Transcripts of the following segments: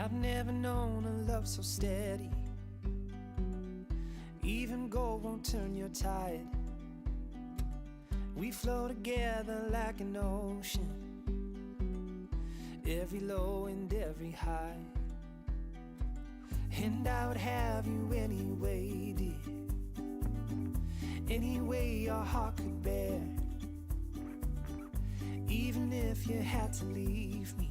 I've never known a love so steady. Even gold won't turn your tide. We flow together like an ocean, every low and every high. And I would have you anyway, dear, any way your heart could bear. Even if you had to leave me,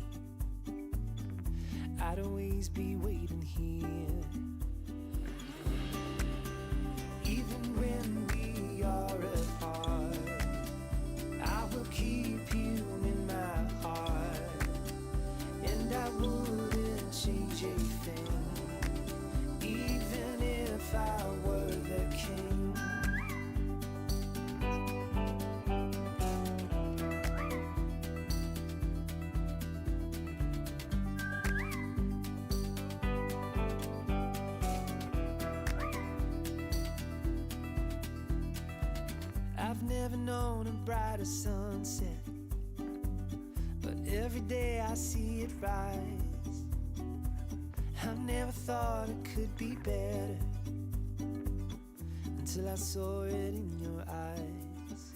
I'd always be waiting here. Even when we are apart, I will keep you in my heart. And I wouldn't change a thing, even if I were the king. I've never known a brighter sunset, but every day I see it rise. I never thought it could be better until I saw it in your eyes.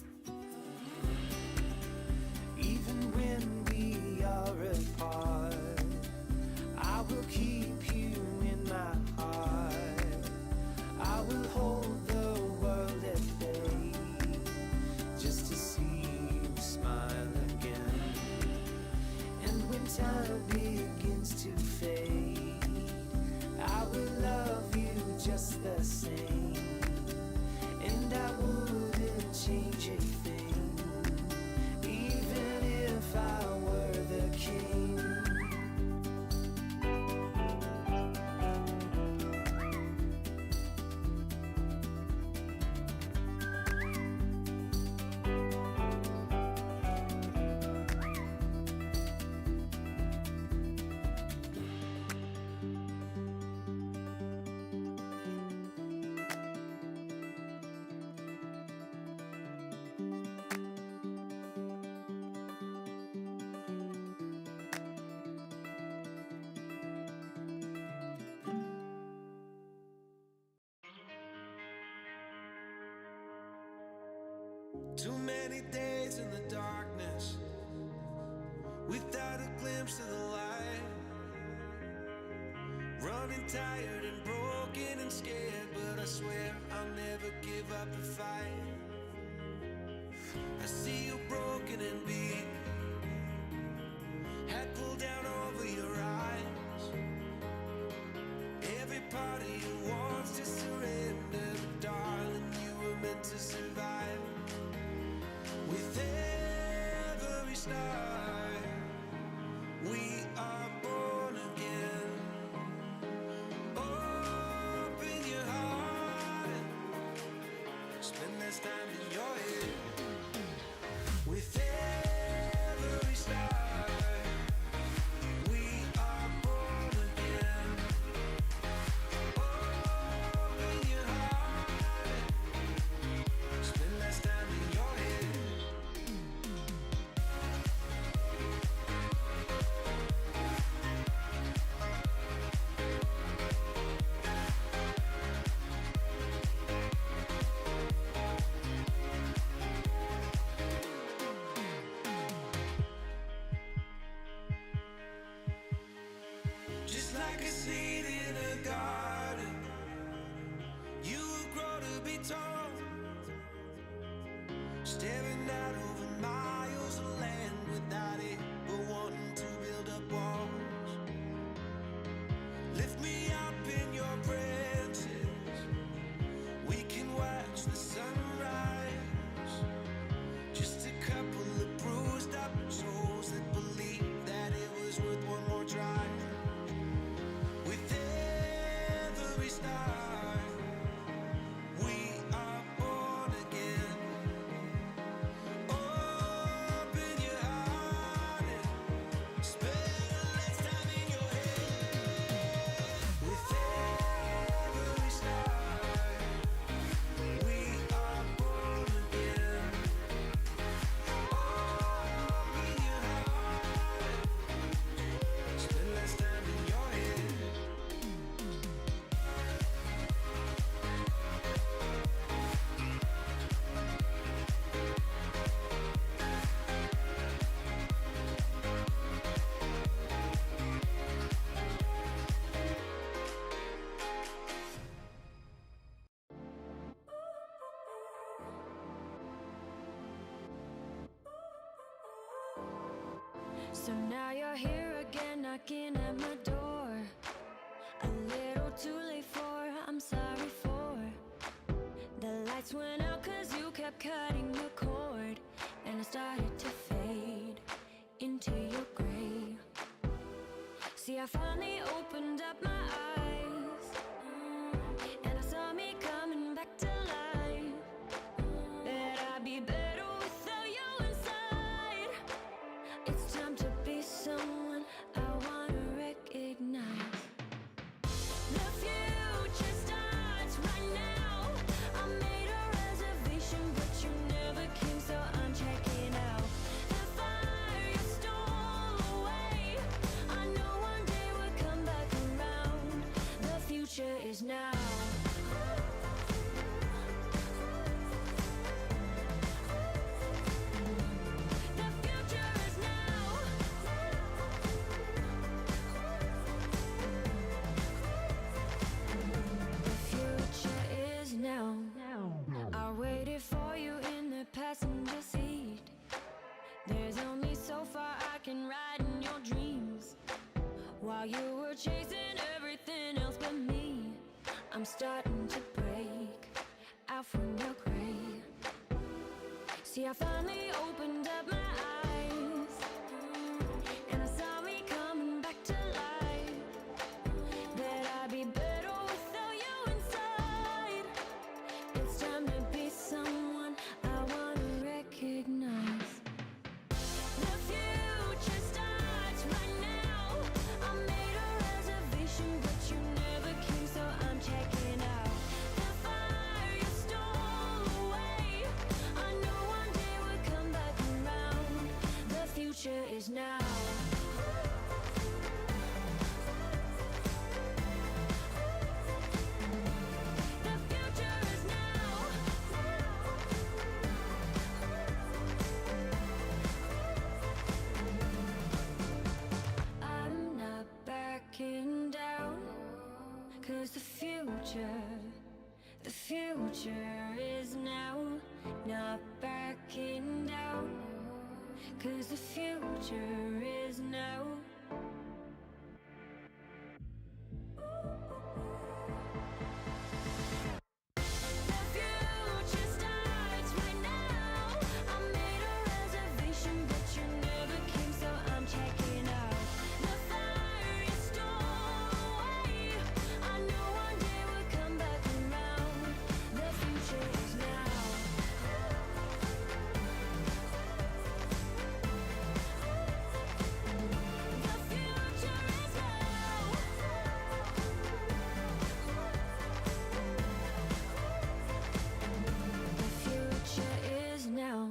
Even when we are apart, I will keep you in my heart. I will hold the world at bay just to see you smile again. And when time begins to fade, I will love you just the same. And I wouldn't change a thing, even if I were the king. Too many days in the darkness without a glimpse of the light. Running tired and broken and scared, but I swear I'll never give up the fight. I see you broken and beat, head pulled down over your eyes. Every part of you wants to surrender, but darling, you were meant to survive. With every star, we are born again. Open your heart, spend less time in your head. With every star, we are born again. Open your heart, spend less time in your head. So now you're here again, knocking at my door. A little too late for, I'm sorry for. The lights went out cause you kept cutting the cord, and I started to fade into your gray. See, I finally opened up my eyes, and I saw me coming back to life. That I'd be better without you inside. It's time to be someone I wanna recognize. The future starts right now. I made a reservation, but you never came, so I'm checking out. The fire you stole away, I know one day we'll come back around. The future is now. The future is now. The future is now. I waited for you in the passenger seat. There's only so far I can ride in your dreams. While you were chasing everything else but me, I'm starting to break out from your gray. See, I finally opened up my eyes, and I saw me coming back to life. That I'd be better without you inside. It's time to be someone I wanna recognize. The future starts right now. I made a reservation, but you never came, so I'm checking out. The fire you stole away, I know one day we'll come back around. The future is now. The future is now. I'm not backing down, cause the future is now. Not backing down, cause the future is now. The future starts right now. I made a reservation, but you never came, so I'm checking out. The fire you stole away, I know one day we'll come back around. The future is now. The future is now. The future is now.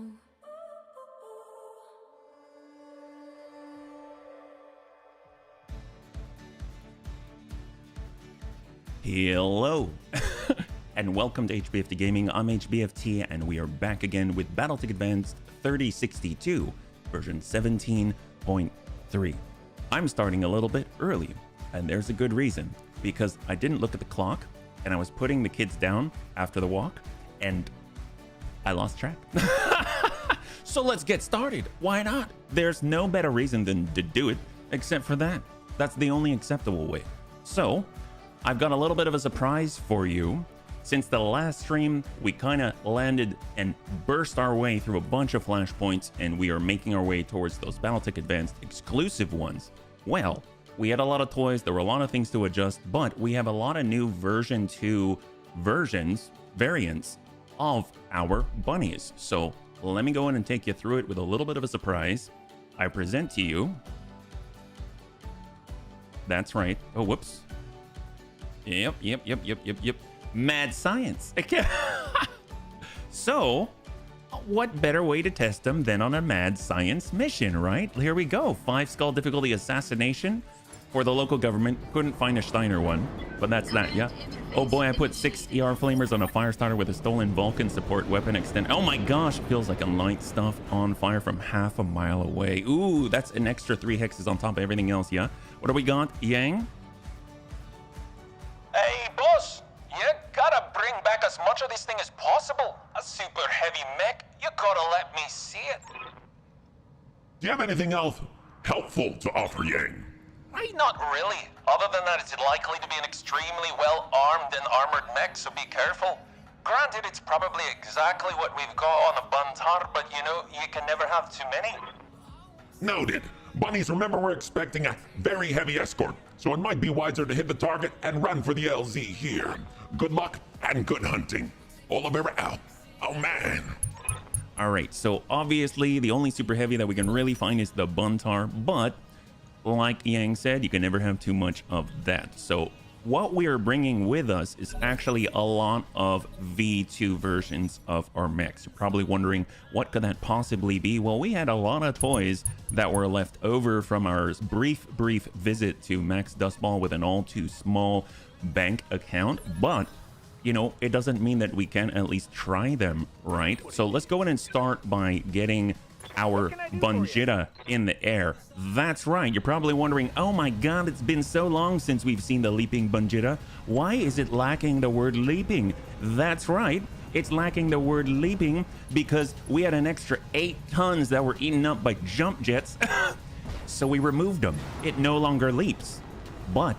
Hello, and welcome to HBFT Gaming. I'm HBFT, and we are back again with Battletech Advanced 3062, version 17.3. I'm starting a little bit early, and there's a good reason, because I didn't look at the clock, and I was putting the kids down after the walk, and I lost track. So let's get started. Why not? There's no better reason than to do it, except for that. That's the only acceptable way. So, I've got a little bit of a surprise for you. Since the last stream, we kind of landed and burst our way through a bunch of flashpoints, and we are making our way towards those Battletech Advanced exclusive ones. Well, we had a lot of toys, there were a lot of things to adjust, but we have a lot of new version 2 variants of our bunnies. So let me go in and take you through it with a little bit of a surprise. I present to you. That's right. Oh, whoops. Yep. Mad science. So, what better way to test them than on a mad science mission, right? Here we go. 5 skull difficulty assassination for the local government. Couldn't find a Steiner one, but that's that, yeah. Oh boy, I put 6 ER flamers on a fire starter with a stolen Vulcan support weapon extend. Oh my gosh, feels like a light stuff on fire from half a mile away. Ooh, that's an extra 3 hexes on top of everything else, yeah. What do we got, Yang? Hey, boss, you gotta bring back as much of this thing as possible. A super heavy mech, you gotta let me see it. Do you have anything else helpful to offer, Yang? Not really. Other than that, it's likely to be an extremely well-armed and armored mech, so be careful. Granted, it's probably exactly what we've got on a Buntar, but you know, you can never have too many. Noted. Bunnies, remember we're expecting a very heavy escort, so it might be wiser to hit the target and run for the LZ here. Good luck and good hunting. Oliver out. Oh man. All right, so obviously the only super heavy that we can really find is the Buntar, but like Yang said, you can never have too much of that. So what we are bringing with us is actually a lot of V2 versions of our mechs. You're probably wondering, what could that possibly be? Well, we had a lot of toys that were left over from our brief visit to Max Dustball with an all too small bank account, but you know, it doesn't mean that we can at least try them, right? So let's go ahead and start by getting our Bunjita in the air. That's right. You're probably wondering, oh my god, it's been so long since we've seen the leaping Bunjita. Why is it lacking the word leaping? That's right. It's lacking the word leaping because we had an extra 8 tons that were eaten up by jump jets. So we removed them. It no longer leaps, but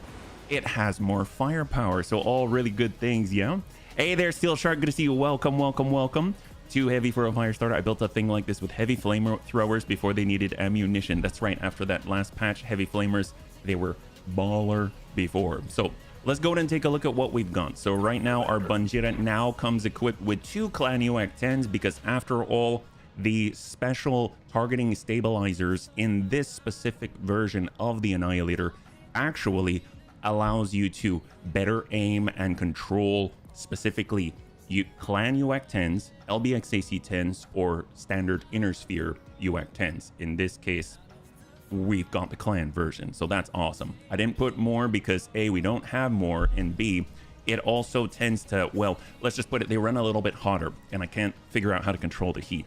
it has more firepower. So all really good things, yeah? Hey there, Steel Shark. Good to see you. Welcome, welcome, welcome. Too heavy for a fire starter. I built a thing like this with heavy flamethrowers before they needed ammunition. That's right. After that last patch, heavy flamers, they were baller before. So let's go ahead and take a look at what we've got. So right now, our Bunjita now comes equipped with 2 Clan UAC 10s because after all, the special targeting stabilizers in this specific version of the Annihilator actually allows you to better aim and control specifically Clan UAC 10s, LBX AC 10s, or standard Inner Sphere UAC 10s. In this case, we've got the Clan version, so that's awesome. I didn't put more because A, we don't have more, and B, it also tends to, well, let's just put it, they run a little bit hotter, and I can't figure out how to control the heat.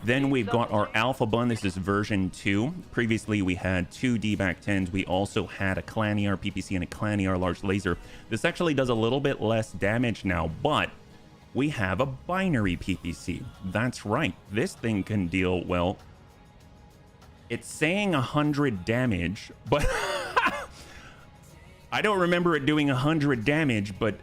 Then we've got our Alpha Bun. This is version 2. Previously, we had 2 DBAC 10s. We also had a Clan ER PPC and a Clan ER large laser. This actually does a little bit less damage now, but we have a binary PPC. That's right. This thing can deal, well, it's saying 100 damage, but I don't remember it doing 100 damage, but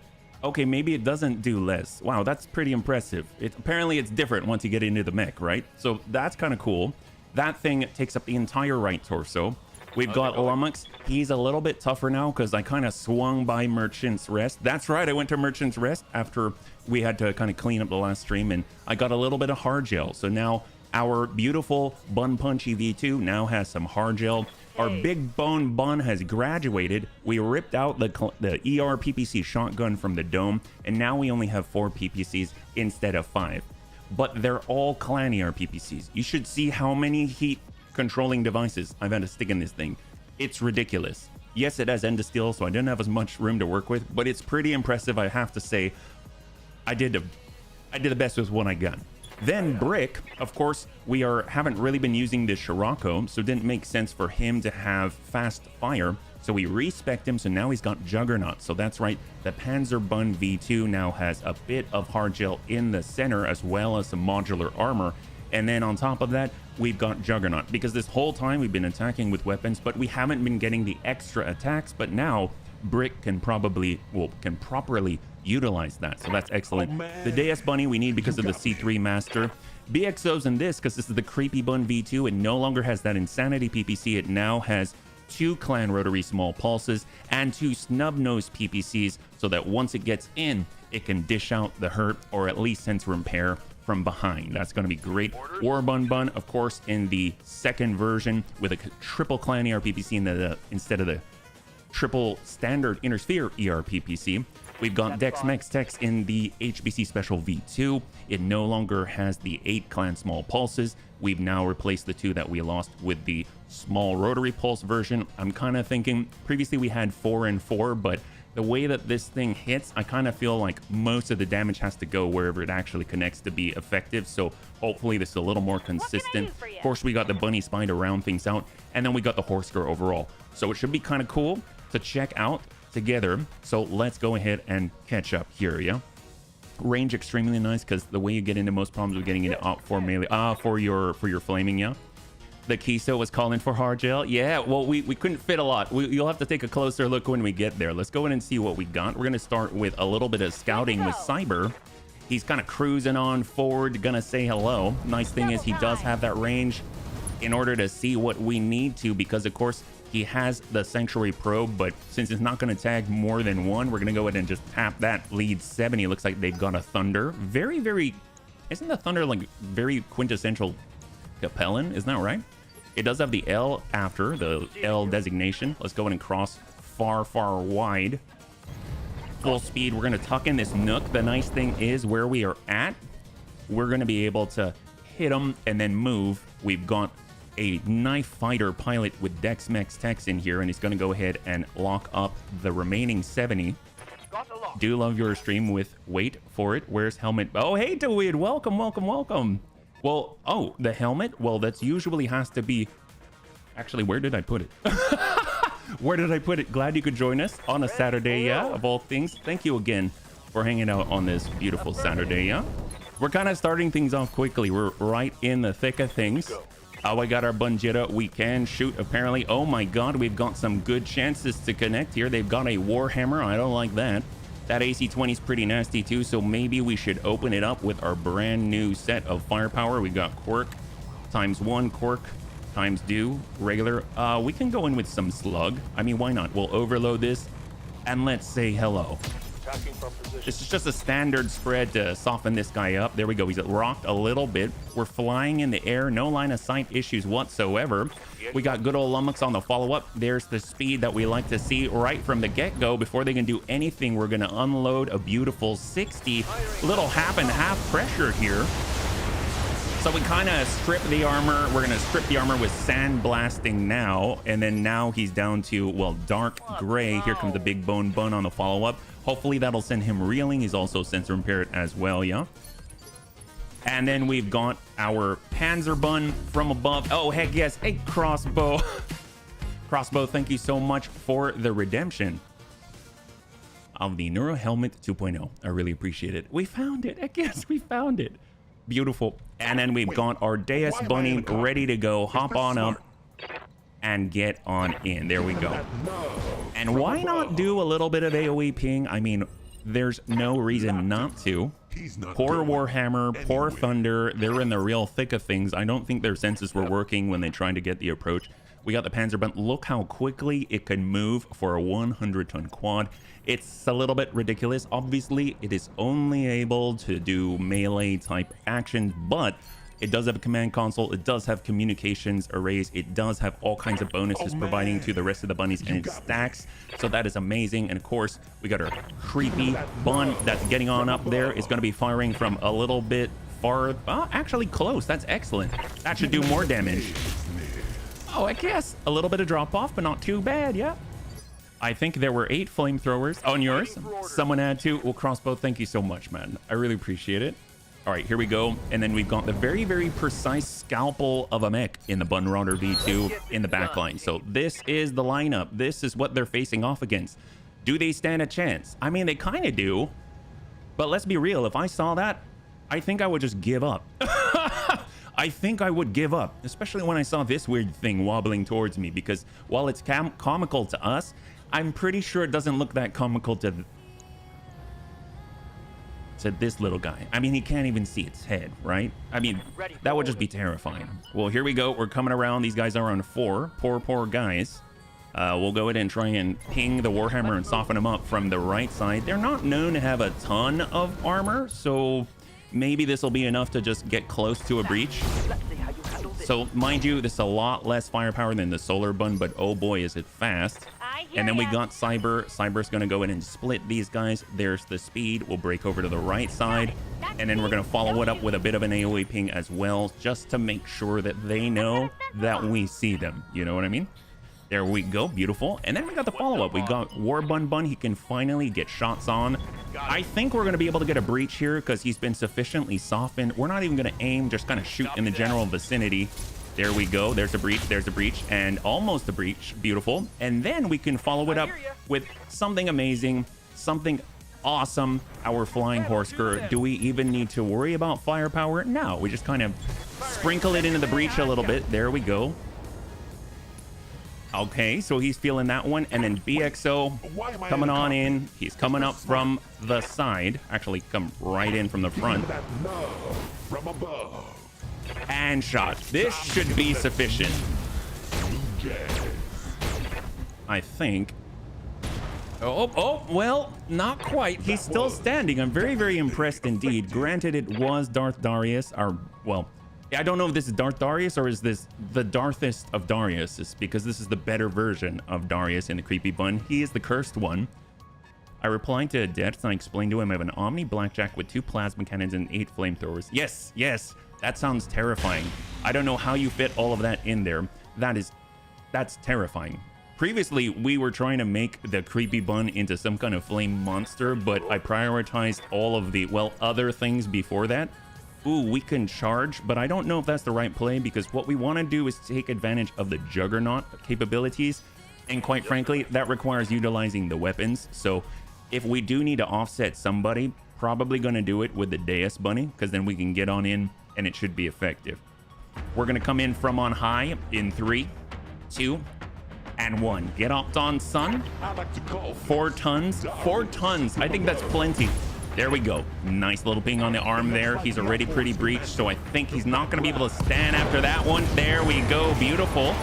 okay, maybe it doesn't do less. Wow, that's pretty impressive. Apparently it's different once you get into the mech, right? So that's kind of cool. That thing takes up the entire right torso. We've got Lummox. He's a little bit tougher now because I kind of swung by Merchant's Rest. That's right, I went to Merchant's Rest after we had to kind of clean up the last stream, and I got a little bit of hard gel. So now our beautiful Bun Punchy V2 now has some hard gel. Our Big Bone Bun has graduated. We ripped out the ER PPC shotgun from the dome, and now we only have 4 PPCs instead of 5. But they're all Clan ER PPCs. You should see how many heat controlling devices I've had to stick in this thing. It's ridiculous. Yes, it has end of steel, so I didn't have as much room to work with, but it's pretty impressive, I have to say. I did the best with what I got. Then Brick, of course, we haven't really been using the Scirocco, so it didn't make sense for him to have fast fire. So we respec'd him, so now he's got Juggernaut. So that's right, the Panzer Bun V2 now has a bit of hard gel in the center as well as some modular armor. And then on top of that, we've got Juggernaut, because this whole time we've been attacking with weapons, but we haven't been getting the extra attacks. But now Brick can properly utilize that, so that's excellent. The DS Bunny we need because of the C3 Master. BXO's in this because this is the Creepy Bun V2. It no longer has that Insanity PPC. It now has 2 Clan Rotary Small Pulses and 2 Snub Nose PPCs, so that once it gets in, it can dish out the hurt or at least sensor repair from behind. That's going to be great. War Bun Bun, of course, in the second version with a triple Clan ER PPC instead of the triple standard Inner Sphere ER PPC. We've got Dex Mex Tex in the HBC Special V2. It no longer has the 8 Clan Small Pulses. We've now replaced the 2 that we lost with the small Rotary Pulse version. I'm kind of thinking, previously we had 4 and 4, but the way that this thing hits, I kind of feel like most of the damage has to go wherever it actually connects to be effective. So hopefully this is a little more consistent. Of course, we got the Bunny Spine to round things out, and then we got the Horse Girl overall. So it should be kind of cool to check out together. So let's go ahead and catch up here, yeah? Range extremely nice because the way you get into most problems with getting into op 4 melee, for your flaming, yeah? The Kiso was calling for hard gel. Yeah, well, we couldn't fit a lot. You'll have to take a closer look when we get there. Let's go in and see what we got. We're going to start with a little bit of scouting with Cyber. He's kind of cruising on forward, gonna say hello. Nice thing is he does have that range in order to see what we need to, because of course he has the Sanctuary Probe, but since it's not gonna tag more than one, we're gonna go ahead and just tap that lead 70. Looks like they've got a Thunder. Very, isn't the Thunder like very quintessential Capellan? Isn't that right? It does have the L after, the L designation. Let's go ahead and cross far wide. Full speed. We're going to tuck in this Nook. The nice thing is where we are at, we're going to be able to hit them and then move. We've got a knife fighter pilot with Dex Mex Tex in here, and he's going to go ahead and lock up the remaining 70. Do love your stream with wait for it. Where's helmet? Oh, hey, Dewid. Welcome. Well, oh, the helmet? Well, that's usually has to be... Actually, where did I put it? Where did I put it? Glad you could join us on a Saturday, yeah, of all things. Thank you again for hanging out on this beautiful Saturday, yeah? We're kind of starting things off quickly. We're right in the thick of things. Oh, I got our Bunjita. We can shoot, apparently. Oh my god, we've got some good chances to connect here. They've got a Warhammer. I don't like that. That AC-20 is pretty nasty too, so maybe we should open it up with our brand new set of firepower. We got Quirk, ×1 Quirk, times do regular. We can go in with some slug. I mean, why not? We'll overload this and let's say hello. This is just a standard spread to soften this guy up. There we go. He's rocked a little bit. We're flying in the air. No line of sight issues whatsoever. We got good old Lummox on the follow-up. There's the speed that we like to see right from the get-go. Before they can do anything, we're going to unload a beautiful 60. Little half and half pressure here. So we kind of strip the armor. We're going to strip the armor with sand blasting now. And then now he's down to, well, dark gray. Here comes the big bone bun on the follow-up. Hopefully that'll send him reeling. He's also sensor impaired as well, yeah? And then we've got our Panzer bun from above. Oh, heck yes. Hey, Crossbow. Crossbow, thank you so much for the redemption of the Neuro Helmet 2.0. I really appreciate it. We found it. Heck yes, we found it. Beautiful. And then we've got our Deus Bunny ready to go. Hop on up and get on in. There we go. And why not do a little bit of AoE ping? I mean, there's no reason not to. Poor Warhammer, poor Thunder. They're in the real thick of things. I don't think their senses were working when they tried to get the approach. We got the Panzer Bun. Look how quickly it can move for a 100-ton quad. It's a little bit ridiculous. Obviously, it is only able to do melee type actions, but it does have a command console. It does have communications arrays. It does have all kinds of bonuses providing to the rest of the bunnies, and it stacks. So that is amazing. And of course, we got our creepy bun that's getting on up there. Is going to be firing from a little bit far. Actually close. That's excellent. That should do more damage. Oh, I guess a little bit of drop off, but not too bad. Yeah. I think there were 8 flamethrowers on yours. Someone had 2. Well, Crossbow, thank you so much, man. I really appreciate it. All right, here we go. And then we've got the very, very precise scalpel of a mech in the Bunrunner V2 in the backline. So this is the lineup. This is what they're facing off against. Do they stand a chance? I mean, they kind of do. But let's be real. If I saw that, I think I would just give up. I think I would give up, especially when I saw this weird thing wobbling towards me, because while it's comical to us, I'm pretty sure it doesn't look that comical to this little guy. I mean, he can't even see its head, right? I mean, that would just be terrifying. Well, here we go. We're coming around. These guys are on 4. Poor guys. We'll go ahead and try and ping the Warhammer and soften them up from the right side. They're not known to have a ton of armor, so maybe this will be enough to just get close to a breach. So, mind you, this is a lot less firepower than the Solar Bun, but oh boy, is it fast. And then we got Cyber. Cyber's going to go in and split these guys. There's the speed. We'll break over to the right side. And then we're going to follow it up with a bit of an AoE ping as well, just to make sure that they know that we see them. You know what I mean? There we go. Beautiful. And then we got the follow-up. We got War Bun. He can finally get shots on. I think we're going to be able to get a breach here because he's been sufficiently softened. We're not even going to aim, just kind of shoot in the general vicinity. There we go. There's a breach. There's a breach. And almost a breach. Beautiful. And then we can follow it up with something amazing, something awesome. Our Flying Horseker. Do we even need to worry about firepower? No. We just kind of sprinkle it into the breach a little bit. There we go. Okay, so he's feeling that one. And then BXO coming on in. He's coming up from the side. Actually, come right in from the front. From above. And shot. This should be sufficient, I think. Oh, well, not quite. He's still standing. I'm very, very impressed indeed. Granted, it was Darth Darius, well, I don't know if this is Darth Darius or is this the Darthest of Darius, it's because this is the better version of Darius in the creepy bun. He is the cursed one. I replied to Death and I explained to him I have an Omni Blackjack with 2 plasma cannons and 8 flamethrowers. Yes, yes, that sounds terrifying. I don't know how you fit all of that in there. That's terrifying. Previously, we were trying to make the creepy bun into some kind of flame monster, but I prioritized all of the, well, other things before that. Ooh, we can charge, but I don't know if that's the right play because what we want to do is take advantage of the Juggernaut capabilities. And quite frankly, that requires utilizing the weapons. So if we do need to offset somebody, probably going to do it with the Deus Bunny because then we can get on in and it should be effective. We're going to come in from on high in 3, 2, and 1. Get up on son. 4 tons. 4 tons. I think that's plenty. There we go. Nice little ping on the arm there. He's already pretty breached, so I think he's not going to be able to stand after that one. There we go. Beautiful.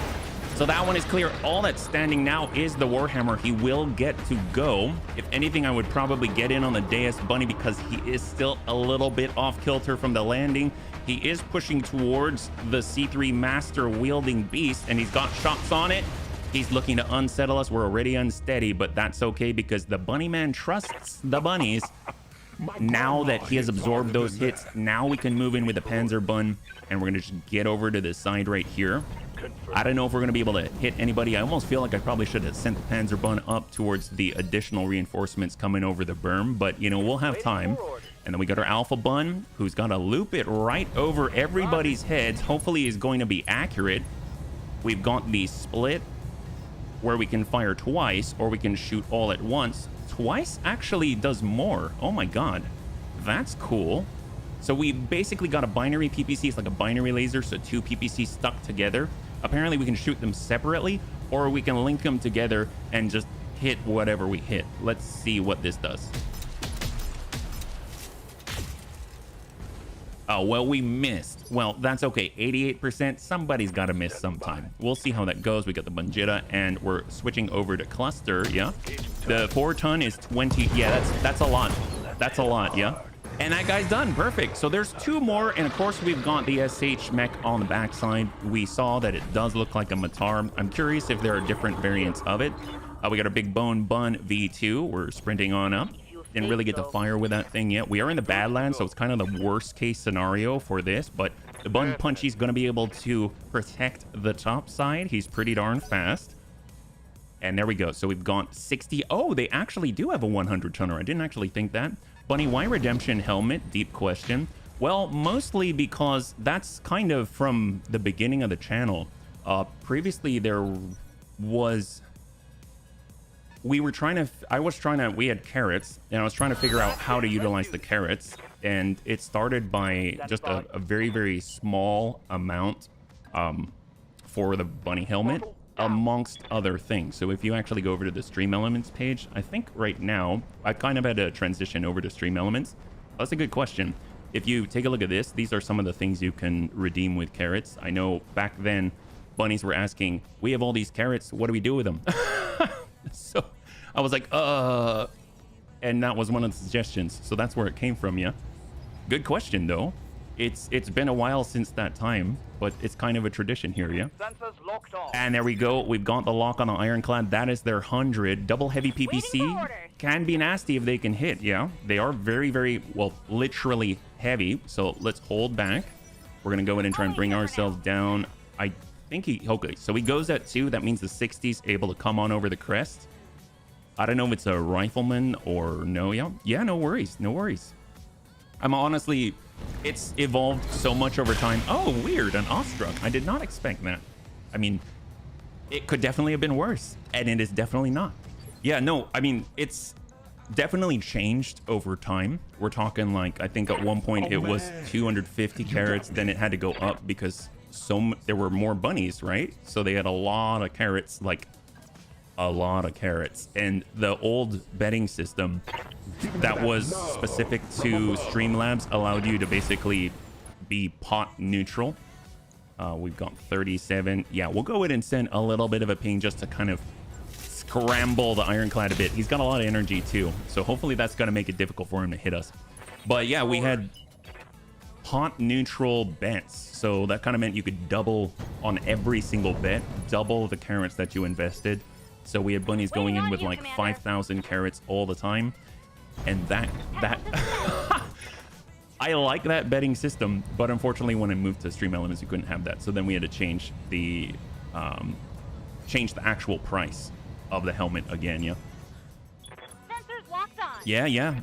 So that one is clear. All that's standing now is the Warhammer. He will get to go. If anything, I would probably get in on the Deus Bunny because he is still a little bit off kilter from the landing. He is pushing towards the C3 Master wielding beast, and he's got shots on it. He's looking to unsettle us. We're already unsteady, but that's okay because the bunny man trusts the bunnies. Now that he has absorbed those hits, now we can move in with the Panzer Bun, and we're going to just get over to this side right here. I don't know if we're going to be able to hit anybody. I almost feel like I probably should have sent the Panzer Bun up towards the additional reinforcements coming over the berm, but, you know, we'll have time. And then we got our Alpha Bun, who's got to loop it right over everybody's heads. Hopefully is going to be accurate. We've got the split where we can fire twice or we can shoot all at once. Twice actually does more. Oh my god, that's cool. So we basically got a binary PPC. It's like a binary laser, so 2 PPC stuck together. Apparently we can shoot them separately or we can link them together and just hit whatever we hit. Let's see what this does. Oh, well, we missed. Well, that's okay. 88%. Somebody's got to miss sometime. We'll see how that goes. We got the Bunjita, and we're switching over to Cluster, yeah? The 4-ton is 20. Yeah, that's a lot. That's a lot, yeah? And that guy's done. Perfect. So there's 2 more, and of course, we've got the SH mech on the backside. We saw that it does look like a Matar. I'm curious if there are different variants of it. We got a Big Bone Bun V2. We're sprinting on up. Didn't really get to fire with that thing yet. We are in the Badlands, so it's kind of the worst case scenario for this, but the Bun Punchy's going to be able to protect the top side. He's pretty darn fast. And there we go. So we've got 60. Oh, they actually do have a 100-tonner. I didn't actually think that. Bunny, why Redemption Helmet? Deep question. Well, mostly because that's kind of from the beginning of the channel. Previously, there was... we had carrots, and I was trying to figure out how to utilize the carrots, and it started by just a very, very small amount for the bunny helmet, amongst other things. So if you actually go over to the Stream Elements page, I think right now, I kind of had to transition over to Stream Elements. That's a good question. If you take a look at this, these are some of the things you can redeem with carrots. I know back then, bunnies were asking, we have all these carrots, what do we do with them? So I was like, and that was one of the suggestions. So that's where it came from, yeah. Good question, though. It's been a while since that time, but it's kind of a tradition here, yeah. And there we go. We've got the lock on the Ironclad. That is their 100. Double heavy PPC can be nasty if they can hit, yeah. They are very, very, well, literally heavy. So let's hold back. We're going to go in and try and bring ourselves down. I think okay, so he goes at 2. That means the 60's able to come on over the crest. I don't know if it's a rifleman or no. Yeah, no worries, no worries. I'm honestly, it's evolved so much over time. Oh, weird, an Ostruck. I did not expect that. I mean, it could definitely have been worse, and it is definitely not. Yeah, no, I mean, it's definitely changed over time. We're talking like, I think at one point it was 250 carats, then it had to go up because there were more bunnies, right? So they had a lot of carats, like a lot of carats. And the old betting system that was specific to Streamlabs allowed you to basically be pot neutral. We've got 37. Yeah, we'll go ahead and send a little bit of a ping just to kind of scramble the ironclad a bit. He's got a lot of energy too, so hopefully that's going to make it difficult for him to hit us. But yeah, we had pot neutral bets, so that kind of meant you could double on every single bet, double the carats that you invested. So we had bunnies going in with like 5,000 carats all the time, and that I like that betting system, but unfortunately when I moved to Stream Elements you couldn't have that, so then we had to change the actual price of the helmet again. Yeah, Sensors locked on. yeah.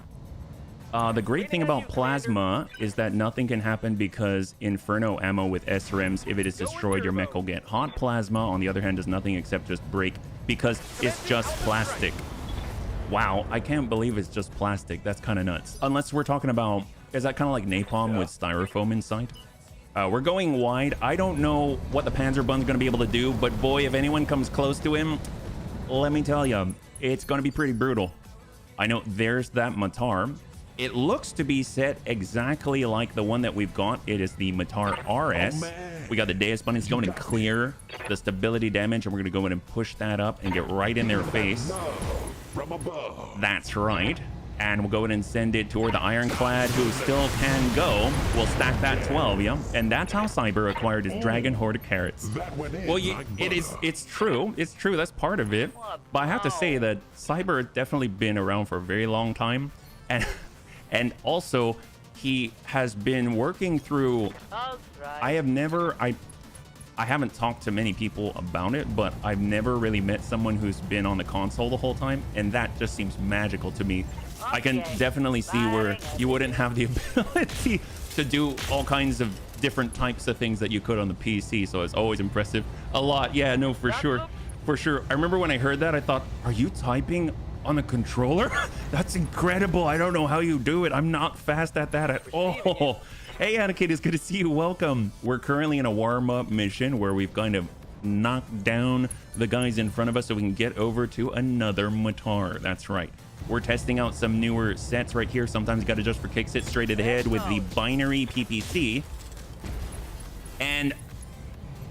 The great thing about plasma is that nothing can happen because Inferno ammo with SRMs, if it is destroyed, your mech will get hot. Plasma, on the other hand, does nothing except just break because it's just plastic. Wow, I can't believe it's just plastic. That's kind of nuts. Unless we're talking about, is that kind of like napalm with styrofoam inside? We're going wide. I don't know what the Panzerbund's going to be able to do, but boy, if anyone comes close to him, let me tell you, it's going to be pretty brutal. I know there's that Matar. It looks to be set exactly like the one that we've got. It is the Matar RS. We got the Deus Bunnies going to clear the stability damage, and we're going to go in and push that up and get right in their face. From above. That's right. And we'll go in and send it toward the Ironclad, who still can go. We'll stack that 12, yeah. And that's how Cyber acquired his Dragon Horde of carrots. Well, it's true. It's true. That's part of it. But I have to say that Cyber has definitely been around for a very long time. And also, he has been working through... I haven't talked to many people about it, but I've never really met someone who's been on the console the whole time, and that just seems magical to me. I can definitely see where you wouldn't have the ability to do all kinds of different types of things that you could on the PC, so it's always impressive. A lot, yeah, no, for sure. For sure. I remember when I heard that, I thought, are you typing on a controller? That's incredible. I don't know how you do it. I'm not fast at that at all. Hey, Anakin, it's good to see you. Welcome. We're currently in a warm-up mission where we've kind of knocked down the guys in front of us so we can get over to another Matar. That's right. We're testing out some newer sets right here. Sometimes you got to adjust for kicks it straight to the head with the binary PPC. And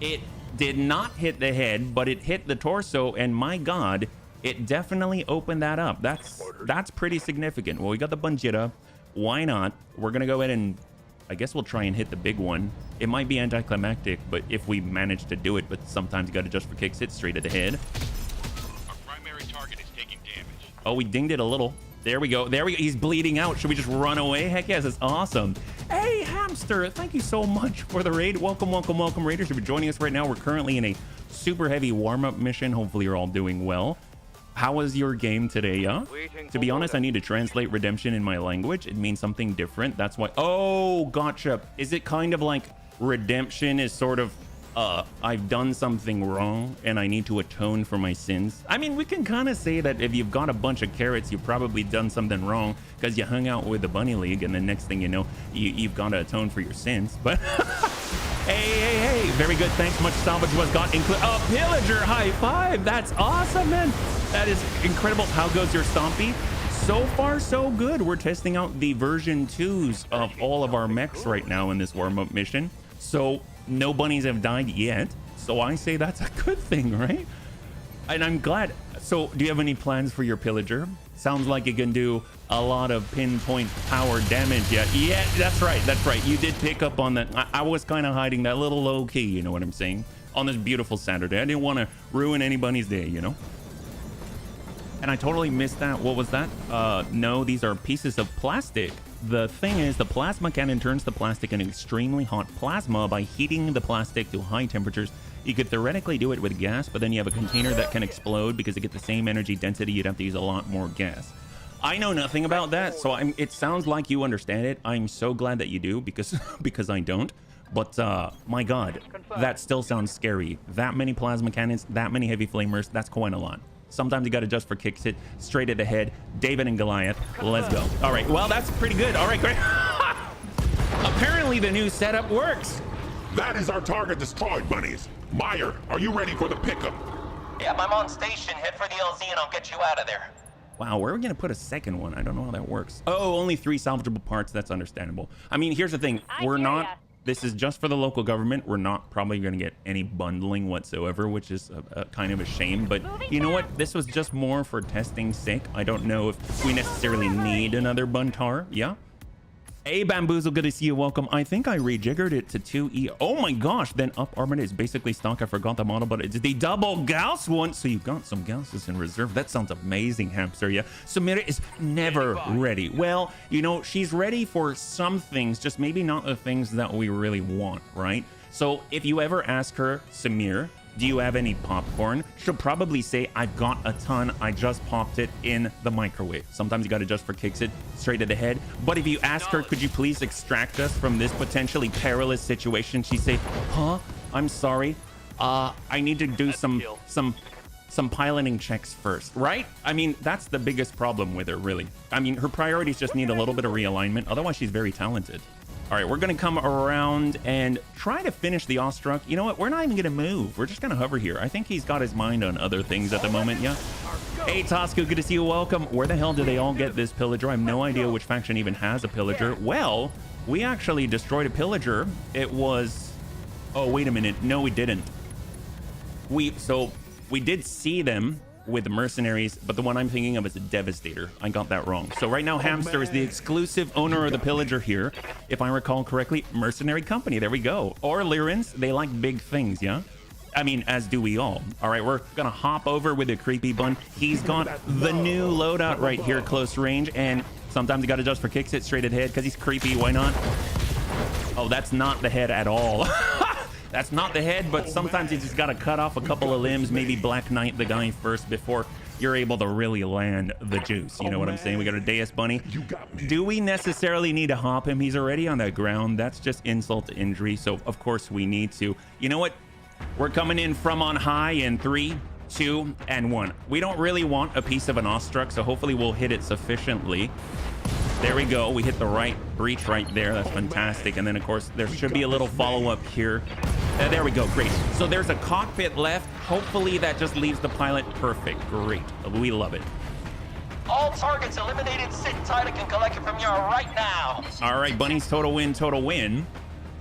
it did not hit the head, but it hit the torso, and my God, it definitely opened that up. That's pretty significant. Well, we got the Bunjita. Why not? We're going to go ahead and I guess we'll try and hit the big one. It might be anticlimactic, but if we manage to do it, but sometimes you got to adjust for kicks hit straight at the head. Our primary target is taking damage. Oh, we dinged it a little. There we go. There we go. He's bleeding out. Should we just run away? Heck yes, it's awesome. Hey, Hamster, thank you so much for the raid. Welcome, welcome, welcome, Raiders. If you're joining us right now, we're currently in a super heavy warm-up mission. Hopefully you're all doing well. How was your game today, yeah? To be honest, I need to translate redemption in my language. It means something different. That's why. Oh, gotcha. Is it kind of like redemption is sort of, I've done something wrong and I need to atone for my sins? I mean, we can kind of say that if you've got a bunch of carrots, you've probably done something wrong because you hung out with the Bunny League, and the next thing you know, you've got to atone for your sins. But hey, very good. Thanks much. Salvage was got included. Oh, Pillager, high five. That's awesome, man. That is incredible. How goes your Stompy? So far, so good. We're testing out the version 2s of all of our mechs right now in this warm-up mission. So no bunnies have died yet. So I say that's a good thing, right? And I'm glad. So do you have any plans for your Pillager? Sounds like it can do a lot of pinpoint power damage. Yeah, that's right. That's right. You did pick up on that. I was kind of hiding that little low key, you know what I'm saying? On this beautiful Saturday. I didn't want to ruin anybody's day, you know? And I totally missed that. What was that? No, these are pieces of plastic. The thing is, the plasma cannon turns the plastic into extremely hot plasma by heating the plastic to high temperatures. You could theoretically do it with gas, but then you have a container that can explode because to get the same energy density, you'd have to use a lot more gas. I know nothing about that, so it sounds like you understand it. I'm so glad that you do, because I don't. But my God, that still sounds scary. That many plasma cannons, that many heavy flamers, that's quite a lot. Sometimes you got to adjust for kicks it straight at the head. David and Goliath. Let's go. All right. Well, that's pretty good. All right, great. Apparently the new setup works. That is our target destroyed, bunnies. Meyer, are you ready for the pickup? Yep, I'm on station. Head for the LZ and I'll get you out of there. Wow, where are we going to put a second one? I don't know how that works. Oh, only 3 salvageable parts. That's understandable. I mean, here's the thing. We're not... This is just for the local government. We're not probably going to get any bundling whatsoever, which is a kind of a shame. But you know what? This was just more for testing's sake. I don't know if we necessarily need another Buntar. Yeah? Hey, Bamboozle, good to see you. Welcome. I think I rejiggered it to 2E. Oh my gosh. Then up armored is basically stock. I forgot the model, but it's the double Gauss one. So you've got some Gausses in reserve. That sounds amazing, Hamster. Yeah. Samira is never ready. Well, you know, she's ready for some things, just maybe not the things that we really want, right? So if you ever ask her, Samir, do you have any popcorn? She'll probably say, I've got a ton. I just popped it in the microwave. Sometimes you got to adjust for kicks it straight at the head. But if you ask her, could you please extract us from this potentially perilous situation? She'd say, huh? I'm sorry. I need to do some piloting checks first, right? I mean, that's the biggest problem with her, really. I mean, her priorities just need a little bit of realignment. Otherwise, she's very talented. All right, we're going to come around and try to finish the Ostruck. You know what? We're not even going to move. We're just going to hover here. I think he's got his mind on other things at the moment, yeah? Hey, Tosco, good to see you. Welcome. Where the hell did they all get this pillager? I have no idea which faction even has a pillager. Well, we actually destroyed a pillager. It was... Oh, wait a minute. No, we didn't. So we did see them with the mercenaries, but the one I'm thinking of is a Devastator. I got that wrong. So right now, Hamster is the exclusive owner of the pillager here. If I recall correctly, mercenary company. There we go. Or Lyrans, they like big things, yeah? I mean, as do we all. All right, we're gonna hop over with a creepy bun. He's got the new loadout right here, close range, and sometimes you gotta adjust for kicks it straight at head because he's creepy. Why not? Oh, that's not the head at all. That's not the head, but sometimes you just got to cut off a couple of limbs, maybe Black Knight the guy first before you're able to really land the juice. You know what I'm saying? We got a Deus Bunny. Do we necessarily need to hop him? He's already on the ground. That's just insult to injury. So, of course, we need to. You know what? We're coming in from on high in 3, 2, and 1. We don't really want a piece of an Ostruck, so hopefully we'll hit it sufficiently. There we go. We hit the right breach right there. That's fantastic. And then, of course, there should be a little follow-up here. There we go. Great. So there's a cockpit left. Hopefully that just leaves the pilot perfect. Great. We love it. All targets eliminated. Sit tight. I can collect it from you right now. All right, bunnies. Total win. Total win.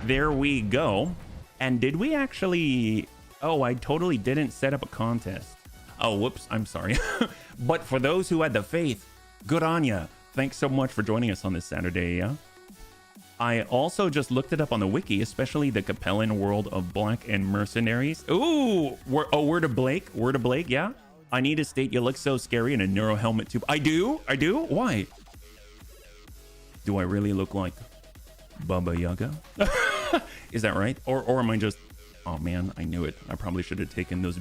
There we go. And did we actually... Oh, I totally didn't set up a contest. Oh, whoops. I'm sorry. But for those who had the faith, good on ya. Thanks so much for joining us on this Saturday, yeah? I also just looked it up on the wiki, especially the Capellan world of Black and Mercenaries. Ooh! Word of Blake. Word of Blake, yeah? I need to state you look so scary in a neuro helmet tube. I do? I do? Why? Do I really look like Baba Yaga? Is that right? Or am I just... Oh, man, I knew it. I probably should have taken those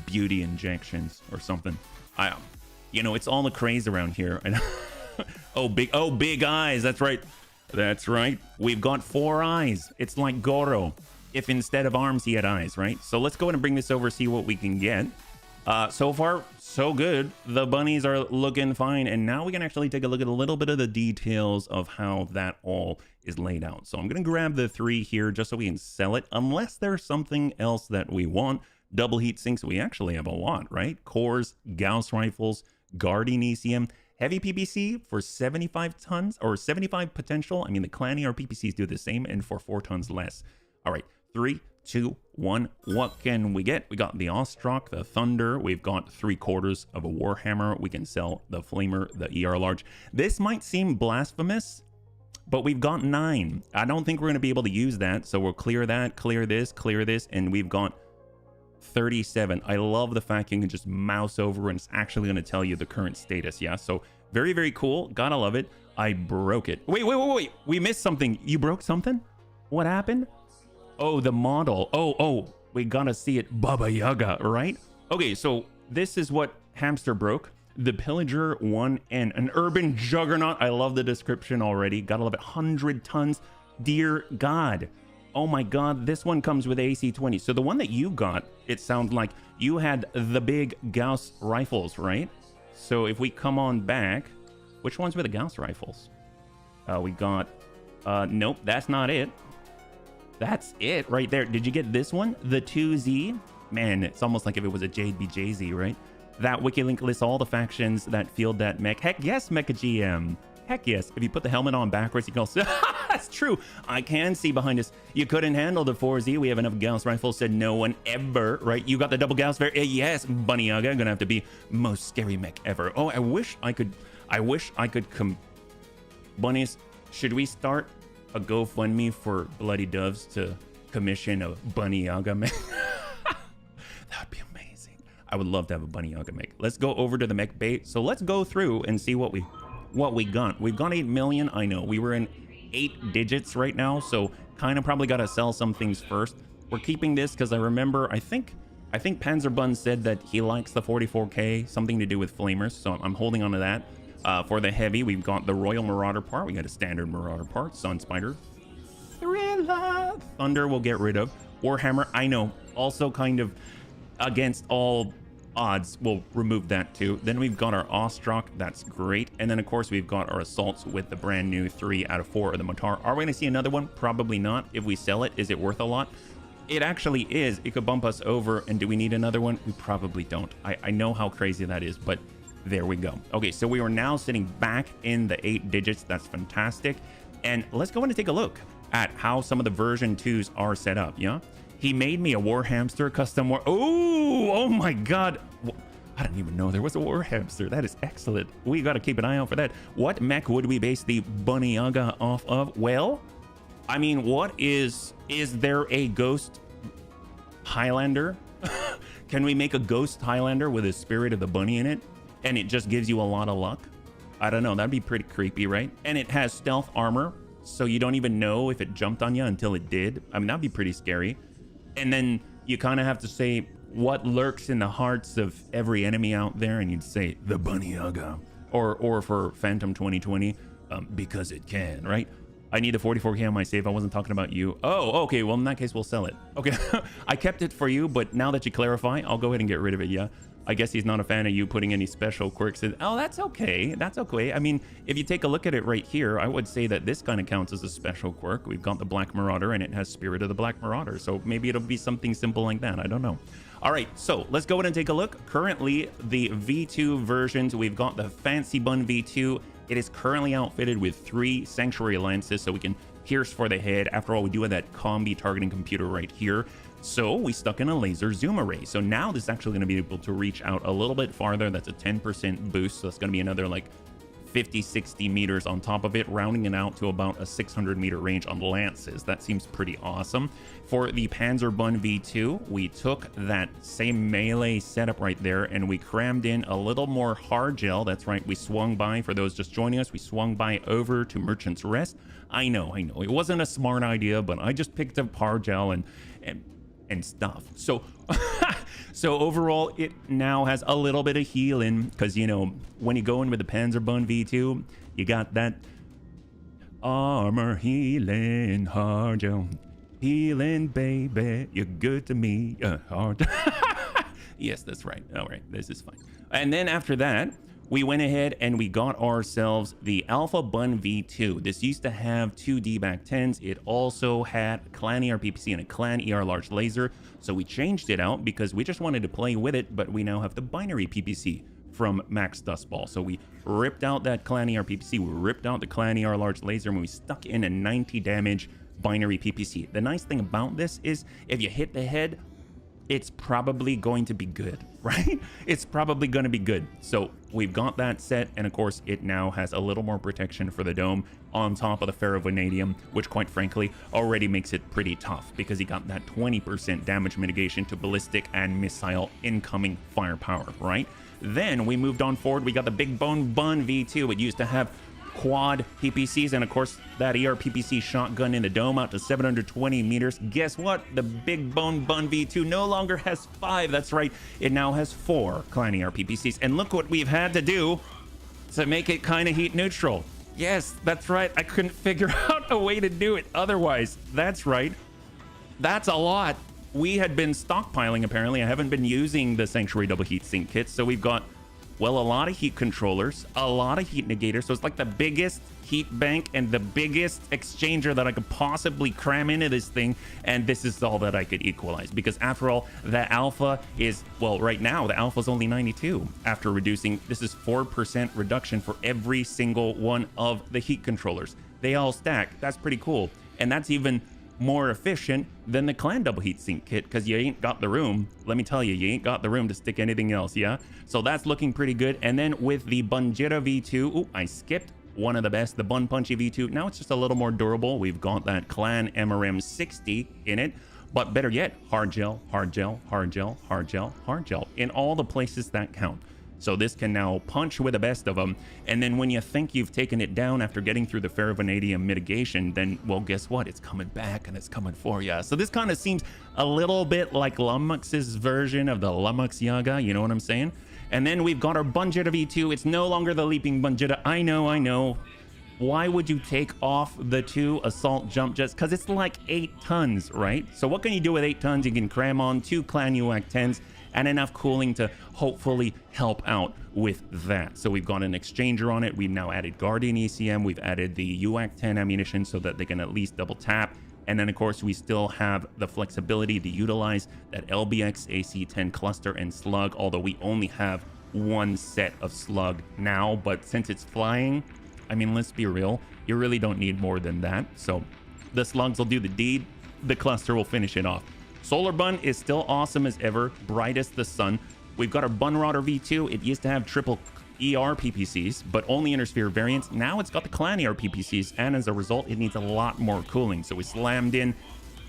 beauty injections or something. You know, it's all the craze around here. Oh, big eyes. That's right. That's right. We've got 4 eyes. It's like Goro if instead of arms he had eyes, right? So let's go ahead and bring this over, see what we can get. So far, so good. The bunnies are looking fine. And now we can actually take a look at a little bit of the details of how that all is laid out. So I'm going to grab the 3 here just so we can sell it, unless there's something else that we want. Double heat sinks. We actually have a lot, right? Cores, Gauss rifles, Guardian ECM. Heavy PPC for 75 tons or 75 potential. I mean, the Clanny or PPCs do the same and for 4 tons less. All right, 3, 2, 1. What can we get? We got the Ostruck, the Thunder. We've got 3/4 of a Warhammer. We can sell the Flamer, the ER Large. This might seem blasphemous, but we've got 9. I don't think we're going to be able to use that. So we'll clear that, clear this, and we've got 37. I love the fact you can just mouse over and it's actually going to tell you the current status. Yeah, so very, very cool. Gotta love it. I broke it. Wait. We missed something. You broke something? What happened? Oh, the model. Oh, we gotta see it. Baba Yaga, right? Okay, so this is what Hamster broke. The Pillager 1N, an urban juggernaut. I love the description already. Gotta love it. 100 tons. Dear God. Oh my god, this one comes with AC-20. So the one that you got, it sounds like you had the big Gauss rifles, right? So if we come on back, which ones were the Gauss rifles? We got, nope, that's not it. That's it right there. Did you get this one? The 2Z? Man, it's almost like if it was a JBJZ, right? That Wikilink lists all the factions that field that mech. Heck yes, Mecha GM. Heck yes. If you put the helmet on backwards, you can also... That's true. I can see behind us. You couldn't handle the 4Z. We have enough Gauss rifles. Said no one ever, right? You got the double Gauss. Yes, Bunny Yaga. Gonna have to be most scary mech ever. Oh, I wish I could Bunnies, should we start a GoFundMe for Bloody Doves to commission a Bunny Yaga mech? That would be amazing. I would love to have a Bunny Yaga mech. Let's go over to the mech bait. So let's go through and see what we got. We've got 8 million. I know we were in 8 digits right now, so kind of probably got to sell some things first. We're keeping this because I remember, I think Panzerbun said that he likes the 44K, something to do with flamers, so I'm holding on to that. For the heavy, we've got the Royal Marauder part. We got a standard Marauder part. Sun Spider. Thriller. Thunder we'll get rid of. Warhammer, I know, also kind of against all odds. We'll remove that too. Then we've got our Ostrak. That's great. And then, of course, we've got our Assaults with the brand new 3 out of 4 of the Matar. Are we going to see another one? Probably not. If we sell it, is it worth a lot? It actually is. It could bump us over. And do we need another one? We probably don't. I know how crazy that is, but there we go. Okay, so we are now sitting back in the 8 digits. That's fantastic. And let's go in and take a look at how some of the version 2s are set up, yeah? He made me a War Hamster custom war. Oh my God. I didn't even know there was a War Hamster. That is excellent. We got to keep an eye out for that. What mech would we base the Bunny Yaga off of? Well, I mean, is there a Ghost Highlander? Can we make a Ghost Highlander with a spirit of the bunny in it? And it just gives you a lot of luck? I don't know. That'd be pretty creepy, right? And it has stealth armor, so you don't even know if it jumped on you until it did. I mean, that'd be pretty scary. And then you kind of have to say what lurks in the hearts of every enemy out there, and you'd say the Bunny Yaga, or for Phantom 2020, because it can, right? I need the 44K on my save. I wasn't talking about you. Oh, okay. Well, in that case, we'll sell it. Okay, I kept it for you, but now that you clarify, I'll go ahead and get rid of it. Yeah. I guess he's not a fan of you putting any special quirks in. Oh, that's okay. That's okay. I mean, if you take a look at it right here, I would say that this kind of counts as a special quirk. We've got the Black Marauder, and it has Spirit of the Black Marauder. So maybe it'll be something simple like that. I don't know. All right, so let's go ahead and take a look. Currently, the V2 versions, we've got the Fancy Bun V2. It is currently outfitted with 3 Sanctuary Lances, so we can pierce for the head. After all, we do have that combi targeting computer right here. So we stuck in a laser zoom array. So now this is actually going to be able to reach out a little bit farther. That's a 10% boost. So that's going to be another like 50, 60 meters on top of it, rounding it out to about a 600 meter range on lances. That seems pretty awesome. For the Panzerbun V2, we took that same melee setup right there and we crammed in a little more hard gel. That's right. We swung by, for those just joining us, we swung by over to Merchant's Rest. I know. It wasn't a smart idea, but I just picked up hard gel and stuff. So so overall, it now has a little bit of healing because, you know, when you go in with the Panzerbun V2, you got that armor healing hard gel. Healing, baby, you're good to me. Hard. Yes, that's right. All right, this is fine. And then after that, we went ahead and we got ourselves the Alpha Bun V2. This used to have 2 D-back 10s. It also had Clan ER PPC and a Clan ER large laser. So we changed it out because we just wanted to play with it, but we now have the binary PPC from Max Dustball. So we ripped out that Clan ER PPC, we ripped out the Clan ER large laser, and we stuck in a 90 damage binary PPC. The nice thing about this is if you hit the head, it's probably going to be good, right? It's probably going to be good. So we've got that set, and of course it now has a little more protection for the dome on top of the ferrovanadium, which quite frankly already makes it pretty tough because he got that 20% damage mitigation to ballistic and missile incoming firepower, right? Then we moved on forward. We got the Big Bone Bun V2. It used to have quad PPCs and of course that ER PPC shotgun in the dome out to 720 meters. Guess what? The Big Bone Bun V2 no longer has 5. That's right, it now has 4 Clan ER PPCs. And look what we've had to do to make it kind of heat neutral. Yes, that's right, I couldn't figure out a way to do it otherwise. That's right, That's a lot. We had been stockpiling, apparently. I haven't been using the Sanctuary double heat sink kits. So we've got, well, a lot of heat controllers, a lot of heat negators. So it's like the biggest heat bank and the biggest exchanger that I could possibly cram into this thing. And this is all that I could equalize. Because after all, the alpha is, well, right now, the alpha is only 92. After reducing, this is 4% reduction for every single one of the heat controllers. They all stack. That's pretty cool. And that's even more efficient than the clan double heat sink kit, because you ain't got the room. Let me tell you, you ain't got the room to stick anything else, yeah? So that's looking pretty good. And then with the Bunjira V2, oh, I skipped one of the best, the Bun Punchy V2. Now it's just a little more durable. We've got that clan MRM 60 in it, but better yet, hard gel, hard gel, hard gel, hard gel, hard gel in all the places that count. So this can now punch with the best of them. And then when you think you've taken it down after getting through the ferrovanadium mitigation, then, well, guess what? It's coming back and it's coming for you. So this kind of seems a little bit like Lummix's version of the Lummix Yaga. You know what I'm saying? And then we've got our Bunjita V2. It's no longer the Leaping Bunjita. I know. Why would you take off the 2 assault jump jets? Because it's like 8 tons, right? So what can you do with 8 tons? You can cram on 2 clan UAC 10s and enough cooling to hopefully help out with that. So we've got an exchanger on it. We've now added Guardian ECM. We've added the UAC 10 ammunition so that they can at least double tap. And then, of course, we still have the flexibility to utilize that LBX AC-10 cluster and slug, although we only have 1 set of slug now. But since it's flying, I mean, let's be real, you really don't need more than that. So the slugs will do the deed. The cluster will finish it off. Solar Bun is still awesome as ever, bright as the sun. We've got our Bun Rodder V2. It used to have triple ER PPCs, but only Intersphere variants. Now it's got the Clan ER PPCs, and as a result, it needs a lot more cooling. So we slammed in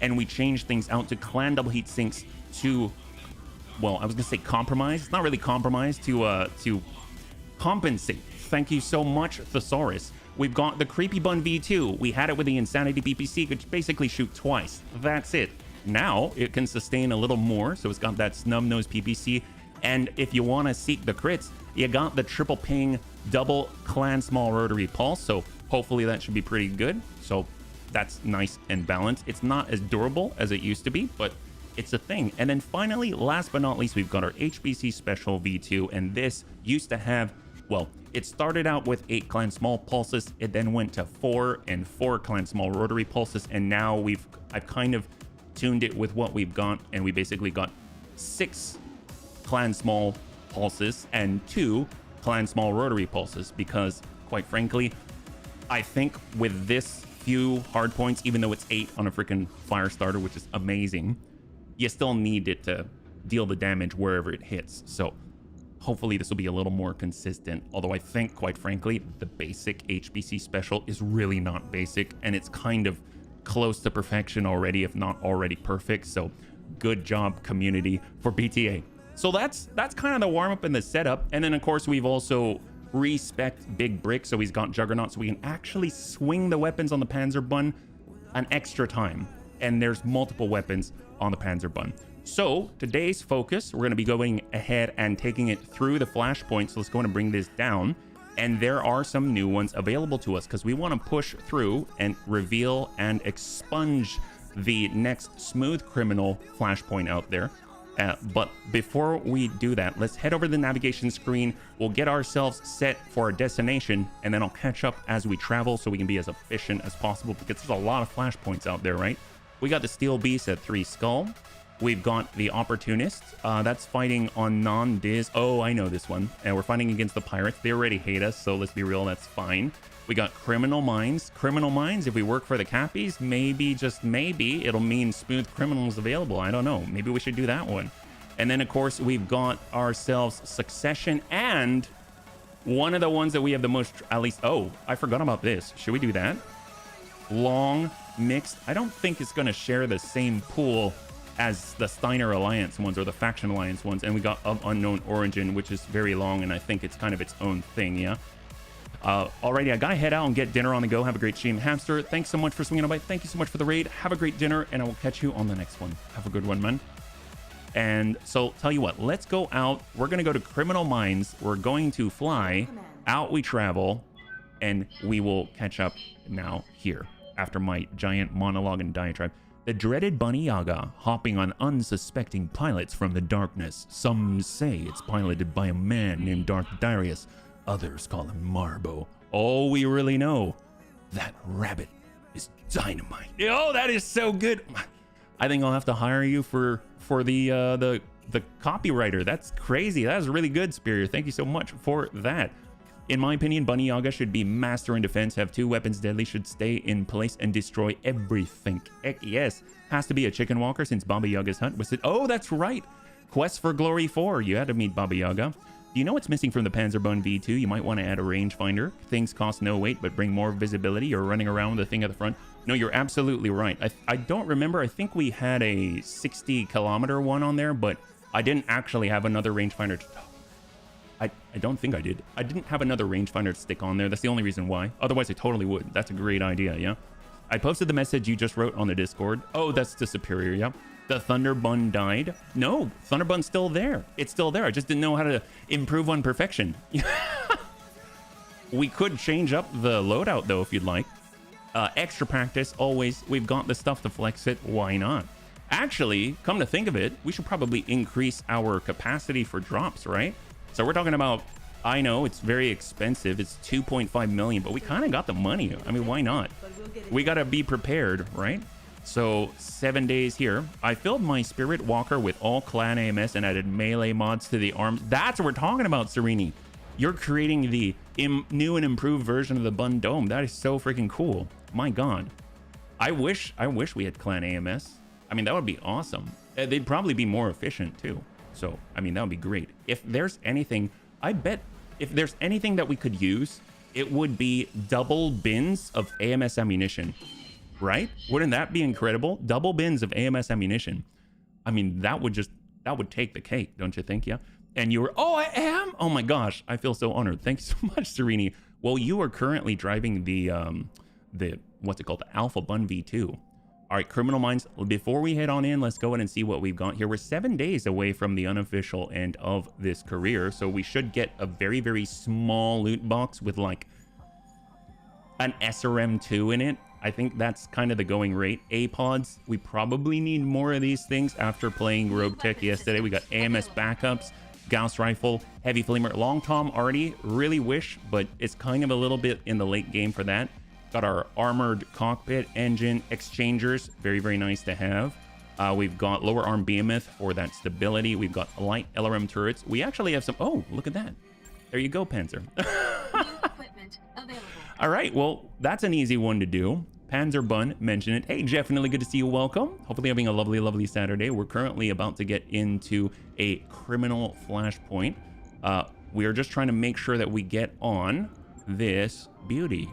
and we changed things out to Clan double heat sinks to, well, I was gonna say compromise. It's not really compromise, to compensate. Thank you so much, Thesaurus. We've got the Creepy Bun V2. We had it with the Insanity PPC, which basically shoot twice. That's it. Now it can sustain a little more, so it's got that snub nose PPC. And if you want to seek the crits, you got the triple ping double clan small rotary pulse, so hopefully that should be pretty good. So that's nice and balanced. It's not as durable as it used to be, but it's a thing. And then finally, last but not least, we've got our HBC Special V2, and this used to have, well, it started out with 8 clan small pulses. It then went to 4 and 4 clan small rotary pulses, and now I've kind of tuned it with what we've got, and we basically got 6 clan small pulses and 2 clan small rotary pulses, because quite frankly, I think with this few hard points, even though it's 8 on a freaking fire starter, which is amazing, you still need it to deal the damage wherever it hits. So hopefully this will be a little more consistent, although I think, quite frankly, the basic HBC special is really not basic, and it's kind of close to perfection already, if not already perfect. So good job, community, for BTA. So that's kind of the warm-up and the setup. And then, of course, we've also respect Big Brick, so he's got Juggernaut, so we can actually swing the weapons on the Panzer Bun an extra time. And there's multiple weapons on the Panzer Bun. So today's focus, we're going to be going ahead and taking it through the Flashpoints. So let's go and bring this down. And there are some new ones available to us because we want to push through and reveal and expunge the next smooth criminal Flashpoint out there. But before we do that, let's head over to the navigation screen. We'll get ourselves set for our destination, and then I'll catch up as we travel so we can be as efficient as possible, because there's a lot of Flashpoints out there, right? We got the Steel Beast at 3 Skull. We've got the Opportunist. That's fighting on non-Diz. Oh, I know this one. And we're fighting against the Pirates. They already hate us, so let's be real, that's fine. We got Criminal Minds. Criminal Minds, if we work for the Cappies, maybe, just maybe, it'll mean smooth criminals available. I don't know. Maybe we should do that one. And then, of course, we've got ourselves Succession, and one of the ones that we have the most, at least, oh, I forgot about this. Should we do that? Long Mixed. I don't think it's going to share the same pool as the Steiner Alliance ones or the Faction Alliance ones. And we got Of Unknown Origin, which is very long, and I think it's kind of its own thing, yeah? Alrighty, I gotta head out and get dinner on the go. Have a great stream. Hamster, thanks so much for swinging by. Thank you so much for the raid. Have a great dinner, and I will catch you on the next one. Have a good one, man. And so, tell you what, let's go out. We're gonna go to Criminal Minds. We're going to fly. Out we travel, and we will catch up now here after my giant monologue and diatribe. The dreaded Bunny Yaga, hopping on unsuspecting pilots from the darkness. Some say it's piloted by a man named Dark Darius. Others call him Marbo. All we really know, that rabbit is dynamite. Oh, that is so good. I think I'll have to hire you for the copywriter. That's crazy. That was really good, Superior. Thank you so much for that. In my opinion, Bunny Yaga should be master in defense, have 2 weapons deadly, should stay in place and destroy everything. Heck yes. Has to be a chicken walker since Baba Yaga's hunt was it. Oh, that's right. Quest for Glory 4. You had to meet Baba Yaga. Do you know what's missing from the Panzerbund V2? You might want to add a rangefinder. Things cost no weight, but bring more visibility. You're running around with the thing at the front. No, you're absolutely right. I don't remember. I think we had a 60-kilometer one on there, but I didn't actually have another rangefinder. I don't think I did. I didn't have another rangefinder to stick on there. That's the only reason why. Otherwise, I totally would. That's a great idea, yeah? I posted the message you just wrote on the Discord. Oh, that's the Superior, yeah? The Thunderbun died? No, Thunderbun's still there. It's still there. I just didn't know how to improve on perfection. We could change up the loadout, though, if you'd like. Extra practice, always. We've got the stuff to flex it. Why not? Actually, come to think of it, we should probably increase our capacity for drops, right? So we're talking about, I know it's very expensive. It's 2.5 million, but we kind of got the money. I mean, why not? We got to be prepared, right? So 7 days here. I filled my Spirit Walker with all clan AMS and added melee mods to the arms. That's what we're talking about, Serini. You're creating the new and improved version of the Bun Dome. That is so freaking cool. My God. I wish we had clan AMS. I mean, that would be awesome. They'd probably be more efficient too. So, I mean, that would be great. If there's anything, I bet if there's anything that we could use, it would be double bins of AMS ammunition, right? Wouldn't that be incredible? Double bins of AMS ammunition. I mean, that would take the cake, don't you think? Yeah. And you were, oh, I am? Oh my gosh. I feel so honored. Thanks so much, Serini. Well, you are currently driving the what's it called? The Alpha Bun V2. All right, Criminal Minds, before we head on in, let's go ahead and see what we've got here. We're 7 days away from the unofficial end of this career, so we should get a very, very small loot box with like an SRM2 in it. I think that's kind of the going rate. A-pods, we probably need more of these things after playing Rogue Tech yesterday. We got AMS backups, Gauss Rifle, Heavy Flamer, Long Tom already. Really wish, but it's kind of a little bit in the late game for that. Got our armored cockpit, engine, exchangers. Very, very nice to have. We've got lower arm behemoth for that stability. We've got light LRM turrets. We actually have some... Oh, look at that. There you go, Panzer. Equipment available. All right, well, that's an easy one to do. Panzer Bun mentioned it. Hey, definitely good to see you. Welcome. Hopefully having a lovely, lovely Saturday. We're currently about to get into a criminal flashpoint. We are just trying to make sure that we get on this beauty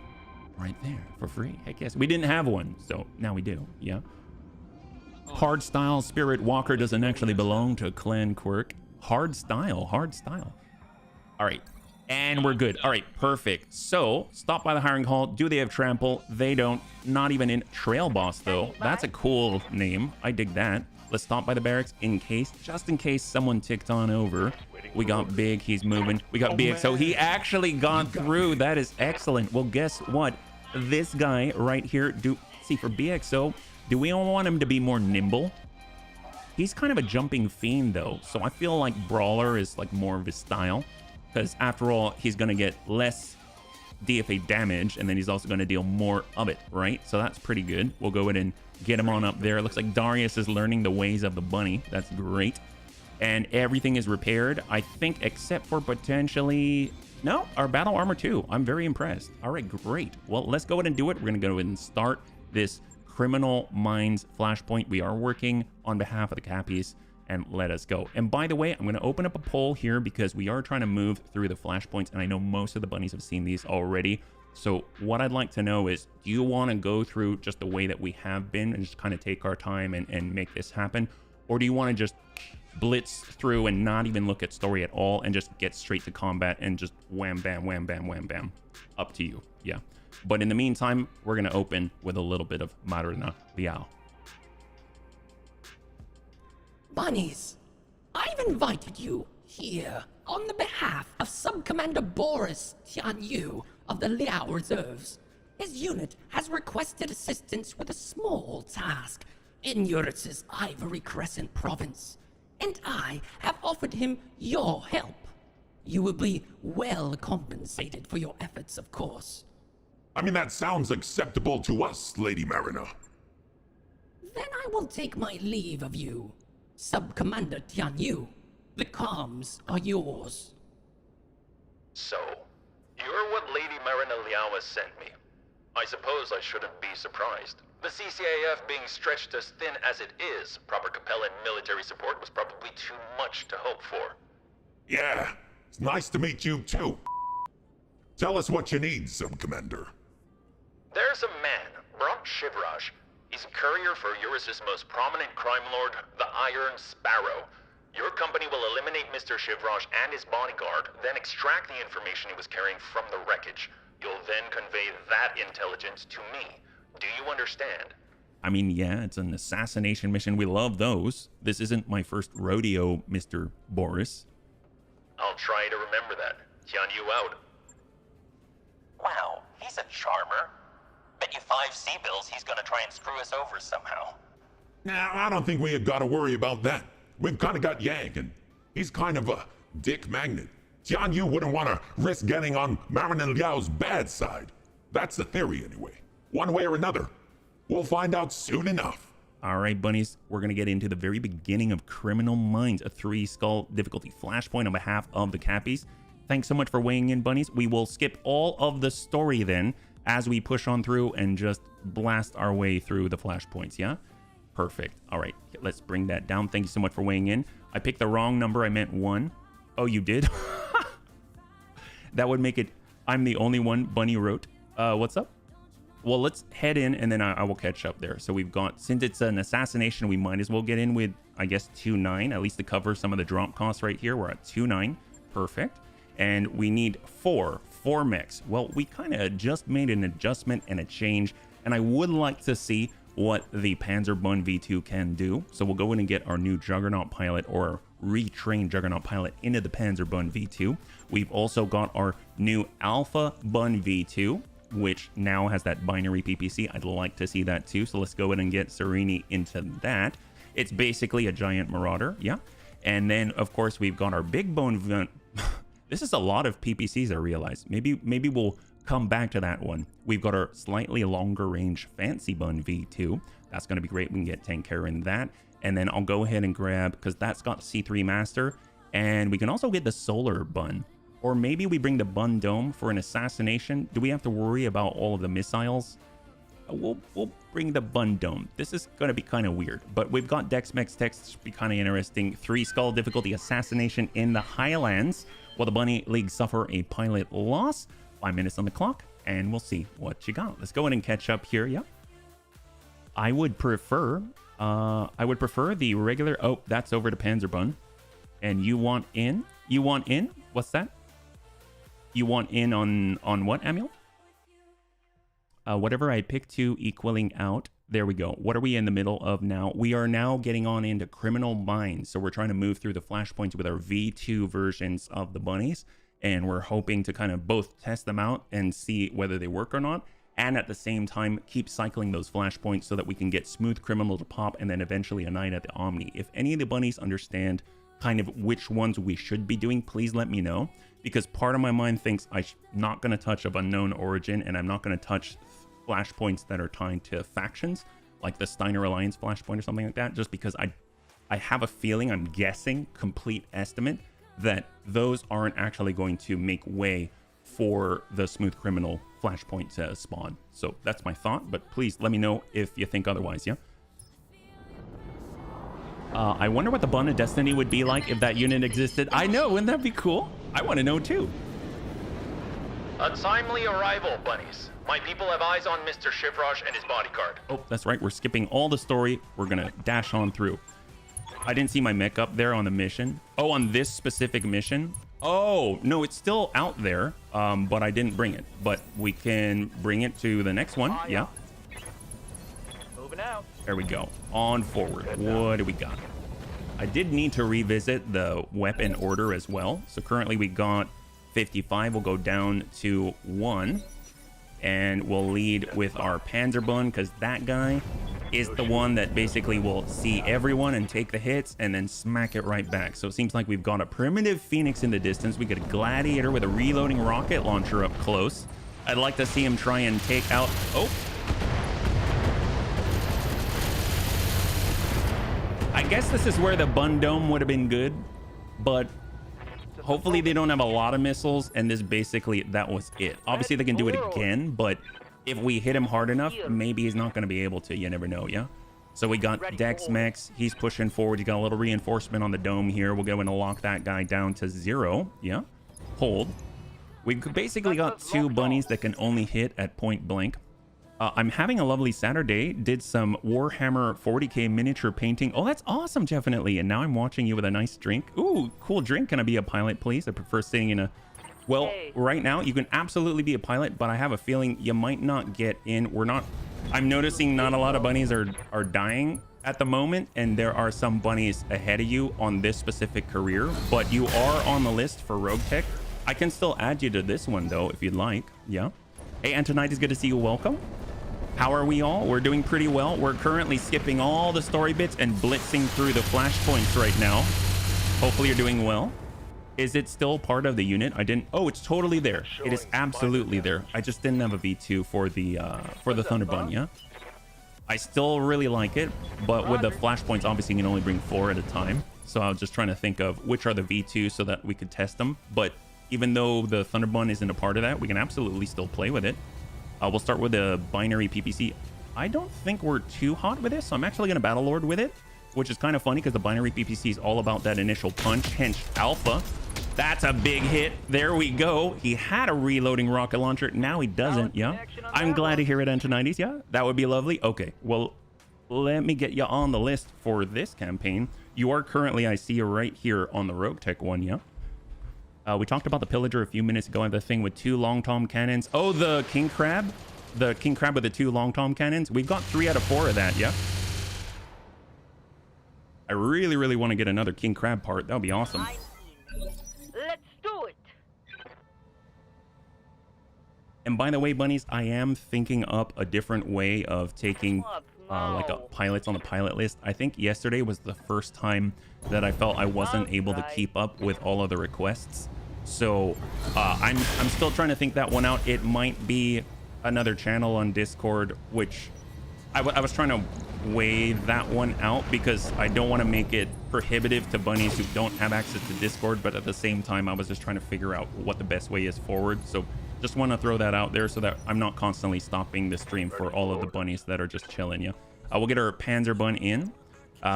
right there for free. Heck yes. We didn't have one, so now we do. Yeah. Hard style Spirit Walker doesn't actually belong to Clan Quirk. Hard style. All right. And we're good. All right, perfect. So, stop by the hiring hall. Do they have trample? They don't. Not even in Trail Boss, though. That's a cool name. I dig that. Let's stop by the barracks just in case someone ticked on over. We got Big. He's moving. We got Big. So he actually got through. That is excellent. Well, guess what? This guy right here, see for BXO, do we all want him to be more nimble? He's kind of a jumping fiend though, so I feel like Brawler is like more of his style, because after all, he's gonna get less DFA damage, and then he's also gonna deal more of it, right? So that's pretty good. We'll go ahead and get him on up there. It looks like Darius is learning the ways of the bunny. That's great. And everything is repaired, I think, except for potentially... No, our battle armor too. I'm very impressed. All right, great. Well, let's go ahead and do it. We're going to go ahead and start this Criminal Minds Flashpoint. We are working on behalf of the Cappies, and let us go. And by the way, I'm going to open up a poll here because we are trying to move through the Flashpoints, and I know most of the bunnies have seen these already. So what I'd like to know is, do you want to go through just the way that we have been and just kind of take our time and make this happen? Or do you want to just blitz through and not even look at story at all and just get straight to combat and just wham, bam, wham, bam, wham, bam? Up to you. Yeah. But in the meantime, we're going to open with a little bit of Marina Liao. Bunnies, I've invited you here on the behalf of Sub-Commander Boris Tianyu of the Liao Reserves. His unit has requested assistance with a small task. in Eurus's Ivory Crescent province, and I have offered him your help. You will be well compensated for your efforts, of course. I mean, that sounds acceptable to us, Lady Mariner. Then I will take my leave of you, Sub-Commander Tianyu. The comms are yours. So, you're what Lady Marina Liao has sent me. I suppose I shouldn't be surprised. The CCAF being stretched as thin as it is, proper Capellan military support was probably too much to hope for. Yeah, it's nice to meet you too. Tell us what you need, Sub-Commander. There's a man, Bront Shivraj. He's a courier for Eurus's most prominent crime lord, the Iron Sparrow. Your company will eliminate Mr. Shivraj and his bodyguard, then extract the information he was carrying from the wreckage. You'll then convey that intelligence to me. Do you understand? I mean, yeah, it's an assassination mission. We love those. This isn't my first rodeo, Mr. Boris. I'll try to remember that. Tianyu out. Wow, he's a charmer. Bet you 5 C-bills he's gonna try and screw us over somehow. Nah, I don't think we have got to worry about that. We've kind of got Yang, and he's kind of a dick magnet. Tianyu wouldn't want to risk getting on Marin Liao's bad side. That's the theory, anyway. One way or another. We'll find out soon enough. All right, bunnies, we're going to get into the very beginning of Criminal Minds, a 3-skull difficulty flashpoint on behalf of the Cappies. Thanks so much for weighing in, bunnies. We will skip all of the story then as we push on through and just blast our way through the flashpoints, yeah? Perfect. All right, let's bring that down. Thank you so much for weighing in. I picked the wrong number. I meant 1. Oh, you did? That would make it I'm the only one, Bunny wrote. What's up? Well, let's head in and then I will catch up there. So we've got, since it's an assassination, we might as well get in with, I guess, 2.9, at least to cover some of the drop costs right here. We're at 2.9. Perfect. And we need 4 mechs. Well, we kind of just made an adjustment and a change, and I would like to see what the Panzerbund V2 can do. So we'll go in and get our new Juggernaut pilot, or retrained Juggernaut pilot, into the Panzerbund V2. We've also got our new Alpha Bund V2, which now has that binary PPC. I'd like to see that too. So let's go in and get Serini into that. It's basically a giant marauder, yeah. And then of course we've got our big bone. This is a lot of PPCs, I realize. Maybe we'll come back to that one. We've got our slightly longer range Fancy Bun V2. That's going to be great. We can get tank care in that. And then I'll go ahead and grab, because that's got C3 Master. And we can also get the Solar Bun. Or maybe we bring the Bun Dome for an assassination. Do we have to worry about all of the missiles? We'll bring the Bun Dome. This is going to be kind of weird. But we've got Dex Mex Text, should be kind of interesting. 3-skull difficulty assassination in the Highlands, while the Bunny League suffer a pilot loss. 5 minutes on the clock, and we'll see what you got. Let's go in and catch up here, yeah. I would prefer the regular. Oh, that's over to Panzerbund. And you want in? You want in? What's that? You want in on what, Amiel? Whatever I pick to equaling out. There we go. What are we in the middle of now? We are now getting on into Criminal Minds. So we're trying to move through the flashpoints with our V2 versions of the bunnies. And we're hoping to kind of both test them out and see whether they work or not. And at the same time, keep cycling those flashpoints so that we can get Smooth Criminal to pop and then eventually a Night at the Omni. If any of the bunnies understand kind of which ones we should be doing, please let me know. Because part of my mind thinks I'm not going to touch of Unknown Origin, and I'm not going to touch flashpoints that are tied to factions, like the Steiner Alliance flashpoint or something like that, just because I have a feeling, I'm guessing, complete estimate, that those aren't actually going to make way for the Smooth Criminal flashpoint to spawn. So that's my thought, but please let me know if you think otherwise, yeah? I wonder what the Bun of Destiny would be like if that unit existed. I know, wouldn't that be cool? I want to know too. Untimely arrival, bunnies. My people have eyes on Mr. Shivraj and his bodyguard. Oh, that's right. We're skipping all the story. We're going to dash on through. I didn't see my mech up there on the mission. Oh, on this specific mission? Oh, no, it's still out there, but I didn't bring it. But we can bring it to the next one. Yeah. Moving out. There we go. On forward. What do we got? I did need to revisit the weapon order as well. So currently we got 55. We'll go down to 1. And we'll lead with our Panzerbund, because that guy is the one that basically will see everyone and take the hits and then smack it right back. So it seems like we've got a primitive Phoenix in the distance. We got a Gladiator with a reloading rocket launcher up close. I'd like to see him try and take out... Oh! I guess this is where the Bun Dome would have been good, but hopefully they don't have a lot of missiles, and this basically, that was it. Obviously they can do it again, but if we hit him hard enough, maybe he's not going to be able to. You never know, yeah? So we got Dex Mex. He's pushing forward. He got a little reinforcement on the dome here. We're going to lock that guy down to 0. Yeah. Hold. We basically got 2 bunnies that can only hit at point blank. I'm having a lovely Saturday. Did some Warhammer 40k miniature painting. Oh, that's awesome, definitely. And now I'm watching you with a nice drink. Ooh, cool drink. Can I be a pilot, please? I prefer sitting in a... Well, right now, you can absolutely be a pilot, but I have a feeling you might not get in. We're not... I'm noticing not a lot of bunnies are dying at the moment, and there are some bunnies ahead of you on this specific career, but you are on the list for Rogue Tech. I can still add you to this one, though, if you'd like. Yeah. Hey, Antonite, is good to see you. Welcome. How are we all? We're doing pretty well. We're currently skipping all the story bits and blitzing through the flashpoints right now. Hopefully you're doing well. Is it still part of the unit? I didn't... Oh, it's totally there. It is absolutely there. I just didn't have a V2 for the Thunderbun, yeah? I still really like it, but with the flashpoints, obviously you can only bring 4 at a time. So I was just trying to think of which are the V2 so that we could test them. But even though the Thunderbun isn't a part of that, we can absolutely still play with it. We'll start with the binary PPC. I don't think we're too hot with this, so I'm actually going to Battlelord with it, which is kind of funny because the binary PPC is all about that initial punch, hence Alpha. That's a big hit. There we go. He had a reloading rocket launcher. Now he doesn't, yeah? I'm glad to hear it, Antonides, yeah? That would be lovely. Okay, well, let me get you on the list for this campaign. You are currently, I see you right here on the Rogue Tech one, yeah? We talked about the Pillager a few minutes ago and the thing with 2 long tom cannons. Oh, the King Crab? The King Crab with the 2 long tom cannons? We've got 3 out of 4 of that, yeah? I really, really want to get another King Crab part. That would be awesome. Let's do it. And by the way, bunnies, I am thinking up a different way of taking like a pilots on the pilot list. I think yesterday was the first time that I felt I wasn't able to keep up with all of the requests. So I'm still trying to think that one out. It might be another channel on Discord, which I was trying to weigh that one out because I don't want to make it prohibitive to bunnies who don't have access to Discord, but at the same time I was just trying to figure out what the best way is forward. So just want to throw that out there so that I'm not constantly stopping the stream for all of the bunnies that are just chilling. Yeah, we'll get our Panzer Bun in.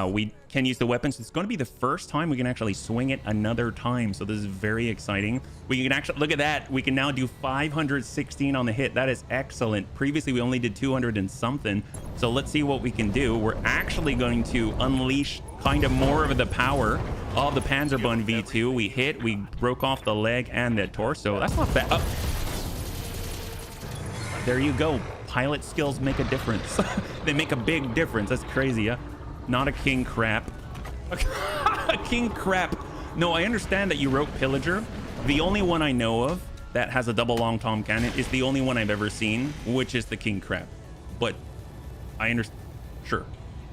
We can use the weapons. It's going to be the first time we can actually swing it another time, so this is very exciting. We can actually look at that. We can now do 516 on the hit. That is excellent. Previously we only did 200 and something, so let's see what we can do. We're actually going to unleash kind of more of the power of the Panzerbun V2. We hit, we broke off the leg and the torso. That's not bad. There you go. Pilot skills make a difference. They make a big difference. That's crazy, yeah? Not a King Crap. A King Crap. No, I understand that you wrote Pillager. The only one I know of that has a double long tom cannon is the only one I've ever seen, which is the King Crap. But I understand. Sure.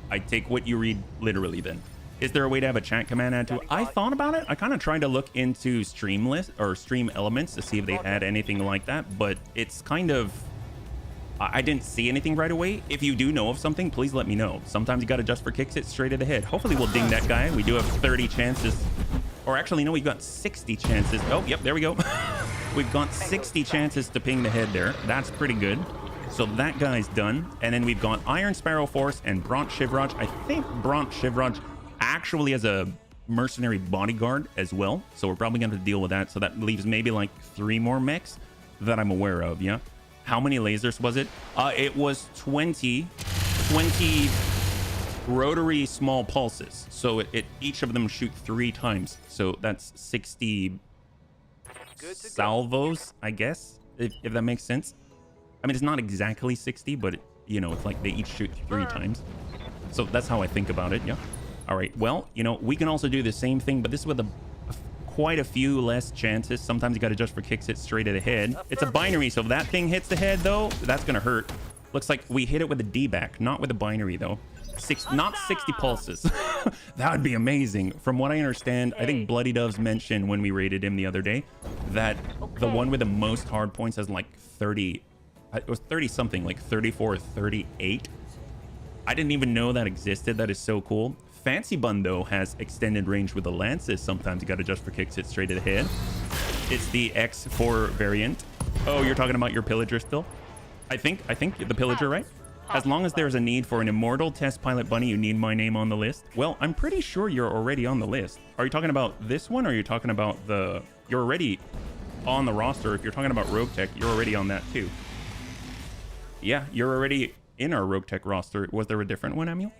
I take what you read literally then. Is there a way to have a chat command add to it? I thought about it. I kind of tried to look into stream list or stream elements to see if they had anything like that, but it's kind of... I didn't see anything right away. If you do know of something, please let me know. Sometimes you got to just for kicks it straight to the head. Hopefully we'll ding that guy. We do have 30 chances. Or actually, no, we've got 60 chances. Oh, yep, there we go. We've got 60 chances to ping the head there. That's pretty good. So that guy's done. And then we've got Iron Sparrow Force and Bront Shivraj. I think Bront Shivraj actually has a mercenary bodyguard as well. So we're probably going to deal with that. So that leaves maybe like 3 more mechs that I'm aware of, yeah? How many lasers was it? It was 20 rotary small pulses. So each of them shoot 3 times. So that's 60 salvos, I guess, if that makes sense. I mean, it's not exactly 60, but you know, it's like they each shoot 3 times. So that's how I think about it. Yeah. All right. Well, you know, we can also do the same thing, but this is with quite a few less chances. Sometimes you got to just for kicks it straight at the head. It's a binary, so if that thing hits the head though, that's gonna hurt. Looks like we hit it with a D-back, not with a binary though. Not 60 pulses. That would be amazing. From what I understand, I think Bloody Doves mentioned when we rated him the other day that the one with the most hard points has like 30. It was 30 something, like 34 or 38. I didn't even know that existed. That is so cool. Fancy Bun though has extended range with the lances. Sometimes you got to adjust for kicks, hit straight to the head. It's the X4 variant. Oh, you're talking about your pillager still? I think the pillager, right? As long as there's a need for an immortal test pilot bunny, you need my name on the list. Well, I'm pretty sure you're already on the list. Are you talking about this one, or are you talking about the... You're already on the roster. If you're talking about Rogue Tech, you're already on that too. Yeah, you're already in our Rogue Tech roster. Was there a different one, Emil?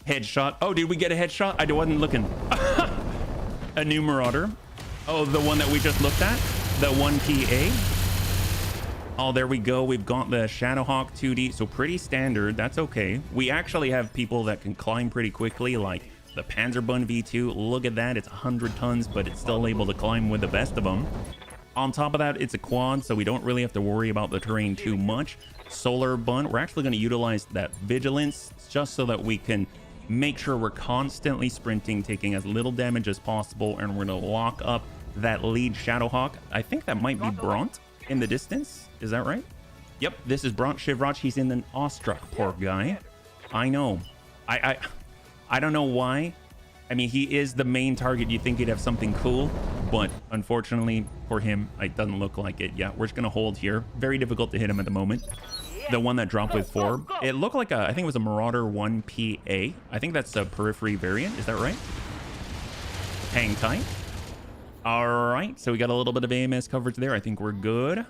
Headshot. Oh, did we get a headshot? I wasn't looking. A new Marauder. Oh, the one that we just looked at? The 1PA? Oh, there we go. We've got the Shadowhawk 2D, so pretty standard. That's okay. We actually have people that can climb pretty quickly, like the Panzerbun V2. Look at that. It's 100 tons, but it's still able to climb with the best of them. On top of that, it's a quad, so we don't really have to worry about the terrain too much. Solar Bun, we're actually going to utilize that Vigilance just so that we can make sure we're constantly sprinting, taking as little damage as possible, and we're going to lock up that lead Shadowhawk. I think that might be Bront in the distance. Is that right? Yep, this is Bront Shivraj. He's in an awestruck, poor guy. I know. I don't know why. I mean, he is the main target. You think he'd have something cool, but unfortunately for him, it doesn't look like it. Yeah, we're just gonna hold here. Very difficult to hit him at the moment. The one that dropped with 4, it looked like I think it was a Marauder 1PA. I think that's a periphery variant. Is that right? Hang tight. All right, so we got a little bit of AMS coverage there. I think we're good.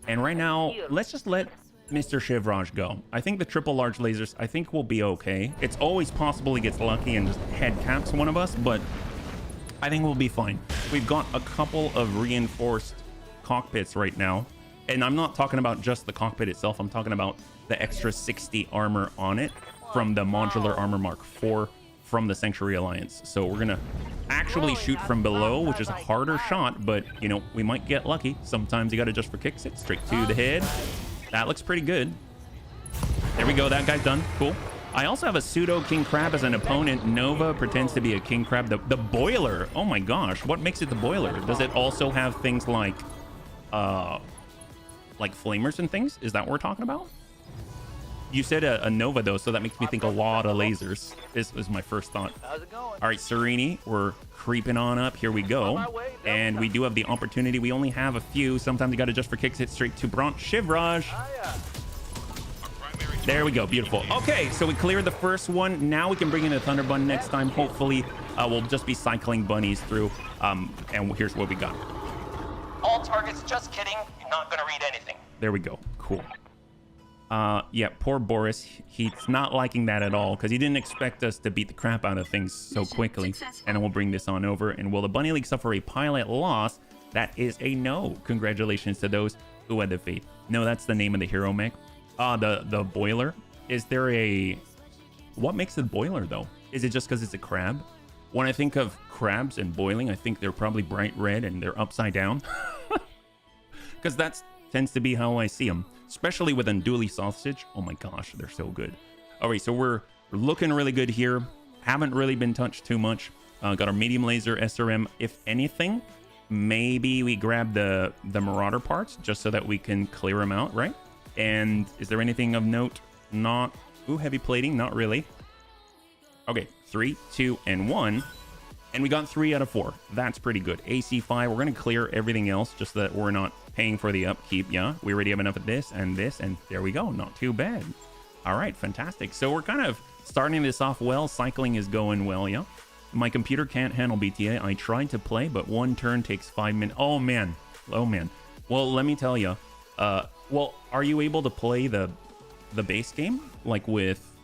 And right now, let's just let Mr. Shivraj go. I think the triple large lasers, I think we'll be okay. It's always possible he gets lucky and just head caps one of us, but I think we'll be fine. We've got a couple of reinforced cockpits right now. And I'm not talking about just the cockpit itself. I'm talking about the extra 60 armor on it from the Modular Armor Mark IV from the Sanctuary Alliance. So we're gonna actually shoot from below, which is a harder shot, but you know, we might get lucky. Sometimes you gotta adjust for kicks, it straight to the head. That looks pretty good. There we go, that guy's done. Cool. I also have a pseudo King Crab as an opponent. Nova pretends to be a King Crab. The boiler, oh my gosh, what makes it the boiler? Does it also have things like flamers and things? Is that what we're talking about? You said a Nova though, so that makes me think a lot of lasers is my first thought. How's it going? All right, Serini, we're creeping on up. Here we go. And we do have the opportunity. We only have a few. Sometimes you got to adjust for kicks, hit straight to Bront Shivraj. There we go. Beautiful. Okay, so we cleared the first one. Now we can bring in a Thunder Bun next time. Hopefully, we'll just be cycling bunnies through. And here's what we got. All targets, just kidding. You're not gonna read anything. There we go. Cool. Yeah, poor Boris. He's not liking that at all because he didn't expect us to beat the crap out of things so quickly. And we'll bring this on over. And will the Bunny League suffer a pilot loss? That is a no. Congratulations to those who had the faith. No, that's the name of the hero mech. The boiler. Is there a... What makes it boiler though? Is it just because it's a crab? When I think of crabs and boiling, I think they're probably bright red and they're upside down. Because that tends to be how I see them. Especially with Andouille sausage. Oh my gosh, they're so good. All right, so we're looking really good here. Haven't really been touched too much. Got our medium laser SRM. If anything, maybe we grab the Marauder parts just so that we can clear them out, right? And is there anything of note? Not... Ooh, heavy plating. Not really. Okay, 3, 2, and 1. And we got 3 out of 4. That's pretty good. AC5, we're going to clear everything else just so that we're not paying for the upkeep. Yeah, we already have enough of this, and there we go. Not too bad. All right, fantastic. So we're kind of starting this off well. Cycling is going well, yeah. My computer can't handle BTA. I tried to play, but one turn takes 5 minutes. Oh, man. Oh, man. Well, let me tell you. Well, are you able to play the base game, like with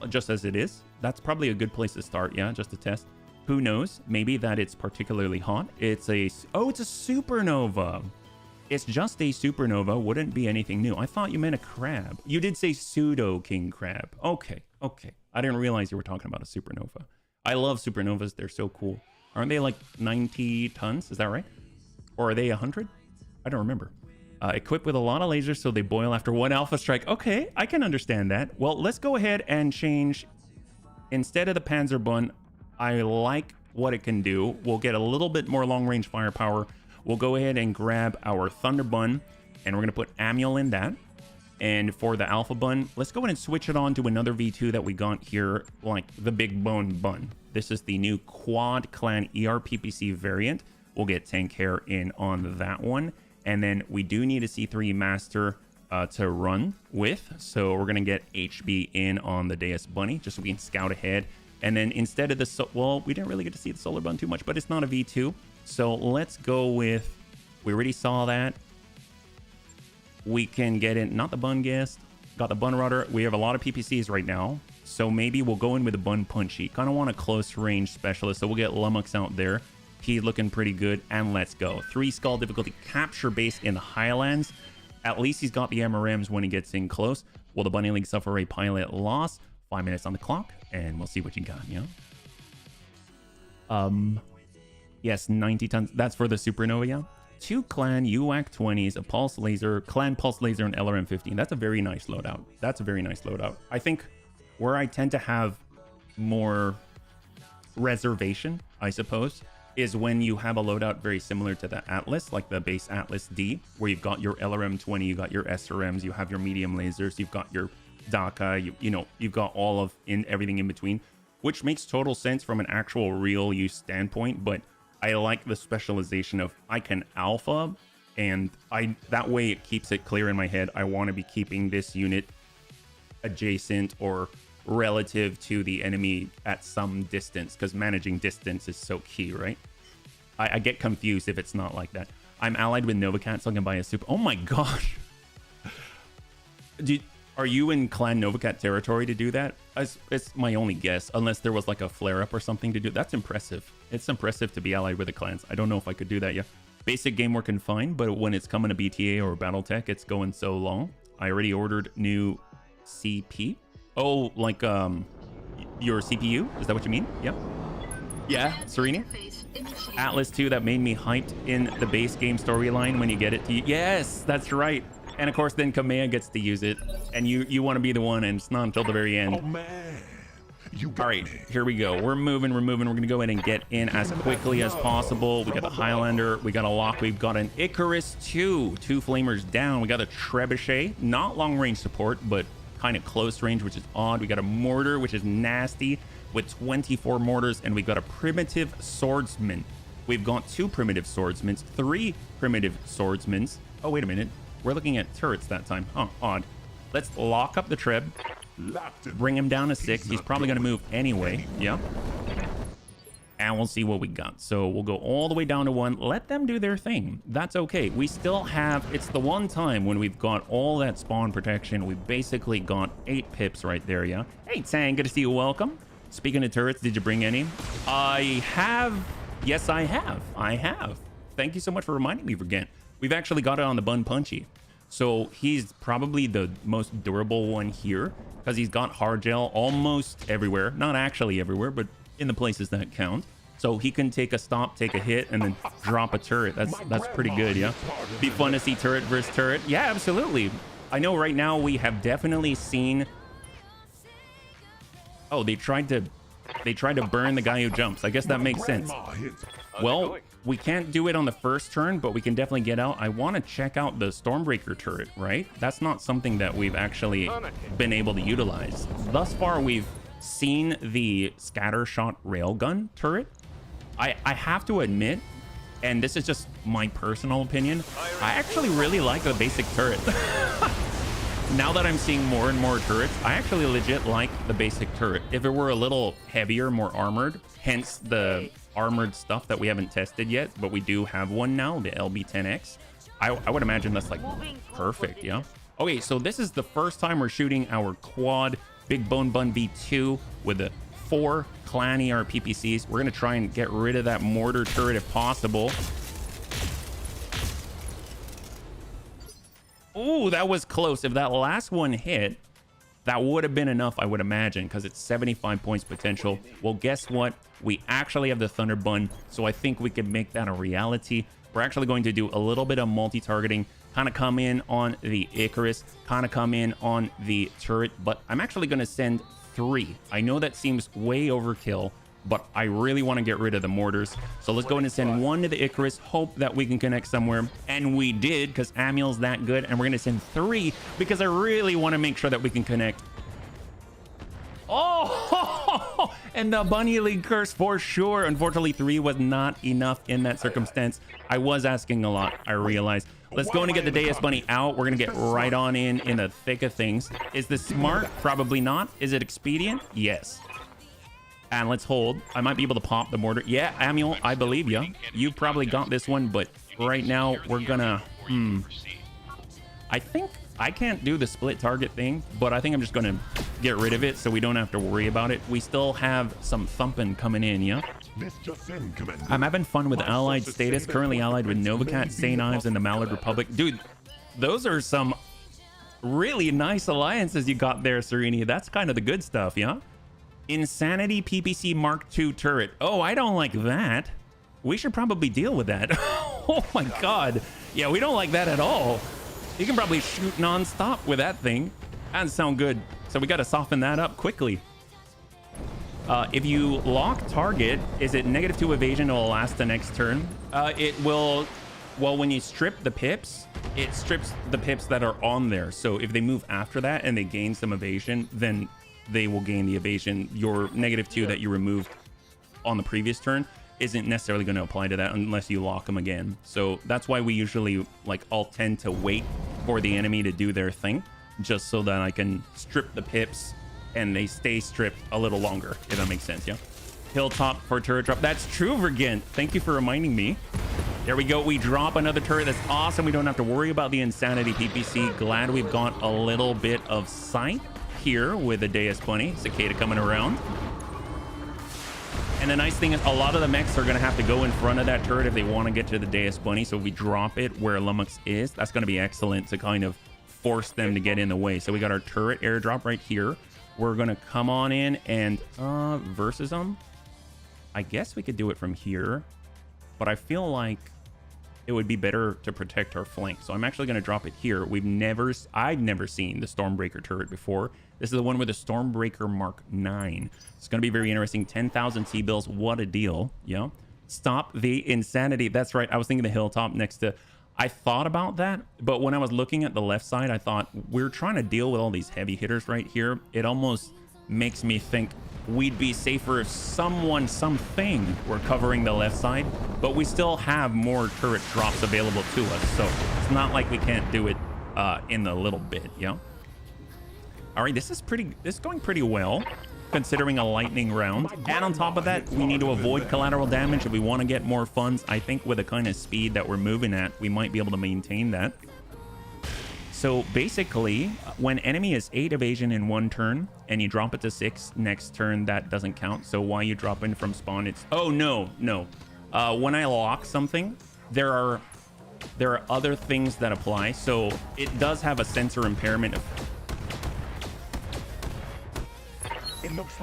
just as it is? That's probably a good place to start, yeah, just to test. Who knows? Maybe that it's particularly hot. It's a supernova. It's just a supernova. Wouldn't be anything new. I thought you meant a crab. You did say pseudo King Crab. Okay. I didn't realize you were talking about a supernova. I love supernovas. They're so cool. Aren't they like 90 tons? Is that right? Or are they 100? I don't remember. Equipped with a lot of lasers so they boil after one alpha strike. Okay, I can understand that. Well, let's go ahead and change. Instead of the Panzerbund, I like what it can do. We'll get a little bit more long-range firepower. We'll go ahead and grab our Thunderbun, and we're going to put Amiel in that. And for the Alpha Bun, let's go ahead and switch it on to another V2 that we got here, like the Big Bone Bun. This is the new Quad Clan ERPPC variant. We'll get Tank Hair in on that one. And then we do need a C3 Master to run with. So we're going to get HB in on the Deus Bunny, just so we can scout ahead. And then instead of the... well, we didn't really get to see the Solar Bun too much, but it's not a V2. So let's go with... we already saw that. We can get in... not the Bun Guest. Got the Bun Rudder. We have a lot of PPCs right now. So maybe we'll go in with a Bun Punchy. Kind of want a close range specialist. So we'll get Lummox out there. He's looking pretty good. And let's go. 3 skull difficulty capture base in the Highlands. At least he's got the MRMs when he gets in close. Will the Bunny League suffer a pilot loss? 5 minutes on the clock. And we'll see what you got, yeah? Yes, 90 tons. That's for the Supernova, yeah? 2 Clan UAC 20s, a Pulse Laser, Clan Pulse Laser, and LRM 15. That's a very nice loadout. That's a very nice loadout. I think where I tend to have more reservation, I suppose, is when you have a loadout very similar to the Atlas, like the base Atlas D, where you've got your LRM 20, you got your SRMs, you have your medium lasers, you've got your DACA, you know, you've got all of everything in between, which makes total sense from an actual real use standpoint. But I like the specialization of I can alpha, and that way it keeps it clear in my head. I want to be keeping this unit adjacent or relative to the enemy at some distance, because managing distance is so key, right? I get confused if it's not like that. I'm allied with Novacat, so I can buy a super... oh my gosh! Are you in Clan Novacat territory to do that? It's my only guess, unless there was like a flare-up or something to do. That's impressive. It's impressive to be allied with the clans. I don't know if I could do that yet. Basic game working fine, but when it's coming to BTA or Battletech, it's going so long. I already ordered new CP. Oh, like your CPU? Is that what you mean? Yep. Yeah, Serena? Atlas 2, that made me hyped in the base game storyline when you get it to... yes, that's right. And of course, then Kamea gets to use it, and you want to be the one, and it's not until the very end. Oh man, you got all right, me. Here we go. We're moving. We're going to go ahead and get in as quickly as possible. We got the Highlander. We got a lock. We've got an Icarus 2. 2 flamers down. We got a Trebuchet. Not long range support, but kind of close range, which is odd. We got a mortar, which is nasty, with 24 mortars, and we've got a primitive swordsman. We've got 2 primitive swordsmen, 3 primitive swordsmen. Oh, wait a minute. We're looking at turrets that time. Oh, odd. Let's lock up the Treb. Bring him down to 6. He's probably going to move anyway. Yeah. And we'll see what we got. So we'll go all the way down to 1. Let them do their thing. That's okay. We still have... it's the one time when we've got all that spawn protection. We basically got 8 pips right there, yeah? Hey, Tang. Good to see you. Welcome. Speaking of turrets, did you bring any? I have... yes, I have. I have. Thank you so much for reminding me again. We've actually got it on the Bun Punchy. So he's probably the most durable one here, because he's got hard gel almost everywhere. Not actually everywhere, but in the places that count. So he can take a stop, take a hit, and then drop a turret. That's pretty good, yeah? Be fun to see turret versus turret. Yeah, absolutely. I know right now we have definitely seen... oh, they tried to burn the guy who jumps. I guess that makes sense. Well, we can't do it on the first turn, but we can definitely get out. I want to check out the Stormbreaker turret, right? That's not something that we've actually been able to utilize. Thus far, we've seen the Scattershot Railgun turret. I have to admit, and this is just my personal opinion, I actually really like the basic turret. Now that I'm seeing more and more turrets, I actually legit like the basic turret. If it were a little heavier, more armored, hence the armored stuff that we haven't tested yet, but we do have one now, the LB10X. I would imagine that's like perfect, yeah? Okay, so this is the first time we're shooting our quad Big Bone Bun V2 with the 4 Clan ER PPCs. We're gonna try and get rid of that mortar turret if possible. Ooh, that was close. If that last one hit, That would have been enough, I would imagine, because it's 75 points potential. Well, guess what? We actually have the Thunder Bun, so I think we could make that a reality. We're actually going to do a little bit of multi-targeting, kind of come in on the Icarus, kind of come in on the turret, but I'm actually going to send 3. I know that seems way overkill, but I really want to get rid of the mortars. So let's go ahead and send 1 to the Icarus, hope that we can connect somewhere. And we did, because Amiel's that good. And we're going to send 3 because I really want to make sure that we can connect. Oh, and the Bunny League curse for sure. Unfortunately, 3 was not enough in that circumstance. I was asking a lot, I realized. Let's go and get the Deus Bunny out. We're going to get right on in the thick of things. Is this smart? Probably not. Is it expedient? Yes. And let's hold. I might be able to pop the mortar. Yeah, Amiel, I believe you. You probably got this one, but right now we're gonna... I think I can't do the split target thing, but I think I'm just gonna get rid of it so we don't have to worry about it. We still have some thumping coming in, yeah? I'm having fun with allied status. Currently allied with Novacat, Say Knives, and the Mallard Republic. Dude, those are some really nice alliances you got there, Sereni. That's kind of the good stuff, yeah? Insanity PPC Mark II turret. Oh, I don't like that. We should probably deal with that. Oh my god. Yeah, we don't like that at all. You can probably shoot non-stop with that thing. That doesn't sound good. So we got to soften that up quickly. If you lock target, is it -2 evasion? It will last the next turn. It will... Well, when you strip the pips, it strips the pips that are on there. So if they move after that and they gain some evasion, then they will gain the evasion. Your -2 that you removed on the previous turn isn't necessarily going to apply to that unless you lock them again. So that's why we usually, like, I'll tend to wait for the enemy to do their thing, just so that I can strip the pips and they stay stripped a little longer, if that makes sense, yeah? Hilltop for turret drop. That's true, Vergent. Thank you for reminding me. There we go. We drop another turret. That's awesome. We don't have to worry about the Insanity PPC. Glad we've got a little bit of sight here with the Deus Bunny. Cicada coming around. And the nice thing is a lot of the mechs are going to have to go in front of that turret if they want to get to the Deus Bunny. So if we drop it where Lummox is, that's going to be excellent to kind of force them to get in the way. So we got our turret airdrop right here. We're going to come on in and versus them. I guess we could do it from here, but I feel like it would be better to protect our flank. So I'm actually going to drop it here. I've never seen the Stormbreaker turret before. This is the one with the Stormbreaker Mark 9. It's going to be very interesting. 10,000 T-bills. What a deal. Yeah. Stop the insanity. That's right. I was thinking the hilltop next to... I thought about that, but when I was looking at the left side, I thought we're trying to deal with all these heavy hitters right here. It almost makes me think we'd be safer if something were covering the left side, but we still have more turret drops available to us. So it's not like we can't do it in a little bit. Yeah. All right. This is going pretty well, considering a lightning round. And on top of that, we need to avoid collateral damage if we want to get more funds. I think with the kind of speed that we're moving at, we might be able to maintain that. So basically, when enemy is 8 evasion in one turn and you drop it to 6 next turn, that doesn't count. So why you drop in from spawn, it's... Oh, no. When I lock something, there are other things that apply. So it does have a sensor impairment of...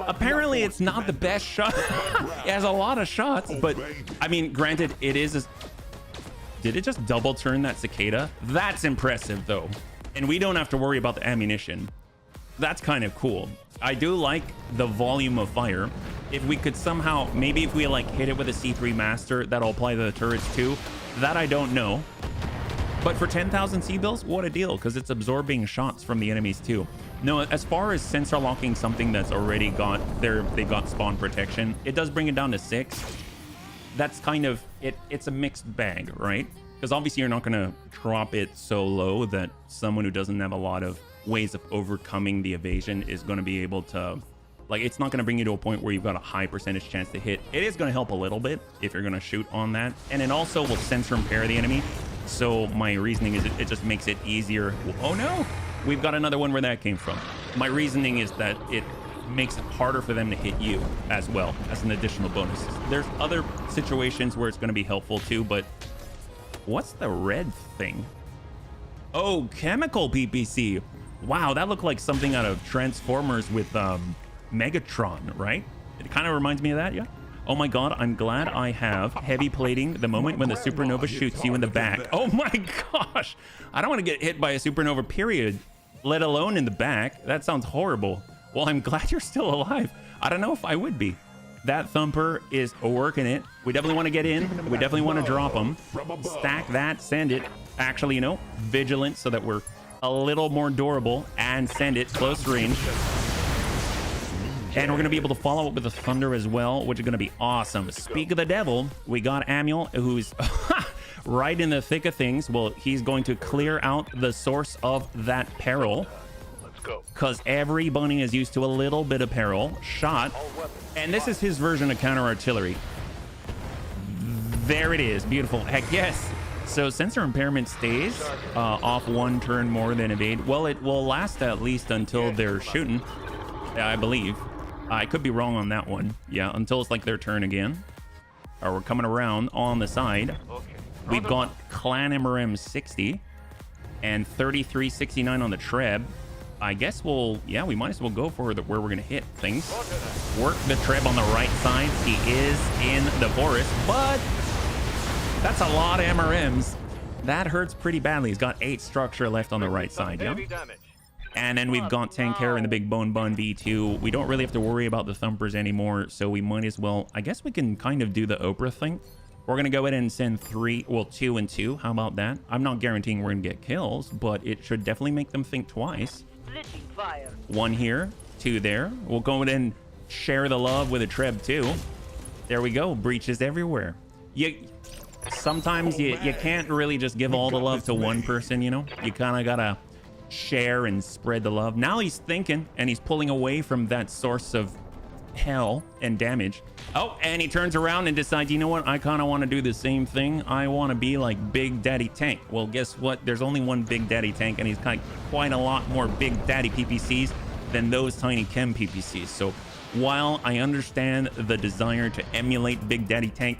Apparently, it's not the best shot. It has a lot of shots, but I mean, granted, it is... Did it just double turn that cicada? That's impressive, though. And we don't have to worry about the ammunition. That's kind of cool. I do like the volume of fire. If we could somehow, maybe if we like hit it with a C3 Master, that'll apply to the turrets too. That I don't know. But for 10,000 C-bills, what a deal, because it's absorbing shots from the enemies too. No, as far as sensor locking something that's already got they've got spawn protection, it does bring it down to 6. That's kind of it's a mixed bag, right? Because obviously you're not going to drop it so low that someone who doesn't have a lot of ways of overcoming the evasion is going to be able to, like, it's not going to bring you to a point where you've got a high percentage chance to hit. It is going to help a little bit if you're going to shoot on that, and it also will sensor impair the enemy. So my reasoning is it just makes it easier. Oh no, we've got another one where that came from. My reasoning is that it makes it harder for them to hit you as well as an additional bonus. There's other situations where it's going to be helpful too, but what's the red thing? Oh, chemical PPC. Wow, that looked like something out of Transformers with Megatron, right? It kind of reminds me of that, yeah? Oh my god, I'm glad I have heavy plating the moment when the supernova shoots you in the back. Oh my gosh! I don't want to get hit by a supernova, period, let alone in the back. That sounds horrible. Well, I'm glad you're still alive. I don't know if I would be. That thumper is working it. We definitely want to get in. We definitely want to drop them. Stack that, send it. Actually, you know, vigilant so that we're a little more durable, and send it close range. And we're going to be able to follow up with the thunder as well, which is going to be awesome. Speak of the devil, we got Manuel, who's right in the thick of things. Well, he's going to clear out the source of that peril. Let's go. Because every bunny is used to a little bit of peril. Shot. And this is his version of counter artillery. There it is. Beautiful. Heck yes. So sensor impairment stays off one turn more than evade. Well, it will last at least until they're shooting, I believe. I could be wrong on that one. Yeah, until it's like their turn again. Or we're coming around on the side. We've got Clan MRM 60 and 3369 on the Treb. I guess we'll, yeah, we might as well go for where we're going to hit things. Work the Treb on the right side. He is in the forest, but that's a lot of MRMs. That hurts pretty badly. He's got 8 structure left on the right side, yeah? And then we've got Tank Hair and the Big Bone Bun V2. We don't really have to worry about the Thumpers anymore, so we might as well... I guess we can kind of do the Oprah thing. We're going to go ahead and send 2 and 2. How about that? I'm not guaranteeing we're going to get kills, but it should definitely make them think twice. 1 here, 2 there. We'll go ahead and share the love with a Treb too. There we go. Breaches everywhere. Sometimes you can't really just give all the love to one person, you know? You kind of got to share and spread the love. Now he's thinking, and he's pulling away from that source of hell and damage. Oh, and he turns around and decides, you know what? I kind of want to do the same thing. I want to be like Big Daddy Tank. Well, guess what? There's only one Big Daddy Tank, and he's got quite a lot more Big Daddy PPCs than those tiny Chem PPCs. So while I understand the desire to emulate Big Daddy Tank,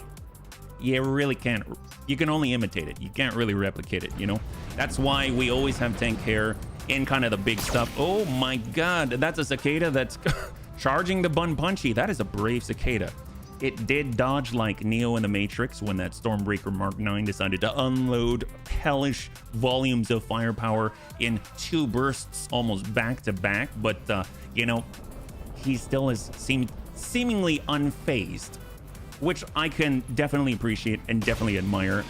you really can't. You can only imitate it. You can't really replicate it, you know? That's why we always have Tank Hair in kind of the big stuff. Oh my god, that's a cicada that's charging the Bun Punchy. That is a brave cicada. It did dodge like Neo in the Matrix when that Stormbreaker Mark 9 decided to unload hellish volumes of firepower in 2 bursts almost back to back. But, you know, he still is seemingly unfazed, which I can definitely appreciate and definitely admire.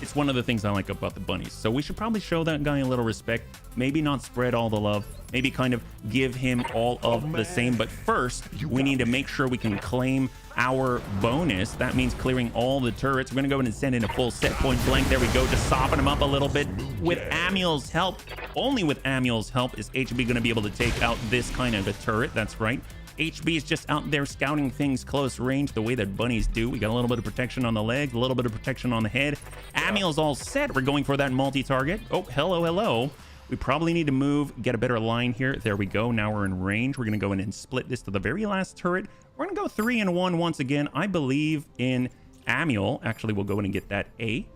It's one of the things I like about the bunnies. So we should probably show that guy a little respect. Maybe not spread all the love. Maybe kind of give him all of the same. But first, we need to make sure we can claim our bonus. That means clearing all the turrets. We're going to go ahead and send in a full set point blank. There we go. Just soften him up a little bit. With Manuel's help, only with Manuel's help is HB going to be able to take out this kind of a turret. That's right. HB is just out there scouting things close range the way that bunnies do. We got a little bit of protection on the legs, a little bit of protection on the head. Manuel's all set. We're going for that multi-target. Oh, hello, hello. We probably need to move, get a better line here. There we go. Now we're in range. We're going to go in and split this to the very last turret. We're going to go 3 and 1 once again. I believe in Manuel. Actually, we'll go in and get that A.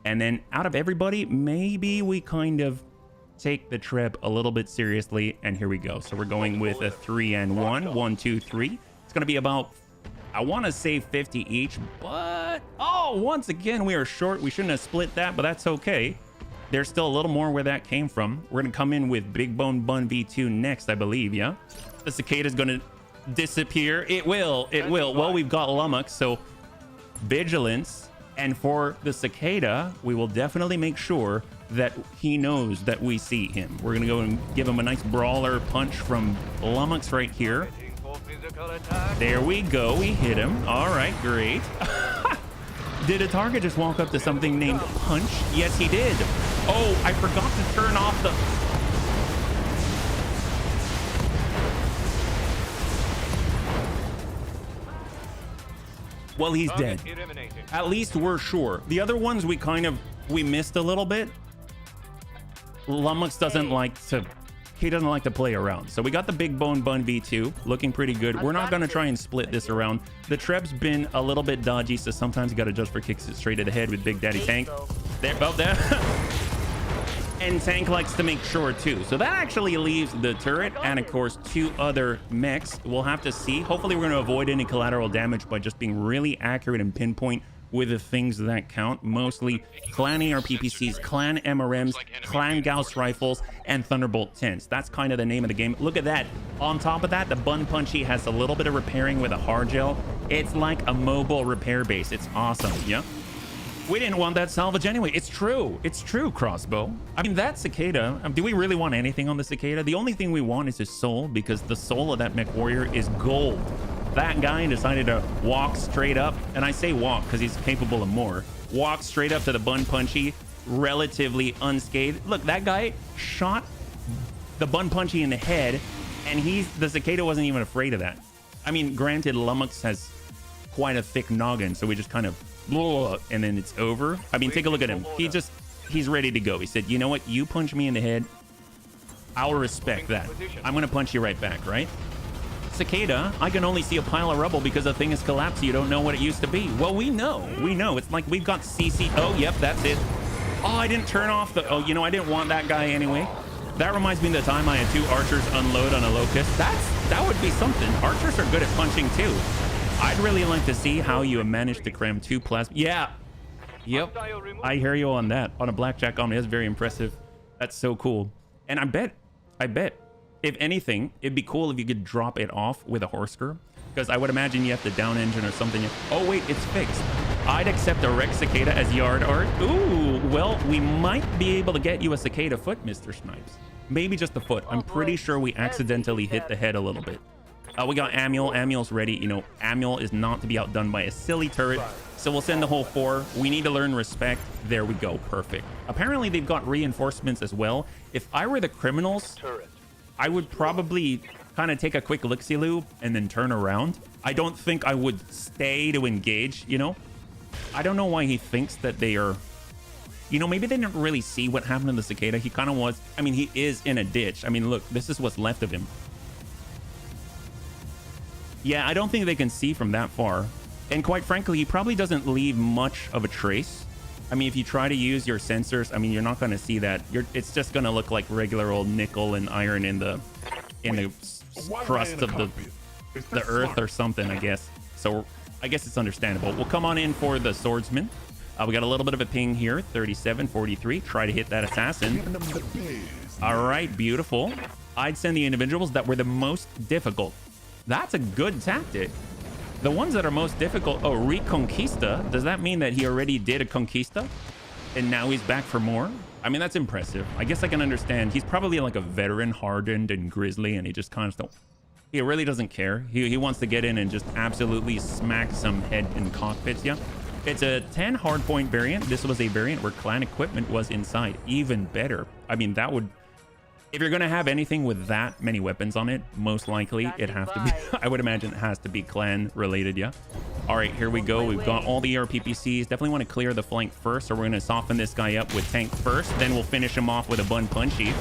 And then out of everybody, maybe we kind of take the Treb a little bit seriously, and here we go. So we're going with a 3 and 1. 1, 2, 3. It's going to be about, I want to say 50 each, but oh, once again we are short. We shouldn't have split that, but that's okay. There's still a little more where that came from. We're going to come in with Big Bone Bun V2 next, I believe. Yeah, the cicada's going to disappear. It will. Well, we've got Lummox, so vigilance. And for the cicada, we will definitely make sure that he knows that we see him. We're going to go and give him a nice brawler punch from Lummox right here. There we go. We hit him. All right, great. Did a target just walk up to something named Punch? Yes, he did. Oh, I forgot to turn off the... Well, he's dead. At least we're sure. The other ones we missed a little bit. Lummox doesn't like to play around. So we got the Big Bone Bun V2 looking pretty good. We're not going to try and split this around. The Treb's been a little bit dodgy, so sometimes you got to just for kicks it straight to the head with Big Daddy Tank. There, about that. And Tank likes to make sure too. So that actually leaves the turret and of course 2 other mechs. We'll have to see. Hopefully we're going to avoid any collateral damage by just being really accurate and pinpoint with the things that count. Mostly Clan ARPPCs, Clan MRMs, Clan Gauss rifles, and Thunderbolt 10s. That's kind of the name of the game. Look at that. On top of that, the Bun Punchy has a little bit of repairing with a hard gel. It's like a mobile repair base. It's awesome. Yeah. We didn't want that salvage anyway. It's true. It's true, Crossbow. I mean, that Cicada, do we really want anything on the Cicada? The only thing we want is his soul, because the soul of that mech warrior is gold. That guy decided to walk straight up, and I say walk because he's capable of more. Walk straight up to the Bun Punchy, relatively unscathed. Look, that guy shot the Bun Punchy in the head, and the Cicada wasn't even afraid of that. I mean, granted, Lummox has quite a thick noggin, so we just kind of and then it's over. I mean, take a look at him. He's ready to go. He said, you know what? You punch me in the head, I'll respect that. I'm gonna punch you right back, right? Cicada, I can only see a pile of rubble because the thing is collapsed. You don't know what it used to be. Well, we know. It's like we've got CC. Oh, yep, that's it. Oh, I didn't turn off the... Oh, you know, I didn't want that guy anyway. That reminds me of the time I had 2 archers unload on a locust. That would be something. Archers are good at punching too. I'd really like to see how you managed to cram 2 plasma. Yeah. Yep. I hear you on that. On a blackjack army, that's very impressive. That's so cool. And I bet, if anything, it'd be cool if you could drop it off with a Horsker. Because I would imagine you have to down engine or something. Oh, wait, it's fixed. I'd accept a Rex Cicada as yard art. Ooh, well, we might be able to get you a Cicada foot, Mr. Snipes. Maybe just the foot. I'm pretty sure we accidentally hit the head a little bit. We got Amiel. Amiel's ready. You know, Amiel is not to be outdone by a silly turret. So we'll send the whole 4. We need to learn respect. There we go. Perfect. Apparently, they've got reinforcements as well. If I were the criminals, I would probably kind of take a quick look-see-loo and then turn around. I don't think I would stay to engage, you know? I don't know why he thinks that they are... You know, maybe they didn't really see what happened to the Cicada. He kind of was... I mean, he is in a ditch. I mean, look, this is what's left of him. Yeah, I don't think they can see from that far. And quite frankly, he probably doesn't leave much of a trace. I mean, if you try to use your sensors, I mean, you're not going to see that. It's just going to look like regular old nickel and iron in the crust of the earth or something, I guess. So I guess it's understandable. We'll come on in for the swordsman. We got a little bit of a ping here, 37-43. Try to hit that assassin. All right, beautiful. I'd send the individuals that were the most difficult. That's a good tactic. The ones that are most difficult... Oh, Reconquista. Does that mean that he already did a Conquista? And now he's back for more? I mean, that's impressive. I guess I can understand. He's probably like a veteran, hardened, and grizzly, and he just kind of don't... He really doesn't care. He wants to get in and just absolutely smack some head and cockpits, yeah? It's a 10 hardpoint variant. This was a variant where clan equipment was inside. Even better. I mean, that would... If you're going to have anything with that many weapons on it, most likely it has to be, I would imagine it has to be clan related, yeah? All right, here we go. We've got all the ARPPCs. Definitely want to clear the flank first, so we're going to soften this guy up with tank first. Then we'll finish him off with a Bun Punchy.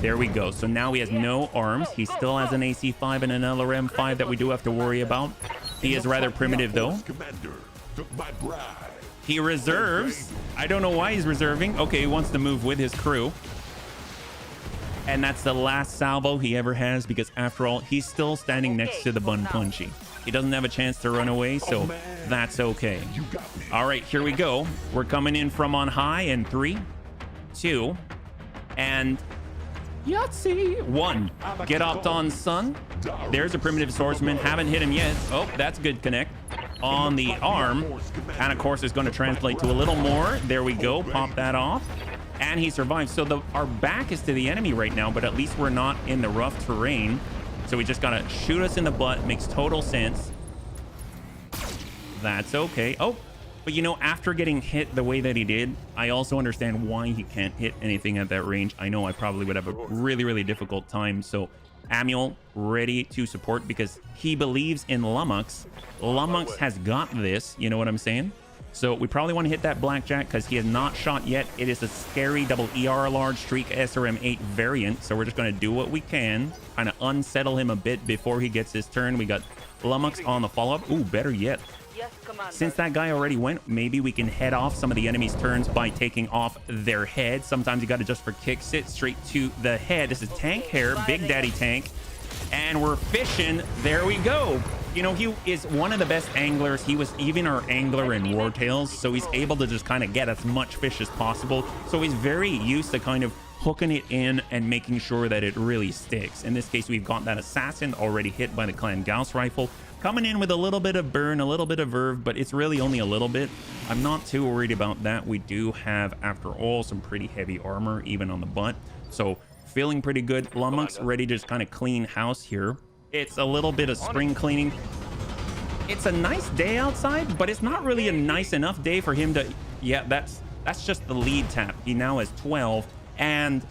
There we go. So now he has no arms. He still has an AC5 and an LRM5 that we do have to worry about. He is rather primitive, though. He reserves. I don't know why he's reserving. Okay, he wants to move with his crew. And that's the last salvo he ever has, because after all, he's still standing next to the Bun Punchy. He doesn't have a chance to run away, so that's okay. All right, here we go. We're coming in from on high in 3, 2, and Yahtzee! 1. Get opt on, son. There's a primitive swordsman. Haven't hit him yet. Oh, that's a good connect. On the arm. And of course, it's going to translate to a little more. There we go. Pop that off. And he survives. So our back is to the enemy right now, but at least we're not in the rough terrain. So we just gotta shoot us in the butt. Makes total sense. That's okay. Oh, but you know, after getting hit the way that he did, I also understand why he can't hit anything at that range. I know I probably would have a really, really difficult time. So Amiel ready to support because he believes in Lummox. Lummox has got this. You know what I'm saying? So we probably want to hit that blackjack because he has not shot yet. It is a scary double ER large streak SRM8 variant. So we're just going to do what we can, kind of unsettle him a bit before he gets his turn. We got Lummox on the follow-up. Ooh, better yet. Yes, Commander. Since that guy already went, maybe we can head off some of the enemy's turns by taking off their head. Sometimes you got to just for kicks it straight to the head. This is Tank Hair, Big Daddy Tank, and we're fishing. There we go. You know, he is one of the best anglers. He was even our angler in War Tales, so he's able to just kind of get as much fish as possible. So he's very used to kind of hooking it in and making sure that it really sticks. In this case, we've got that assassin already hit by the Clan Gauss rifle, coming in with a little bit of burn, a little bit of verve, but it's really only a little bit. I'm not too worried about that. We do have, after all, some pretty heavy armor, even on the butt. So feeling pretty good. Lummox ready to just kind of clean house here. It's a little bit of spring cleaning. It's a nice day outside, but it's not really a nice enough day for him to... Yeah, that's just the lead tap. He now has 12, and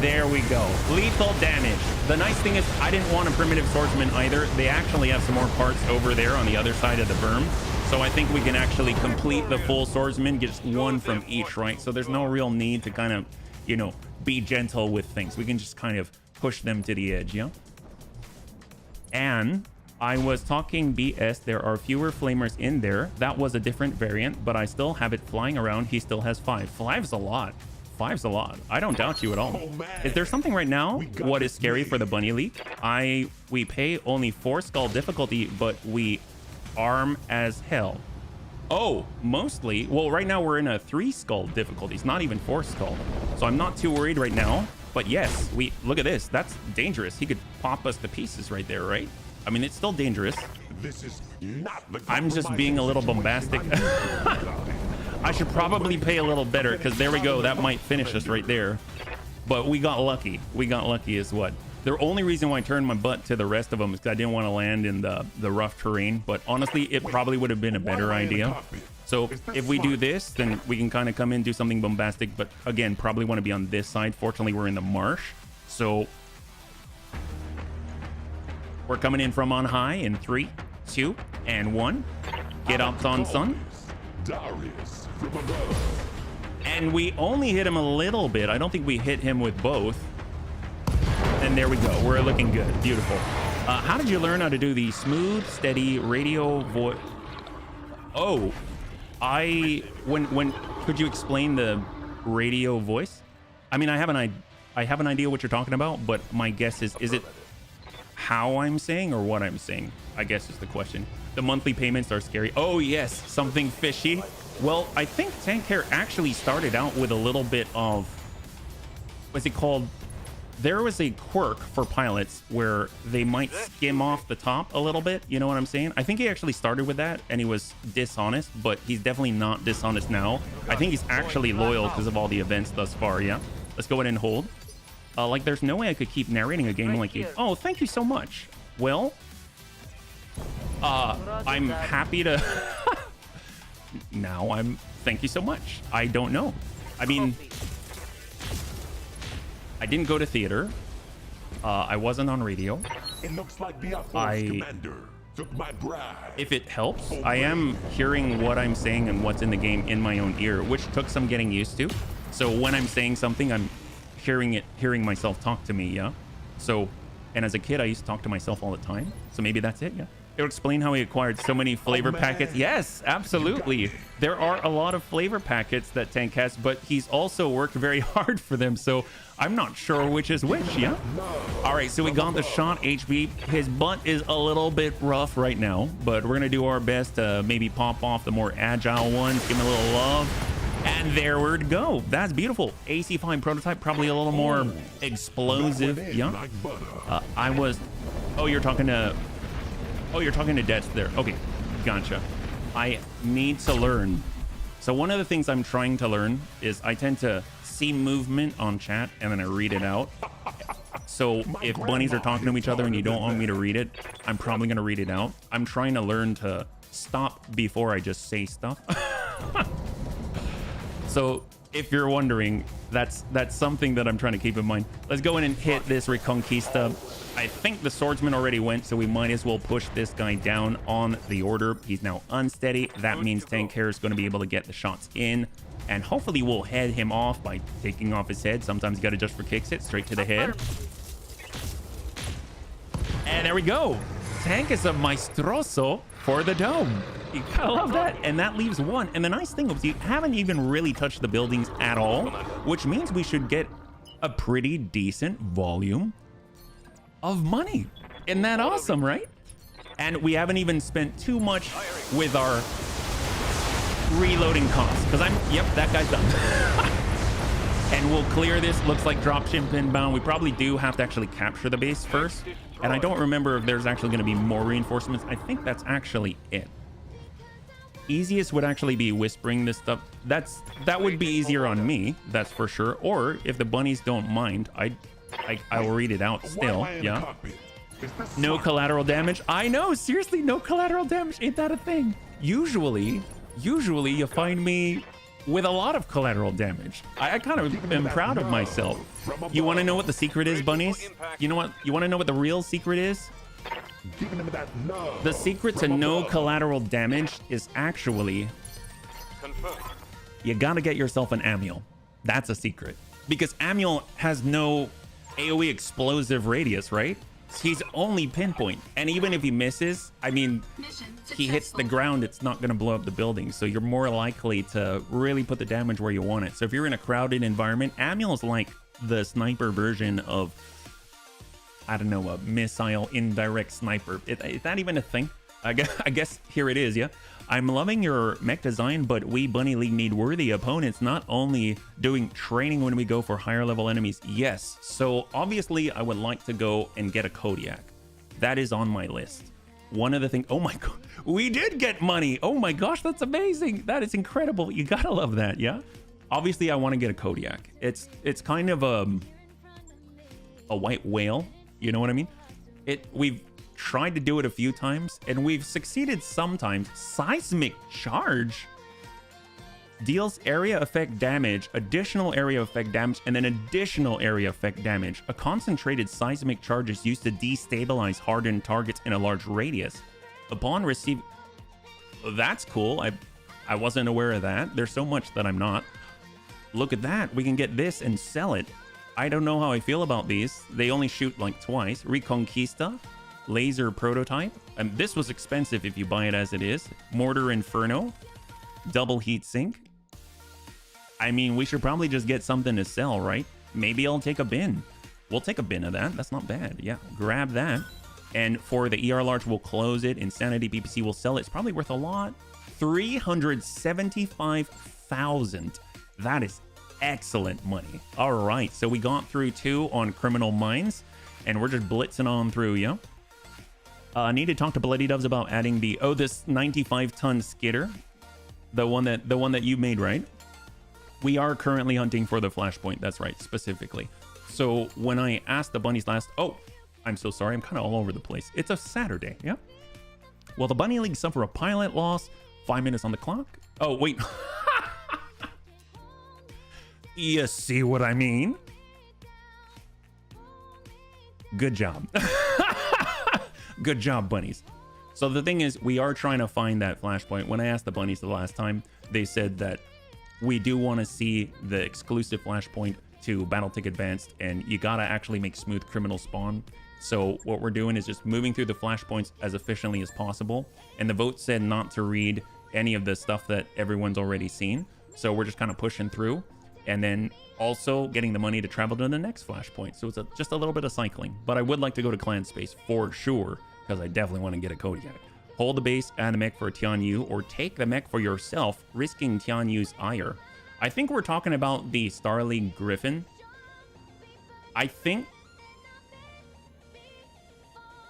there we go. Lethal damage. The nice thing is I didn't want a primitive swordsman either. They actually have some more parts over there on the other side of the berm. So I think we can actually complete the full swordsman, just one from each, right? So there's no real need to kind of, you know, be gentle with things. We can just kind of push them to the edge, yeah? And I was talking BS. There are fewer flamers in there. That was a different variant, but I still have it flying around. He still has 5. 5's a lot. 5's a lot. I don't doubt you at all. Is there something right now? What is scary for the bunny leak? We pay only 4 skull difficulty, but we arm as hell. Oh, mostly. Well, right now we're in a 3 skull difficulty. It's not even 4 skull. So I'm not too worried right now. But yes, look at this. That's dangerous. He could pop us to pieces right there, right? I mean, it's still dangerous. This is not the I'm just being a little bombastic. I should probably pay a little better, because there we go. That might finish us right there. But we got lucky. We got lucky is what. The only reason why I turned my butt to the rest of them is because I didn't want to land in the rough terrain. But honestly, it probably would have been a better idea. So if we do this, then we can kind of come in, do something bombastic. But again, probably want to be on this side. Fortunately, we're in the marsh. So we're coming in from on high in 3, 2, and 1. Get up on sun. And we only hit him a little bit. I don't think we hit him with both. And there we go. We're looking good. Beautiful. How did you learn how to do the smooth, steady radio voice? Oh, when could you explain the radio voice? I mean, I have an idea what you're talking about, but my guess is it how I'm saying or what I'm saying? I guess is the question. The monthly payments are scary. Oh yes, something fishy. Well, I think Tank Hair actually started out with a little bit of, what's it called? There was a quirk for pilots where they might skim off the top a little bit. You know what I'm saying? I think he actually started with that and he was dishonest, but he's definitely not dishonest now. I think he's actually loyal because of all the events thus far. Yeah. Let's go ahead and hold. Like there's no way I could keep narrating a game like you. Oh, thank you so much. Well, I'm happy to now thank you so much. I don't know. I mean, I didn't go to theater. I wasn't on radio. It looks like the commander took my bride. If it helps, I am hearing what I'm saying and what's in the game in my own ear, which took some getting used to. So when I'm saying something, I'm hearing myself talk to me, yeah? So, and as a kid, I used to talk to myself all the time. So maybe that's it, yeah? It'll explain how he acquired so many flavor packets. Yes, absolutely. There are a lot of flavor packets that Tank has, but he's also worked very hard for them. So I'm not sure which is which, yeah? All right, so we got the shot, HB. His butt is a little bit rough right now, but we're going to do our best to maybe pop off the more agile ones, give him a little love. And there we go. That's beautiful. AC5 prototype, probably a little more explosive. Yeah. Oh, you're talking to Dets there. Okay, gotcha. I need to learn. So one of the things I'm trying to learn is I tend to see movement on chat and then I read it out. So if bunnies are talking to each other and you don't want me to read it, I'm probably going to read it out. I'm trying to learn to stop before I just say stuff. So if you're wondering, that's something that I'm trying to keep in mind. Let's go in and hit this Reconquista. I think the swordsman already went, so we might as well push this guy down on the order. He's now unsteady. That means Tank Hair is going to be able to get the shots in, and hopefully we'll head him off by taking off his head. Sometimes you got to just for kicks it straight to the head. And there we go. tank is a maestroso for the dome. You gotta love that. And that leaves one. And the nice thing is you haven't even really touched the buildings at all, which means we should get a pretty decent volume of money. Isn't that awesome, right? And we haven't even spent too much with our reloading costs. Because yep, that guy's done. And we'll clear this. Looks like dropship inbound. We probably do have to actually capture the base first. And I don't remember if there's actually going to be more reinforcements. I think that's actually it. Easiest would actually be whispering this stuff. That would be easier on me, that's for sure. Or if the bunnies don't mind, I will read it out still. Yeah. No collateral damage. I know, seriously, no collateral damage. Ain't that a thing? Usually you find me with a lot of collateral damage. I kind of am proud of myself. You want to know what the secret is, bunnies? You know what? You want to know what the real secret is? The secret to no collateral damage is actually you gotta get yourself an Amiel. That's a secret. Because Amiel has no AoE explosive radius, right? He's only pinpoint. And even if he misses, I mean, he hits the ground, it's not gonna blow up the building. So you're more likely to really put the damage where you want it. So if you're in a crowded environment, Amiel is like the sniper version of, I don't know, a missile indirect sniper. Is that even a thing? I guess here it is, yeah? I'm loving your mech design, but we Bunny League need worthy opponents, not only doing training when we go for higher level enemies. Yes, so obviously I would like to go and get a Kodiak. That is on my list. One of the things, oh my god, we did get money. Oh my gosh, that's amazing. That is incredible. You gotta love that, yeah? Obviously I want to get a Kodiak. It's kind of a white whale. You know what I mean? We've tried to do it a few times and we've succeeded sometimes. Seismic charge deals area effect damage, additional area effect damage, and then additional area effect damage. A concentrated seismic charge is used to destabilize hardened targets in a large radius. Upon receive, that's cool. I wasn't aware of that. There's so much that I'm not. Look at that. We can get this and sell it. I don't know how I feel about these. They only shoot like twice. Reconquista, laser prototype. And this was expensive if you buy it as it is. Mortar Inferno, double heat sink. I mean, we should probably just get something to sell, right? Maybe I'll take a bin. We'll take a bin of that. That's not bad. Yeah, grab that. And for the ER large, we'll close it. Insanity PPC will sell it. It's probably worth a lot. 375,000. That is excellent money. All right, so we got through 2 on Criminal Minds, and we're just blitzing on through, yeah? I need to talk to Bloody Doves about adding the this 95-ton skidder, the one that you made, right? We are currently hunting for the Flashpoint. That's right, specifically. So when I asked the bunnies last, I'm so sorry, I'm kind of all over the place. It's a Saturday, yeah? Will the Bunny League suffer a pilot loss? 5 minutes on the clock. Oh wait. You see what I mean? Good job. Good job, bunnies. So the thing is, we are trying to find that Flashpoint. When I asked the bunnies the last time, they said that we do want to see the exclusive Flashpoint to Battletech Advanced, and you gotta actually make Smooth Criminal spawn. So what we're doing is just moving through the Flashpoints as efficiently as possible. And the vote said not to read any of the stuff that everyone's already seen. So we're just kind of pushing through. And then also getting the money to travel to the next Flashpoint. So it's just a little bit of cycling. But I would like to go to Clan Space for sure, because I definitely want to get a Kodiak. Hold the base, add a mech for Tian Yu, or take the mech for yourself, risking Tian Yu's ire. I think we're talking about the Starling Griffin. I think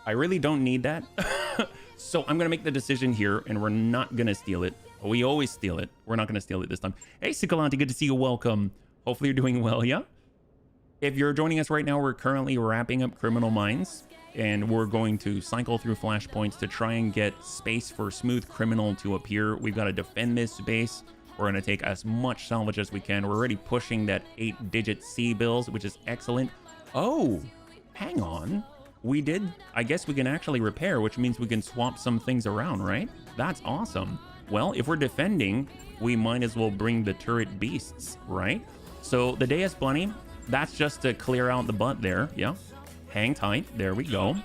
I really don't need that. So I'm going to make the decision here, and we're not going to steal it. We always steal it. We're not going to steal it this time. Hey, Cicolanti, good to see you. Welcome. Hopefully you're doing well, yeah? If you're joining us right now, we're currently wrapping up Criminal Minds, and we're going to cycle through Flashpoints to try and get space for Smooth Criminal to appear. We've got to defend this base. We're going to take as much salvage as we can. We're already pushing that 8-digit C bills, which is excellent. Oh, hang on. We did, I guess we can actually repair, which means we can swap some things around, right? That's awesome. Well, if we're defending, we might as well bring the turret beasts, right? So the Deus Bunny, that's just to clear out the butt there. Yeah. Hang tight. There we go.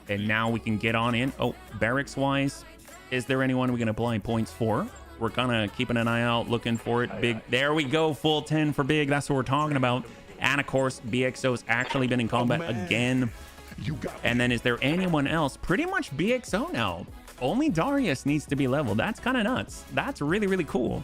And now we can get on in. Oh, barracks-wise, is there anyone we can apply points for? We're kind of keeping an eye out, looking for it. Big, there we go, full 10 for Big. That's what we're talking about. And of course, BXO's actually been in combat again. And then is there anyone else? Pretty much BXO now. Only Darius needs to be leveled. That's kind of nuts. That's really, really cool.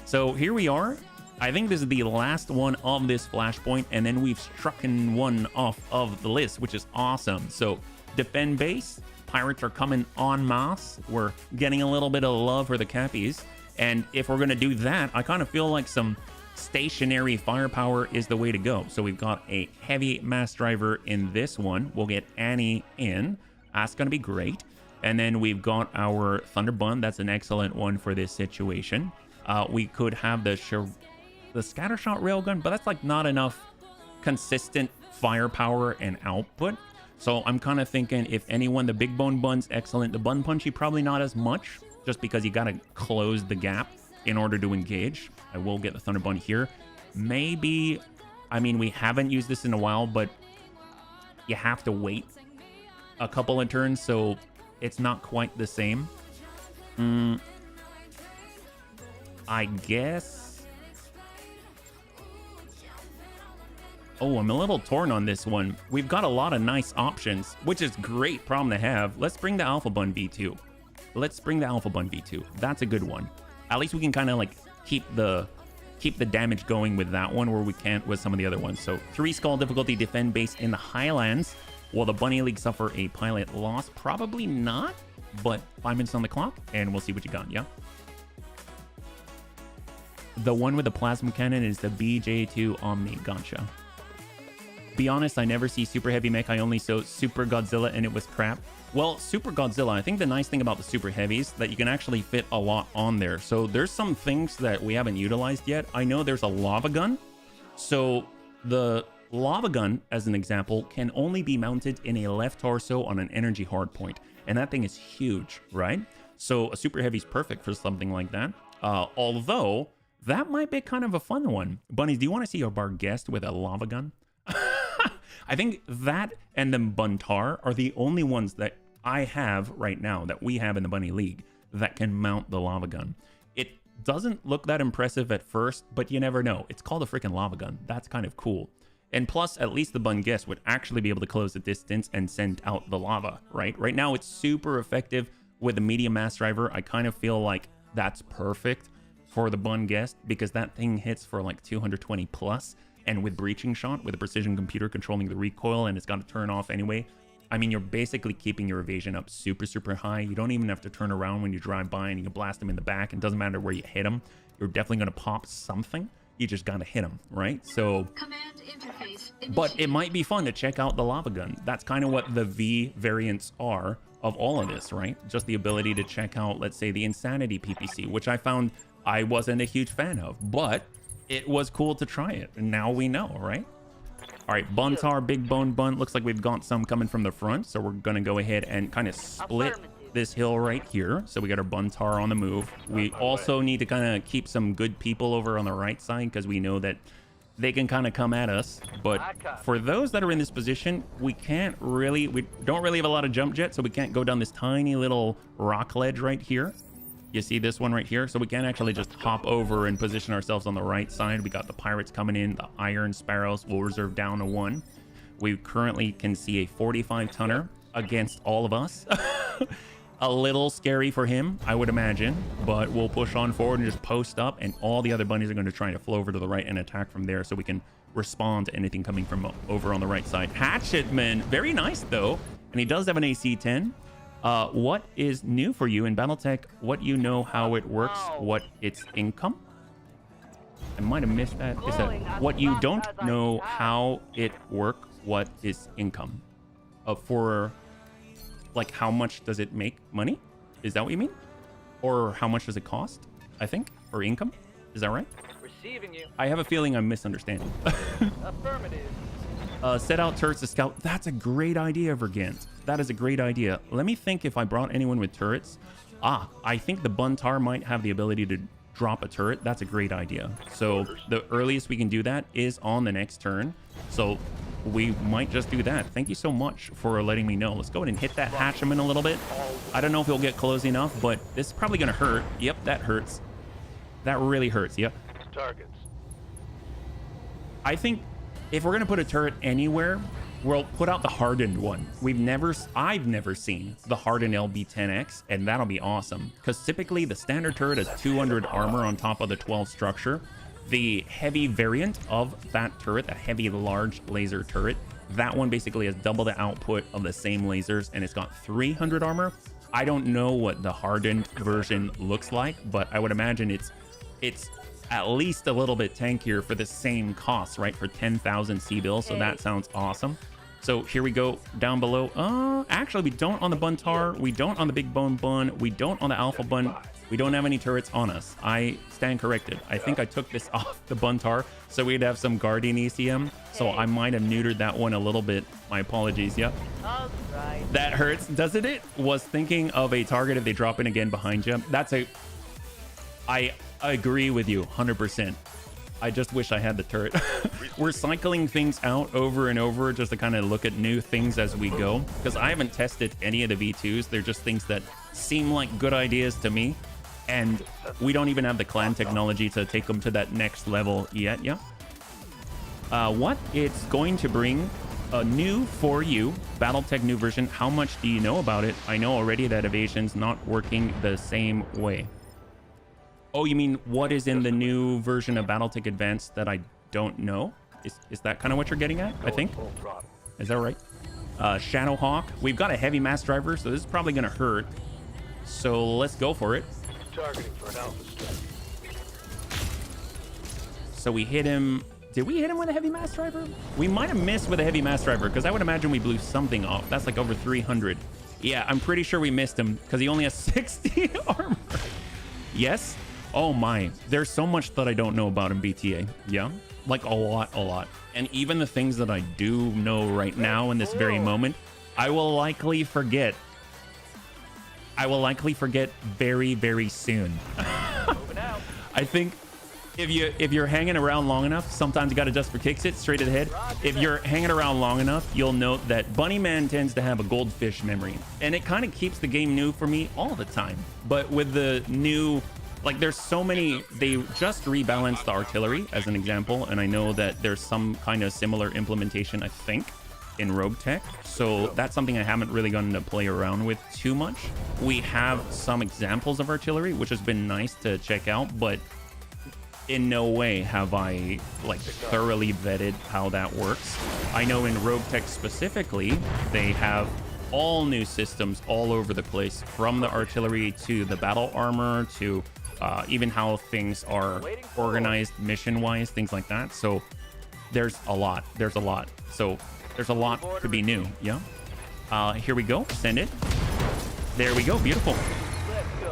So here we are. I think this is the last one of this flashpoint, and then we've struck one off of the list, which is awesome. So defend base, pirates are coming en masse. We're getting a little bit of love for the cappies. And if we're going to do that, I kind of feel like some stationary firepower is the way to go. So we've got a heavy mass driver in this one. We'll get Annie in. That's going to be great. And then we've got our Thunderbun. That's an excellent one for this situation. We could have the Scattershot Railgun, but that's like not enough consistent firepower and output. So I'm kind of thinking if anyone, the Big Bone Bun's excellent. The Bun Punchy probably not as much, just because you got to close the gap in order to engage. I will get the Thunderbun here. Maybe, I mean, we haven't used this in a while, but you have to wait a couple of turns, so it's not quite the same. I guess. Oh, I'm a little torn on this one. We've got a lot of nice options, which is great problem to have. Let's bring the Alpha Bun V2. Let's bring the Alpha Bun V2. That's a good one. At least we can kind of like keep the damage going with that one, where we can't with some of the other ones. So 3 skull difficulty, defend base in the Highlands. Will the Bunny League suffer a pilot loss? Probably not, but 5 minutes on the clock, and we'll see what you got, yeah? The one with the plasma cannon is the BJ2 Omni. Gotcha. Be honest, I never see Super Heavy Mech. I only saw Super Godzilla, and it was crap. Well, Super Godzilla, I think the nice thing about the Super Heavies that you can actually fit a lot on there. So there's some things that we haven't utilized yet. I know there's a lava gun. So the lava gun, as an example, can only be mounted in a left torso on an energy hardpoint. And that thing is huge, right? So a Super Heavy is perfect for something like that. Although, that might be kind of a fun one. Bunnies, do you want to see our guest with a lava gun? I think that and the Buntar are the only ones that I have right now, that we have in the Bunny League, that can mount the lava gun. It doesn't look that impressive at first, but you never know. It's called a freaking lava gun. That's kind of cool. And plus, at least the Bun guest would actually be able to close the distance and send out the lava, right? Right now, it's super effective with the medium mass driver. I kind of feel like that's perfect for the Bun guest, because that thing hits for like 220 plus. And with breaching shot, with a precision computer controlling the recoil, and it's got to turn off anyway. I mean, you're basically keeping your evasion up super, super high. You don't even have to turn around when you drive by, and you can blast them in the back. It doesn't matter where you hit them. You're definitely going to pop something. You just got to hit them, right? So, Command interface but it might be fun to check out the lava gun. That's kind of what the V variants are of all of this, right? Just the ability to check out, let's say, the Insanity PPC, which I found I wasn't a huge fan of, but it was cool to try it, and now we know, right? All right, Buntar, Big Bone Bun. Looks like we've got some coming from the front, so we're gonna go ahead and kind of split this hill right here. So we got our Buntar on the move. We also need to kind of keep some good people over on the right side, because we know that they can kind of come at us. But for those that are in this position, we don't really have a lot of jump jet, so we can't go down this tiny little rock ledge right here. You see this one right here? So we can't actually just hop over and position ourselves on the right side. We got the pirates coming in. The Iron Sparrows will reserve down to 1. We currently can see a 45 tonner against all of us. A little scary for him, I would imagine, but we'll push on forward and just post up, and all the other bunnies are going to try to flow over to the right and attack from there, so we can respond to anything coming from over on the right side. Hatchetman, very nice though, and he does have an AC 10. What is new for you in Battletech? What you know, how it works, what its income? I might have missed that. Is that what you don't know, how it work, what is income? For like, how much does it make money? Is that what you mean? Or how much does it cost, I think, or income? Is that right? Receiving you. I have a feeling I'm misunderstanding. Affirmative. Set out turrets to scout. That's a great idea, Vergant. That is a great idea. Let me think if I brought anyone with turrets. I think the Buntar might have the ability to drop a turret. That's a great idea. So the earliest we can do that is on the next turn. So we might just do that. Thank you so much for letting me know. Let's go ahead and hit that Hatchman a little bit. I don't know if he'll get close enough, but this is probably going to hurt. Yep, that hurts. That really hurts. Yep. Targets. I think if we're going to put a turret anywhere, we'll put out the hardened one. I've never seen the hardened LB-10X, and that'll be awesome. Because typically the standard turret has 200 armor on top of the 12 structure. The heavy variant of that turret, a heavy large laser turret, that one basically has double the output of the same lasers, and it's got 300 armor. I don't know what the hardened version looks like, but I would imagine it's at least a little bit tankier for the same cost, right? For 10,000 C-bills, so that sounds awesome. So here we go down below. Actually, we don't on the Buntar, we don't on the Big Bone Bun, we don't on the Alpha Bun. We don't have any turrets on us. I stand corrected. I think I took this off the Buntar so we'd have some Guardian ECM. So I might have neutered that one a little bit. My apologies. Yep. All right. That hurts, doesn't it? Was thinking of a target if they drop in again behind you. I agree with you 100%. I just wish I had the turret. We're cycling things out over and over just to kind of look at new things as we go. Because I haven't tested any of the V2s. They're just things that seem like good ideas to me. And we don't even have the clan technology to take them to that next level yet. Yeah. What it's going to bring a new for you Battletech new version. How much do you know about it? I know already that evasion's not working the same way. Oh, you mean what is in the new version of Battletech Advanced that I don't know? Is that kind of what you're getting at? I think. Is that right? Shadowhawk. We've got a heavy mass driver, so this is probably going to hurt. So let's go for it. Targeting for an alpha strike. So we hit him. Did we hit him with a heavy mass driver? We might have missed with a heavy mass driver because I would imagine we blew something off. That's like over 300. Yeah, I'm pretty sure we missed him because he only has 60 armor. Yes. Oh my. There's so much that I don't know about in BTA. Yeah. Like a lot. And even the things that I do know right now in this very moment, I will likely forget. Very, very soon. I think if you're hanging around long enough, sometimes you got to just for kicks it straight ahead. If you're hanging around long enough, you'll note that Bunnyman tends to have a goldfish memory, and it kind of keeps the game new for me all the time. But with the new, like, there's so many. They just rebalanced the artillery as an example, and I know that there's some kind of similar implementation, I think, in Rogue Tech. So that's something I haven't really gotten to play around with too much. We have some examples of artillery, which has been nice to check out, but in no way have I like thoroughly vetted how that works. I know in Rogue Tech specifically, they have all new systems all over the place, from the artillery to the battle armor to even how things are organized mission-wise, things like that. So there's a lot. So there's a lot to be new. Yeah. Here we go. Send it. There we go. Beautiful.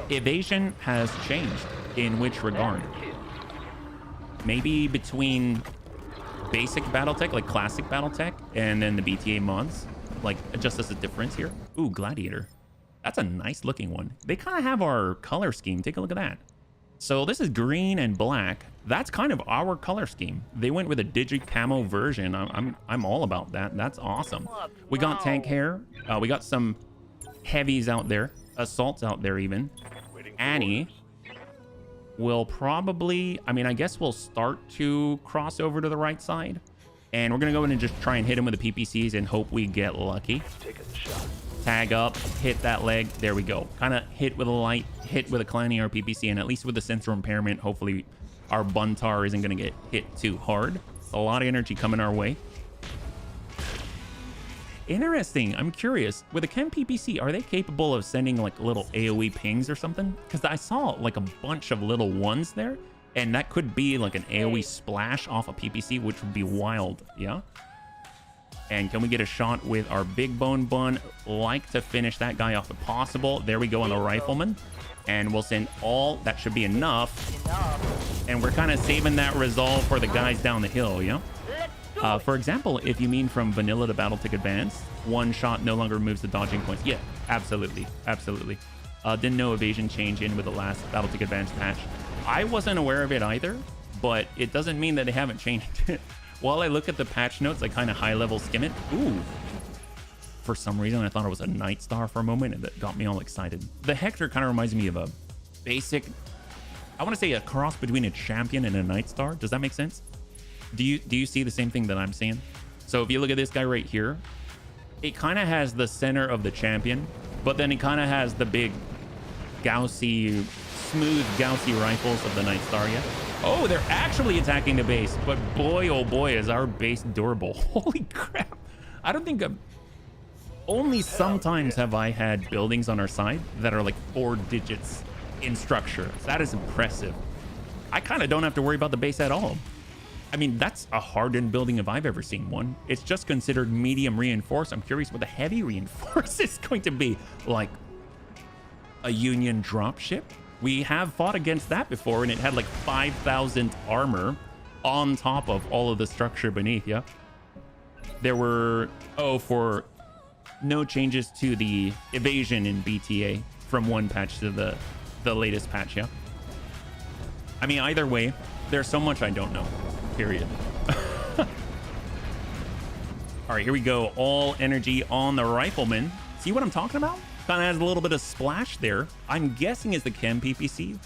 Evasion has changed. In which regard? Maybe between basic Battletech, like classic Battletech, and then the BTA mods. Like, just as a difference here. Ooh, Gladiator. That's a nice looking one. They kind of have our color scheme. Take a look at that. So this is green and black. That's kind of our color scheme. They went with a digi camo version. I'm all about that. That's awesome. We got tank hair. We got some heavies out there. Assaults out there even. Annie will probably, I mean, I guess we'll start to cross over to the right side. And we're going to go in and just try and hit him with the PPCs and hope we get lucky. Tag up, hit that leg. There we go. Kind of hit with a light, hit with a Clanny or PPC, and at least with the sensor impairment, hopefully our Buntar isn't going to get hit too hard. A lot of energy coming our way. Interesting. I'm curious. With a Chem PPC, are they capable of sending like little AoE pings or something? Because I saw like a bunch of little ones there, and that could be like an AoE splash off a PPC, which would be wild. Yeah. And can we get a shot with our Big Bone Bun? Like to finish that guy off if possible. There we go on the Rifleman. And we'll send all, that should be enough. And we're kind of saving that resolve for the guys down the hill, yeah? For example, if you mean from vanilla to Battletech Advanced, one shot no longer removes the dodging points. Yeah, absolutely. Absolutely. Didn't know evasion change in with the last Battletech Advanced patch. I wasn't aware of it either, but it doesn't mean that they haven't changed it. While I look at the patch notes, I kind of high-level skim it. Ooh. For some reason, I thought it was a Night Star for a moment, and that got me all excited. The Hector kind of reminds me of a basic... I want to say a cross between a champion and a Night Star. Does that make sense? Do you see the same thing that I'm seeing? So if you look at this guy right here, it kind of has the center of the champion, but then it kind of has the big Gaussy, smooth Gaussy rifles of the Night Star, yeah? Oh, they're actually attacking the base, but boy, oh boy, is our base durable. Holy crap. I don't think only sometimes have I had buildings on our side that are like 4 digits in structure. That is impressive. I kind of don't have to worry about the base at all. I mean, that's a hardened building if I've ever seen one. It's just considered medium reinforced. I'm curious what the heavy reinforced is going to be. Like a Union dropship? We have fought against that before, and it had like 5,000 armor on top of all of the structure beneath, yeah? There were, for no changes to the evasion in BTA from one patch to the latest patch, yeah? I mean, either way, there's so much I don't know, period. All right, here we go. All energy on the rifleman. See what I'm talking about? Kind of has a little bit of splash there. I'm guessing is the chem PPC.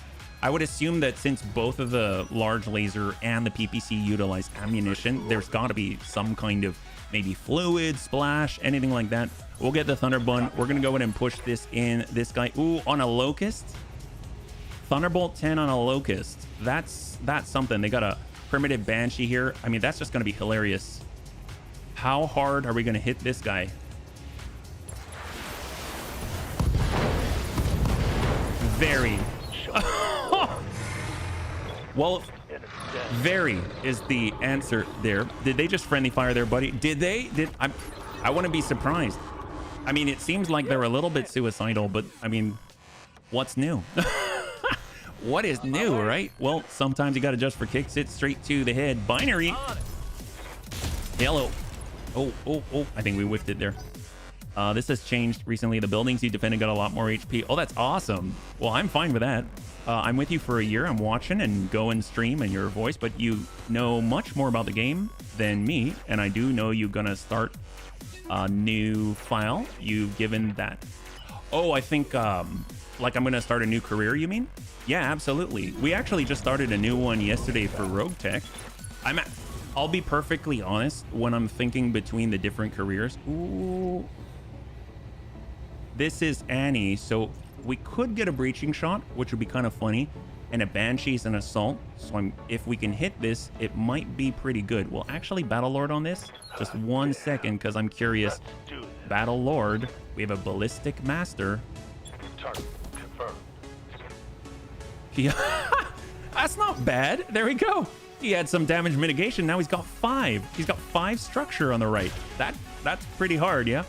I would assume that since both of the large laser and the PPC utilize ammunition, there's got to be some kind of maybe fluid, splash, anything like that. We'll get the Thunderbun. We're going to go ahead and push this in. This guy, ooh, on a Locust. Thunderbolt 10 on a Locust. That's something. They got a primitive Banshee here. I mean, that's just going to be hilarious. How hard are we going to hit this guy? Very. Well, very is the answer there. Did they just friendly fire there, buddy? Did they? I wouldn't be surprised. I mean, it seems like they're a little bit suicidal, but I mean, what's new? What is new, right? Well, sometimes you got to just for kicks it straight to the head. Binary. Hello. Oh. I think we whiffed it there. This has changed recently. The buildings you defended got a lot more HP. Oh, that's awesome. Well, I'm fine with that. I'm with you for a year. I'm watching and go and stream and your voice, but you know much more about the game than me. And I do know you're going to start a new file. You've given that. Oh, I think like I'm going to start a new career, you mean? Yeah, absolutely. We actually just started a new one yesterday for Rogue Tech. I'll be perfectly honest when I'm thinking between the different careers. Ooh. This is Annie, so we could get a breaching shot, which would be kind of funny, and a Banshee's an assault. So if we can hit this, it might be pretty good. We'll actually Battle Lord on this. Just 1 second, because I'm curious. Battle Lord, we have a Ballistic Master. Target confirmed. Yeah, that's not bad. There we go. He had some damage mitigation. Now he's got 5. He's got 5 structure on the right. That's pretty hard, yeah?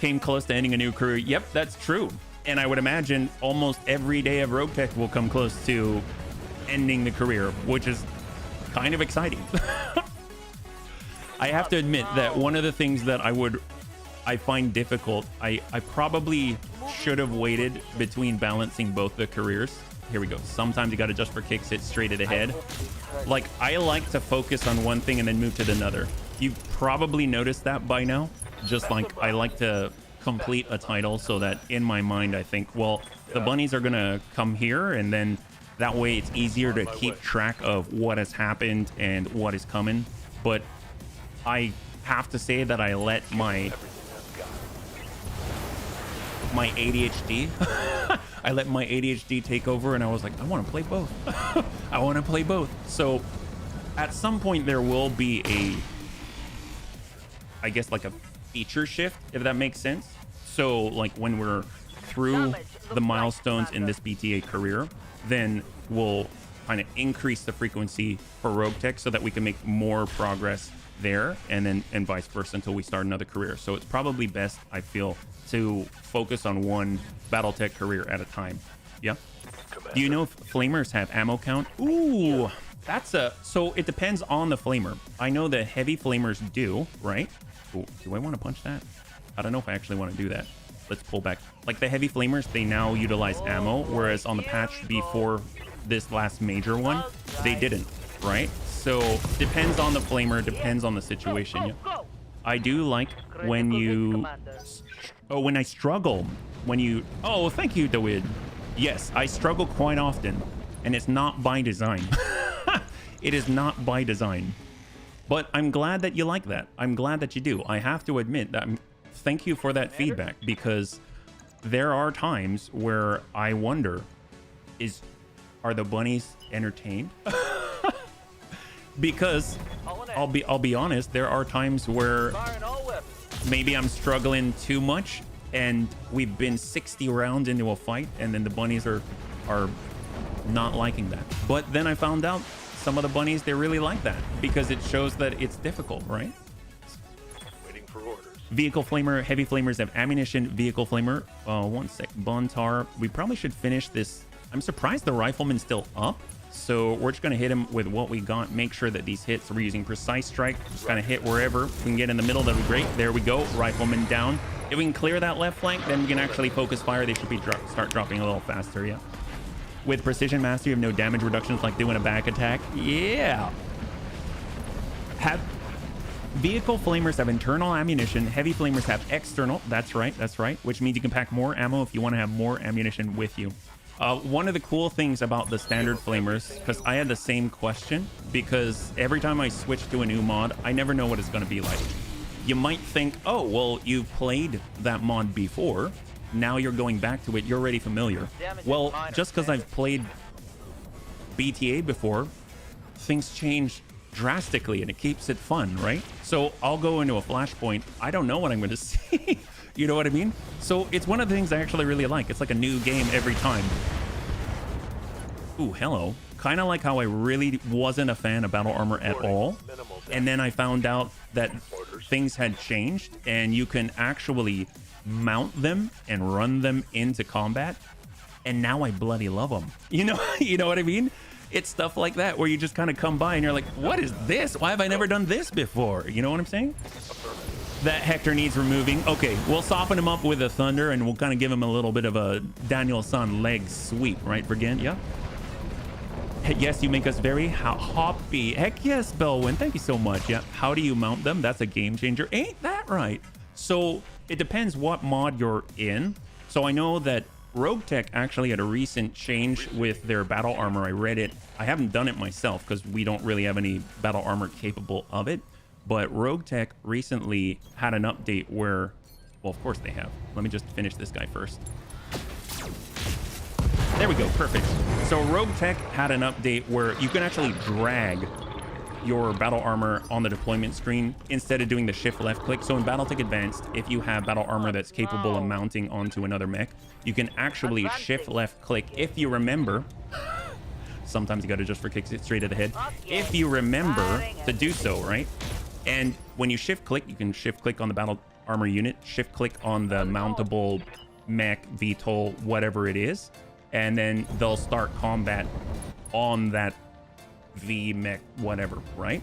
Came close to ending a new career. Yep, that's true. And I would imagine almost every day of Rogue Tech will come close to ending the career, which is kind of exciting. I have to admit that one of the things that I find difficult, I probably should have waited between balancing both the careers. Here we go. Sometimes you got to just for kicks it straight at the head. Like, I like to focus on one thing and then move to another. You've probably noticed that by now. Just like I like to complete a title so that in my mind I think, well, the bunnies are gonna come here, and then that way it's easier to keep track of what has happened and what is coming. But I have to say that I let my ADHD I let my ADHD take over, and I was like, I want to play both. I want to play both. So at some point there will be I guess like a feature shift, if that makes sense. So like when we're through the milestones in this BTA career, then we'll kind of increase the frequency for Rogue Tech so that we can make more progress there, and vice versa until we start another career. So it's probably best, I feel, to focus on one Battletech career at a time. Yeah. Do you know if flamers have ammo count? Ooh, so it depends on the flamer. I know the heavy flamers do, right? Ooh, do I want to punch that? I don't know if I actually want to do that. Let's pull back. Like the heavy flamers, they now utilize ammo, whereas on the patch before this last major one, they didn't, right? So depends on the flamer, depends on the situation. Yeah. I do like when you... Oh, when I struggle. When you... Oh, thank you, David. Yes, I struggle quite often. And it's not by design. It is not by design. But I'm glad that you like that. I'm glad that you do. I have to admit that thank you for that feedback, because there are times where I wonder, are the bunnies entertained? Because I'll be honest, there are times where maybe I'm struggling too much and we've been 60 rounds into a fight and then the bunnies are not liking that. But then I found out some of the bunnies, they really like that because it shows that it's difficult, right? Waiting for orders. Vehicle flamer, heavy flamers have ammunition, vehicle flamer. One sec, Bontar. We probably should finish this. I'm surprised the rifleman's still up. So we're just going to hit him with what we got. Make sure that these hits, we're using precise strike. Just kind of hit wherever we can get in the middle. That'd be great. There we go. Rifleman down. If we can clear that left flank, then we can actually focus fire. They should be start dropping a little faster. Yeah. With precision mastery, you have no damage reductions like doing a back attack. Yeah. Vehicle flamers have internal ammunition. Heavy flamers have external. That's right. That's right. Which means you can pack more ammo if you want to have more ammunition with you. One of the cool things about the standard flamers, because I had the same question, because every time I switch to a new mod, I never know what it's going to be like. You might think, oh, well, you've played that mod before. Now you're going back to it. You're already familiar. Well, just because I've played BTA before, things change drastically and it keeps it fun, right? So I'll go into a Flashpoint. I don't know what I'm going to see. You know what I mean? So it's one of the things I actually really like. It's like a new game every time. Ooh, hello. Kind of like how I really wasn't a fan of battle armor at all. And then I found out that things had changed and you can actually mount them and run them into combat. And now I bloody love them. You know what I mean? It's stuff like that where you just kind of come by and you're like, what is this? Why have I never done this before? You know what I'm saying? That Hector needs removing. Okay, we'll soften him up with a Thunder and we'll kind of give him a little bit of a Daniel-san leg sweep, right, Virgin? Yeah. Yes, you make us very hoppy. Heck yes, Belwyn. Thank you so much. Yeah. How do you mount them? That's a game changer. Ain't that right? So it depends what mod you're in. So I know that Roguetech actually had a recent change with their battle armor. I read it. I haven't done it myself because we don't really have any battle armor capable of it. But Roguetech recently had an update where, well, of course they have. Let me just finish this guy first. There we go. Perfect. So Roguetech had an update where you can actually drag your battle armor on the deployment screen instead of doing the shift left click. So in Battletech Advanced, if you have battle armor that's capable of mounting onto another mech, you can actually shift left click if you remember. Sometimes you got to just for kicks it straight to the head. If you remember to do so, right? And when you shift click, you can shift click on the battle armor unit, shift click on the mountable mech, VTOL, whatever it is, and then they'll start combat on that V mech, whatever, right?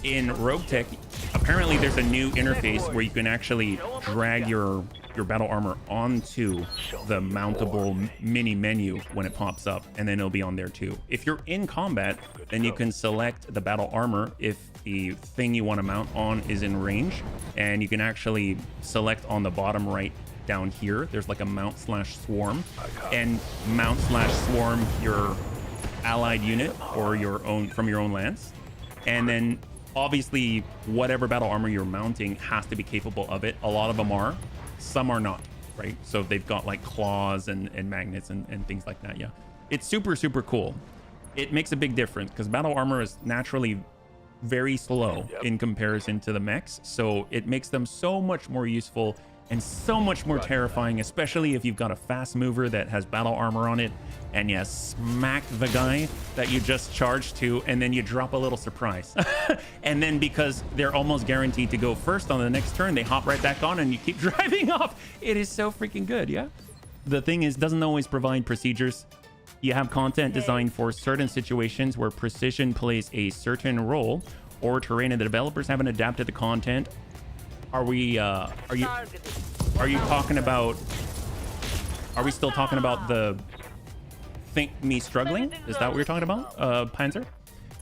In Roguetech, apparently there's a new interface where you can actually drag your battle armor onto the mountable mini menu when it pops up, and then it'll be on there too. If you're in combat, then you can select the battle armor if the thing you want to mount on is in range, and you can actually select on the bottom right down here. There's like a mount/swarm, and mount/swarm your allied unit or your own from your own lance, and then obviously whatever battle armor you're mounting has to be capable of it. A lot of them are, some are not, right? So they've got like claws and magnets and things like that. Yeah, it's super cool. It makes a big difference because battle armor is naturally very slow in comparison to the mechs, so it makes them so much more useful and so much more terrifying, especially if you've got a fast mover that has battle armor on it and you smack the guy that you just charged to, and then you drop a little surprise. And then because they're almost guaranteed to go first on the next turn, they hop right back on and you keep driving off. It is so freaking good, yeah? The thing is, doesn't always provide procedures. You have content designed for certain situations where precision plays a certain role or terrain, and the developers haven't adapted the content. Are we are you talking about, are we still talking about the think me struggling? Is that what you're talking about, Panzer?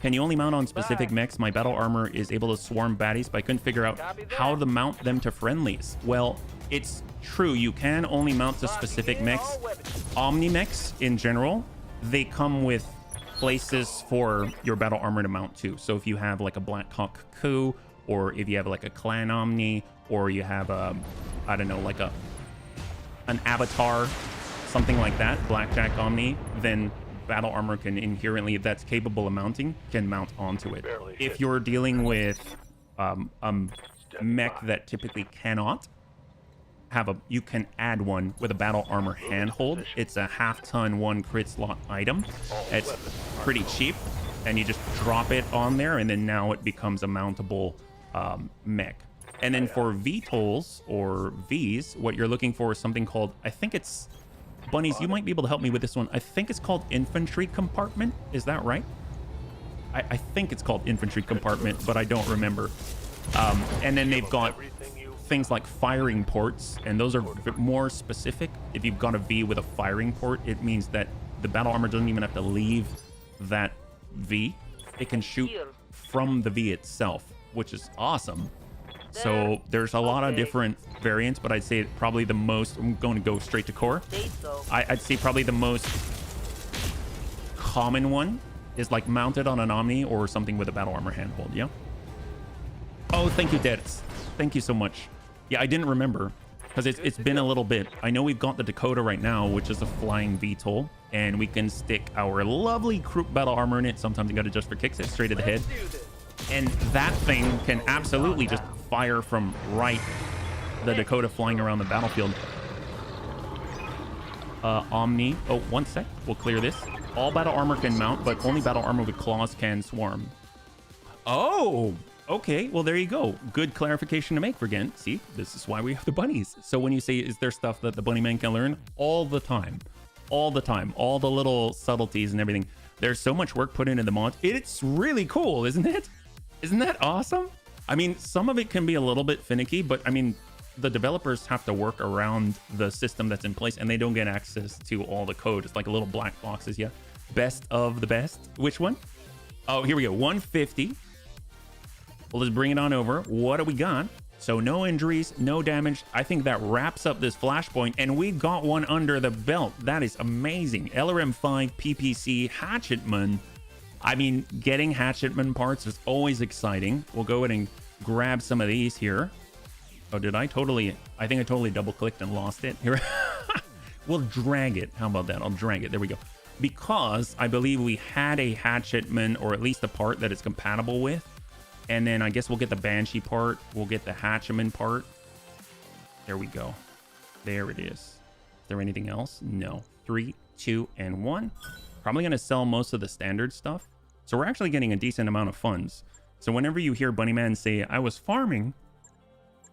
Can you only mount on specific mechs? My battle armor is able to swarm baddies, but I couldn't figure out how to mount them to friendlies. Well, it's true. You can only mount to specific mechs. Omni mechs in general, they come with places for your battle armor to mount to. So if you have like a Black Hawk Coup, or if you have like a Clan Omni, or you have a, I don't know, like an Avatar, something like that, Blackjack Omni, then battle armor can inherently, that's capable of mounting, can mount onto it. If you're dealing with a mech that typically cannot have a, you can add one with a battle armor handhold. It's a half-ton 1 crit slot item. It's pretty cheap, and you just drop it on there, and then now it becomes a mountable mech. And then for VTOLs or Vs, what you're looking for is something called, I think it's, Bunnies, you might be able to help me with this one. I think it's called infantry compartment. Is that right? I think it's called infantry compartment, but I don't remember. And then they've got things like firing ports, and those are more specific. If you've got a V with a firing port, it means that the battle armor doesn't even have to leave that V. It can shoot from the V itself, which is awesome. So there's a lot of different variants, but I'd say probably the most, I'm going to go straight to core. I'd say probably the most common one is like mounted on an Omni or something with a battle armor handhold, yeah? Oh, thank you, Dets. Thank you so much. Yeah, I didn't remember because it's been a little bit. I know we've got the Dakota right now, which is a flying VTOL, and we can stick our lovely Krook battle armor in it. Sometimes you got to adjust for kicks, it straight to the head. And that thing can absolutely just fire from right the Dakota flying around the battlefield. Omni. Oh, one sec. We'll clear this. All battle armor can mount, but only battle armor with claws can swarm. Oh, okay. Well, there you go. Good clarification to make for Gent. See, this is why we have the bunnies. So when you say, is there stuff that the bunny man can learn? All the time. All the time. All the little subtleties and everything. There's so much work put into the mod. It's really cool, isn't it? Isn't that awesome? I mean, some of it can be a little bit finicky, but I mean, the developers have to work around the system that's in place, and they don't get access to all the code. It's like a little black boxes, yeah. Best of the best. Which one? Oh, here we go. 150. Well, let's bring it on over. What do we got? So no injuries, no damage. I think that wraps up this Flashpoint, and we've got one under the belt. That is amazing. LRM5 PPC Hatchetman. I mean, getting Hatchetman parts is always exciting. We'll go ahead and grab some of these here. Oh, did I totally... I think I totally double-clicked and lost it. Here, we'll drag it. How about that? I'll drag it. There we go. Because I believe we had a Hatchetman, or at least a part that it's compatible with. And then I guess we'll get the Banshee part. We'll get the Hatchetman part. There we go. There it is. Is there anything else? No. 3, 2, and 1. Probably going to sell most of the standard stuff. So we're actually getting a decent amount of funds. So whenever you hear Bunnyman say, I was farming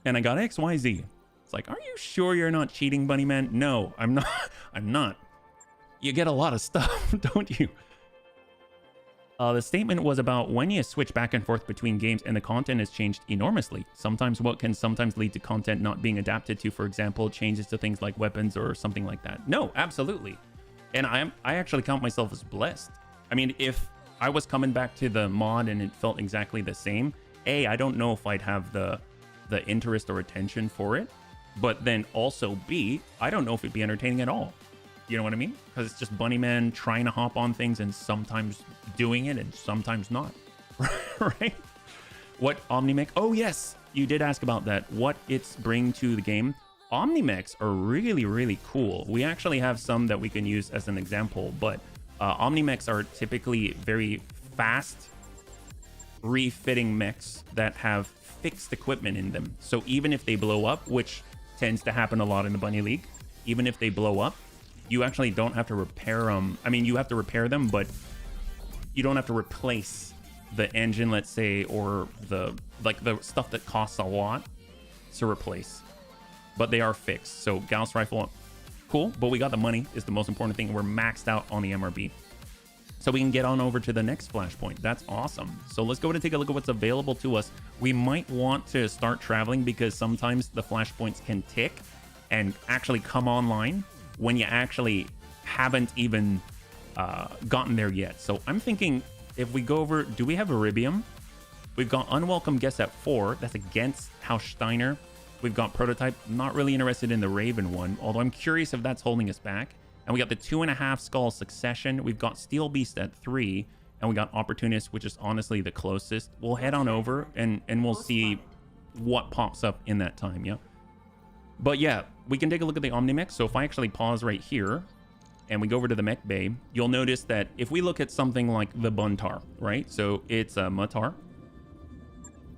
and I got XYZ, it's like, are you sure you're not cheating, Bunnyman? No, I'm not. I'm not. You get a lot of stuff, don't you? The statement was about when you switch back and forth between games and the content has changed enormously. Sometimes what can sometimes lead to content not being adapted to, for example, changes to things like weapons or something like that. No, absolutely. And I actually count myself as blessed. I mean, if I was coming back to the mod and it felt exactly the same, A, I don't know if I'd have the interest or attention for it. But then also B, I don't know if it'd be entertaining at all. You know what I mean? Because it's just Bunnyman trying to hop on things and sometimes doing it and sometimes not. Right? What Omnimech? Oh, yes. You did ask about that. What it's bringing to the game. Omnimechs are really, really cool. We actually have some that we can use as an example, but Omnimechs are typically very fast refitting mechs that have fixed equipment in them. So even if they blow up, which tends to happen a lot in the Bunny League, even if they blow up, you actually don't have to repair them. I mean, you have to repair them, but you don't have to replace the engine, let's say, or the stuff that costs a lot to replace. But they are fixed. So Gauss rifle, cool, but we got the money is the most important thing. We're maxed out on the MRB. So we can get on over to the next Flashpoint. That's awesome. So let's go ahead and take a look at what's available to us. We might want to start traveling because sometimes the Flashpoints can tick and actually come online when you actually haven't even gotten there yet. So I'm thinking if we go over, do we have Iribium? We've got Unwelcome Guest at 4. That's against House Steiner. We've got Prototype. Not really interested in the Raven one, although I'm curious if that's holding us back. And we got the 2.5 Skull Succession. We've got Steel Beast at 3. And we got Opportunist, which is honestly the closest. We'll head on over and we'll see what pops up in that time, yeah? But yeah, we can take a look at the Omnimech. So if I actually pause right here and we go over to the mech bay, you'll notice that if we look at something like the Buntar, right? So it's a Mutar.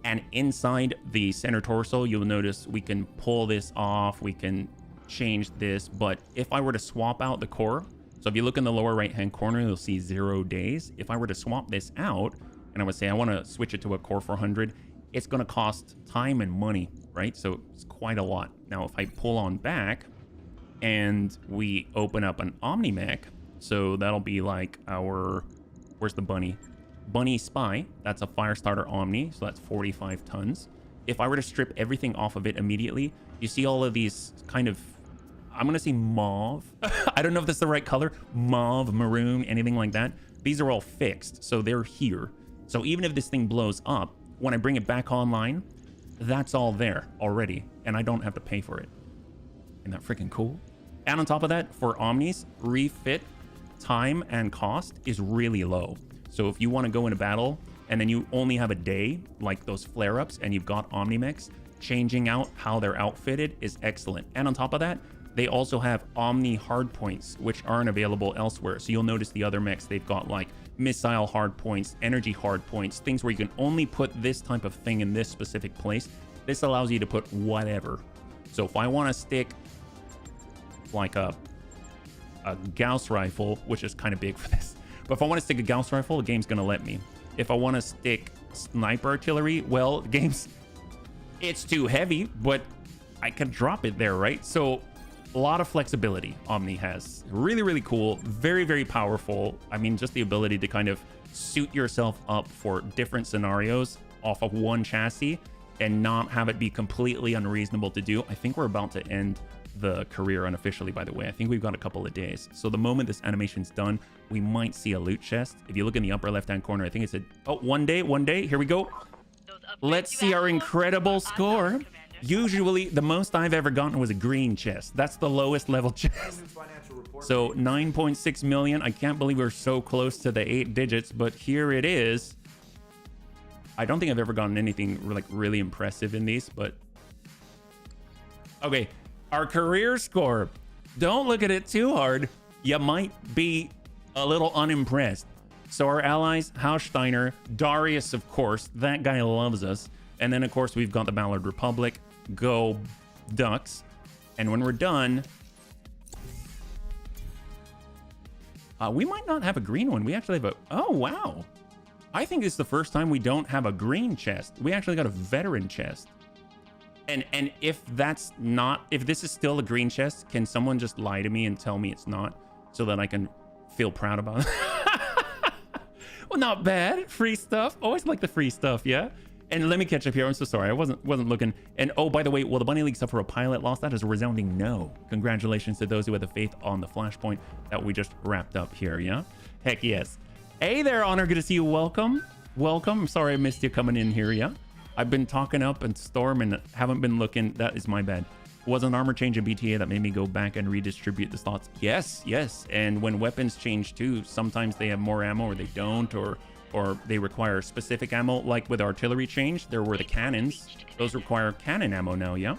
And inside the center torso, you'll notice we can pull this off. We can change this. But if I were to swap out the core, so if you look in the lower right-hand corner, you'll see 0 days. If I were to swap this out, and I would say I want to switch it to a core 400, it's going to cost time and money, right? So it's quite a lot. Now, if I pull on back and we open up an Omnimech, so that'll be like our, where's the bunny? Bunny Spy, that's a Firestarter Omni, so that's 45 tons. If I were to strip everything off of it immediately, you see all of these kind of, I'm gonna say mauve. I don't know if that's the right color. Mauve, maroon, anything like that. These are all fixed, so they're here. So even if this thing blows up, when I bring it back online, that's all there already, and I don't have to pay for it. Isn't that freaking cool? And on top of that, for Omnis, refit time and cost is really low. So if you want to go into battle and then you only have a day, like those flare-ups, and you've got Omnimechs, changing out how they're outfitted is excellent. And on top of that, they also have Omni hardpoints, which aren't available elsewhere. So you'll notice the other mechs, they've got like missile hardpoints, energy hardpoints, things where you can only put this type of thing in this specific place. This allows you to put whatever. So if I want to stick like a Gauss rifle, which is kind of big for this, but if I want to stick a Gauss rifle, the game's going to let me. If I want to stick sniper artillery, well, the game's, it's too heavy, but I can drop it there, right? So a lot of flexibility Omni has. Really, really cool. Very, very powerful. I mean, just the ability to kind of suit yourself up for different scenarios off of one chassis and not have it be completely unreasonable to do. I think we're about to end the career unofficially, by the way. I think we've got a couple of days. So the moment this animation's done, we might see a loot chest. If you look in the upper left-hand corner, I think it said, oh, one day. Here we go. Let's see our incredible score. Usually, the most I've ever gotten was a green chest. That's the lowest level chest. So 9.6 million. I can't believe we're so close to the 8 digits, but here it is. I don't think I've ever gotten anything like really impressive in these, but okay. Our career score. Don't look at it too hard. You might be a little unimpressed. So our allies, House Steiner, Darius, of course. That guy loves us. And then, of course, we've got the Ballard Republic. Go Ducks. And when we're done, we might not have a green one. We actually have a... Oh, wow. I think it's the first time we don't have a green chest. We actually got a veteran chest. And if that's not... If this is still a green chest, can someone just lie to me and tell me it's not so that I can feel proud about it? Well, not bad. Free stuff. Always like the free stuff, yeah? And let me catch up here. I'm so sorry. I wasn't looking. And oh, by the way, will the Bunny League suffer a pilot loss? That is a resounding no. Congratulations to those who had the faith on the Flashpoint that we just wrapped up here, yeah? Heck yes. Hey there, Honor. Good to see you. Welcome. Welcome. I'm sorry I missed you coming in here, yeah? I've been talking up and Storm and haven't been looking. That is my bad. Was an armor change in BTA that made me go back and redistribute the slots? Yes, yes. And when weapons change too, sometimes they have more ammo or they don't, or they require specific ammo. Like with artillery change, there were the cannons. Those require cannon ammo now, yeah?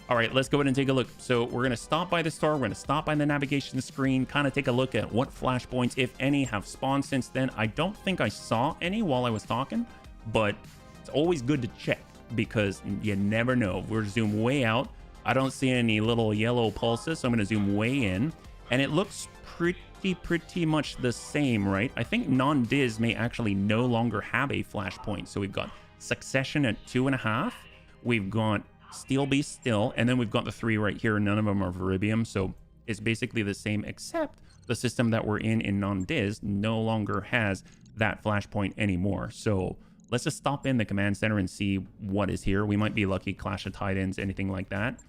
All right, let's go ahead and take a look. So we're going to stop by the store. We're going to stop by the navigation screen, kind of take a look at what flashpoints, if any, have spawned since then. I don't think I saw any while I was talking, but it's always good to check because you never know. We're zoomed way out. I don't see any little yellow pulses, so I'm going to zoom way in. And it looks pretty much the same, right? I think non-Diz may actually no longer have a flashpoint. So we've got Succession at 2.5. We've got Steel Beast still. And then we've got the 3 right here. None of them are Viribium. So it's basically the same, except the system that we're in non-Diz no longer has that flashpoint anymore. So let's just stop in the command center and see what is here. We might be lucky. Clash of Titans, anything like that.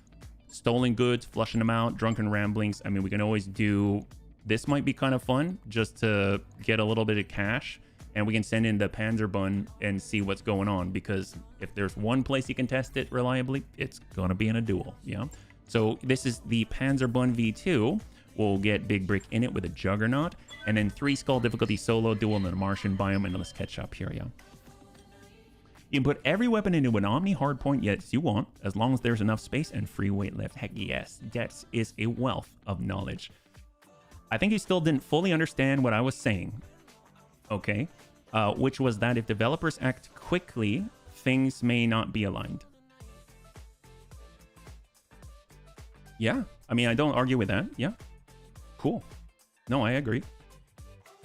Stolen goods, flushing them out, drunken ramblings. I mean, we can always do... This might be kind of fun just to get a little bit of cash. and we can send in the Panzerbund and see what's going on, because if there's one place you can test it reliably, it's gonna be in a duel. Yeah. So this is the Panzerbund V2. We'll get Big Brick in it with a Juggernaut, and then 3 skull difficulty solo duel in the Martian biome. And let's catch up here. Yeah. You can put every weapon into an Omni hardpoint yes you want, as long as there's enough space and free weight left. Heck yes, Dex is a wealth of knowledge. I think you still didn't fully understand what I was saying. Okay. Which was that if developers act quickly, things may not be aligned. Yeah, I mean, I don't argue with that. Yeah, cool. No, I agree.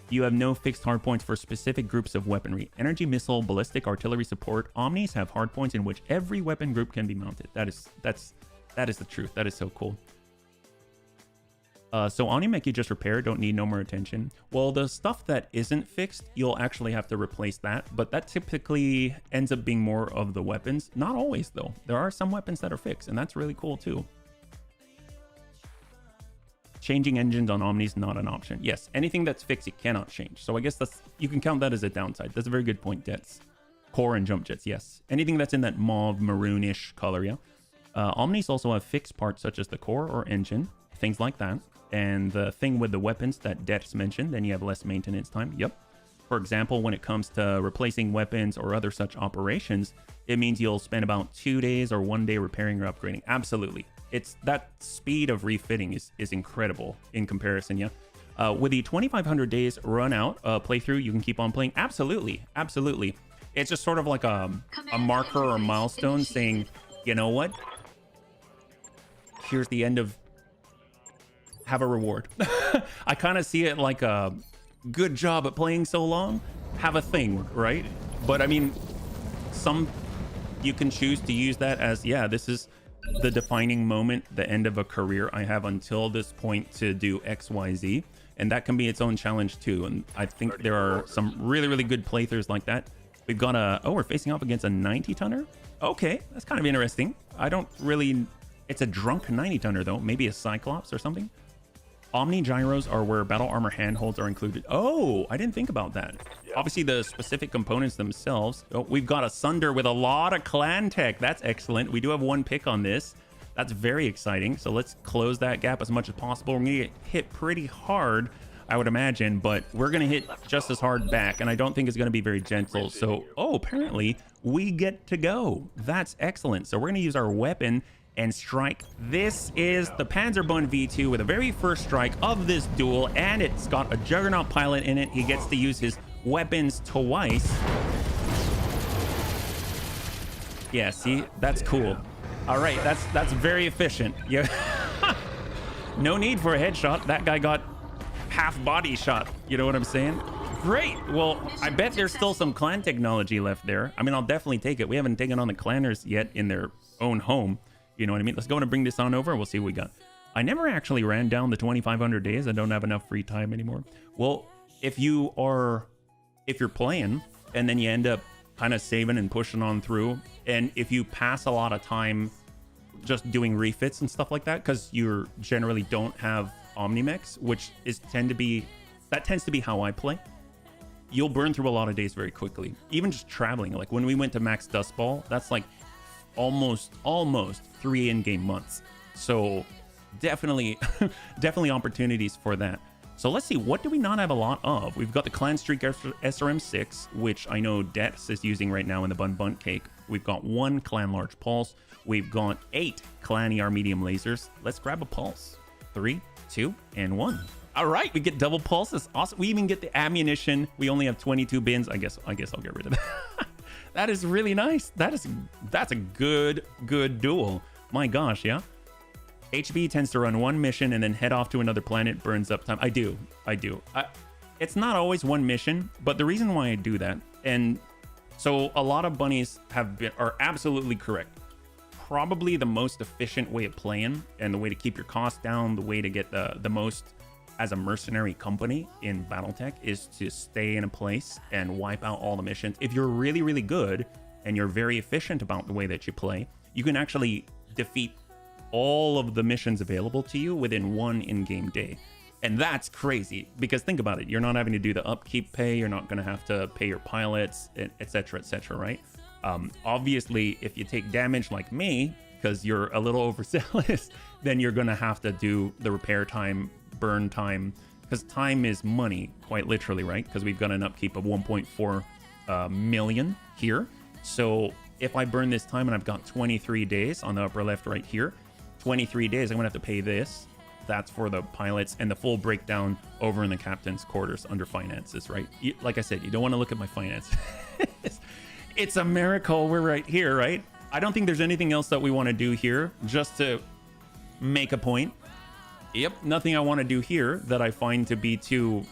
You have no fixed hardpoints for specific groups of weaponry. Energy, missile, ballistic, artillery support. Omnis have hardpoints in which every weapon group can be mounted. That is the truth. That is so cool. So Omnimech you just repair, don't need no more attention. Well, the stuff that isn't fixed, you'll actually have to replace that, but that typically ends up being more of the weapons. Not always though. There are some weapons that are fixed, and that's really cool too. Changing engines on Omnis not an option. Yes, anything that's fixed you cannot change. So I guess you can count that as a downside. That's a very good point, Dets. Core and jump jets, yes. Anything that's in that mauve maroonish color, yeah. Omnis also have fixed parts such as the core or engine, things like that. And the thing with the weapons that Dets mentioned, then you have less maintenance time. Yep. For example, when it comes to replacing weapons or other such operations, it means you'll spend about 2 days or 1 day repairing or upgrading. Absolutely. It's that speed of refitting is incredible in comparison, yeah. With the 2,500 days run out playthrough, you can keep on playing. Absolutely, absolutely. It's just sort of like a marker or milestone saying, you know what? Here's the end of. Have a reward. I kind of see it like a good job at playing so long. Have a thing, right? But I mean, you can choose to use that as, yeah, this is the defining moment, the end of a career. I have until this point to do X, Y, Z, and that can be its own challenge too. And I think there are some really, really good playthroughs like that. We've got we're facing up against a 90-tonner. Okay, that's kind of interesting. I don't really, it's a drunk 90-tonner though. Maybe a Cyclops or something. Omni gyros are where battle armor handholds are included. Oh, I didn't think about that. Yeah. Obviously, the specific components themselves. Oh, we've got a Sunder with a lot of clan tech. That's excellent. We do have 1 pick on this. That's very exciting. So let's close that gap as much as possible. We're going to get hit pretty hard, I would imagine, but we're going to hit just as hard back, and I don't think it's going to be very gentle. So, oh, apparently we get to go. That's excellent. So we're going to use our weapon and strike. This is the Panzerbund V2 with the very first strike of this duel, and it's got a Juggernaut pilot in it. He gets to use his weapons twice. Yeah, see, that's cool. All right, that's very efficient. Yeah. No need for a headshot. That guy got half body shot. You know what I'm saying? Great. Well, I bet there's still some clan technology left there. I mean, I'll definitely take it. We haven't taken on the clanners yet in their own home. You know what I mean? Let's go and bring this on over. We'll see what we got. I never actually ran down the 2,500 days. I don't have enough free time anymore. Well, if you're playing and then you end up kind of saving and pushing on through, and if you pass a lot of time just doing refits and stuff like that, because you generally don't have Omnimechs, which tends to be how I play, you'll burn through a lot of days very quickly. Even just traveling. Like when we went to Max Dustball, that's like almost 3 in-game months. So definitely opportunities for that. So let's see, what do we not have a lot of? We've got the Clan Streak SRM6, which I know Dex is using right now in the Bun Cake. We've got 1 Clan Large Pulse. We've got 8 Clan ER Medium Lasers. Let's grab a Pulse. 3, 2, and 1. All right, we get double Pulse. That's awesome. We even get the ammunition. We only have 22 bins. I guess I'll get rid of that. That is really nice. That's a good duel. My gosh, yeah. HB tends to run 1 mission and then head off to another planet, burns up time. I do. It's not always 1 mission, but the reason why I do that, and so a lot of bunnies are absolutely correct. Probably the most efficient way of playing and the way to keep your costs down, the way to get the most as a mercenary company in Battletech is to stay in a place and wipe out all the missions. If you're really, really good and you're very efficient about the way that you play, you can actually defeat all of the missions available to you within 1 in-game day. And that's crazy because think about it. You're not having to do the upkeep pay. You're not going to have to pay your pilots, etc., right? Obviously, if you take damage like me, because you're a little overzealous, then you're going to have to do the repair time, burn time, because time is money, quite literally, right? Because we've got an upkeep of 1.4 million here. So if I burn this time and I've got 23 days on the upper left right here, 23 days, I'm going to have to pay this. That's for the pilots, and the full breakdown over in the captain's quarters under finances, right? Like I said, you don't want to look at my finances. It's a miracle we're right here, right? I don't think there's anything else that we want to do here just to make a point. Yep, nothing I want to do here that I find to be too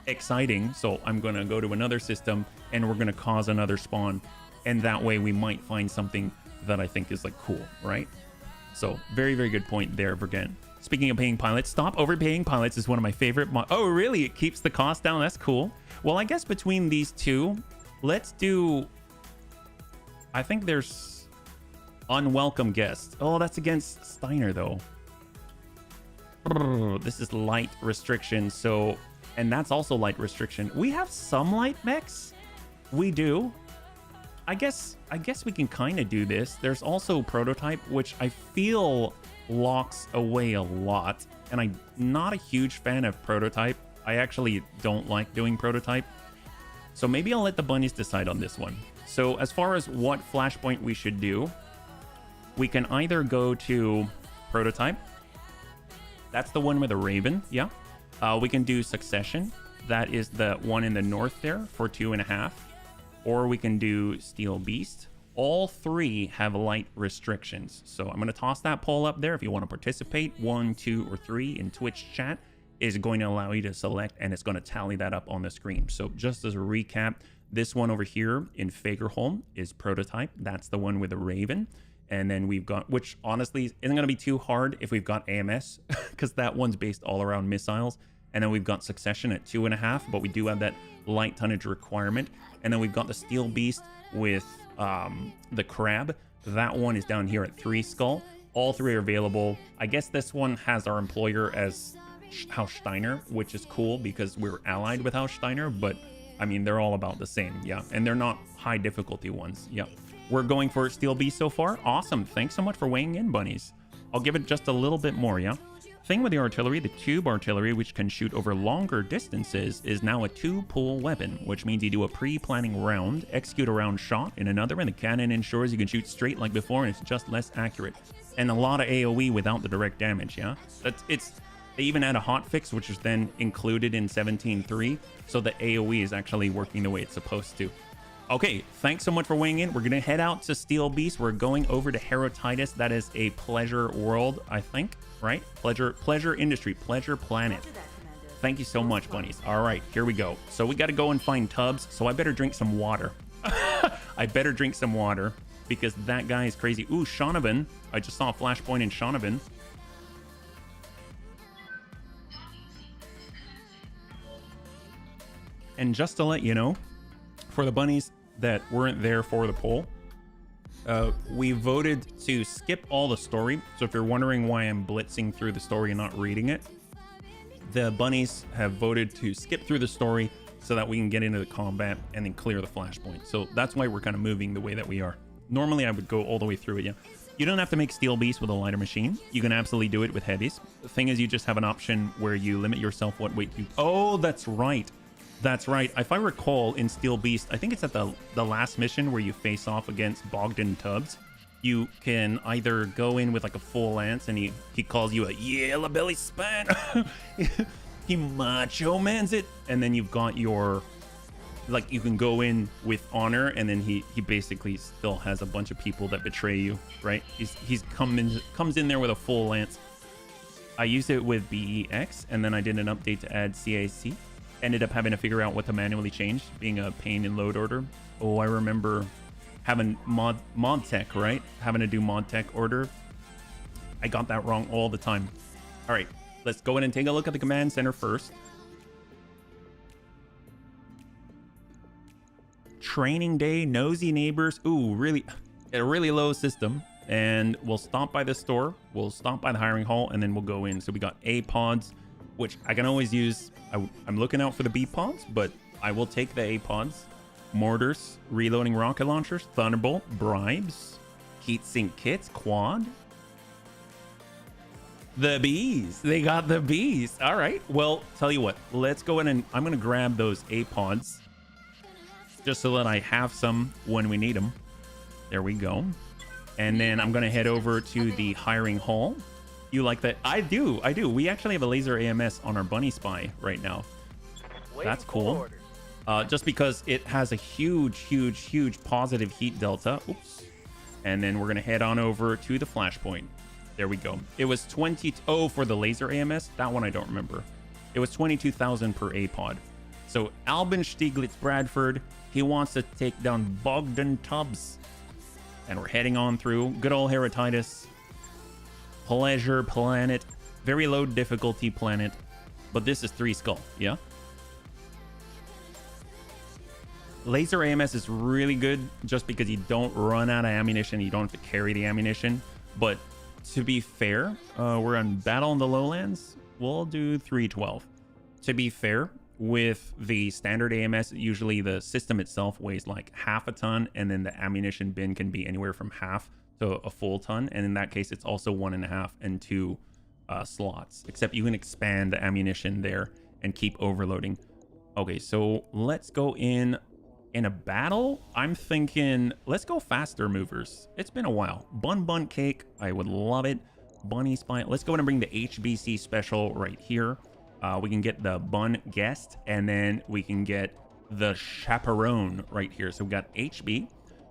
exciting. So I'm going to go to another system and we're going to cause another spawn. And that way we might find something that I think is like cool, right? So very, very good point there, Vergen. Speaking of paying pilots, stop overpaying pilots is one of my favorite. Oh, really? It keeps the cost down? That's cool. Well, I guess between these two, let's do... I think there's unwelcome guests. Oh, that's against Steiner, though. This is light restriction. So, and that's also light restriction. We have some light mechs. We do. I guess we can kind of do this. There's also prototype, which I feel locks away a lot, and I'm not a huge fan of prototype. I actually don't like doing prototype, so maybe I'll let the bunnies decide on this one. So as far as what flashpoint we should do, we can either go to prototype. That's the one with a raven. Yeah. We can do succession. That is the one in the north there for 2.5. Or we can do steel beast. All three have light restrictions. So I'm going to toss that poll up there if you want to participate. 1, 2, or 3 in Twitch chat is going to allow you to select, and it's going to tally that up on the screen. So just as a recap, this one over here in Fagerholm is prototype. That's the one with the raven. And then we've got, which honestly isn't going to be too hard if we've got AMS, because that one's based all around missiles. And then we've got succession at 2.5, but we do have that light tonnage requirement. And then we've got the steel beast with the crab. That one is down here at 3 skull. All three are available. I guess this one has our employer as House Steiner, which is cool because we're allied with House Steiner, but I mean, they're all about the same. Yeah. And they're not high difficulty ones. Yeah. We're going for steel beast so far. Awesome. Thanks so much for weighing in, bunnies. I'll give it just a little bit more. Yeah. Thing with the artillery, the tube artillery, which can shoot over longer distances, is now a 2-pull weapon, which means you do a pre-planning round, execute a round shot in another, and the cannon ensures you can shoot straight like before, and it's just less accurate. And a lot of AoE without the direct damage, yeah? They even add a hotfix, which is then included in 17.3, so the AoE is actually working the way it's supposed to. Okay, thanks so much for weighing in. We're going to head out to Steel Beast. We're going over to Herotitus. That is a pleasure world, I think, right? Pleasure industry, pleasure planet. Thank you so much, bunnies. All right, here we go. So we got to go and find tubs, so I better drink some water. I better drink some water because that guy is crazy. Ooh, Shonovan. I just saw a flashpoint in Shonovan. And just to let you know, for the bunnies that weren't there for the poll, we voted to skip all the story. So if you're wondering why I'm blitzing through the story and not reading it, the bunnies have voted to skip through the story so that we can get into the combat and then clear the flashpoint. So that's why we're kind of moving the way that we are. Normally I would go all the way through it, yeah. You don't have to make steel beast with a lighter machine. You can absolutely do it with heavies. The thing is, you just have an option where you limit yourself what weight you... Oh, that's right. That's right. If I recall, in Steel Beast, I think it's at the last mission where you face off against Bogdan Tubbs. You can either go in with like a full lance and he calls you a yellow belly span. He macho mans it. And then you've got your, like, you can go in with honor, and then he basically still has a bunch of people that betray you, right? He's comes in there with a full lance. I used it with BEX, and then I did an update to add CAC. Ended up having to figure out what to manually change, being a pain in load order. Oh, I remember having mod tech, right? Having to do mod tech order. I got that wrong all the time. All right, let's go in and take a look at the command center first. Training day, nosy neighbors. Ooh, really, a really low system. And we'll stop by the store. We'll stop by the hiring hall, and then we'll go in. So we got A pods. which I can always use. I'm looking out for the B pods, but I will take the A pods. Mortars, reloading rocket launchers, Thunderbolt, bribes, heatsink kits, quad. The bees. They got the bees. All right. Well, tell you what. Let's go in and I'm going to grab those A pods just so that I have some when we need them. There we go. And then I'm going to head over to the hiring hall. You like that? I do. We actually have a laser AMS on our bunny spy right now. That's cool. Just because it has a huge positive heat delta. Oops. And then we're going to head on over to the Flashpoint. There we go. It was 20. Oh, for the laser AMS? That one I don't remember. It was 22,000 per A-pod. So Albin Stieglitz Bradford, he wants to take down Bogdan Tubbs. And we're heading on through. Good old Heratitis. Pleasure planet. Very low difficulty planet. But this is 3 skull, yeah? Laser AMS is really good just because you don't run out of ammunition. You don't have to carry the ammunition. But to be fair, we're on Battle in the Lowlands. We'll do 312. To be fair, with the standard AMS, usually the system itself weighs like half a ton, and then the ammunition bin can be anywhere from half to a full ton. And in that case, it's also 1.5 and 2 slots, except you can expand the ammunition there and keep overloading. Okay, so let's go in a battle. I'm thinking let's go faster movers. It's been a while. Bun cake, I would love it. Bunny spine. Let's go ahead and bring the HBC special right here. We can get the bun guest, and then we can get the chaperone right here. So we got HB.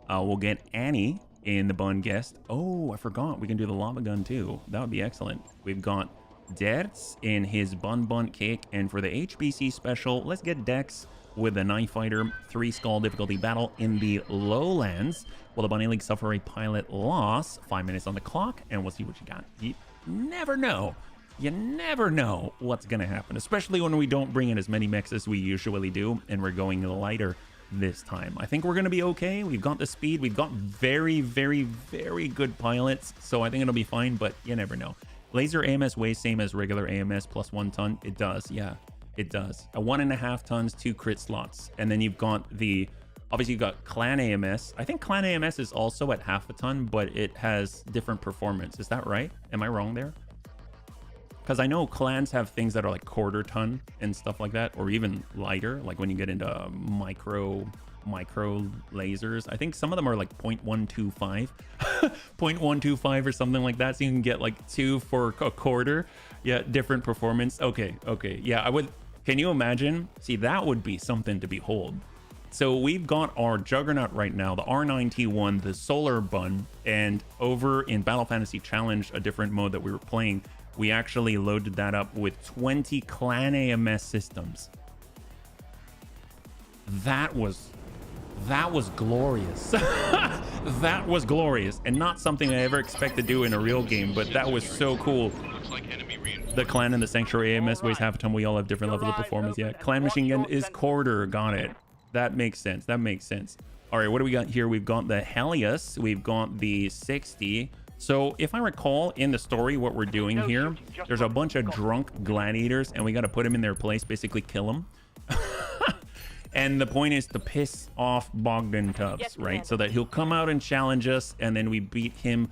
We'll get Annie in the bun guest. Oh, I forgot. We can do the lava gun too. That would be excellent. We've got Dertz in his bun cake, and for the HBC special, let's get Dex with the Knife Fighter 3 skull difficulty battle in the Lowlands. Will the Bunny League suffer a pilot loss? 5 minutes on the clock, and we'll see what you got. You never know. You never know what's going to happen, especially when we don't bring in as many mechs as we usually do, and we're going lighter this time. I think we're going to be okay. We've got the speed. We've got very good pilots, so I think it'll be fine, but you never know. Laser AMS weighs same as regular AMS plus 1 ton. It does, yeah. It does. 1.5 tons, 2 crit slots. And then you've got the, obviously you've got Clan AMS. I think Clan AMS is also at half a ton, but it has different performance. Is that right? Am I wrong there? Because I know clans have things that are like 1/4 ton and stuff like that, or even lighter, like when you get into micro lasers. I think some of them are like 0.125 0.125 or something like that, so you can get like 2 for a 1/4. Yeah, different performance. Okay, yeah, I would. Can you imagine? See, that would be something to behold. So we've got our Juggernaut right now, the R9T1, the Solar Bun, and over in Battle Fantasy Challenge, a different mode that we were playing, we actually loaded that up with 20 Clan AMS systems. That was glorious. That was glorious, and not something I ever expect to do in a real game, but that was so cool. The Clan and the Sanctuary AMS weighs half a ton. We all have different levels of performance. Yeah, Clan Machine Gun is 1/4. Got it. That makes sense. That makes sense. All right, what do we got here? We've got the Helios. We've got the 60. So if I recall in the story, what we're doing here, there's a bunch of drunk gladiators, and we got to put them in their place, basically kill them. And the point is to piss off Bogdan Tubbs, right? So that he'll come out and challenge us, and then we beat him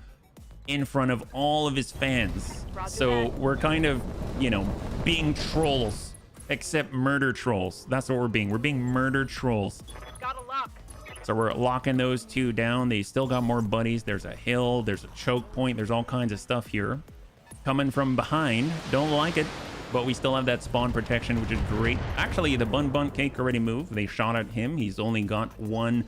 in front of all of his fans. So we're kind of, you know, being trolls, except murder trolls. That's what we're being. We're being murder trolls. Gotta lock. So we're locking those 2 down. They still got more buddies. There's a hill. There's a choke point. There's all kinds of stuff here. Coming from behind. Don't like it. But we still have that spawn protection, which is great. Actually, the bun cake already moved. They shot at him. He's only got 1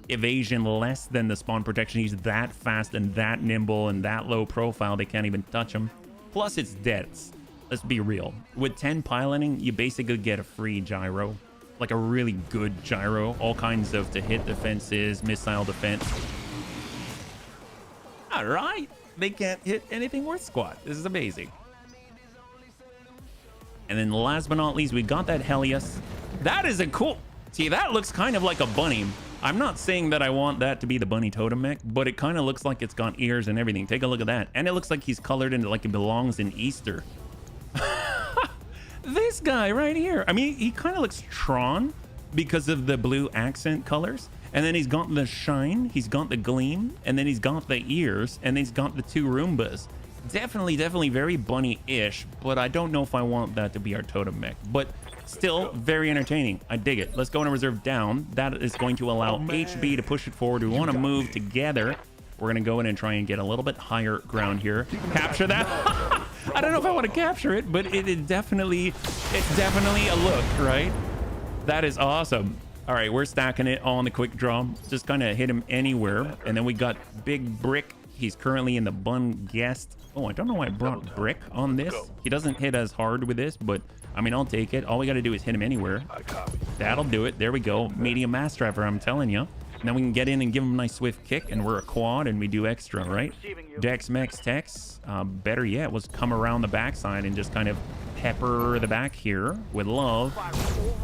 evasion less than the spawn protection. He's that fast and that nimble and that low profile, they can't even touch him. Plus, it's deaths. Let's be real. With 10 piloting, you basically get a free gyro. Like a really good gyro. All kinds of to-hit defenses, missile defense. All right. They can't hit anything worth squat. This is amazing. And then last but not least, we got that Helios. That is a cool... See, that looks kind of like a bunny. I'm not saying that I want that to be the bunny totem mech, but it kind of looks like it's got ears and everything. Take a look at that. And it looks like he's colored into like it belongs in Easter. This guy right here. I mean, he kind of looks Tron because of the blue accent colors. And then he's got the shine, he's got the gleam, and then he's got the ears, and then he's got the 2 Roombas. Definitely very bunny-ish, but I don't know if I want that to be our totem mech. But still, very entertaining. I dig it. Let's go into reserve down. That is going to allow HB to push it forward. We want to move together. We're going to go in and try and get a little bit higher ground here. Capture that. I don't know if I want to capture it, but it's definitely a look, right? That is awesome. All right, we're stacking it on the quick draw. Just kind of hit him anywhere. And then we got Big Brick. He's currently in the bun guest. Oh, I don't know why I brought Brick on this. He doesn't hit as hard with this, but I mean, I'll take it. All we got to do is hit him anywhere. That'll do it. There we go. Medium mass driver, I'm telling you. Now we can get in and give him a nice swift kick, and we're a quad, and we do extra, right? Dex, Mex, Tex. Better yet was come around the backside and just kind of pepper the back here with love.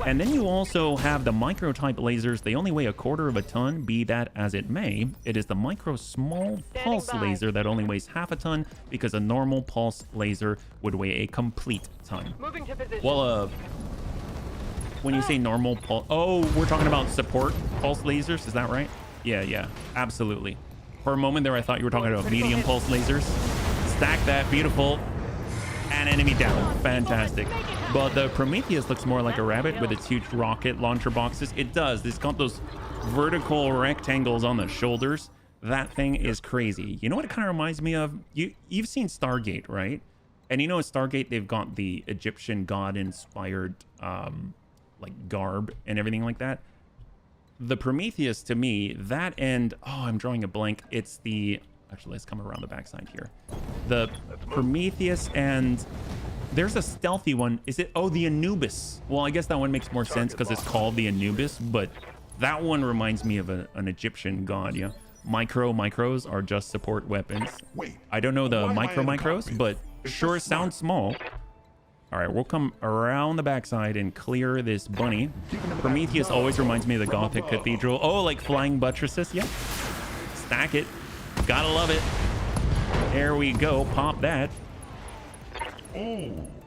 And then you also have the micro type lasers. They only weigh 1/4 of a ton, be that as it may. It is the micro small pulse laser that only weighs 1/2 a ton, because a normal pulse laser would weigh a complete ton. Well, when you say normal pulse, oh, we're talking about support pulse lasers, is that right? Yeah, absolutely. For a moment there, I thought you were talking about medium pulse lasers. Stack that, beautiful. And enemy down, fantastic. But the Prometheus looks more like a rabbit with its huge rocket launcher boxes. It does. It's got those vertical rectangles on the shoulders. That thing is crazy. You know what it kind of reminds me of? You've seen Stargate, right? And you know, at Stargate, they've got the Egyptian god-inspired like garb and everything like that. The Prometheus, to me, that and oh, I'm drawing a blank. It's the actually, let's come around the backside here. The Prometheus, and there's a stealthy one. Is it? Oh, the Anubis. Well, I guess that one makes more sense because it's called the Anubis, but that one reminds me of an Egyptian god. Yeah, micros are just support weapons. I don't know the micros, but sure sounds small. All right, we'll come around the backside and clear this bunny. Prometheus always reminds me of the Gothic Cathedral. Oh, like flying buttresses. Yeah, stack it. Gotta love it. There we go. Pop that.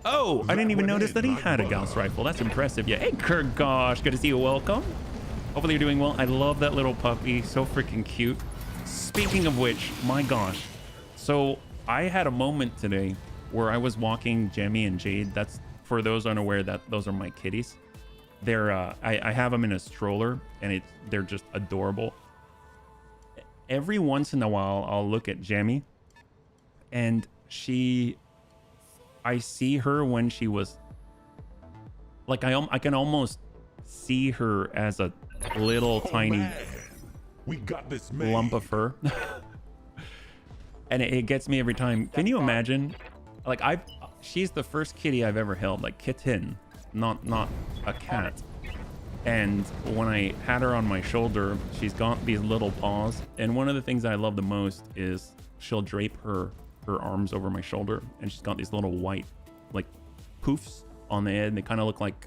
Oh, I didn't even notice that he had a Gauss rifle. That's impressive. Yeah. Hey, Kurgosh. Good to see you. Welcome. Hopefully you're doing well. I love that little puppy. So freaking cute. Speaking of which, my gosh. So I had a moment today where I was walking Jemmy and Jade. That's for those unaware that those are my kitties. They're I have them in a stroller, and they're just adorable. Every once in a while, I'll look at Jamie, and I see her when she was like, I can almost see her as a little tiny we got this lump of fur. And it gets me every time. Can you imagine? Like, she's the first kitty I've ever held, like kitten, not a cat. And when I had her on my shoulder, she's got these little paws. And one of the things I love the most is she'll drape her arms over my shoulder, and she's got these little white, like, poofs on the head. They kind of look like,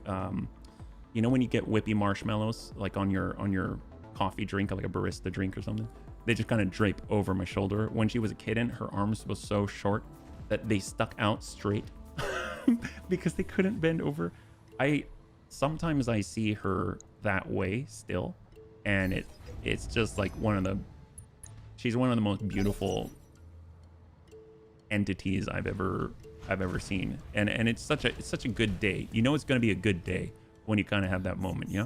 you know, when you get whippy marshmallows, like on your coffee drink, like a barista drink or something. They just kind of drape over my shoulder. When she was a kitten, her arms was so short that they stuck out straight because they couldn't bend over. Sometimes I see her that way still, and it's just like she's one of the most beautiful entities I've ever seen, and it's such a good day. You know, it's going to be a good day when you kind of have that moment. Yeah.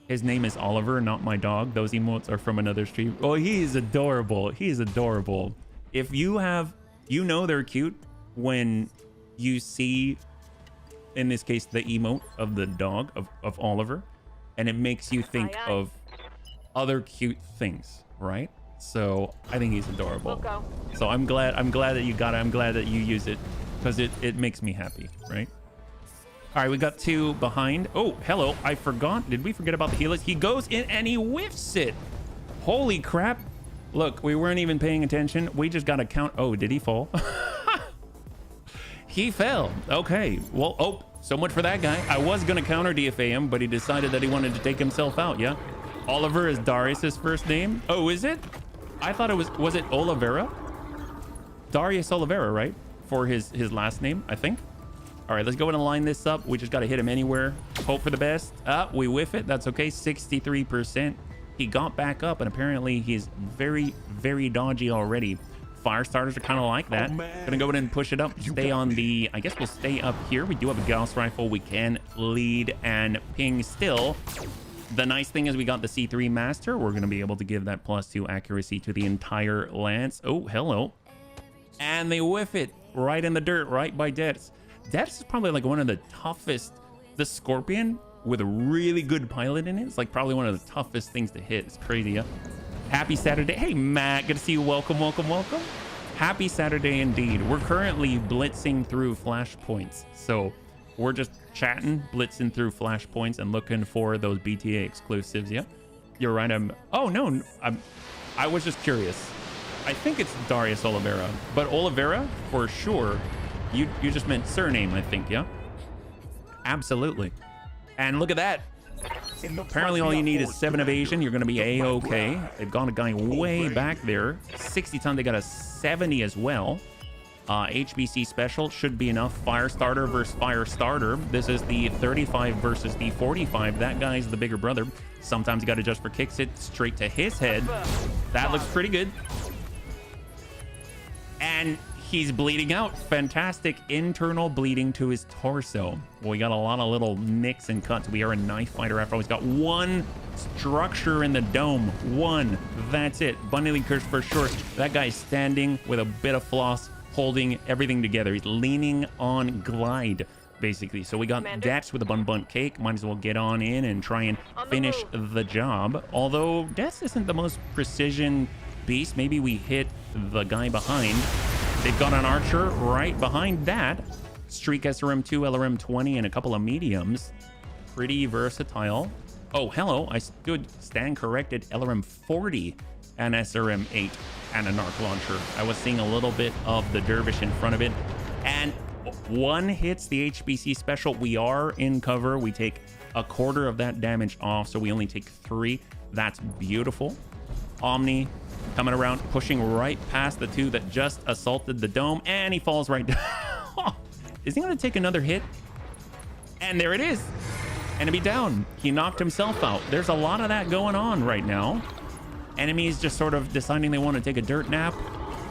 His name is Oliver, not my dog. Those emotes are from another stream. Oh, he's adorable. He's adorable. If you have, you know, they're cute when you see, in this case, the emote of the dog of Oliver, and it makes you think of other cute things, right? So I think he's adorable. So I'm glad that you got it. I'm glad that you use it, because it makes me happy, right? All right, we got 2 behind. Oh, hello. I forgot. Did we forget about the Helix? He goes in and he whiffs it. Holy crap. Look, we weren't even paying attention. We just got to count. Oh, did he fall? He fell. Okay. Well, oh, so much for that guy. I was going to counter DFA him, but he decided that he wanted to take himself out. Yeah. Oliver is Darius's first name. Oh, is it? I thought it was it Oliveira? Darius Oliveira, right? For his last name, I think. All right, let's go ahead and line this up. We just got to hit him anywhere. Hope for the best. We whiff it. That's okay. 63%. He got back up, and apparently he's very, very dodgy already. Fire starters are kind of like that. Gonna go ahead and push it up. Stay on the... I guess we'll stay up here. We do have a Gauss rifle. We can lead and ping still. The nice thing is we got the C3 Master. We're going to be able to give that +2 accuracy to the entire lance. Oh, hello. And they whiff it right in the dirt, right by Dets. Dets is probably like one of the toughest. The Scorpion with a really good pilot in it. It's like probably one of the toughest things to hit. It's crazy, yeah? Happy Saturday. Hey, Matt. Good to see you. Welcome, welcome, welcome. Happy Saturday indeed. We're currently blitzing through Flashpoints. So we're just chatting, blitzing through Flashpoints and looking for those BTA exclusives. Yeah, you're right. Oh no, I was just curious. I think it's Darius Oliveira, but Oliveira for sure. You just meant surname, I think. Yeah, absolutely. And look at that. Apparently all you need is 7 evasion. You're going to be a-okay. They've gone a guy way back there. 60 ton. They got a 70 as well. HBC special should be enough. Fire starter versus fire starter. This is the 35 versus the 45. That guy's the bigger brother. Sometimes you got to adjust for kicks it straight to his head. That looks pretty good. And he's bleeding out. Fantastic internal bleeding to his torso. We got a lot of little nicks and cuts. We are a knife fighter after all. He's got one structure in the dome. One. That's it. Bunny Curse for sure. That guy's standing with a bit of floss, holding everything together. He's leaning on glide, basically. So we got Dex with a bun cake. Might as well get on in and try and finish the job. Although Dex isn't the most precision beast. Maybe we hit the guy behind. They've got an archer right behind that. Streak SRM2, LRM20, and a couple of mediums. Pretty versatile. Oh, hello. I stand corrected. LRM40 and SRM8 and a narc launcher. I was seeing a little bit of the dervish in front of it. And one hits the HBC special. We are in cover. We take a quarter of that damage off, so we only take 3. That's beautiful. Omni coming around, pushing right past the 2 that just assaulted the dome, and he falls right down. Is he going to take another hit? And there it is. Enemy down. He knocked himself out. There's a lot of that going on right now. Enemies just sort of deciding they want to take a dirt nap,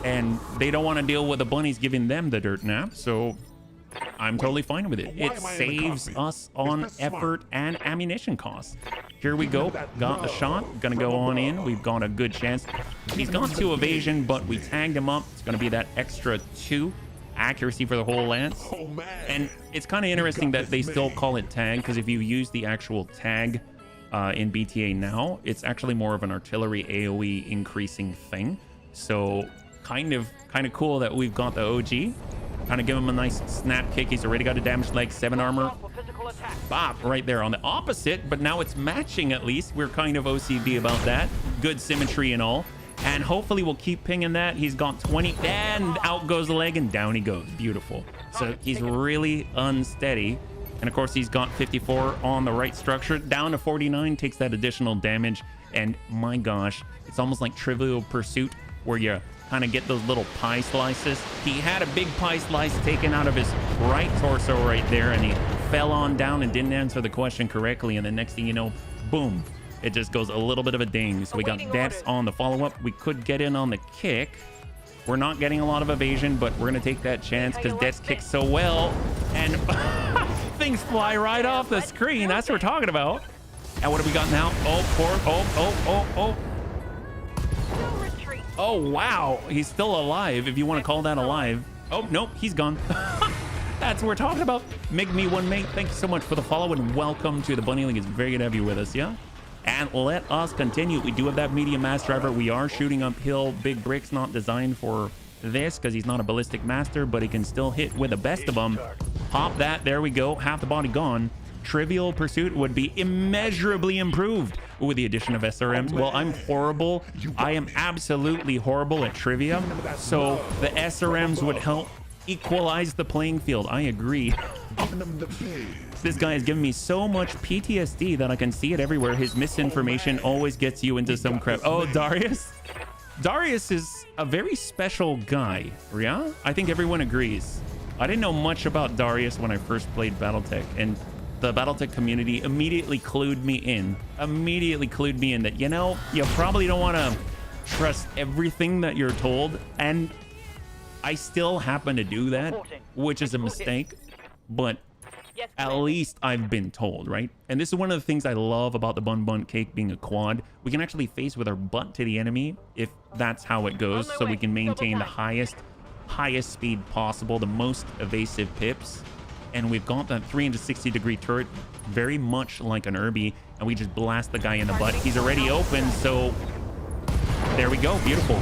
and they don't want to deal with the bunnies giving them the dirt nap, so I'm totally fine with it. It saves us on effort and ammunition costs. Here we go. Got the shot. Gonna go on in. We've got a good chance. He's got 2 evasion, but we tagged him up. It's gonna be that extra 2 accuracy for the whole lance. And it's kind of interesting that they still call it tag, because if you use the actual tag in BTA now, it's actually more of an artillery AoE increasing thing. So kind of cool that we've got the OG. Kind of give him a nice snap kick. He's already got a damaged leg, 7 armor. Bop, right there on the opposite, but now it's matching at least. We're kind of OCD about that. Good symmetry and all. And hopefully we'll keep pinging that. He's got 20, and out goes the leg, and down he goes. Beautiful. So he's really unsteady. And of course, he's got 54 on the right structure. Down to 49, takes that additional damage. And my gosh, it's almost like Trivial Pursuit, where you kind of get those little pie slices. He had a big pie slice taken out of his right torso right there, and he fell on down and didn't answer the question correctly. And the next thing you know, boom, it just goes a little bit of a ding. So we got Deaths on the follow-up. We could get in on the kick. We're not getting a lot of evasion, but we're going to take that chance because Deaths kicks so well. And things fly right off the screen. That's what we're talking about. And what have we got now? Oh, wow. He's still alive, if you want to call that alive. Oh, nope, he's gone. That's what we're talking about. Make me one mate. Thank you so much for the follow and welcome to the Bunny League. It's very good to have you with us, yeah? And let us continue. We do have that medium mass driver. We are shooting uphill. Big Brick's not designed for this because he's not a ballistic master, but he can still hit with the best of them. Pop that. There we go. Half the body gone. Trivial Pursuit would be immeasurably improved with the addition of SRMs. Well, I'm horrible. I am absolutely horrible at trivia. So the SRMs would help equalize the playing field. I agree. This guy has given me so much PTSD that I can see it everywhere. His misinformation always gets you into some crap. Oh, Darius? Darius is a very special guy, yeah? I think everyone agrees. I didn't know much about Darius when I first played Battletech, and the Battletech community immediately clued me in. That, you know, you probably don't want to trust everything that you're told, and I still happen to do that, which is a mistake, but at least I've been told, right? And this is one of the things I love about the Bun Cake being a quad. We can actually face with our butt to the enemy if that's how it goes, so we can maintain the highest speed possible, the most evasive pips. And we've got that 360-degree turret, very much like an Irby, and we just blast the guy in the butt. He's already open, so there we go. Beautiful.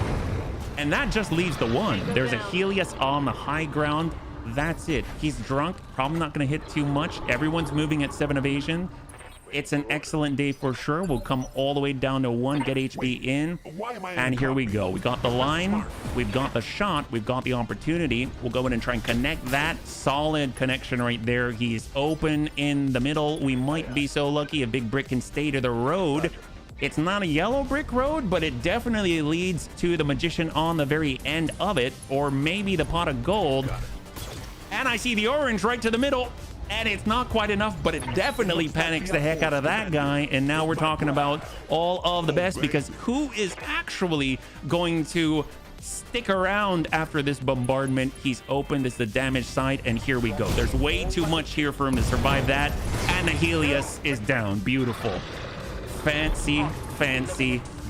And that just leaves the one. There's a Helios on the high ground. That's it. He's drunk. Probably not going to hit too much. Everyone's moving at 7 evasion. It's an excellent day for sure. We'll come all the way down to 1, get HB in. And here we go. We got the line. We've got the shot. We've got the opportunity. We'll go in and try and connect that. Solid connection right there. He's open in the middle. We might be so lucky a big brick can stay to the road. It's not a yellow brick road, but it definitely leads to the magician on the very end of it, or maybe the pot of gold. And I see the orange right to the middle, and it's not quite enough, but it definitely panics the heck out of that guy. And now we're talking about all of the best, because who is actually going to stick around after this bombardment? He's open. This is the damage side, and here we go. There's way too much here for him to survive that, and the Helios is down. Beautiful. Fancy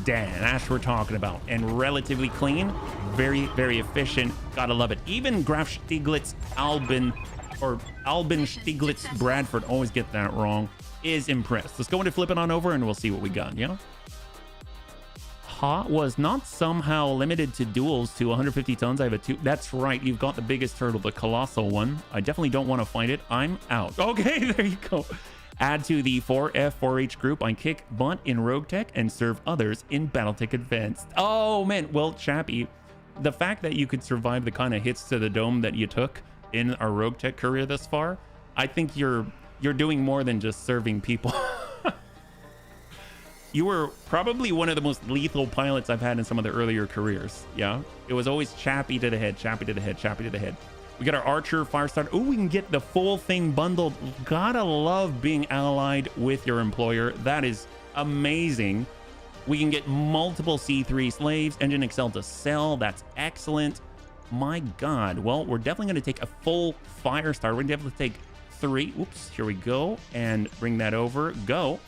Dan. That's what we're talking about. And relatively clean. Very, very efficient. Gotta love it. Even Graf Stieglitz Albin Stieglitz Bradford, always get that wrong, is impressed. Let's go into flip it on over and we'll see what we got, yeah? Ha was not somehow limited to duels to 150 tons. I have a 2. That's right. You've got the biggest turtle, the colossal one. I definitely don't want to fight it. I'm out. Okay, there you go. Add to the 4F4H group. I kick butt in Rogue Tech and serve others in Battletech Advanced. Oh man, well, Chappie, the fact that you could survive the kind of hits to the dome that you took in our Rogue Tech career thus far, I think you're doing more than just serving people. You were probably one of the most lethal pilots I've had in some of the earlier careers. Yeah, it was always Chappie to the head, Chappie to the head, Chappie to the head. We got our Archer, Firestarter. Oh, we can get the full thing bundled. Gotta love being allied with your employer. That is amazing. We can get multiple C3 slaves, Engine Excel to sell. That's excellent. My God. Well, we're definitely going to take a full Firestarter. We're going to definitely take 3. Oops, here we go. And bring that over. Go.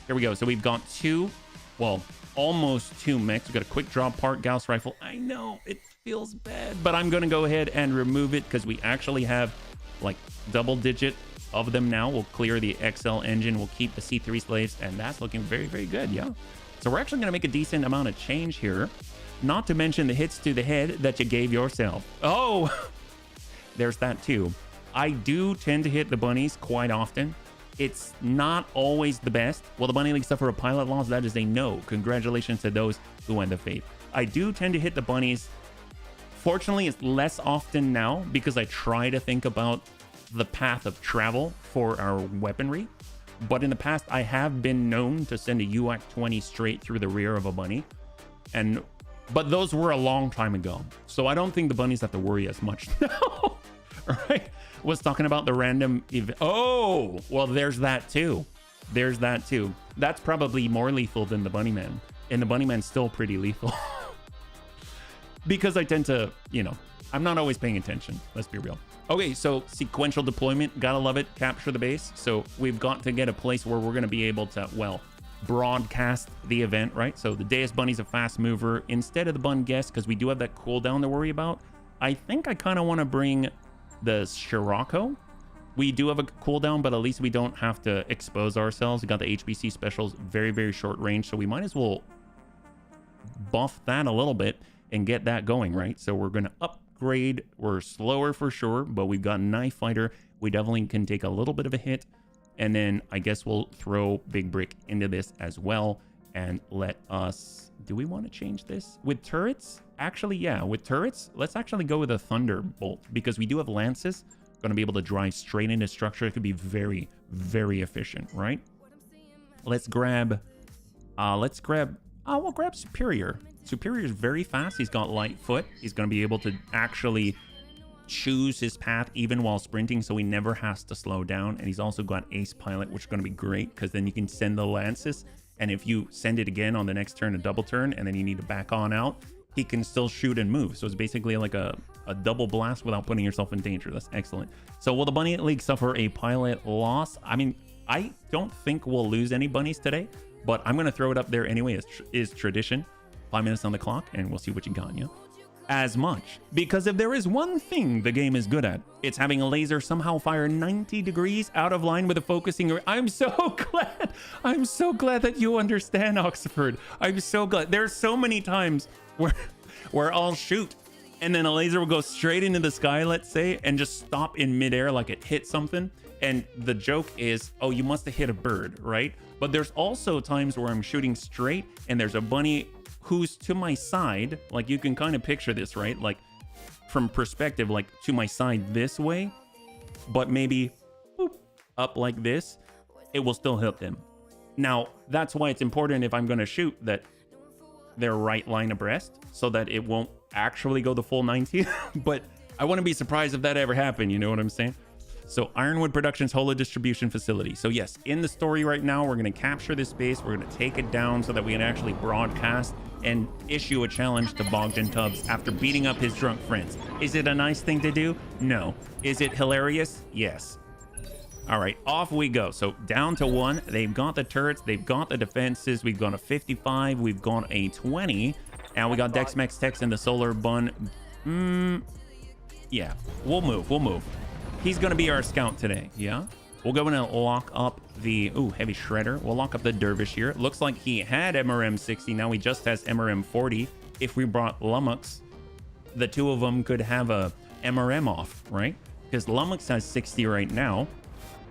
Here we go. So we've got 2, well, almost 2 mechs. We've got a quick drop part, Gauss rifle. I know it feels bad, but I'm going to go ahead and remove it because we actually have like double digit of them now. We'll clear the XL engine. We'll keep the C3 slaves, and that's looking very, very good. Yeah. So we're actually going to make a decent amount of change here. Not to mention the hits to the head that you gave yourself. Oh, there's that too. I do tend to hit the bunnies quite often. It's not always the best. Well, the Bunny League suffer a pilot loss. That is a no. Congratulations to those who won the fate. I do tend to hit the bunnies. Fortunately, it's less often now because I try to think about the path of travel for our weaponry. But in the past, I have been known to send a UAC-20 straight through the rear of a bunny. But those were a long time ago. So I don't think the bunnies have to worry as much now. All right. Was talking about the random event. Oh, well, there's that too. There's that too. That's probably more lethal than the Bunnyman. And the Bunnyman's still pretty lethal. Because I tend to, you know, I'm not always paying attention. Let's be real. Okay, so sequential deployment. Gotta love it. Capture the base. So we've got to get a place where we're going to be able to, well, broadcast the event, right? So the Deus Bunny's a fast mover instead of the Bun Guest, because we do have that cooldown to worry about. I think I kind of want to bring the Scirocco. We do have a cooldown, but at least we don't have to expose ourselves. We got the HBC specials, very, very short range, so we might as well buff that a little bit and get that going, right? So we're going to upgrade. We're slower for sure, but we've got Knife Fighter. We definitely can take a little bit of a hit, and then I guess we'll throw Big Brick into this as well and let us... Do we want to change this? With turrets? Actually, yeah, with turrets, let's actually go with a Thunderbolt because we do have Lances. Going to be able to drive straight into structure. It could be very, very efficient, right? Let's grab, we'll grab Superior. Superior is very fast. He's got light foot. He's going to be able to actually choose his path even while sprinting, so he never has to slow down. And he's also got Ace Pilot, which is going to be great because then you can send the Lances, and if you send it again on the next turn, a double turn, and then you need to back on out, he can still shoot and move. So it's basically like a double blast without putting yourself in danger. That's excellent. So will the Bunny League suffer a pilot loss? I mean, I don't think we'll lose any bunnies today, but I'm going to throw it up there anyway, as is tradition. 5 minutes on the clock, and we'll see what you got, yeah? As much, because if there is one thing the game is good at, it's having a laser somehow fire 90 degrees out of line with a focusing. I'm so glad that you understand, Oxford. I'm so glad. There's so many times where I'll shoot and then a laser will go straight into the sky, let's say, and just stop in midair like it hit something. And the joke is, oh, you must have hit a bird, right? But there's also times where I'm shooting straight and there's a bunny who's to my side. Like, you can kind of picture this, right? Like, from perspective, like to my side this way, but maybe boop, up like this, it will still hit them. Now, that's why it's important if I'm going to shoot that they're right line abreast so that it won't actually go the full 90. But I wouldn't be surprised if that ever happened. You know what I'm saying? So Ironwood Productions Holo distribution facility. So yes, in the story right now, we're going to capture this base. We're going to take it down so that we can actually broadcast and issue a challenge to Bogdan Tubbs after beating up his drunk friends. Is it a nice thing to do? No. Is it hilarious? Yes. All right, off we go. So down to 1. They've got the turrets. They've got the defenses. We've got a 55. We've got a 20. And we got Dex Mex Tex in the solar bun. Yeah, we'll move. He's going to be our scout today, yeah? We'll go in and lock up the... heavy shredder. We'll lock up the dervish here. Looks like he had MRM 60. Now he just has MRM 40. If we brought Lummox, the two of them could have a MRM off, right? Because Lummox has 60 right now.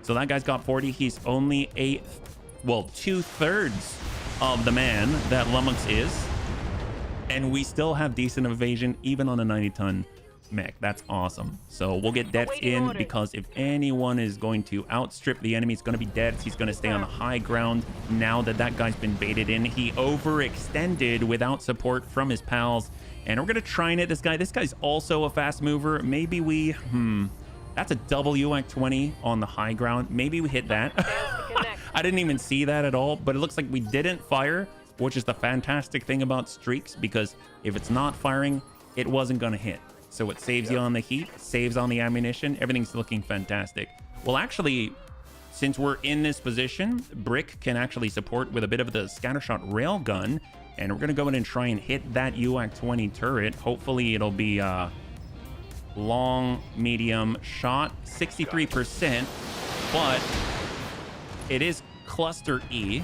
So that guy's got 40. He's only 2/3 of the man that Lummox is. And we still have decent evasion, even on a 90-ton mech. That's awesome. So we'll get Debs in because if anyone is going to outstrip the enemy, it's going to be Debs. He's going to stay on the high ground now that that guy's been baited in. He overextended without support from his pals, and we're going to try and hit this guy. This guy's also a fast mover. Maybe we that's a double UAC 20 on the high ground. Maybe we hit that. I didn't even see that at all, but it looks like we didn't fire, which is the fantastic thing about streaks, because if it's not firing, it wasn't going to hit. So it saves you on the heat, saves on the ammunition. Everything's looking fantastic. Well, actually, since we're in this position, Brick can actually support with a bit of the scattershot railgun. And we're going to go in and try and hit that UAC 20 turret. Hopefully it'll be long, medium shot, 63%. But it is cluster E,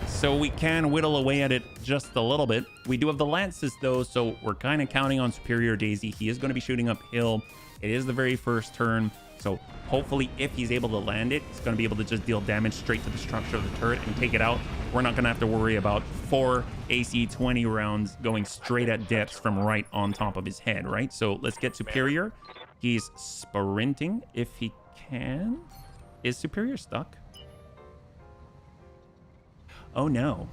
so we can whittle away at it just a little bit. We do have the Lances though, so we're kind of counting on Superior Daisy. He is going to be shooting uphill. It is the very first turn, so hopefully if he's able to land it, he's going to be able to just deal damage straight to the structure of the turret and take it out. We're not going to have to worry about 4 AC 20 rounds going straight at Depths from right on top of his head, right? So let's get Superior. He's sprinting if he can. Is Superior stuck? Oh no.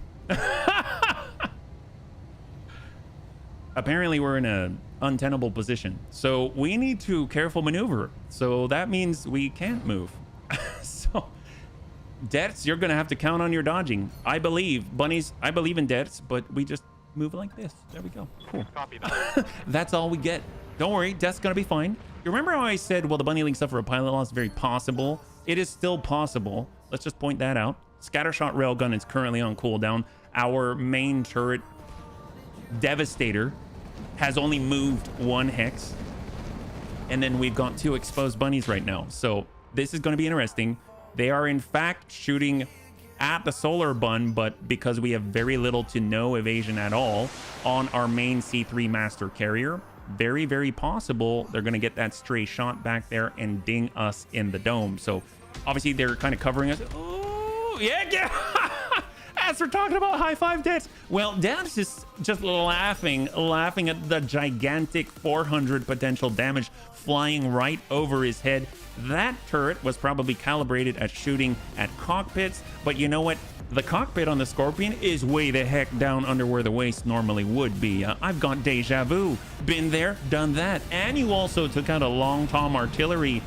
Apparently we're in an untenable position, so we need to careful maneuver. So that means we can't move. So Debts, you're gonna have to count on your dodging. I believe bunnies, I believe in Debts, but we just move like this. There we go. Cool. Copy that. That's all we get. Don't worry, Debts gonna be fine. You remember how I said, well, the Bunny League suffer a pilot loss? Very possible. It is still possible. Let's just point that out. Scattershot railgun is currently on cooldown. Our main turret, Devastator, has only moved 1 hex. And then we've got 2 exposed bunnies right now. So this is going to be interesting. They are in fact shooting at the solar bun, but because we have very little to no evasion at all on our main C3 master carrier, very, very possible they're going to get that stray shot back there and ding us in the dome. So obviously they're kind of covering us. Yeah. Yes, we're talking about high five Dex. Well, Dex is just laughing at the gigantic 400 potential damage flying right over his head. That turret was probably calibrated at shooting at cockpits, but you know what? The cockpit on the Scorpion is way the heck down under where the waist normally would be. I've got deja vu. Been there, done that. And you also took out a long Tom artillery,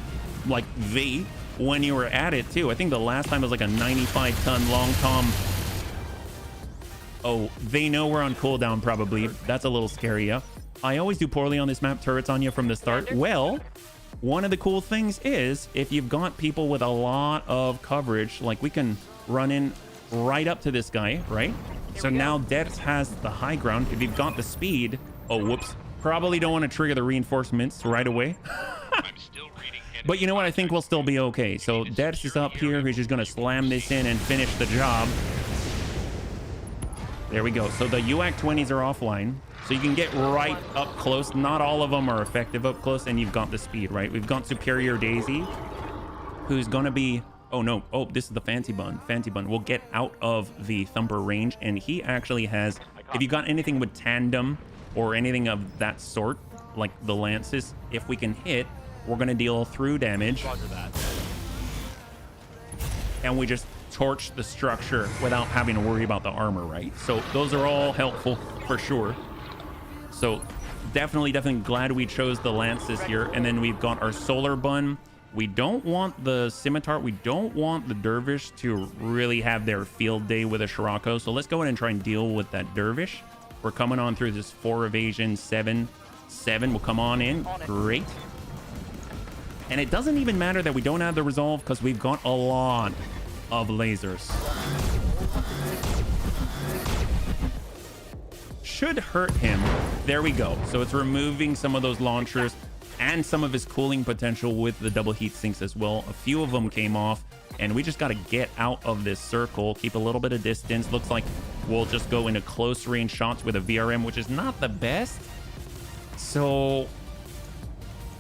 like V, when you were at it too. I think the last time was like a 95-ton long Tom. Oh, they know we're on cooldown probably. That's a little scary, yeah. I always do poorly on this map, turrets on you from the start. Well, one of the cool things is if you've got people with a lot of coverage, like we can run in right up to this guy, right? So now Dex has the high ground. If you've got the speed, oh, whoops. Probably don't want to trigger the reinforcements right away. But you know what? I think we'll still be okay. So Dex is up here. He's just going to slam this in and finish the job. There we go. So the UAC 20s are offline. So you can get right up close. Not all of them are effective up close. And you've got the speed, right? We've got Superior Daisy, who's going to be... Oh, no. Oh, this is the Fancy Bun. Fancy Bun will get out of the Thumper range. And he actually has... If you got anything with tandem or anything of that sort, like the Lances, if we can hit, we're going to deal through damage. And we just torch the structure without having to worry about the armor, right? So those are all helpful for sure. So definitely glad we chose the Lances here. And then we've got our Solar Bun. We don't want the Scimitar. We don't want the Dervish to really have their field day with a Scirocco. So let's go ahead and try and deal with that Dervish. We're coming on through this 4 evasion, 7 will come on in. Great. And it doesn't even matter that we don't have the resolve because we've got a lot of lasers. Should hurt him. There we go. So it's removing some of those launchers and some of his cooling potential with the double heat sinks as well. A few of them came off, and we just got to get out of this circle, keep a little bit of distance. Looks like we'll just go into close range shots with a VRM, which is not the best. So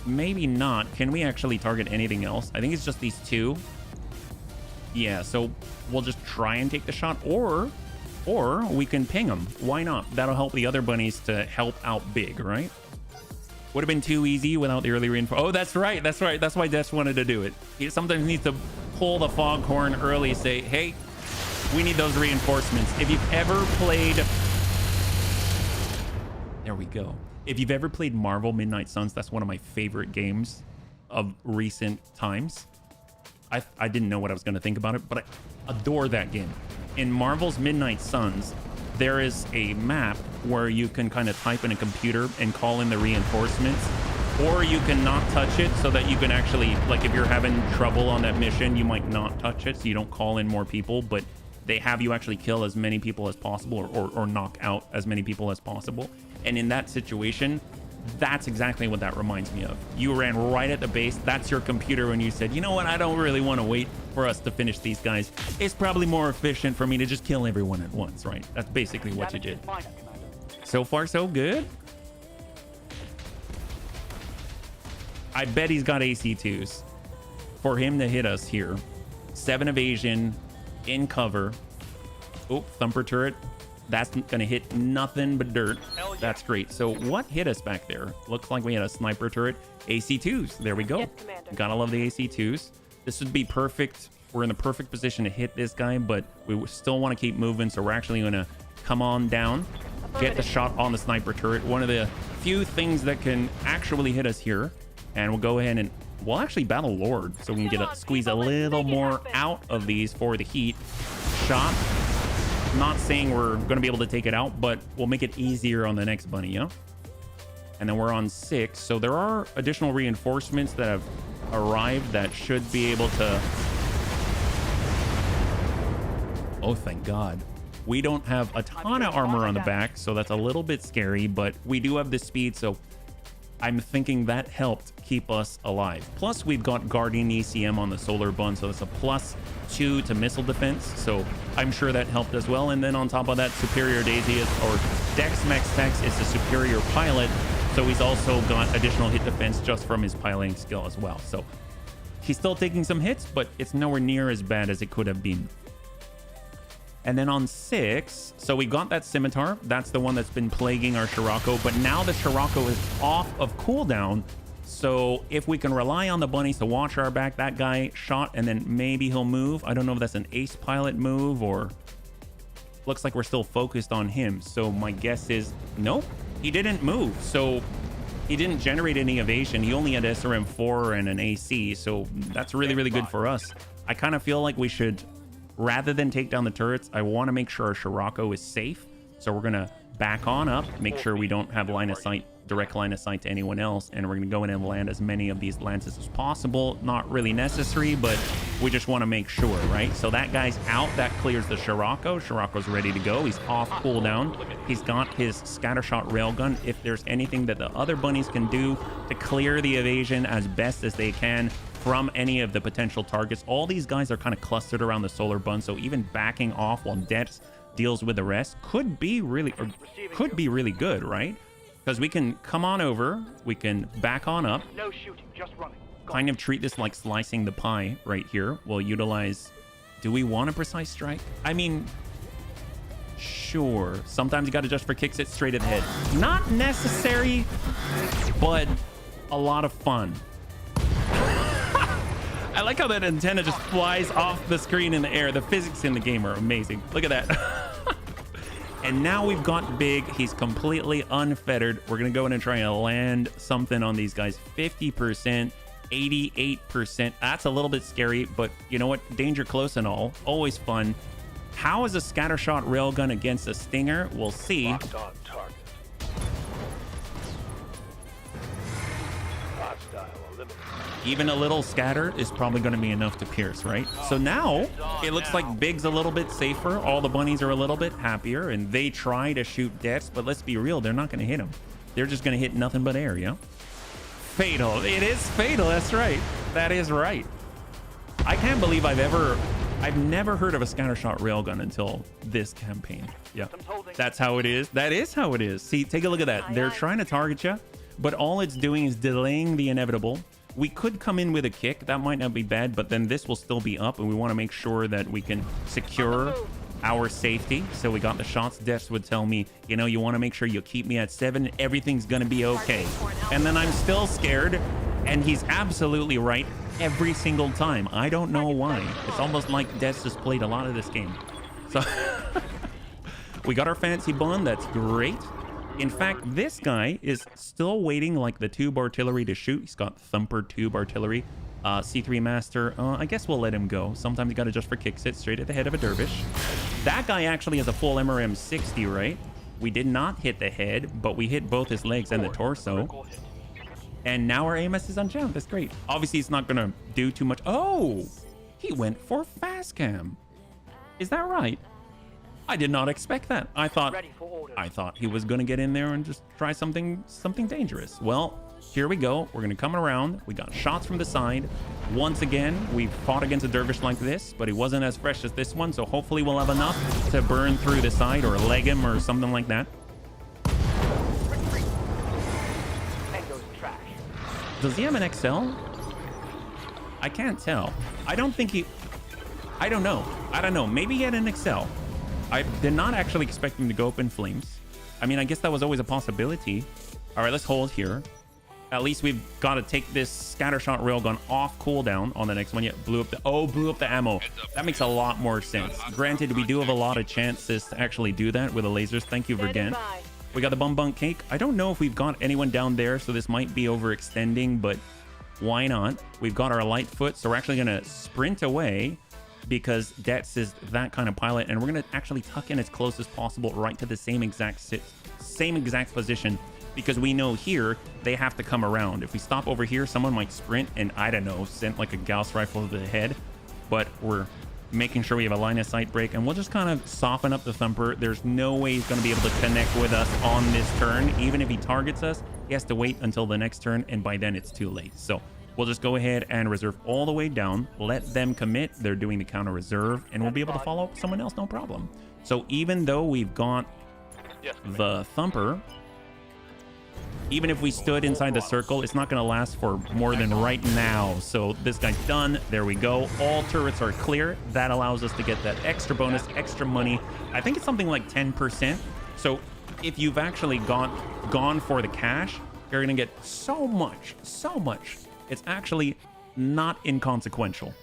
maybe not. Can we actually target anything else? I think it's just these two. Yeah, so we'll just try and take the shot, or we can ping them. Why not? That'll help the other bunnies to help out big, right? Would have been too easy without the early reinforcement. Oh, that's right. That's why Des wanted to do it. He sometimes needs to pull the foghorn early, say, hey, we need those reinforcements. If you've ever played... There we go. If you've ever played Marvel Midnight Suns, that's one of my favorite games of recent times. I didn't know what I was going to think about it, but I adore that game. In Marvel's Midnight Suns, there is a map where you can kind of type in a computer and call in the reinforcements, or you can not touch it so that you can actually, like if you're having trouble on that mission, you might not touch it so you don't call in more people, but they have you actually kill as many people as possible or knock out as many people as possible. And in that situation, that's exactly what that reminds me of. You ran right at the base. That's your computer when you said, you know what, I don't really want to wait for us to finish these guys. It's probably more efficient for me to just kill everyone at once, right? That's basically what you did. So far, so good. I bet he's got AC2s for him to hit us here. 7 evasion in cover. Oh, Thumper turret. That's gonna hit nothing but dirt. That's great. So what hit us back there? Looks like we had a sniper turret. AC2s. There we go. Yes, gotta love the AC2s. This would be perfect. We're in the perfect position to hit this guy, but we still want to keep moving. So we're actually gonna come on down, get the shot on the sniper turret. One of the few things that can actually hit us here. And we'll go ahead and we'll actually battle Lord, so we can squeeze a little more out of these for the heat shot. Not saying we're going to be able to take it out, but we'll make it easier on the next bunny, yeah? And then we're on 6. So there are additional reinforcements that have arrived that should be able to... Oh, thank God. We don't have a ton of armor on the back, so that's a little bit scary, but we do have the speed, so I'm thinking that helped keep us alive. Plus, we've got Guardian ECM on the Solar Bun, so it's a +2 to missile defense. So I'm sure that helped as well. And then on top of that, Superior Daisy is, or Dex Max Tex is a superior pilot. So he's also got additional hit defense just from his piloting skill as well. So he's still taking some hits, but it's nowhere near as bad as it could have been. And then on 6, so we got that scimitar. That's the one that's been plaguing our Scirocco, but now the Scirocco is off of cooldown. So if we can rely on the bunnies to watch our back, that guy shot and then maybe he'll move. I don't know if that's an ace pilot move or looks like we're still focused on him. So my guess is nope, he didn't move. So he didn't generate any evasion. He only had SRM4 and an AC. So that's really, really good for us. I kind of feel like we should, rather than take down the turrets, I want to make sure our Scirocco is safe. So we're going to back on up, make sure we don't have line of sight, direct line of sight to anyone else. And we're going to go in and land as many of these lances as possible. Not really necessary, but we just want to make sure, right? So that guy's out. That clears the Scirocco. Scirocco's ready to go. He's off cooldown. He's got his scattershot railgun. If there's anything that the other bunnies can do to clear the evasion as best as they can from any of the potential targets. All these guys are kind of clustered around the solar bun, so even backing off while Depths deals with the rest could be really good, right? Because we can come on over, we can back on up. No shooting, just running. Kind of treat this like slicing the pie right here. We'll utilize... Do we want a precise strike? I mean, sure. Sometimes you got to just for kicks it straight at the head. Not necessary, but a lot of fun. I like how that antenna just flies off the screen in the air. The physics in the game are amazing. Look at that. And now we've got Big. He's completely unfettered. We're going to go in and try and land something on these guys. 50%, 88%. That's a little bit scary, but you know what? Danger close and all. Always fun. How is a scattershot railgun against a Stinger? We'll see. Locked on target. Hostile eliminated. Even a little scatter is probably going to be enough to pierce, right? So now it looks like Big's a little bit safer. All the bunnies are a little bit happier, and they try to shoot deaths, but let's be real, they're not going to hit them. They're just going to hit nothing but air, yeah? Fatal. It is fatal. That's right. That is right. I can't believe I've never heard of a scattershot railgun until this campaign. Yeah, that's how it is. That is how it is. See, take a look at that. They're trying to target you, but all it's doing is delaying the inevitable. We could come in with a kick. That might not be bad, but then this will still be up, and we want to make sure that we can secure our safety. So we got the shots. Deaths would tell me, you know, you want to make sure you keep me at 7. Everything's going to be okay. And then I'm still scared, and he's absolutely right every single time. I don't know why. It's almost like Deaths just played a lot of this game. So we got our fancy bun. That's great. In fact, this guy is still waiting like the tube artillery to shoot. He's got Thumper tube artillery. C3 Master, I guess we'll let him go. Sometimes you gotta just for kicks it straight at the head of a dervish. That guy actually has a full MRM 60, right? We did not hit the head, but we hit both his legs and the torso. And now our AMS is unjammed. That's great. Obviously, it's not gonna do too much. Oh, he went for fast cam. Is that right? I did not expect that. I thought he was gonna get in there and just try something dangerous. Well, here we go. We're gonna come around. We got shots from the side. Once again, we fought against a dervish like this, but he wasn't as fresh as this one, so hopefully we'll have enough to burn through the side or leg him or something like that. Does he have an XL? I can't tell. I don't think he... I don't know. Maybe he had an XL. I did not actually expect him to go up in flames. I mean, I guess that was always a possibility. All right, let's hold here. At least we've got to take this scattershot railgun off cooldown on the next one. Yeah, blew up the ammo. That makes a lot more sense. Granted, we do have a lot of chances to actually do that with the lasers. Thank you, Vergant. We got the bum bunk cake. I don't know if we've got anyone down there, so this might be overextending, but why not? We've got our light foot, so we're actually going to sprint away because Detz is that kind of pilot, and we're going to actually tuck in as close as possible right to the same exact position, because we know here they have to come around. If we stop over here, someone might sprint and, I don't know, send like a Gauss rifle to the head, but we're making sure we have a line of sight break, and we'll just kind of soften up the Thumper. There's no way he's going to be able to connect with us on this turn. Even if he targets us, he has to wait until the next turn, and by then it's too late. So we'll just go ahead and reserve all the way down, let them commit. They're doing the counter reserve, and we'll be able to follow up someone else, no problem. So even though we've got the Thumper, even if we stood inside the circle, it's not going to last for more than right now. So this guy's done. There we go. All turrets are clear. That allows us to get that extra bonus, extra money. I think it's something like 10%. So if you've actually gone for the cash, you're going to get so much. It's actually not inconsequential.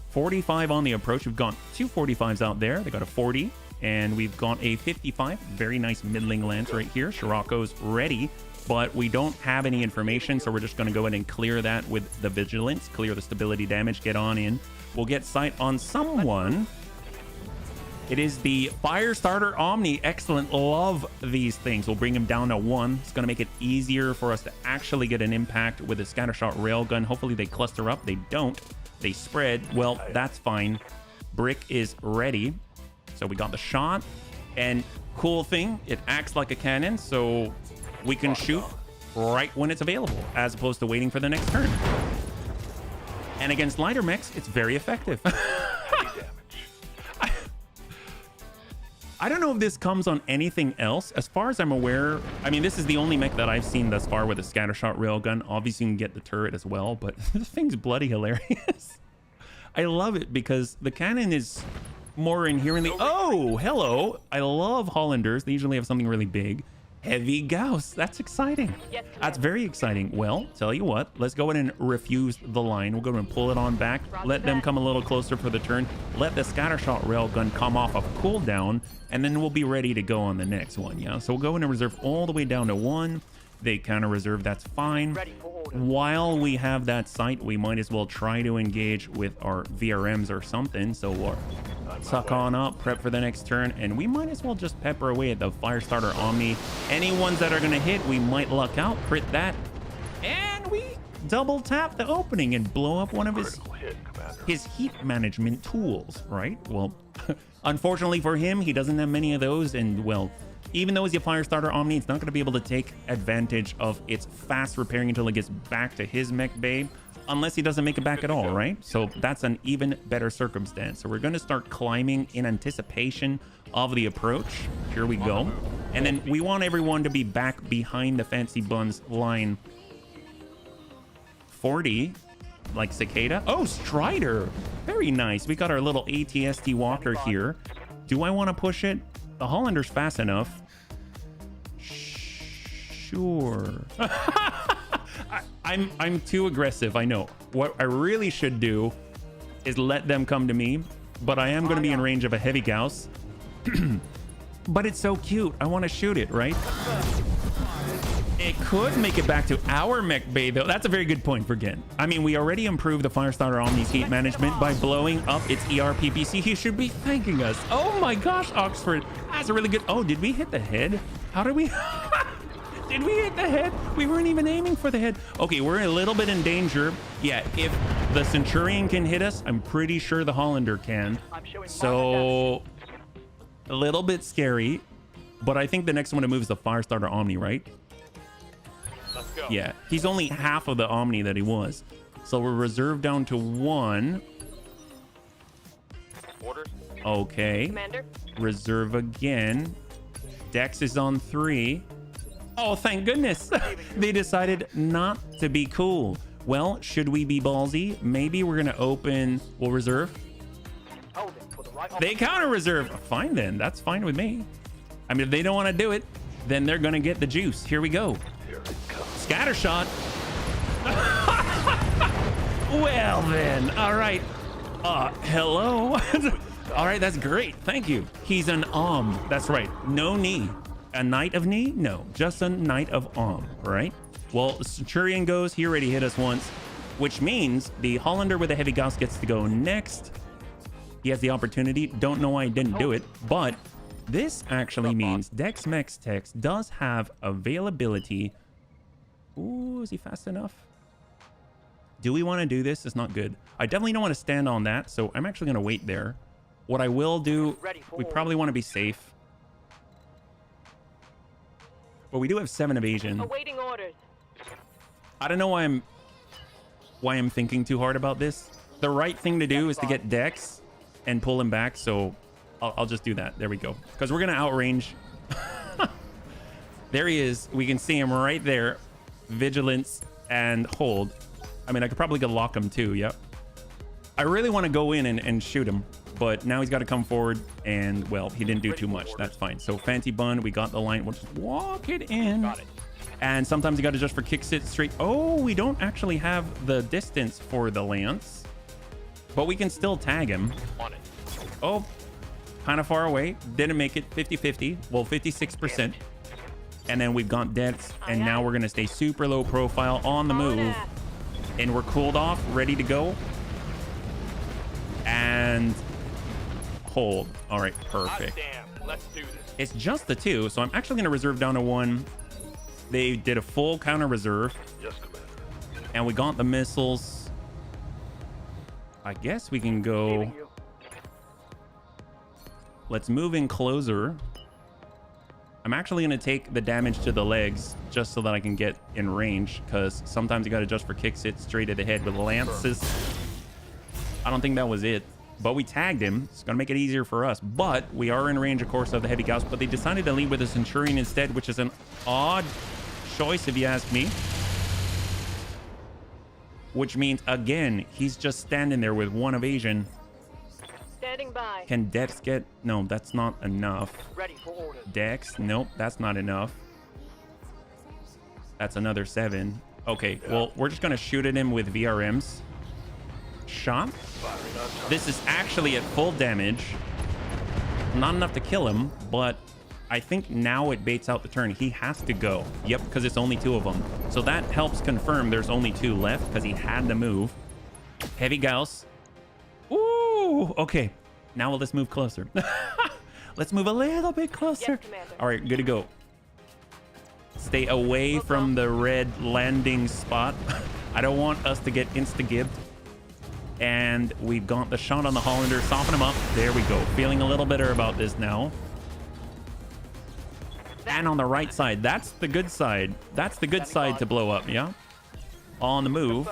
45 on the approach. We've got 2 45s out there. They got a 40, and we've got a 55. Very nice middling lance right here. Scirocco's ready, but we don't have any information, so we're just going to go ahead and clear that with the vigilance, clear the stability damage, get on in. We'll get sight on someone. It is the Firestarter Omni. Excellent. Love these things. We'll bring him down to 1. It's going to make it easier for us to actually get an impact with a Scattershot Railgun. Hopefully they cluster up. They don't. They spread. Well, that's fine. Brick is ready. So we got the shot. And cool thing, it acts like a cannon, so we can shoot right when it's available, as opposed to waiting for the next turn. And against lighter mechs, it's very effective. I don't know if this comes on anything else. As far as I'm aware, I mean, this is the only mech that I've seen thus far with a Scattershot Railgun. Obviously, you can get the turret as well, but this thing's bloody hilarious. I love it because the cannon is more inherently... Oh, hello. I love Hollanders. They usually have something really big. Heavy Gauss. That's exciting. That's very exciting. Well, tell you what, let's go ahead and refuse the line. We'll go ahead and pull it on back. Let them come a little closer for the turn. Let the Scattershot Railgun come off of cooldown, and then we'll be ready to go on the next one. Yeah, so we'll go in and reserve all the way down to 1. They counter reserve. That's fine. While we have that sight, we might as well try to engage with our VRMs or something. So we'll suck on up, prep for the next turn, and we might as well just pepper away at the Firestarter Omni. Any ones that are going to hit, we might luck out, crit that, and we double tap the opening and blow up one of his heat management tools, right? Well, unfortunately for him, he doesn't have many of those, and well, even though he's a Firestarter Omni, it's not going to be able to take advantage of its fast repairing until it gets back to his mech bay, unless he doesn't make it back at all, right? So that's an even better circumstance. So we're going to start climbing in anticipation of the approach. Here we go. And then we want everyone to be back behind the Fancy Buns line. 40, like Cicada. Oh, Strider. Very nice. We got our little ATST walker here. Do I want to push it? The Hollander's fast enough. Sure. I'm too aggressive, I know. What I really should do is let them come to me, but I am going to be in range of a heavy Gauss. But it's so cute. I want to shoot it, right? It could make it back to our mech bay, though. That's a very good point for Gen. I mean, we already improved the Firestarter Omni's heat management by blowing up its ERPPC. He should be thanking us. Oh my gosh, Oxford. That's a really good... Oh, did we hit the head? How did we... Did we hit the head? We weren't even aiming for the head. Okay, we're a little bit in danger. Yeah, if the Centurion can hit us, I'm pretty sure the Hollander can. So, a little bit scary. But I think the next one to move is the Firestarter Omni, right? Let's go. Yeah, he's only half of the Omni that he was. So we're reserved down to 1. Orders. Okay. Commander. Reserve again. Dex is on 3. Oh, thank goodness. They decided not to be cool. Well, should we be ballsy? Maybe we're going to open... We'll reserve. They counter reserve. Fine then. That's fine with me. I mean, if they don't want to do it, then they're going to get the juice. Here we go. Here it comes. Scattershot. Well then. All right. Hello. All right, that's great. Thank you. He's an That's right. No knee. A Knight of Knee? No, just a Knight of right? Well, Centurion goes. He already hit us once, which means the Hollander with a heavy Gauss gets to go next. He has the opportunity. Don't know why he didn't do it, but this actually means Dex Mex Tex does have availability. Ooh, is he fast enough? Do we want to do this? It's not good. I definitely don't want to stand on that, so I'm actually going to wait there. What I will do, we probably want to be safe. But we do have 7 evasion. Awaiting orders. I don't know why I'm thinking too hard about this. The right thing to do is to get Dex and pull him back, so I'll just do that. There we go. Because we're going to outrange. There he is. We can see him right there. vigilance, and hold. I mean, I could probably go lock him too. Yep. I really want to go in and shoot him, but now he's got to come forward, and well, he didn't do too much. That's fine. So fancy bun, we got the line. We'll just walk it in. Got it. And sometimes you got to just for kicks it straight. Oh, we don't actually have the distance for the lance, but we can still tag him. On it. Oh, kind of far away. Didn't make it. 50-50. Well, 56%. And then we've got deaths, and now we're going to stay super low profile on the move. And we're cooled off, ready to go. And hold. All right, perfect. Damn, let's do this. It's just the 2, so I'm actually going to reserve down to 1. They did a full counter reserve. Yes, Commander. And we got the missiles. I guess we can go. Let's move in closer. I'm actually going to take the damage to the legs just so that I can get in range, because sometimes you got to adjust for kicks it straight at the head with lances. I don't think that was it, but we tagged him. It's going to make it easier for us, but we are in range, of course, of the heavy Gauss, but they decided to lead with a Centurion instead, which is an odd choice if you ask me. Which means, again, he's just standing there with 1 evasion. Standing by. Can Dex get... No, that's not enough. Ready for orders. Dex? Nope, that's not enough. That's another 7. Okay, well, we're just going to shoot at him with VRMs. Shot. This is actually at full damage. Not enough to kill him, but I think now it baits out the turn. He has to go. Yep, because it's only 2 of them. So that helps confirm there's only 2 left because he had to move. Heavy Gauss. Ooh, okay. Now let's move closer. Let's move a little bit closer. Yes, Commander. All right, good to go. Stay away from the red landing spot. I don't want us to get insta-gibbed. And we've got the shot on the Hollander. Soften him up. There we go. Feeling a little better about this now. And on the right side, that's the good side. That's the good side to blow up, yeah? On the move.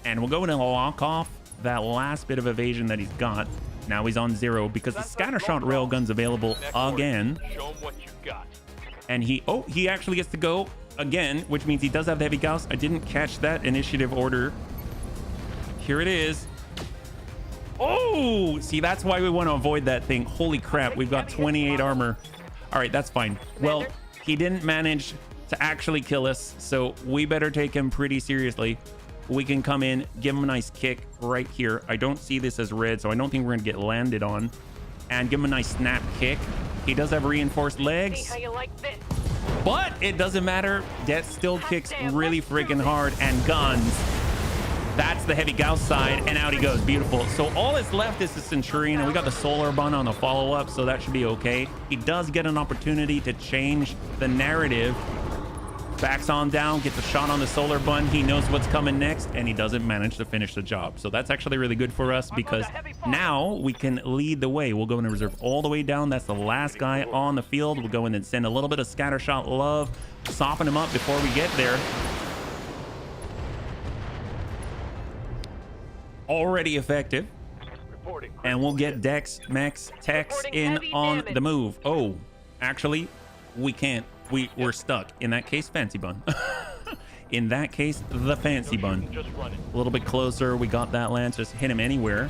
And we'll go in and lock off that last bit of evasion that he's got. Now he's on 0 because the scattershot railgun's available again. Show him what you got. And he actually gets to go again, which means he does have the heavy Gauss. I didn't catch that initiative order. Here it is. Oh, see, that's why we want to avoid that thing. Holy crap, we've got 28 armor. All right, that's fine. Well, he didn't manage to actually kill us, so we better take him pretty seriously. We can come in, give him a nice kick right here. I don't see this as red, so I don't think we're going to get landed on. And give him a nice snap kick. He does have reinforced legs. See how you like this. But it doesn't matter. Death still kicks really freaking hard, and guns. That's the heavy Gauss side, and out he goes. Beautiful. So all that's left is the Centurion, and we got the Solar Bun on the follow-up, so that should be okay. He does get an opportunity to change the narrative. Backs on down, gets a shot on the Solar Bun. He knows what's coming next, and he doesn't manage to finish the job. So that's actually really good for us because now we can lead the way. We'll go in and reserve all the way down. That's the last guy on the field. We'll go in and send a little bit of scattershot love, soften him up before we get there. Already effective. And we'll get Dex, Mex, Tex in on the move. Oh, actually, we can't. We're stuck. In that case, Fancy Bun. In that case, the Fancy Bun. A little bit closer. We got that lance. Just hit him anywhere.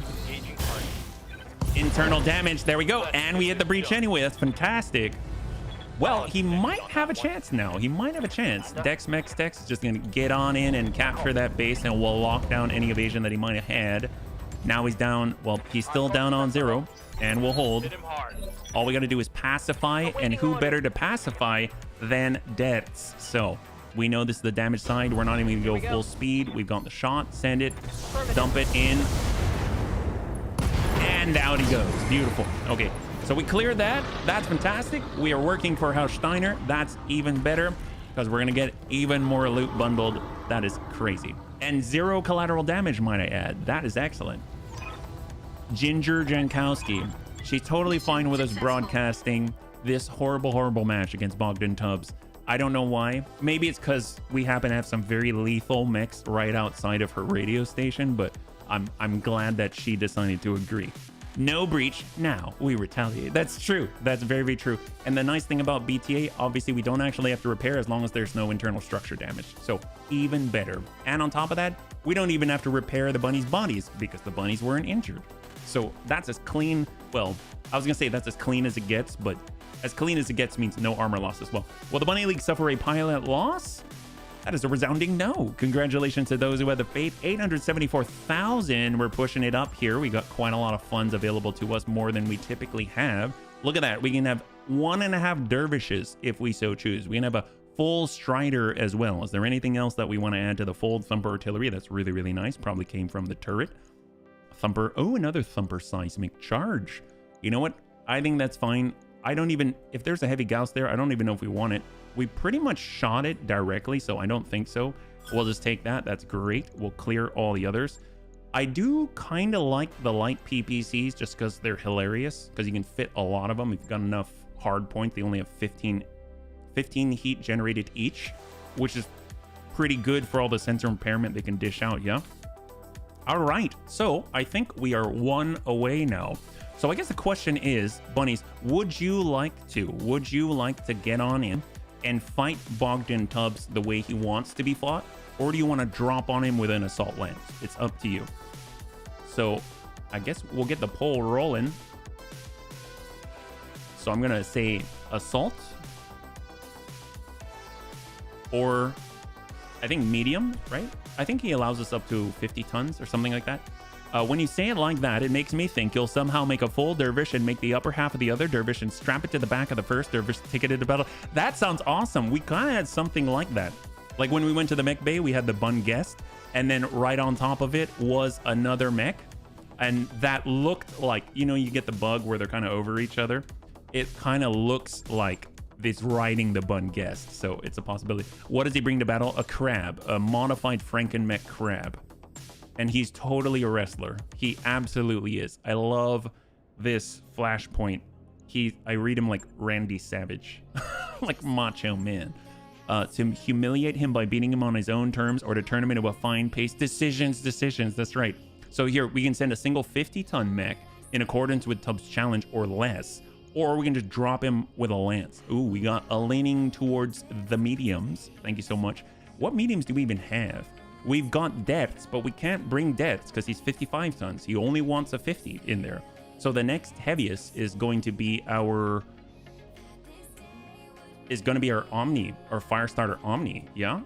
Internal damage. There we go. And we hit the breach anyway. That's fantastic. Well, he might have a chance now. He might have a chance. Dex, Mex, Tex is just going to get on in and capture that base, and we'll lock down any evasion that he might have had. Now he's down. Well, he's still down on 0, and we'll hold. All we got to do is pacify, and who better to pacify than Dex? So we know this is the damage side. We're not even going to go full speed. We've got the shot. Send it. Dump it in. And out he goes. Beautiful. Okay. So we cleared that. That's fantastic. We are working for House Steiner. That's even better because we're going to get even more loot bundled. That is crazy. And 0 collateral damage, might I add. That is excellent. Ginger Jankowski. She's totally fine with us broadcasting this horrible, horrible match against Bogdan Tubbs. I don't know why. Maybe it's because we happen to have some very lethal mechs right outside of her radio station, but I'm glad that she decided to agree. No breach, now we retaliate. That's true. That's very, very true. And the nice thing about BTA, obviously we don't actually have to repair as long as there's no internal structure damage. So even better. And on top of that, we don't even have to repair the bunnies' bodies because the bunnies weren't injured. So that's as clean, well, I was gonna say that's as clean as it gets, but as clean as it gets means no armor loss as well. Will the Bunny League suffer a pilot loss? That is a resounding no. Congratulations to those who had the faith. 874,000. We're pushing it up here. We got quite a lot of funds available to us, more than we typically have. Look at that. We can have 1.5 dervishes if we so choose. We can have a full strider as well. Is there anything else that we want to add to the fold? Thumper artillery. That's really, really nice. Probably came from the turret. Thumper. Oh, another thumper seismic charge. You know what? I think that's fine. I don't even, if there's a heavy Gauss there, I don't even know if we want it. We pretty much shot it directly, so I don't think so. We'll just take that. That's great. We'll clear all the others. I do kind of like the light PPCs just because they're hilarious, because you can fit a lot of them. If you've got enough hard points, they only have 15 heat generated each, which is pretty good for all the sensor impairment they can dish out, yeah? All right, so I think we are 1 away now. So I guess the question is, bunnies, would you like to get on in and fight Bogdan Tubbs the way he wants to be fought? Or do you want to drop on him with an assault lance? It's up to you. So I guess we'll get the poll rolling. So I'm going to say assault. Or I think medium, right? I think he allows us up to 50 tons or something like that. When you say it like that, it makes me think you'll somehow make a full dervish and make the upper half of the other dervish and strap it to the back of the first dervish to take it into battle. That sounds awesome. We kind of had something like that. Like when we went to the mech bay, we had the Bun Guest, and then right on top of it was another mech. And that looked like, you know, you get the bug where they're kind of over each other. It kind of looks like this riding the Bun Guest. So it's a possibility. What does he bring to battle? A crab, a modified Frankenmech crab. And he's totally a wrestler. He absolutely is. I love this Flashpoint. I read him like Randy Savage, like Macho Man. To humiliate him by beating him on his own terms or to turn him into a fine-paced decisions. That's right. So here, we can send a single 50-ton mech in accordance with Tubbs' challenge or less, or we can just drop him with a lance. Ooh, we got a leaning towards the mediums. Thank you so much. What mediums do we even have? We've got depths, but we can't bring depths because he's 55 tons. He only wants a 50 in there. So the next heaviest is going to be our Omni, our Firestarter Omni, yeah?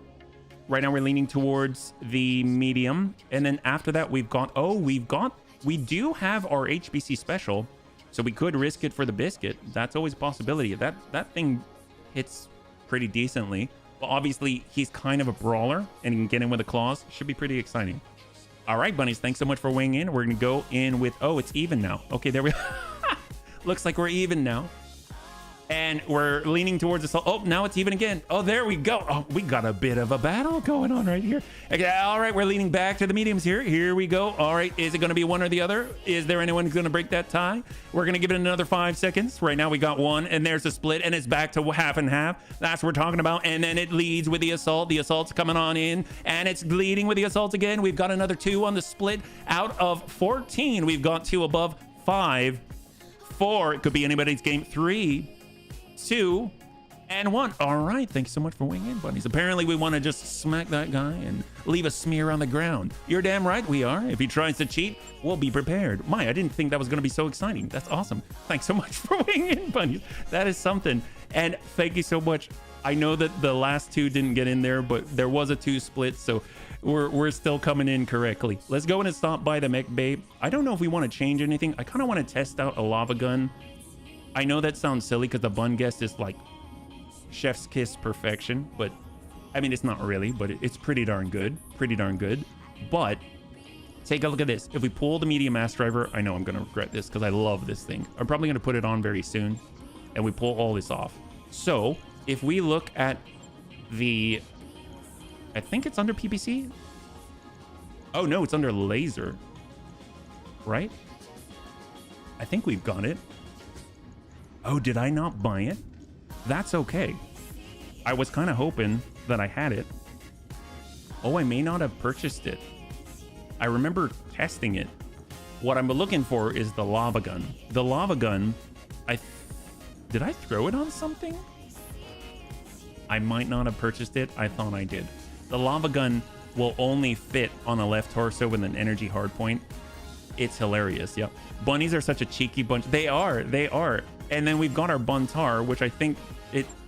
Right now we're leaning towards the medium. And then after that we do have our HBC special, so we could risk it for the biscuit. That's always a possibility. That thing hits pretty decently. But obviously, he's kind of a brawler, and he can get in with the claws. Should be pretty exciting. All right, bunnies, thanks so much for weighing in. We're going to go in with... Oh, it's even now. Okay, there we go. Looks like we're even now. And we're leaning towards the... Oh, now it's even again. Oh, there we go. Oh, we got a bit of a battle going on right here. Okay, all right, we're leaning back to the mediums here. Here we go. All right, is it going to be one or the other? Is there anyone who's going to break that tie? We're going to give it another 5 seconds. Right now we got one, and there's a split, and it's back to half and half. That's what we're talking about. And then it leads with the assault. The assault's coming on in, and it's leading with the assault again. We've got another 2 on the split. Out of 14, we've got 2 above, 5, 4. It could be anybody's game. 3, 2, and 1. All right, thanks so much for weighing in, bunnies. Apparently we want to just smack that guy and leave a smear on the ground. You're damn right we are. If he tries to cheat, we'll be prepared. I didn't think that was going to be so exciting. That's awesome. Thanks so much for weighing in, bunnies. That is something. And thank you so much. I know that the last 2 didn't get in there, but there was a 2 split, so we're still coming in correctly. Let's go in and stop by the mech bay. I don't know if we want to change anything. I kind of want to test out a lava gun. I know that sounds silly because the Bun Guest is like chef's kiss perfection, but I mean, it's not really, but it's pretty darn good. But take a look at this. If we pull the medium mass driver, I know I'm going to regret this because I love this thing. I'm probably going to put it on very soon, and we pull all this off. So if we look at the, I think it's under PPC. Oh no, it's under laser, right? I think we've got it. Oh, did I not buy it? That's okay. I was kind of hoping that I had it. Oh, I may not have purchased it. I remember testing it. What I'm looking for is the lava gun. The lava gun, did I throw it on something? I might not have purchased it. I thought I did. The lava gun will only fit on a left torso with an energy hardpoint. It's hilarious. Yep. Bunnies are such a cheeky bunch. They are. They are. And then we've got our Buntar, which I think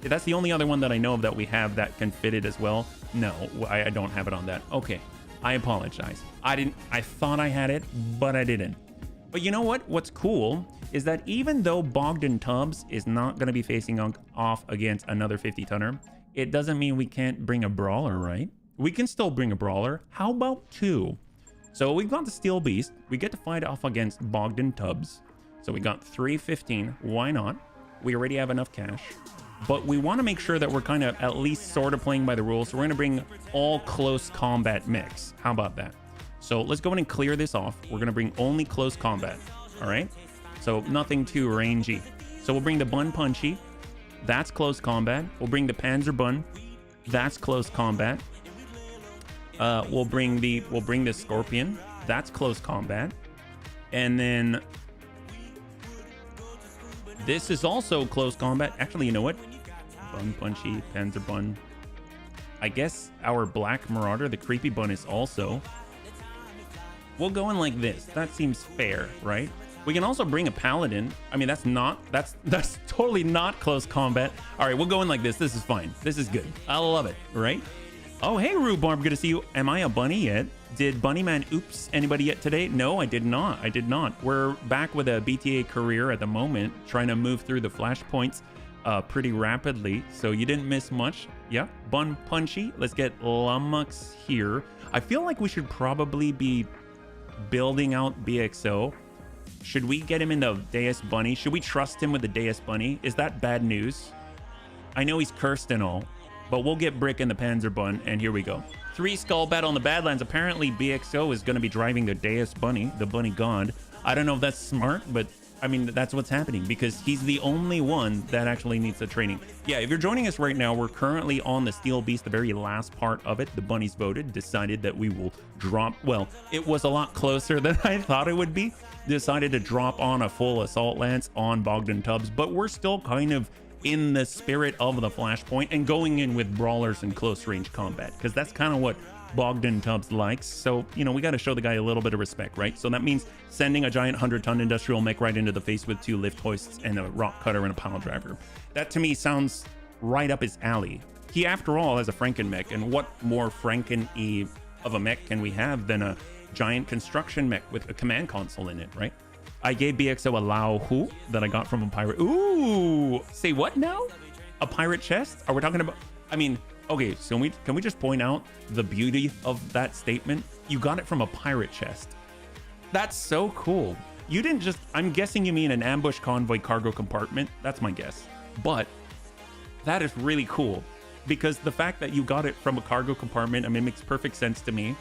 that's the only other one that I know of that we have that can fit it as well. No, I don't have it on that. Okay. I apologize. I thought I had it, but I didn't. But you know what? What's cool is that even though Bogdan Tubbs is not going to be facing off against another 50-tonner, it doesn't mean we can't bring a brawler, right? We can still bring a brawler. How about 2? So we've got the Steel Beast. We get to fight off against Bogdan Tubbs. So we got 315. Why not? We already have enough cash. But we want to make sure that we're kind of at least sort of playing by the rules. So we're going to bring all close combat mix. How about that? So let's go in and clear this off. We're going to bring only close combat. All right? So nothing too rangy. So we'll bring the Bun Punchy. That's close combat. We'll bring the Panzer Bun. That's close combat. We'll bring the Scorpion. That's close combat. And then this is also close combat. Actually, you know what? Bun Punchy, Panzer Bun. I guess our Black Marauder, the Creepy Bun, is also. We'll go in like this. That seems fair, right? We can also bring a Paladin. I mean, that's totally not close combat. All right, we'll go in like this. This is fine. This is good. I love it, right? Oh, hey, Rhubarb, good to see you. Am I a bunny yet? Did Bunnyman oops anybody yet today? No, I did not. I did not. We're back with a BTA career at the moment, trying to move through the Flashpoints pretty rapidly. So you didn't miss much. Yeah, Bun Punchy. Let's get Lumux here. I feel like we should probably be building out BXO. Should we get him in the Deus Bunny? Should we trust him with the Deus Bunny? Is that bad news? I know he's cursed and all, but we'll get Brick in the Panzer Bun, and here we go. 3 skull battle on the Badlands. Apparently, BXO is going to be driving the Deus Bunny, the Bunny God. I don't know if that's smart, but I mean, that's what's happening because he's the only one that actually needs the training. Yeah, if you're joining us right now, we're currently on the Steel Beast, the very last part of it. The bunnies voted, decided that we will drop. Well, it was a lot closer than I thought it would be. Decided to drop on a full assault lance on Bogdan Tubbs, but we're still kind of in the spirit of the Flashpoint and going in with brawlers and close range combat because that's kind of what Bogdan Tubbs likes. So, you know, we got to show the guy a little bit of respect, right? So that means sending a giant 100-ton industrial mech right into the face with 2 lift hoists and a rock cutter and a pile driver. That to me sounds right up his alley. He, after all, has a Franken mech, and what more Franken-y of a mech can we have than a giant construction mech with a command console in it, right? I gave BXO a Lao Hu that I got from a pirate. Ooh, say what now? A pirate chest? Are we talking about? I mean, okay, so can we just point out the beauty of that statement? You got it from a pirate chest. That's so cool. You didn't just, I'm guessing you mean an ambush convoy cargo compartment. That's my guess. But that is really cool because the fact that you got it from a cargo compartment, I mean, it makes perfect sense to me,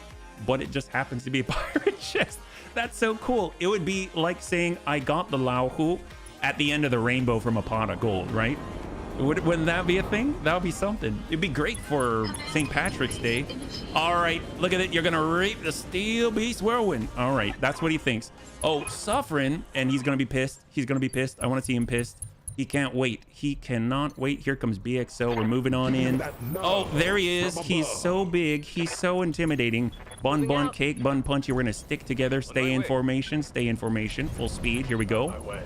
but it just happens to be a pirate chest. That's so cool. It would be like saying I got the Lao Hu at the end of the rainbow from a pot of gold, right? Wouldn't that be a thing? That would be something. It'd be great for St. Patrick's Day. All right, look at it. You're going to reap the Steel Beast Whirlwind. All right, that's what he thinks. Oh, Suffering, and he's going to be pissed. He's going to be pissed. I want to see him pissed. He can't wait. He cannot wait. Here comes BXO. We're moving on in. Oh, there he is. He's so big. He's so intimidating. Bun, cake, Bun Punchy. We're going to stick together. Stay in formation. Stay in formation. Full speed. Here we go.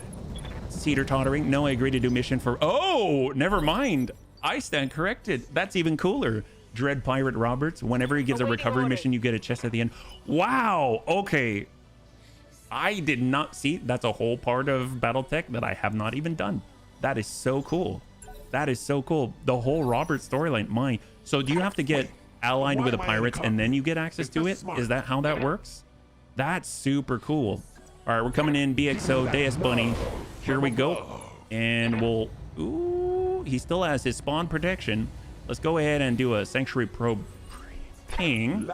Teeter tottering. No, I agree to do mission for. Oh, never mind. I stand corrected. That's even cooler. Dread Pirate Roberts. Whenever he gives a recovery mission, you get a chest at the end. Wow. Okay. I did not see. That's a whole part of Battletech that I have not even done. That is so cool. That is so cool. The whole Roberts storyline. My. So do you have to get allied with the pirates and then you get access to it? Is that how that works? That's super cool. All right, we're coming in. BXO, Deus Bunny. Here we go. And we'll... Ooh, he still has his spawn protection. Let's go ahead and do a Sanctuary Probe ping.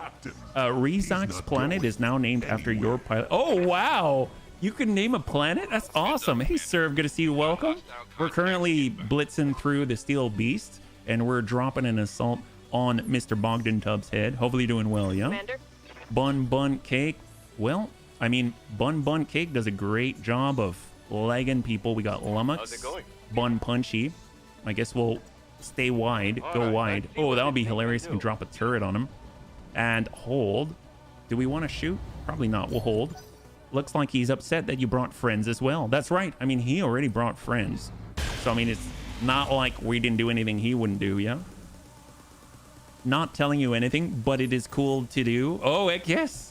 Rezak's planet is now named after your pilot. Oh, wow. You can name a planet? That's awesome. Hey, Serv, good to see you. Welcome. We're currently blitzing through the Steel Beast, and we're dropping an assault on Mr. Bogdan Tubbs' head. Hopefully doing well, yeah? Commander? Bun, cake. Well... I mean, Bun Cake does a great job of legging people. We got How's it Lummox, going? Bun Punchy. I guess we'll stay wide, go Alright, wide. let's see Oh, what that would you be think hilarious. you And do. drop a turret on him. And hold. Do we want to shoot? Probably not. We'll hold. Looks like he's upset that you brought friends as well. That's right. I mean, he already brought friends. So, I mean, it's not like we didn't do anything he wouldn't do, yeah? Not telling you anything, but it is cool to do. Oh, heck yes.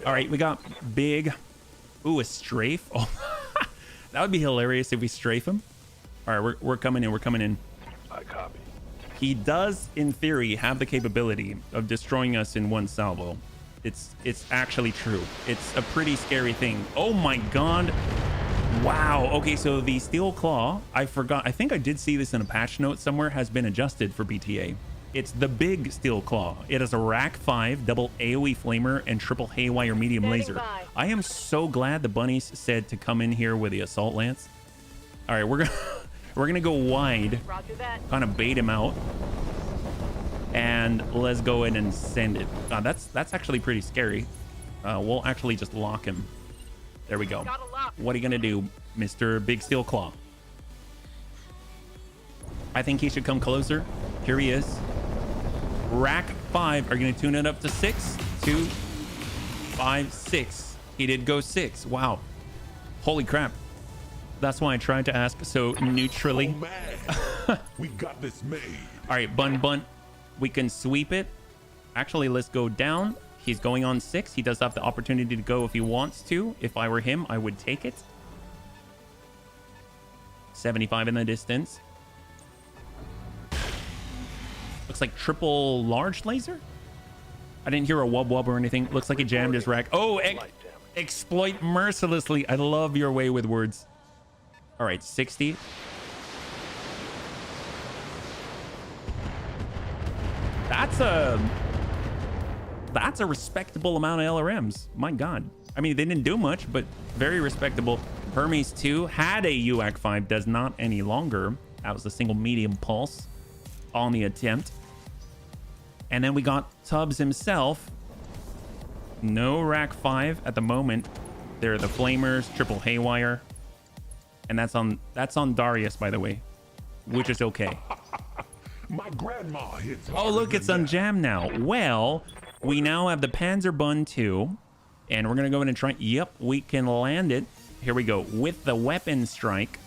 All right, we got big. Ooh, a strafe. Oh, that would be hilarious if we strafe him. All right, we're coming in. We're coming in. I copy. He does, in theory, have the capability of destroying us in one salvo. It's actually true. It's a pretty scary thing. Oh my god. Wow. Okay, so the Steel Claw, I forgot. I think I did see this in a patch note somewhere, has been adjusted for BTA. It's the big Steel Claw. It has a Rack 5, double AoE flamer, and triple haywire medium Standing laser. by. I am so glad the bunnies said to come in here with the assault lance. All right, we're gonna go wide, Roger that. kind of bait him out, and let's go in and send it. That's actually pretty scary. We'll actually just lock him. There we go. Got a lock. What are you gonna do, Mr. Big Steel Claw? I think he should come closer. Here he is. Rack 5. Are you gonna tune it up to 6? 2, 5, 6. He did go 6. Wow. Holy crap. That's why I tried to ask so neutrally. Oh man, we got this made. All right, Bun. We can sweep it. Actually, let's go down. He's going on 6. He does have the opportunity to go if he wants to. If I were him, I would take it. 75 in the distance. Looks like triple large laser. I didn't hear a wub or anything. Looks like he jammed his rack. Oh, exploit mercilessly. I love your way with words. All right, 60. That's a respectable amount of LRMs. My God. I mean, they didn't do much, but very respectable. Hermes 2 had a UAC 5, does not any longer. That was a single medium pulse on the attempt. And then we got Tubbs himself. No Rack 5 at the moment. They're the Flamers, triple haywire. And that's on Darius, by the way, which is okay. My grandma hits Oh, look, it's unjammed now. Well, we now have the Panzer Bun 2, and we're going to go in and try. Yep, we can land it. Here we go. With the weapon strike,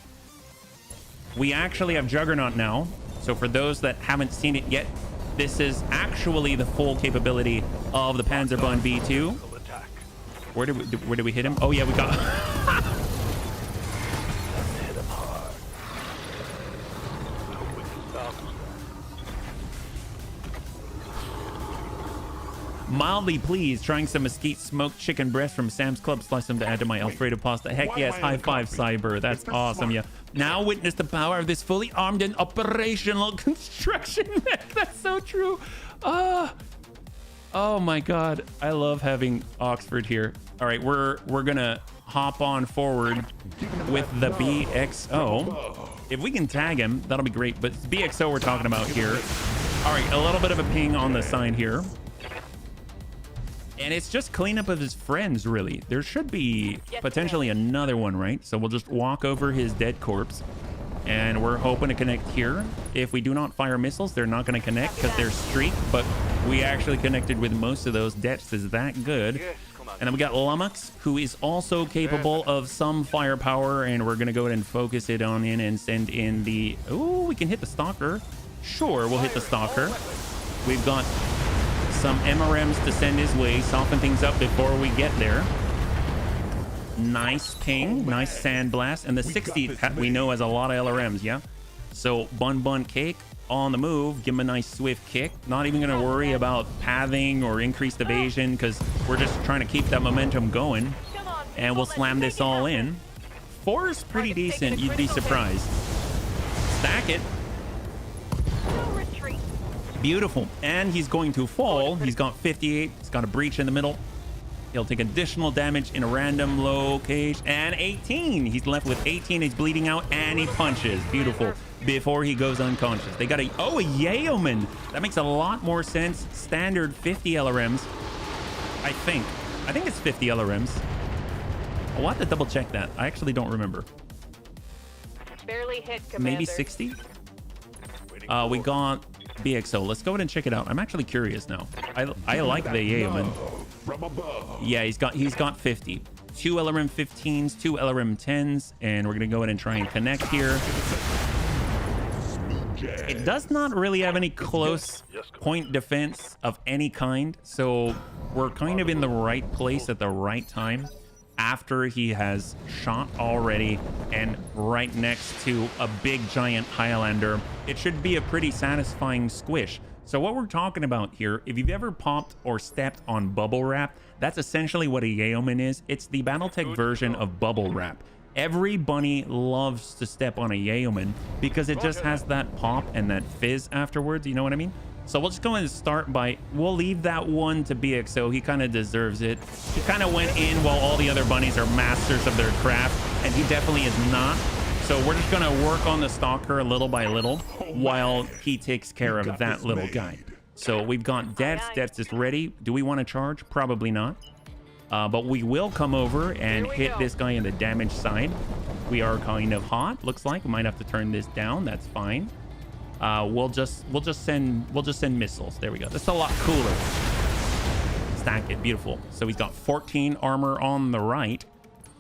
we actually have Juggernaut now. So for those that haven't seen it yet, this is actually the full capability of the Panzer Bun V2. Where did we hit him? Oh, yeah, we got... Hit him hard. Hope we can stop him. Mildly pleased, trying some mesquite smoked chicken breast from Sam's Club. Slice them to add to my Alfredo pasta. Heck yes, high five, Cyber. That's awesome, yeah. Now witness the power of this fully armed and operational construction mech. That's so true. Oh my God, I love having Oxford here. All right, we're gonna hop on forward with the BXO. If we can tag him, that'll be great. But it's BXO we're talking about here. All right, a little bit of a ping on the side here. And it's just cleanup of his friends, really. There should be potentially another one, right? So we'll just walk over his dead corpse. And we're hoping to connect here. If we do not fire missiles, they're not going to connect because they're streak. But we actually connected with most of those. Depths is that good. And then we got Lummox, who is also capable of some firepower. And we're going to go ahead and focus it on in and send in the... Oh, we can hit the Stalker. Sure, we'll hit the Stalker. We've got some MRMs to send his way, soften things up before we get there. Nice ping, nice sandblast, and the 60 we know has a lot of LRMs, yeah? So Bun Cake on the move, give him a nice swift kick. Not even gonna worry about pathing or increased evasion because we're just trying to keep that momentum going. And we'll slam this all in. 4 is pretty decent, you'd be surprised. Stack it. Beautiful. And he's going to fall. He's got 58. He's got a breach in the middle. He'll take additional damage in a random location. And 18. He's left with 18. He's bleeding out and he punches. Beautiful. Before he goes unconscious. They got a Yeoman. That makes a lot more sense. Standard 50 LRMs, I think. I think it's 50 LRMs. I'll have to double check that. I actually don't remember. Barely hit, Commander. Maybe 60? We got BXO. Let's go ahead and check it out. I'm actually curious now. I like the Yeoman. Yeah, he's got 50. 2 LRM 15s, 2 LRM 10s, and we're gonna go ahead and try and connect here. It does not really have any close point defense of any kind, so we're kind of in the right place at the right time after he has shot already and right next to a big giant Highlander. It should be a pretty satisfying squish. So what we're talking about here, if you've ever popped or stepped on bubble wrap, that's essentially what a Yeoman is. It's the Battletech version of bubble wrap. Every bunny loves to step on a Yeoman because it just has that pop and that fizz afterwards, you know what I mean? So we'll just go ahead and start by, we'll leave that one to BXO. He kind of deserves it. He kind of went in while all the other bunnies are masters of their craft, and he definitely is not. So we're just gonna work on the stalker little by little while he takes care of that little guy. So we've got Debs. Debs is ready. Do we want to charge? Probably not. But we will come over and hit this guy in the damage side. We are kind of hot. Looks like we might have to turn this down. That's fine. We'll just send missiles. There we go. That's a lot cooler. Stack it. Beautiful. So he's got 14 armor on the right.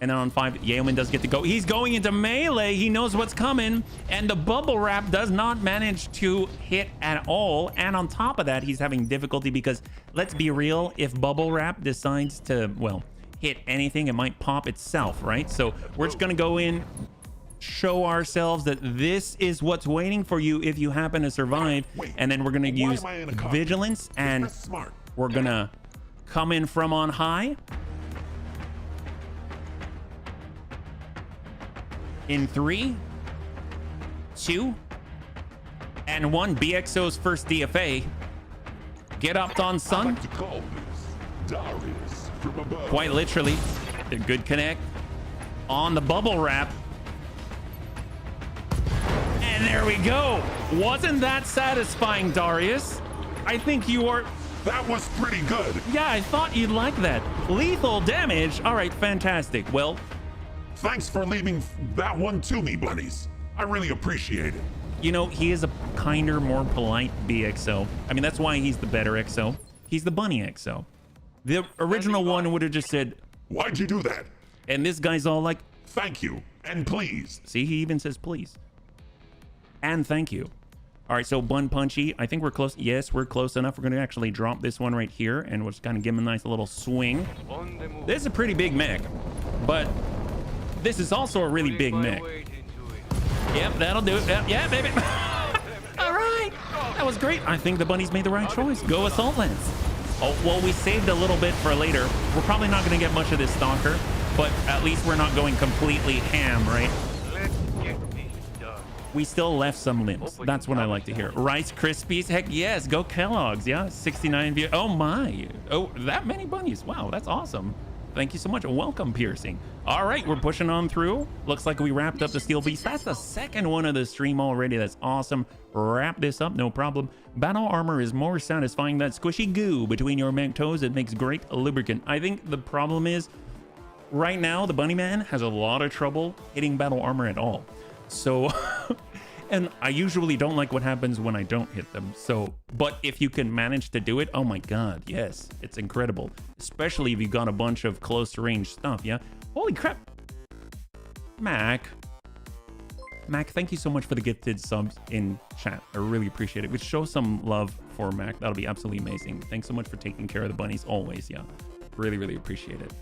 And then on 5, Yeoman does get to go. He's going into melee. He knows what's coming. And the bubble wrap does not manage to hit at all. And on top of that, he's having difficulty because, let's be real, if bubble wrap decides to, well, hit anything, it might pop itself, right? So we're just going to go in, show ourselves that this is what's waiting for you if you happen to survive. And then we're going to use vigilance, and we're going to come in from on high. In 3, 2, and 1. BXO's first DFA. Get up on son. Quite literally. A good connect on the bubble wrap. And there we go. Wasn't that satisfying, Darius? I think you are... That was pretty good. Yeah, I thought you'd like that. Lethal damage. All right, fantastic. Well... Thanks for leaving that one to me, bunnies. I really appreciate it. You know, he is a kinder, more polite BXO. I mean, that's why he's the better XO. He's the bunny XO. The original one would have just said, "Why'd you do that?" And this guy's all like, "Thank you, and please." See, he even says please. And thank you. All right, so Bun Punchy, I think we're close. Yes, we're close enough. We're going to actually drop this one right here, and we'll just kind of give him a nice little swing. This is a pretty big mech, but... this is also a really big mech. Yep, that'll do it. Yeah, baby. All right. That was great. I think the bunnies made the right choice. Go Assault Lance. Oh, well, we saved a little bit for later. We're probably not going to get much of this stalker, but at least we're not going completely ham, right? We still left some limbs. That's what I like to hear. Rice Krispies. Heck yes. Go Kellogg's. Yeah. 69 view. Oh, my. Oh, that many bunnies. Wow, that's awesome. Thank you so much. Welcome, Piercing. All right, we're pushing on through. Looks like we wrapped up the Steel Beast. That's the second one of the stream already. That's awesome. Wrap this up, no problem. Battle armor is more satisfying. That squishy goo between your mech toes. It makes great lubricant. I think the problem is, right now, the Bunny Man has a lot of trouble hitting battle armor at all. So... and I usually don't like what happens when I don't hit them. So, but if you can manage to do it, oh my God, yes, it's incredible. Especially if you've got a bunch of close range stuff, yeah? Holy crap. Mac, thank you so much for the gifted subs in chat. I really appreciate it. We show some love for Mac. That'll be absolutely amazing. Thanks so much for taking care of the bunnies always, yeah. Really, really appreciate it.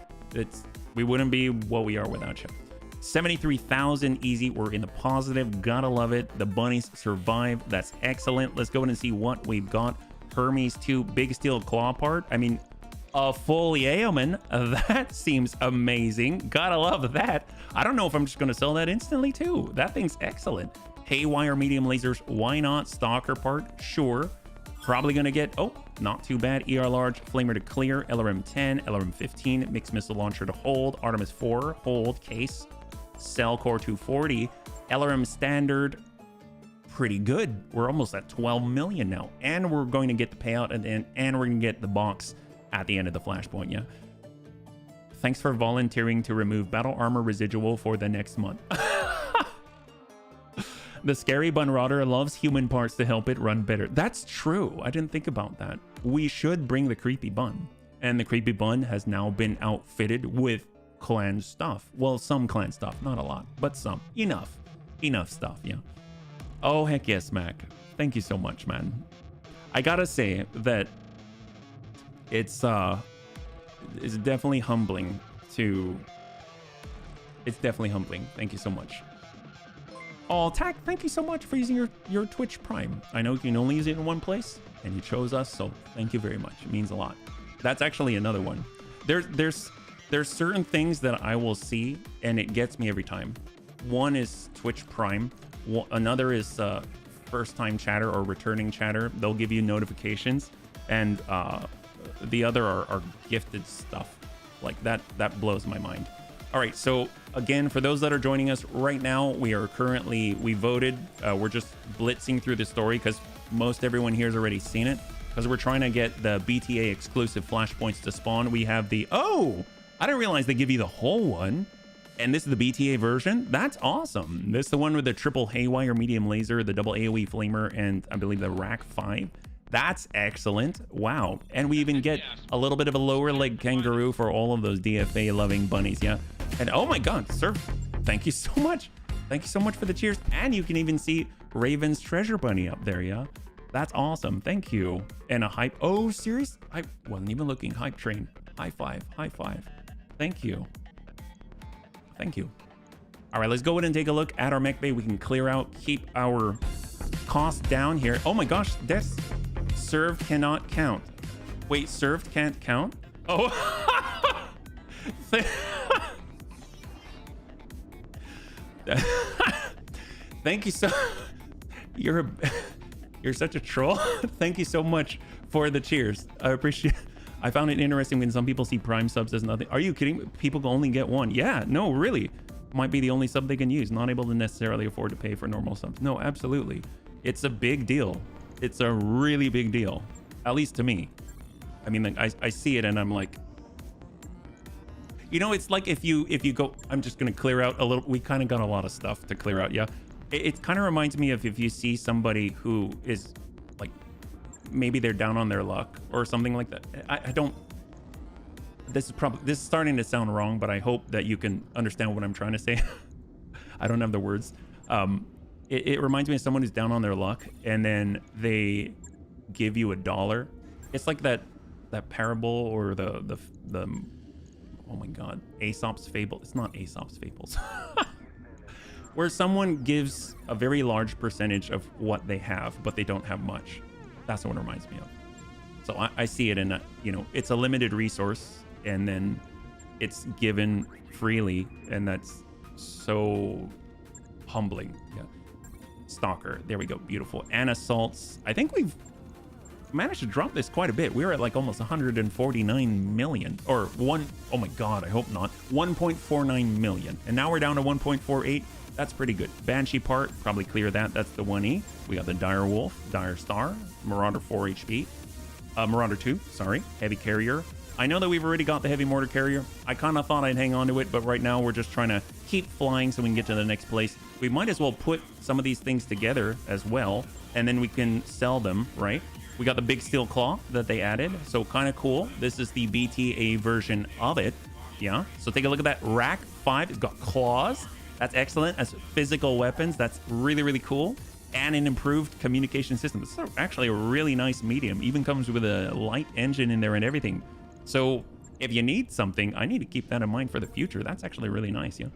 We wouldn't be what we are without you. 73,000 easy. We're in the positive. Gotta love it. The bunnies survive. That's excellent. Let's go in and see what we've got. Hermes 2 big steel claw part. I mean, a full Yeoman. That seems amazing. Gotta love that. I don't know if I'm just gonna sell that instantly too. That thing's excellent. Haywire medium lasers. Why not? Stalker part. Sure. Probably gonna get, oh, not too bad. ER large, flamer to clear, LRM 10, LRM 15, mixed missile launcher to hold, Artemis 4, hold, case. Cell Core 240, LRM standard, pretty good. We're almost at 12 million now, and we're going to get the payout, and we're going to get the box at the end of the Flashpoint, yeah? Thanks for volunteering to remove battle armor residual for the next month. The scary bun rotter loves human parts to help it run better. That's true. I didn't think about that. We should bring the creepy bun. And the creepy bun has now been outfitted with clan stuff. Well, some clan stuff. Not a lot, but some. Enough stuff, yeah. Oh, heck yes, Mac. Thank you so much, man. I gotta say that it's definitely humbling to... It's definitely humbling. Thank you so much. Oh, Tack, thank you so much for using your Twitch Prime. I know you can only use it in one place, and you chose us, so thank you very much. It means a lot. That's actually another one. There's certain things that I will see, and it gets me every time. One is Twitch Prime. Another is first-time chatter or returning chatter. They'll give you notifications, and the other are gifted stuff. Like that blows my mind. All right, so again, for those that are joining us right now, we voted. We're just blitzing through the story because most everyone here has already seen it, because we're trying to get the BTA exclusive flashpoints to spawn. We have the, oh, I didn't realize they give you the whole one. And this is the BTA version. That's awesome. This is the one with the triple haywire medium laser, the double AoE flamer, and I believe the rack 5. That's excellent. Wow. And we even get a little bit of a lower leg kangaroo for all of those DFA loving bunnies. Yeah. And oh my God, sir, thank you so much. Thank you so much for the cheers. And you can even see Raven's treasure bunny up there. Yeah. That's awesome. Thank you. And a hype. Oh, serious? I wasn't even looking. Hype train. High five. High five. Thank you. Thank you. All right, let's go ahead and take a look at our mech bay. We can clear out, keep our cost down here. Oh my gosh, that's served cannot count. Wait, served can't count? Oh. Thank you so. You're such a troll. Thank you so much for the cheers. I appreciate. I found it interesting when some people see Prime subs as nothing. Are you kidding? People can only get one. Yeah, no, really. Might be the only sub they can use. Not able to necessarily afford to pay for normal subs. No, absolutely. It's a big deal. It's a really big deal. At least to me. I mean, like, I see it and I'm like, you know, it's like if you go, I'm just going to clear out a little. We kind of got a lot of stuff to clear out. Yeah. It kind of reminds me of if you see somebody who is like, maybe they're down on their luck or something like that. I don't, this is starting to sound wrong, but I hope that you can understand what I'm trying to say. I don't have the words. It reminds me of someone who's down on their luck and then they give you $1. It's like that parable or the oh my God, Aesop's Fable. It's not Aesop's Fables. Where someone gives a very large percentage of what they have, but they don't have much. That's what it reminds me of. So I see it in, you know, it's a limited resource and then it's given freely. And that's so humbling. Yeah. Stalker. There we go. Beautiful. And assaults. I think we've managed to drop this quite a bit. We're at like almost 149 million or oh my God, I hope not. 1.49 million. And now we're down to 1.48. That's pretty good. Banshee part, probably clear that. That's the 1E. We got the Dire Wolf, Dire Star, Marauder 4 HP. Marauder 2, sorry. Heavy Carrier. I know that we've already got the Heavy Mortar Carrier. I kind of thought I'd hang on to it, but right now we're just trying to keep flying so we can get to the next place. We might as well put some of these things together as well, and then we can sell them, right? We got the Big Steel Claw that they added, so kind of cool. This is the BTA version of it, yeah? So take a look at that Rack 5. It's got claws. That's excellent. As physical weapons, that's really, really cool. And an improved communication system. This is actually a really nice medium. Even comes with a light engine in there and everything. So if you need something, I need to keep that in mind for the future. That's actually really nice, yeah.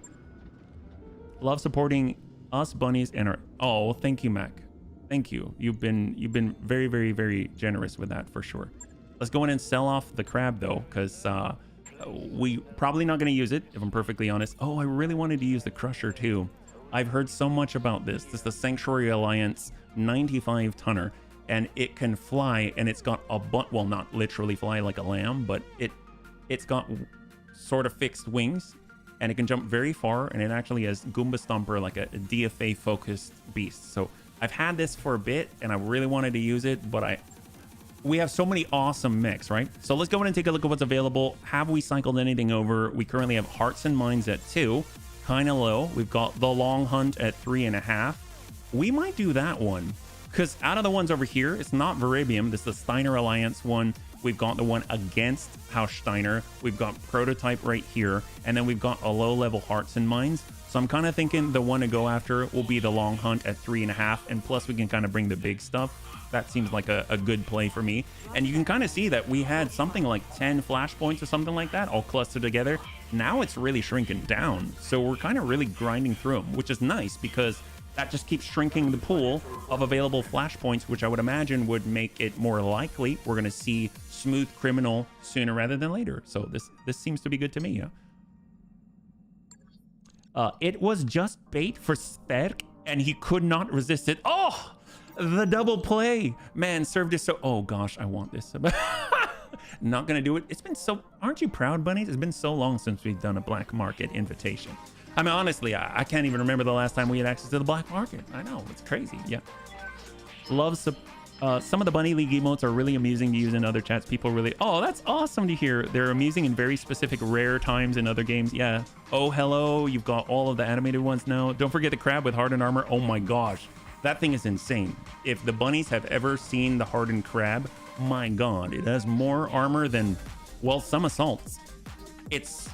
Love supporting us bunnies and our... Oh, thank you, Mac. Thank you. You've been very, very, very generous with that for sure. Let's go in and sell off the crab though, because we probably not going to use it, if I'm perfectly honest. Oh, I really wanted to use the Crusher too. I've heard so much about this. This is the Sanctuary Alliance 95 tonner, and it can fly, and it's got a well, not literally fly like a lamb, but it's got sort of fixed wings, and it can jump very far, and it actually has Goomba Stomper, like a DFA focused beast. So I've had this for a bit, and I really wanted to use it, but we have so many awesome mechs, right? So let's go in and take a look at what's available. Have we cycled anything over? We currently have Hearts and Minds at 2, kind of low. We've got the Long Hunt at 3.5. We might do that one, because out of the ones over here, it's not Viribium. This is the Steiner Alliance one. We've got the one against House Steiner. We've got Prototype right here. And then we've got a low-level Hearts and Minds. So I'm kind of thinking the one to go after will be the Long Hunt at 3.5. And plus, we can kind of bring the big stuff. That seems like a good play for me. And you can kind of see that we had something like 10 Flashpoints or something like that all clustered together. Now it's really shrinking down. So we're kind of really grinding through them, which is nice because that just keeps shrinking the pool of available Flashpoints, which I would imagine would make it more likely we're going to see Smooth Criminal sooner rather than later. So this seems to be good to me. Yeah. It was just bait for Sperk, and he could not resist it. Oh, the double play. Man, served us so... Oh, gosh, I want this. Not going to do it. It's been so... Aren't you proud, bunnies? It's been so long since we've done a black market invitation. I mean, honestly, I can't even remember the last time we had access to the black market. I know, it's crazy. Yeah. Love some of the Bunny League emotes are really amusing to use in other chats. People really... Oh, that's awesome to hear. They're amusing in very specific, rare times in other games. Yeah. Oh, hello. You've got all of the animated ones now. Don't forget the crab with hardened armor. Oh my gosh. That thing is insane. If the bunnies have ever seen the hardened crab, my God, it has more armor than, well, some assaults. It's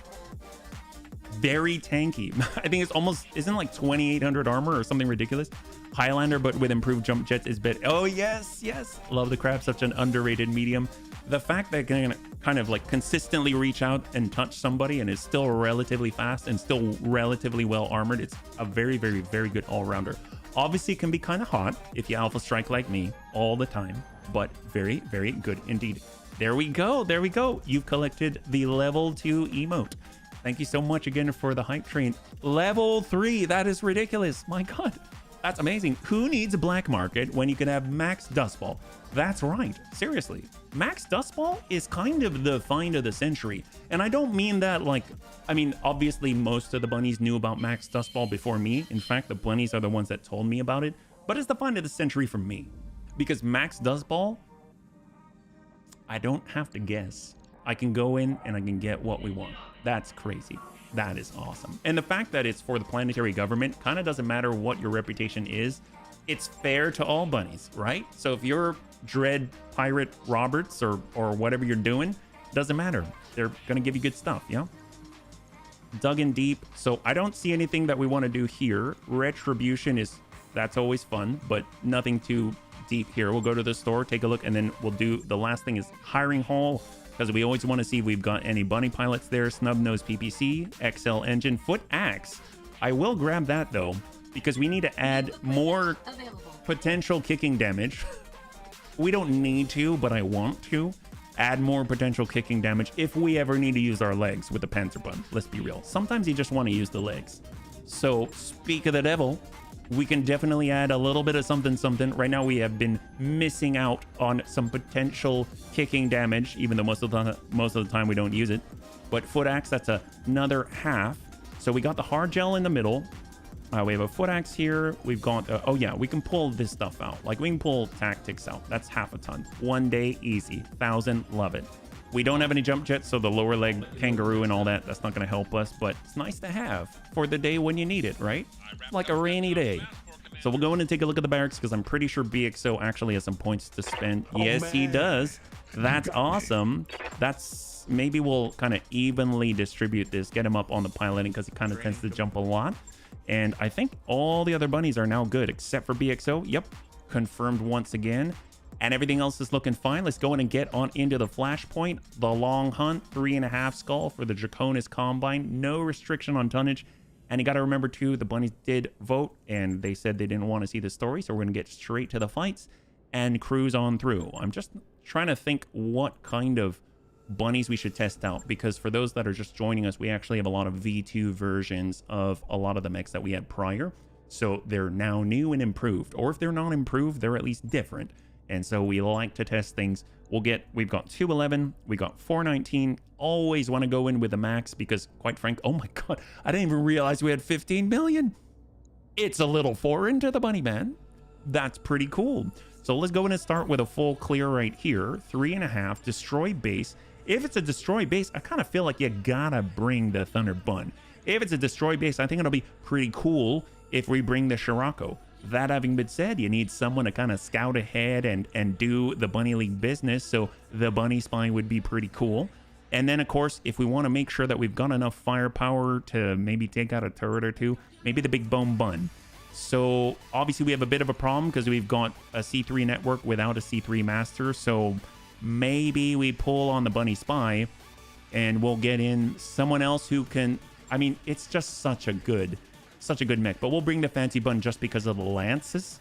very tanky. I think it's almost, isn't it like 2,800 armor or something ridiculous? Highlander, but with improved jump jets is better. Oh, yes, yes. Love the crab, such an underrated medium. The fact that it can kind of like consistently reach out and touch somebody and is still relatively fast and still relatively well armored, it's a very, very, very good all-rounder. Obviously, it can be kind of hot if you alpha strike like me all the time, but very, very good indeed. There we go. There we go. You've collected the level 2 emote. Thank you so much again for the hype train. Level 3. That is ridiculous. My God. That's amazing. Who needs a black market when you can have Max Dustball? That's right. Seriously. Max Dustball is kind of the find of the century. And I don't mean that like, I mean, obviously most of the bunnies knew about Max Dustball before me. In fact, the bunnies are the ones that told me about it. But it's the find of the century for me. Because Max Dustball, I don't have to guess. I can go in and I can get what we want. That's crazy. That is awesome. And the fact that it's for the planetary government kind of doesn't matter what your reputation is. It's fair to all bunnies, right? So if you're Dread Pirate Roberts or whatever you're doing, doesn't matter. They're going to give you good stuff, yeah? Dug in deep. So I don't see anything that we want to do here. Retribution is, that's always fun, but nothing too deep here. We'll go to the store, take a look, and then we'll do, the last thing is hiring hall, because we always want to see if we've got any bunny pilots there. Snub nose PPC, XL engine, foot axe. I will grab that though, because we need to add more potential kicking damage. We don't need to, but I want to add more potential kicking damage if we ever need to use our legs with the Panzer Bun. Let's be real. Sometimes you just want to use the legs. So speak of the devil, we can definitely add a little bit of something. Right now we have been missing out on some potential kicking damage, even though most of the time we don't use it. But foot axe, that's another half. So we got the hard gel in the middle. We have a foot axe here. We've got, oh yeah, we can pull this stuff out. Like we can pull tactics out. That's half a ton. 1 day, easy. 1,000, love it. We don't have any jump jets, so the lower leg kangaroo and all that, that's not going to help us, but it's nice to have for the day when you need it, right? Like a rainy day. So we'll go in and take a look at the barracks, because I'm pretty sure BXO actually has some points to spend. Yes, he does. That's awesome. That's, maybe we'll kind of evenly distribute this, get him up on the piloting, because he kind of tends to jump a lot. And I think all the other bunnies are now good, except for BXO. Yep, confirmed once again. And everything else is looking fine. Let's go in and get on into the Flashpoint. The Long Hunt, 3.5 skull for the Draconis Combine. No restriction on tonnage. And you got to remember, too, the bunnies did vote, and they said they didn't want to see the story. So we're going to get straight to the fights and cruise on through. I'm just trying to think what kind of bunnies we should test out, because for those that are just joining us, we actually have a lot of V2 versions of a lot of the mechs that we had prior. So they're now new and improved. Or if they're not improved, they're at least different. And so we like to test things. We've got 211, we got 419. Always want to go in with the max, because quite frank, oh my God, I didn't even realize we had 15 million. It's a little foreign to the bunny man. That's pretty cool. So let's go in and start with a full clear right here. 3.5, destroy base. If it's a destroy base, I kind of feel like you gotta bring the Thunder Bun. If it's a destroy base, I think it'll be pretty cool if we bring the Scirocco. That having been said, you need someone to kind of scout ahead and do the Bunny League business. So the Bunny Spy would be pretty cool. And then, of course, if we want to make sure that we've got enough firepower to maybe take out a turret or two, maybe the Big Bone Bun. So obviously we have a bit of a problem because we've got a C3 network without a C3 master. So maybe we pull on the Bunny Spy and we'll get in someone else who can... I mean, it's just such a good mech. But we'll bring the Fancy Bun just because of the lances.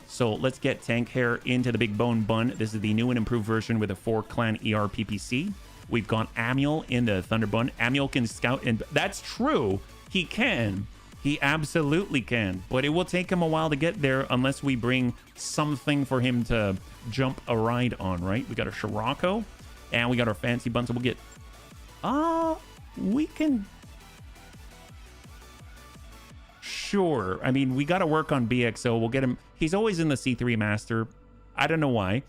So let's get Tank Hair into the Big Bone Bun. This is the new and improved version with a 4-clan ER PPC. We've got Amiel in the Thunder Bun. Amiel can scout, and that's true. He can. He absolutely can. But it will take him a while to get there unless we bring something for him to jump a ride on, right? We got a Scirocco, and we got our Fancy Bun, so we'll get... we can... Sure. I mean, we got to work on BXO. We'll get him... He's always in the C3 Master. I don't know why,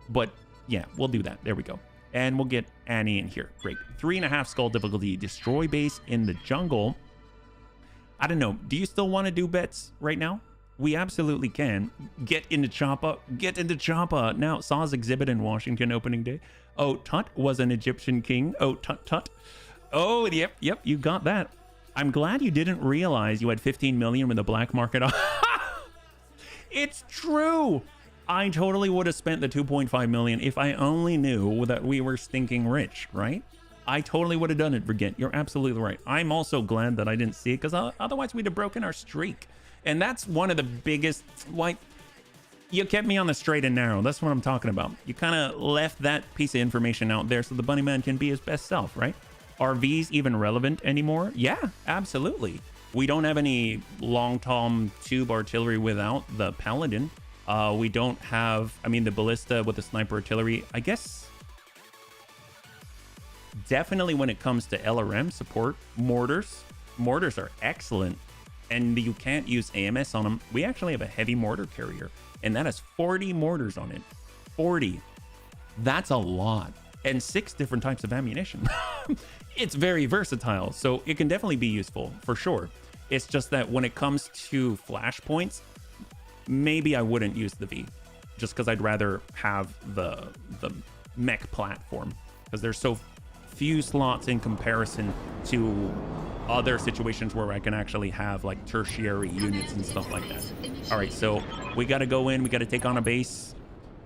but yeah, we'll do that. There we go. And we'll get Annie in here. Great. 3.5 skull difficulty. Destroy base in the jungle. I don't know. Do you still want to do bets right now? We absolutely can. Get into Choppa. Get into Choppa. Now, Saw's exhibit in Washington opening day. Oh, Tut was an Egyptian king. Oh, Tut Tut. Oh, yep, you got that. I'm glad you didn't realize you had 15 million with the black market. It's true. I totally would have spent the 2.5 million if I only knew that we were stinking rich, right? I totally would have done it, Brigitte. You're absolutely right. I'm also glad that I didn't see it because otherwise we'd have broken our streak. And that's one of the biggest, why you kept me on the straight and narrow. That's what I'm talking about. You kind of left that piece of information out there so the Bunny Man can be his best self, right? Are V's even relevant anymore? Yeah, absolutely. We don't have any long tom tube artillery without the Paladin. We don't have, I mean, the ballista with the sniper artillery. I guess definitely when it comes to LRM support, mortars are excellent, and you can't use AMS on them. We actually have a heavy mortar carrier, and that has 40 mortars on it. 40. That's a lot. And 6 different types of ammunition. It's very versatile, so it can definitely be useful for sure. It's just that when it comes to flashpoints, maybe I wouldn't use the V, just because I'd rather have the mech platform, because there's so few slots in comparison to other situations where I can actually have like tertiary units and stuff like that. All right, so we got to go in. We got to take on a base.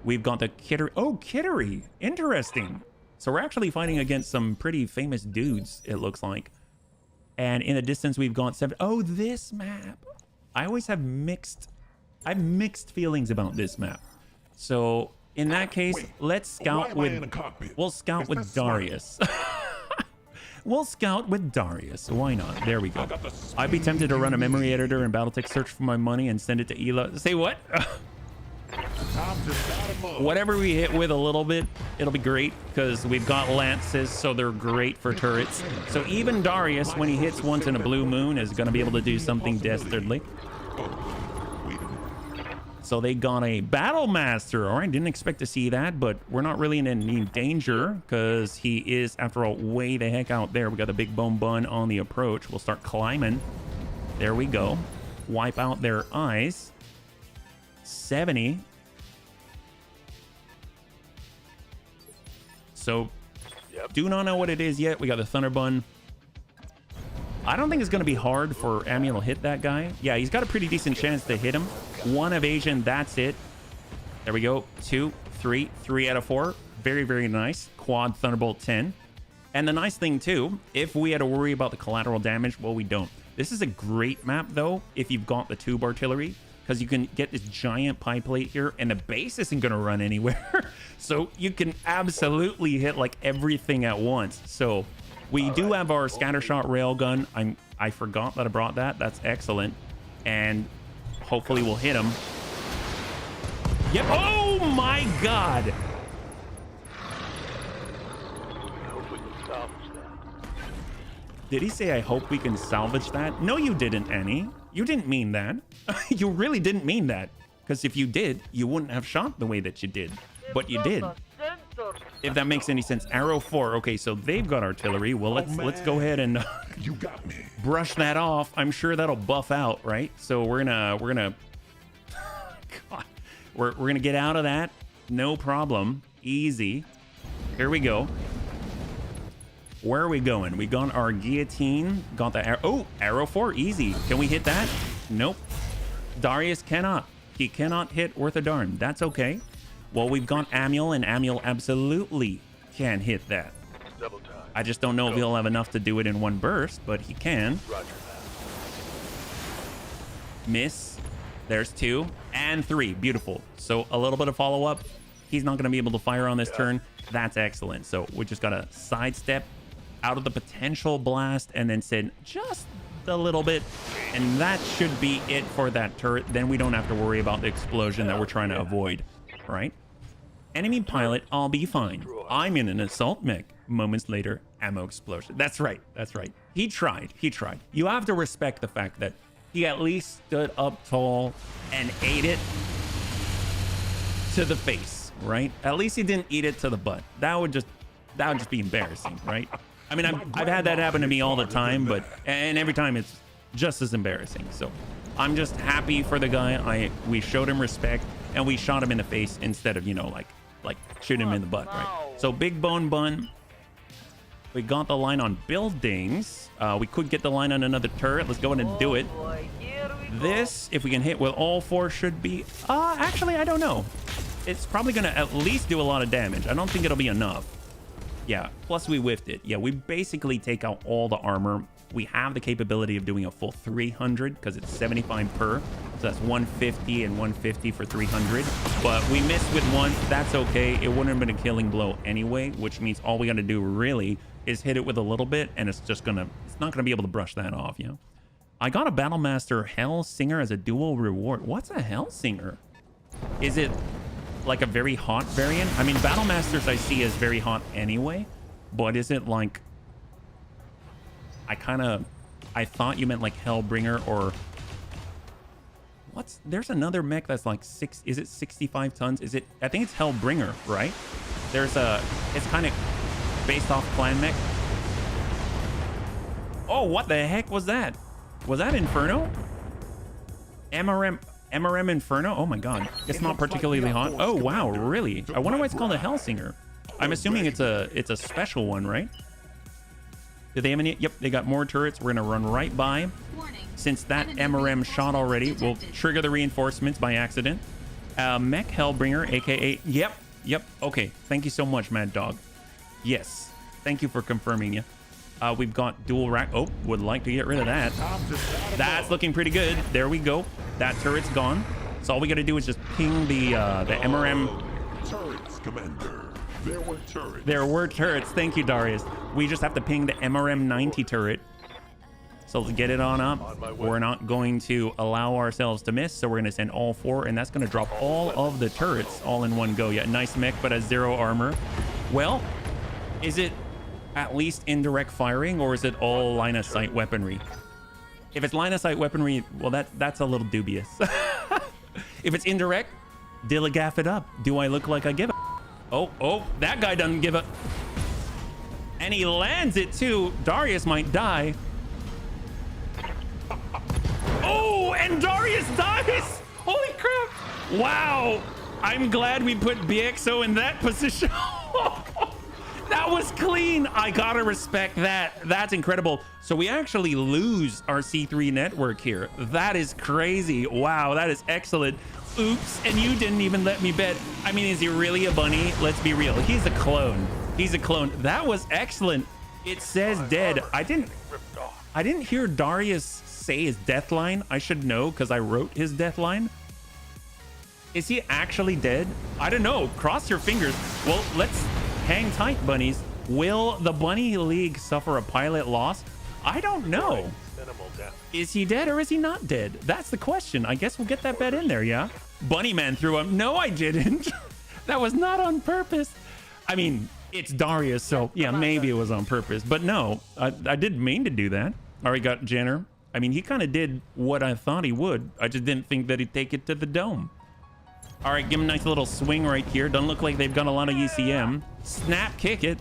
We've got the Kittery. Oh, Kittery. Interesting. So we're actually fighting against some pretty famous dudes, it looks like. And in the distance, we've got 7. Oh, this map. I always have mixed feelings about this map. So in that case, let's scout with... We'll scout with Darius. We'll scout with Darius. Why not? There we go. I'd be tempted to run a memory editor in Battletech, search for my money, and send it to Ela. Say what? Whatever we hit with a little bit, it'll be great, because we've got lances, so they're great for turrets. So even Darius, when he hits once in a blue moon, is going to be able to do something dastardly. So they got a Battle Master. All right, didn't expect to see that, but we're not really in any danger because he is, after all, way the heck out there. We got the Big Bone Bun on the approach. We'll start climbing. There we go. Wipe out their eyes. 70. So, do not know what it is yet. We got the Thunder Bun. I don't think it's going to be hard for Amiel to hit that guy. Yeah, he's got a pretty decent chance to hit him. 1 evasion, that's it. There we go. 2, 3, 3 out of 4. Very, very nice. Quad Thunderbolt 10. And the nice thing, too, if we had to worry about the collateral damage, well, we don't. This is a great map, though, if you've got the tube artillery, because you can get this giant pie plate here, and the base isn't going to run anywhere. So you can absolutely hit, like, everything at once. So we do have our scattershot railgun. I forgot that I brought that. That's excellent. And hopefully we'll hit him. Yep. Oh, my God. Did he say, I hope we can salvage that? No, you didn't, Annie. You didn't mean that. You really didn't mean that. Because if you did, you wouldn't have shot the way that you did. But you did. If that makes any sense. Arrow 4. Okay, so they've got artillery. Well, let's go ahead and You got me. brush that off. I'm sure that'll buff out, right? So we're gonna God, we're gonna get out of that. No problem. Easy. Here we go. Where are we going? We got our guillotine. Got the arrow. Oh, arrow 4. Easy. Can we hit that? Nope. Darius cannot. He cannot hit worth a darn. That's okay. Well, we've got Amiel, and Amiel absolutely can hit that. Double time. I just don't know if he'll have enough to do it in one burst, but he can. Roger that. Miss. There's 2 and 3. Beautiful. So a little bit of follow-up. He's not going to be able to fire on this turn. That's excellent. So we just got to sidestep out of the potential blast and then send just a little bit, and that should be it for that turret. Then we don't have to worry about the explosion that we're trying to avoid, right? Enemy pilot, I'll be fine. I'm in an assault mech. Moments later, ammo explosion. That's right. That's right. He tried. He tried. You have to respect the fact that he at least stood up tall and ate it to the face, right? At least he didn't eat it to the butt. That would just be embarrassing, right? I mean, I've had that happen to me all the time, and every time it's just as embarrassing. So I'm just happy for the guy. We showed him respect, and we shot him in the face instead of, you know, like shoot him in the butt, right? So big bone bun. We got the line on buildings. We could get the line on another turret. Let's go ahead and do it. This, if we can hit with all 4, should be... actually, I don't know. It's probably going to at least do a lot of damage. I don't think it'll be enough. Yeah, plus we whiffed it. Yeah, we basically take out all the armor. We have the capability of doing a full 300 because it's 75 per. So that's 150 and 150 for 300. But we missed with 1. That's okay. It wouldn't have been a killing blow anyway, which means all we got to do really is hit it with a little bit, and it's not going to be able to brush that off, you know? I got a Battlemaster Hell Singer as a dual reward. What's a Hell Singer? Is it like a very hot variant? I mean, Battlemasters I see as very hot anyway, but is it like... I thought you meant like Hellbringer or... There's another mech that's like is it 65 tons? Is it... I think it's Hellbringer, right? It's kind of based off Clan Mech. Oh, what the heck was that? Was that Inferno? MRM Inferno? Oh my god. It's not particularly hot. Oh wow, really? I wonder why it's called a Hellsinger. I'm assuming it's a special one, right? Do they have any? Yep, they got more turrets. We're gonna run right by. Since that MRM shot already, we'll trigger the reinforcements by accident. Mech Hellbringer, aka... Yep. Okay, thank you so much, Mad Dog. Yes, thank you for confirming you. We've got dual rack. Oh, would like to get rid of that. That's looking pretty good. There we go. That turret's gone. So all we got to do is just ping the MRM. Turrets, Commander. There were turrets. There were turrets. Thank you, Darius. We just have to ping the MRM 90 turret. So let's get it on up. We're not going to allow ourselves to miss. So we're going to send all 4, and that's going to drop all of the turrets all in one go. Yeah, nice mech, but has 0 armor. Well, is it at least indirect firing, or is it all line of sight weaponry? If it's line of sight weaponry, well, that's a little dubious. If it's indirect, Dillagaff it up. Do I look like I give a... Oh, that guy doesn't give a... And he lands it too. Darius might die. Oh, and Darius dies. Holy crap. Wow. I'm glad we put BXO in that position. That was clean. I gotta respect that. That's incredible. So we actually lose our C3 network here. That is crazy. Wow, that is excellent. Oops, and you didn't even let me bet. I mean, is he really a bunny? Let's be real. He's a clone. He's a clone. That was excellent. It says dead. I didn't hear Darius say his death line. I should know because I wrote his death line. Is he actually dead? I don't know. Cross your fingers. Well, let's hang tight, bunnies. Will the Bunny League suffer a pilot loss? I don't know. Is he dead or is he not dead? That's the question. I guess we'll get that bet in there, yeah? Bunny Man threw him. No, I didn't. That was not on purpose. I mean, it's Darius, so yeah, maybe it was on purpose. But no, I didn't mean to do that. All right, got Jenner. I mean, he kind of did what I thought he would. I just didn't think that he'd take it to the dome. All right, give him a nice little swing right here. Doesn't look like they've got a lot of ECM. Snap kick it.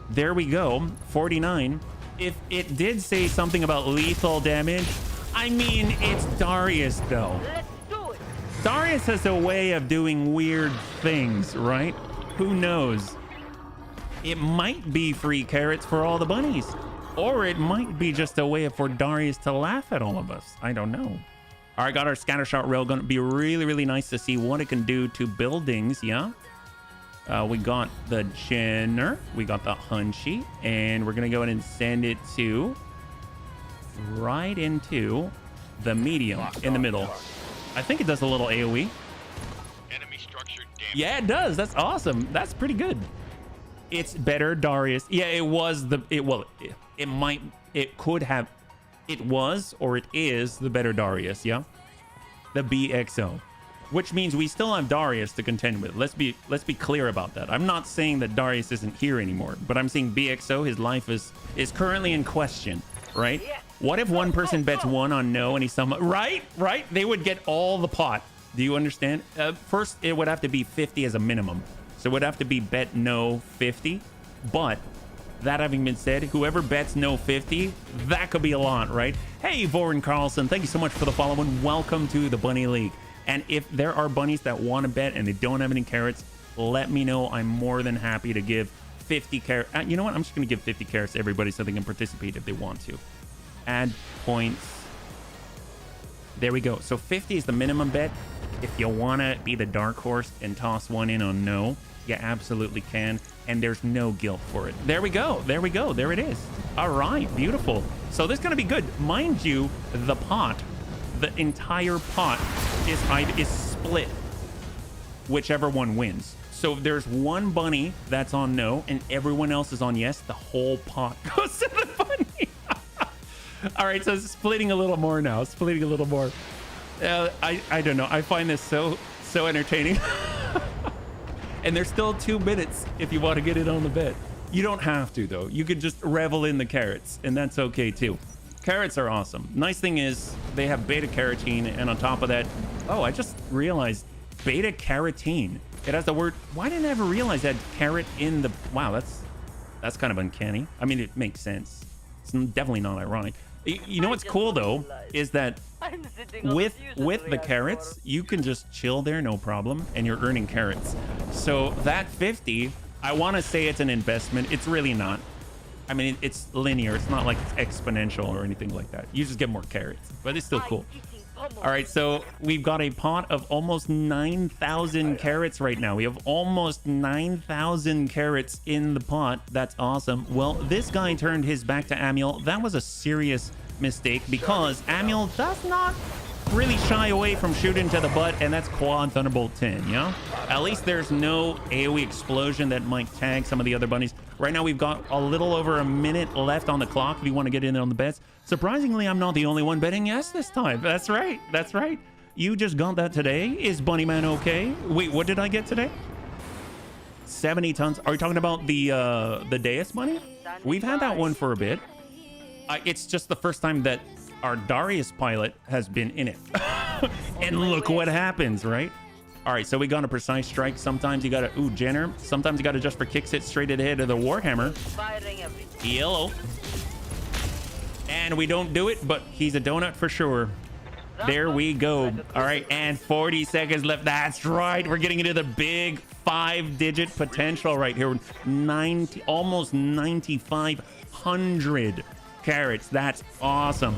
There we go. 49. If it did say something about lethal damage, I mean, it's Darius, though. Let's do it. Darius has a way of doing weird things, right? Who knows? It might be free carrots for all the bunnies. Or it might be just a way for Darius to laugh at all of us. I don't know. All right, got our scattershot rail. Going to be really, really nice to see what it can do to buildings, yeah? We got the Jenner. We got the Hunchy. And we're going to go ahead and send it to... right into the medium in the middle. I think it does a little AoE. Enemy structure damage. Yeah, it does. That's awesome. That's pretty good. It's better Darius. Yeah, it was the... It could have... It was, or it is, the better Darius, yeah? The BXO. Which means we still have Darius to contend with. Let's be clear about that. I'm not saying that Darius isn't here anymore, but I'm saying BXO, his life is currently in question, right? What if one person bets one on no and he's right? They would get all the pot. Do you understand? First, it would have to be 50 as a minimum. So it would have to be bet no 50. But that having been said, whoever bets no 50, that could be a lot, right? Hey, Voren Carlson, thank you so much for the follow and welcome to the Bunny League. And if there are bunnies that want to bet and they don't have any carrots, let me know. I'm more than happy to give 50 carrots. You know what? I'm just going to give 50 carrots to everybody so they can participate if they want to. Add points. There we go. So 50 is the minimum bet. If you want to be the dark horse and toss one in on no, you absolutely can. And there's no guilt for it. There we go. There we go. There it is. All right. Beautiful. So this is going to be good. Mind you, the pot, the entire pot is split whichever one wins. So if there's one bunny that's on no and everyone else is on yes, the whole pot goes to the bunny. All right, so it's splitting a little more now. Splitting a little more. I don't know. I find this so entertaining. And there's still 2 minutes if you want to get it on the bet. You don't have to, though. You could just revel in the carrots, and that's okay, too. Carrots are awesome. Nice thing is they have beta carotene, and on top of that, oh, I just realized beta carotene. It has the word. Why didn't I ever realize that carrot in the? Wow, that's kind of uncanny. I mean, it makes sense. It's definitely not ironic. You know what's cool though is that with the carrots, you can just chill there, no problem, and you're earning carrots. So that 50, I want to say it's an investment. It's really not. I mean, it's linear. It's not like it's exponential or anything like that. You just get more carrots, but it's still cool. All right, so we've got a pot of almost 9,000 carrots right now. We have almost 9,000 carrots in the pot. That's awesome. Well, this guy turned his back to Amiel. That was a serious mistake because Amiel does not really shy away from shooting to the butt, and that's Quad Thunderbolt 10, yeah? At least there's no AoE explosion that might tag some of the other bunnies. Right now, we've got a little over a minute left on the clock if you want to get in on the bets. Surprisingly, I'm not the only one betting yes this time. That's right. That's right. You just got that today. Is Bunnyman okay? Wait, what did I get today? 70 tons. Are you talking about the Deus bunny? We've had that one for a bit. It's just the first time that our Darius pilot has been in it. And look what happens, right? All right, so we got a precise strike. Sometimes you got to, ooh, Jenner. Sometimes you got to just for kicks it straight ahead of the Warhammer. Yellow. And we don't do it, but he's a donut for sure. There we go. All right, and 40 seconds left. That's right. We're getting into the big 5-digit potential right here. 90, almost 9,500 carrots. That's awesome.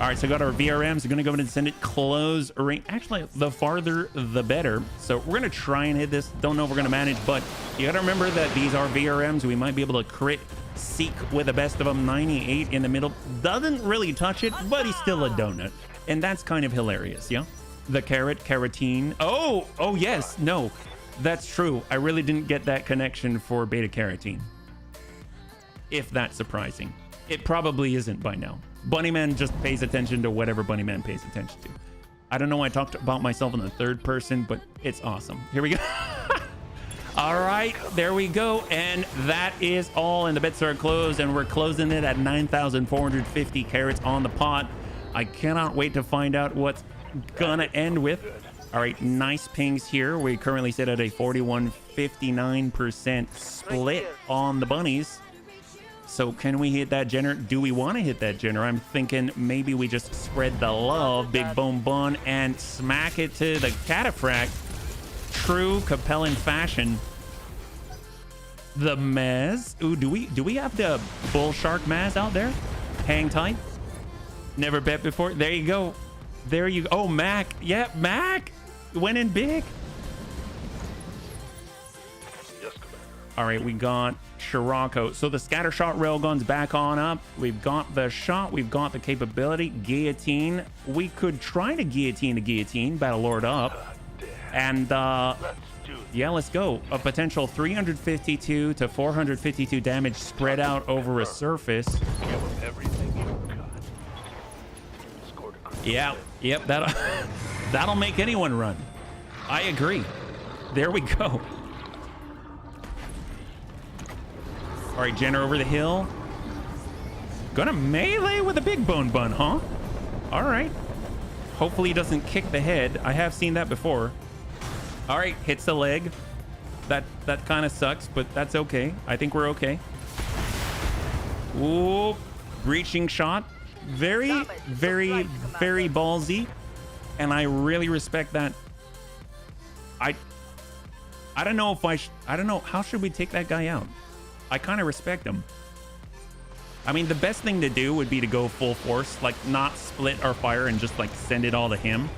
All right, so we got our VRMs. We're going to go ahead and send it close range. Actually, the farther, the better. So we're going to try and hit this. Don't know if we're going to manage, but you got to remember that these are VRMs. We might be able to crit Seek with the best of them. 98 in the middle. Doesn't really touch it, but he's still a donut. And that's kind of hilarious, yeah? The carotene. Oh, yes. No, that's true. I really didn't get that connection for beta carotene. If that's surprising. It probably isn't by now. Bunnyman just pays attention to whatever Bunnyman pays attention to. I don't know why I talked about myself in the third person, but it's awesome. Here we go. All right, there we go. And that is all. And the bets are closed, and we're closing it at 9,450 carats on the pot. I cannot wait to find out what's gonna end with. All right, nice pings here. We currently sit at a 41-59% split on the bunnies. So can we hit that Jenner? Do we want to hit that Jenner? I'm thinking maybe we just spread the love, Big Bone Bun, and smack it to the cataphract. True Capellan fashion. The Maz. Ooh, do we have the Bull Shark Maz out there? Hang tight. Never bet before. There you go. There you go. Oh, Mac. Yeah, Mac went in big. Yes, Commander. All right, we got Scirocco. So the scatter shot railgun's back on up. We've got the shot. We've got the capability. Guillotine. We could try to guillotine the guillotine. Battlelord up. And Let's do it. yeah, let's go. A potential 352 to 452 damage spread out over a surface. Give him everything you've got. Scored a critical Yeah, hit. yep, that'll make anyone run. I agree. There we go. All right, Jenner over the hill. Gonna melee with a Big Bone Bun, huh? All right. Hopefully he doesn't kick the head. I have seen that before. All right, hits the leg. That kind of sucks, but that's okay. I think we're okay. Ooh, breaching shot. Very, very, very ballsy. And I really respect that. I don't know if I don't know. How should we take that guy out? I kind of respect him. I mean, the best thing to do would be to go full force, like not split our fire and just like send it all to him.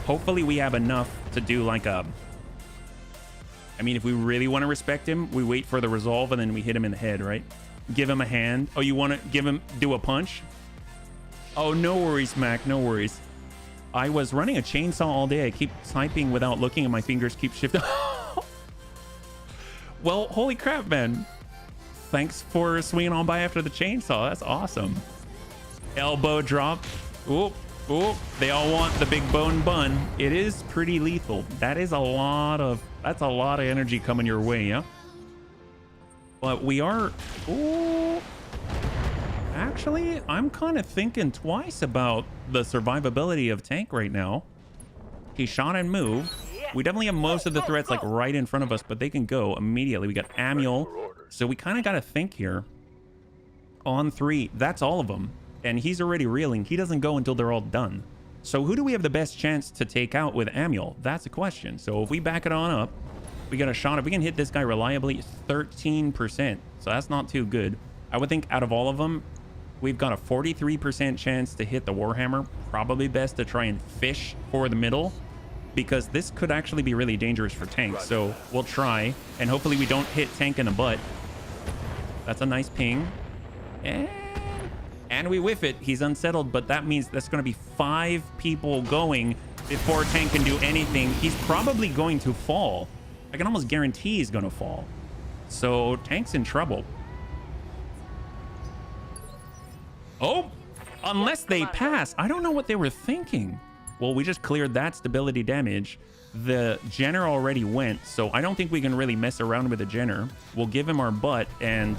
Hopefully we have enough to do like a... I mean, if we really want to respect him, we wait for the resolve and then we hit him in the head, right? Give him a hand. Oh, you want to give him, do a punch? Oh, no worries, Mac, no worries. I was running a chainsaw all day. I keep typing without looking and my fingers keep shifting. Well, holy crap, man. Thanks for swinging on by after the chainsaw. That's awesome. Elbow drop. Oop, oop. They all want the Big Bone Bun. It is pretty lethal. That is that's a lot of energy coming your way, yeah? But we are... Ooh. Actually, I'm kind of thinking twice about the survivability of Tank right now. He shot and moved. We definitely have most of the threats like right in front of us, but they can go immediately. We got Manuel. So we kind of got to think here. On 3, that's all of them. And he's already reeling. He doesn't go until they're all done. So who do we have the best chance to take out with Manuel? That's a question. So if we back it on up, we got a shot. If we can hit this guy reliably, 13%. So that's not too good. I would think out of all of them, we've got a 43% chance to hit the Warhammer. Probably best to try and fish for the middle, because this could actually be really dangerous for Tank. So we'll try, and hopefully we don't hit Tank in the butt. That's a nice ping. And we whiff it. He's unsettled, but that means that's going to be 5 people going before Tank can do anything. He's probably going to fall. I can almost guarantee he's going to fall. So Tank's in trouble. Oh, unless they pass. I don't know what they were thinking. Well, we just cleared that stability damage. The Jenner already went, so I don't think we can really mess around with the Jenner. We'll give him our butt, and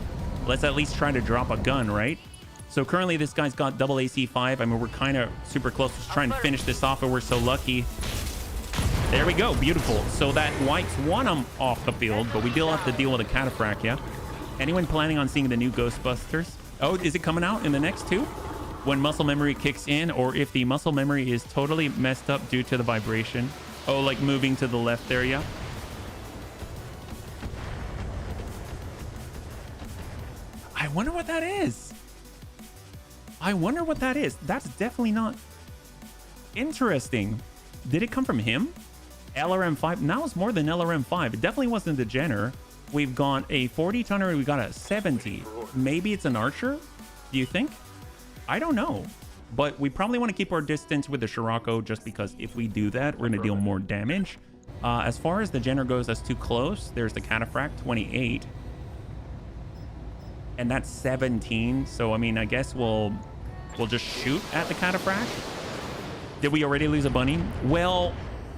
let's at least try to drop a gun, right? So currently this guy's got double AC5. I mean, we're kind of super close to trying to finish this off, and we're so lucky. There we go. Beautiful. So that wipes one off the field, but we still have to deal with a cataphract, yeah? Anyone planning on seeing the new Ghostbusters? Oh, is it coming out in the next 2? When muscle memory kicks in, or if the muscle memory is totally messed up due to the vibration. Oh, like moving to the left there, yeah? I wonder what that is. I wonder what that is. That's definitely not interesting. Did it come from him? LRM5. Now it's more than LRM5. It definitely wasn't the Jenner. We've got a 40 tonner and we got a 70. Maybe it's an Archer? Do you think? I don't know. But we probably want to keep our distance with the Scirocco, just because if we do that, we're going to deal more damage. As far as the Jenner goes, that's too close. There's the Cataphract, 28. And that's 17. So, I mean, I guess we'll just shoot at the Cataphract. Did we already lose a bunny? Well,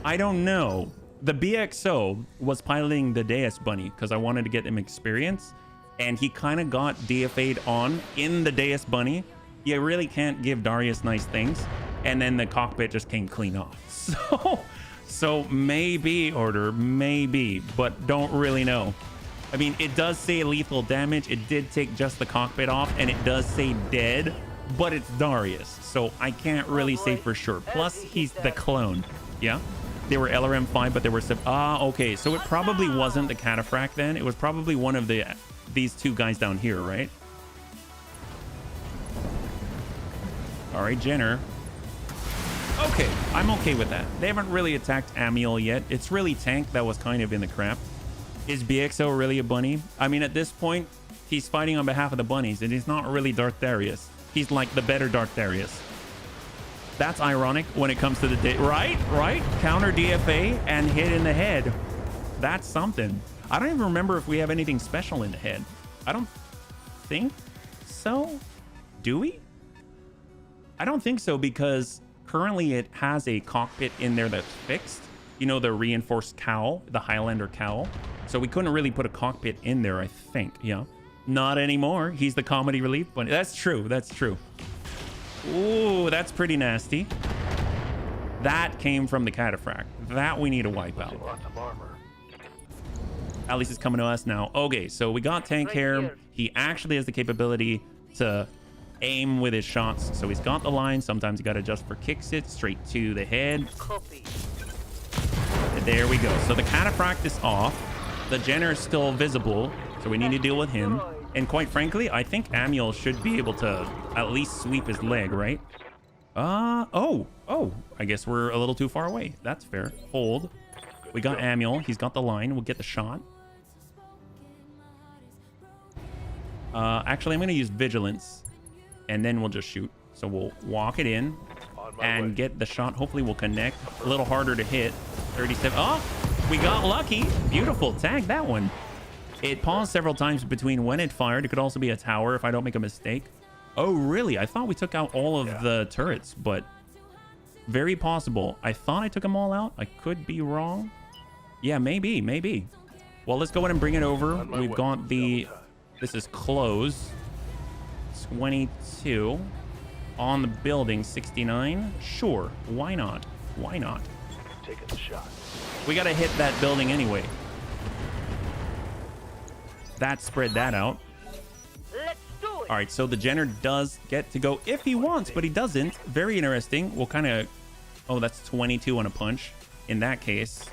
I don't know. The BXO was piloting the Deus bunny because I wanted to get him experience. And he kind of got DFA'd on in the Deus bunny. You really can't give Darius nice things. And then the cockpit just came clean off. So So maybe order, maybe, but don't really know. I mean, it does say lethal damage. It did take just the cockpit off, and it does say dead, but it's Darius, so I can't really say for sure. Plus, he's the clone. Yeah, they were LRM-5, but they were okay. So it probably wasn't the Cataphract then. It was probably one of these two guys down here, right? All right, Jenner. Okay, I'm okay with that. They haven't really attacked Amiel yet. It's really Tank that was kind of in the crap. Is BXO really a bunny? I mean, at this point, he's fighting on behalf of the bunnies, and he's not really Darth Darius. He's like the better Darth Darius. That's ironic when it comes to the day. Right? Counter DFA and hit in the head. That's something. I don't even remember if we have anything special in the head. I don't think so. Do we? I don't think so, because currently it has a cockpit in there that's fixed. You know, the reinforced cowl, the Highlander cowl. So we couldn't really put a cockpit in there, I think. Yeah. Not anymore. He's the comedy relief bunny. That's true. That's true. Ooh, that's pretty nasty. That came from the Cataphract. That we need to wipe out. Lots of armor. At least it's coming to us now. Okay, so we got Tank here. He actually has the capability to aim with his shots. So he's got the line. Sometimes you got to adjust for kicks it straight to the head. Copy. There we go. So the Cataphract is off. The Jenner is still visible, so we need to deal with him. And quite frankly, I think Amiel should be able to at least sweep his leg, right? Oh, I guess we're a little too far away. That's fair. Hold. We got Amiel. He's got the line. We'll get the shot. Actually, I'm going to use Vigilance, and then we'll just shoot. So we'll walk it in and get the shot. Hopefully we'll connect. A little harder to hit. 37. Oh, we got lucky. Beautiful. Tag that one. It paused several times between when it fired. It could also be a tower if I don't make a mistake. Oh, really? I thought we took out all of the turrets, but very possible. I thought I took them all out. I could be wrong. Yeah, maybe. Well, let's go ahead and bring it over. We've got the... This is close. 22. On the building, 69. Sure. Why not? Taking the shot. We got to hit that building anyway. That spread that out. Let's do it. All right, so the Jenner does get to go if he wants, but he doesn't. Very interesting. We'll kind of... Oh, that's 22 on a punch. In that case,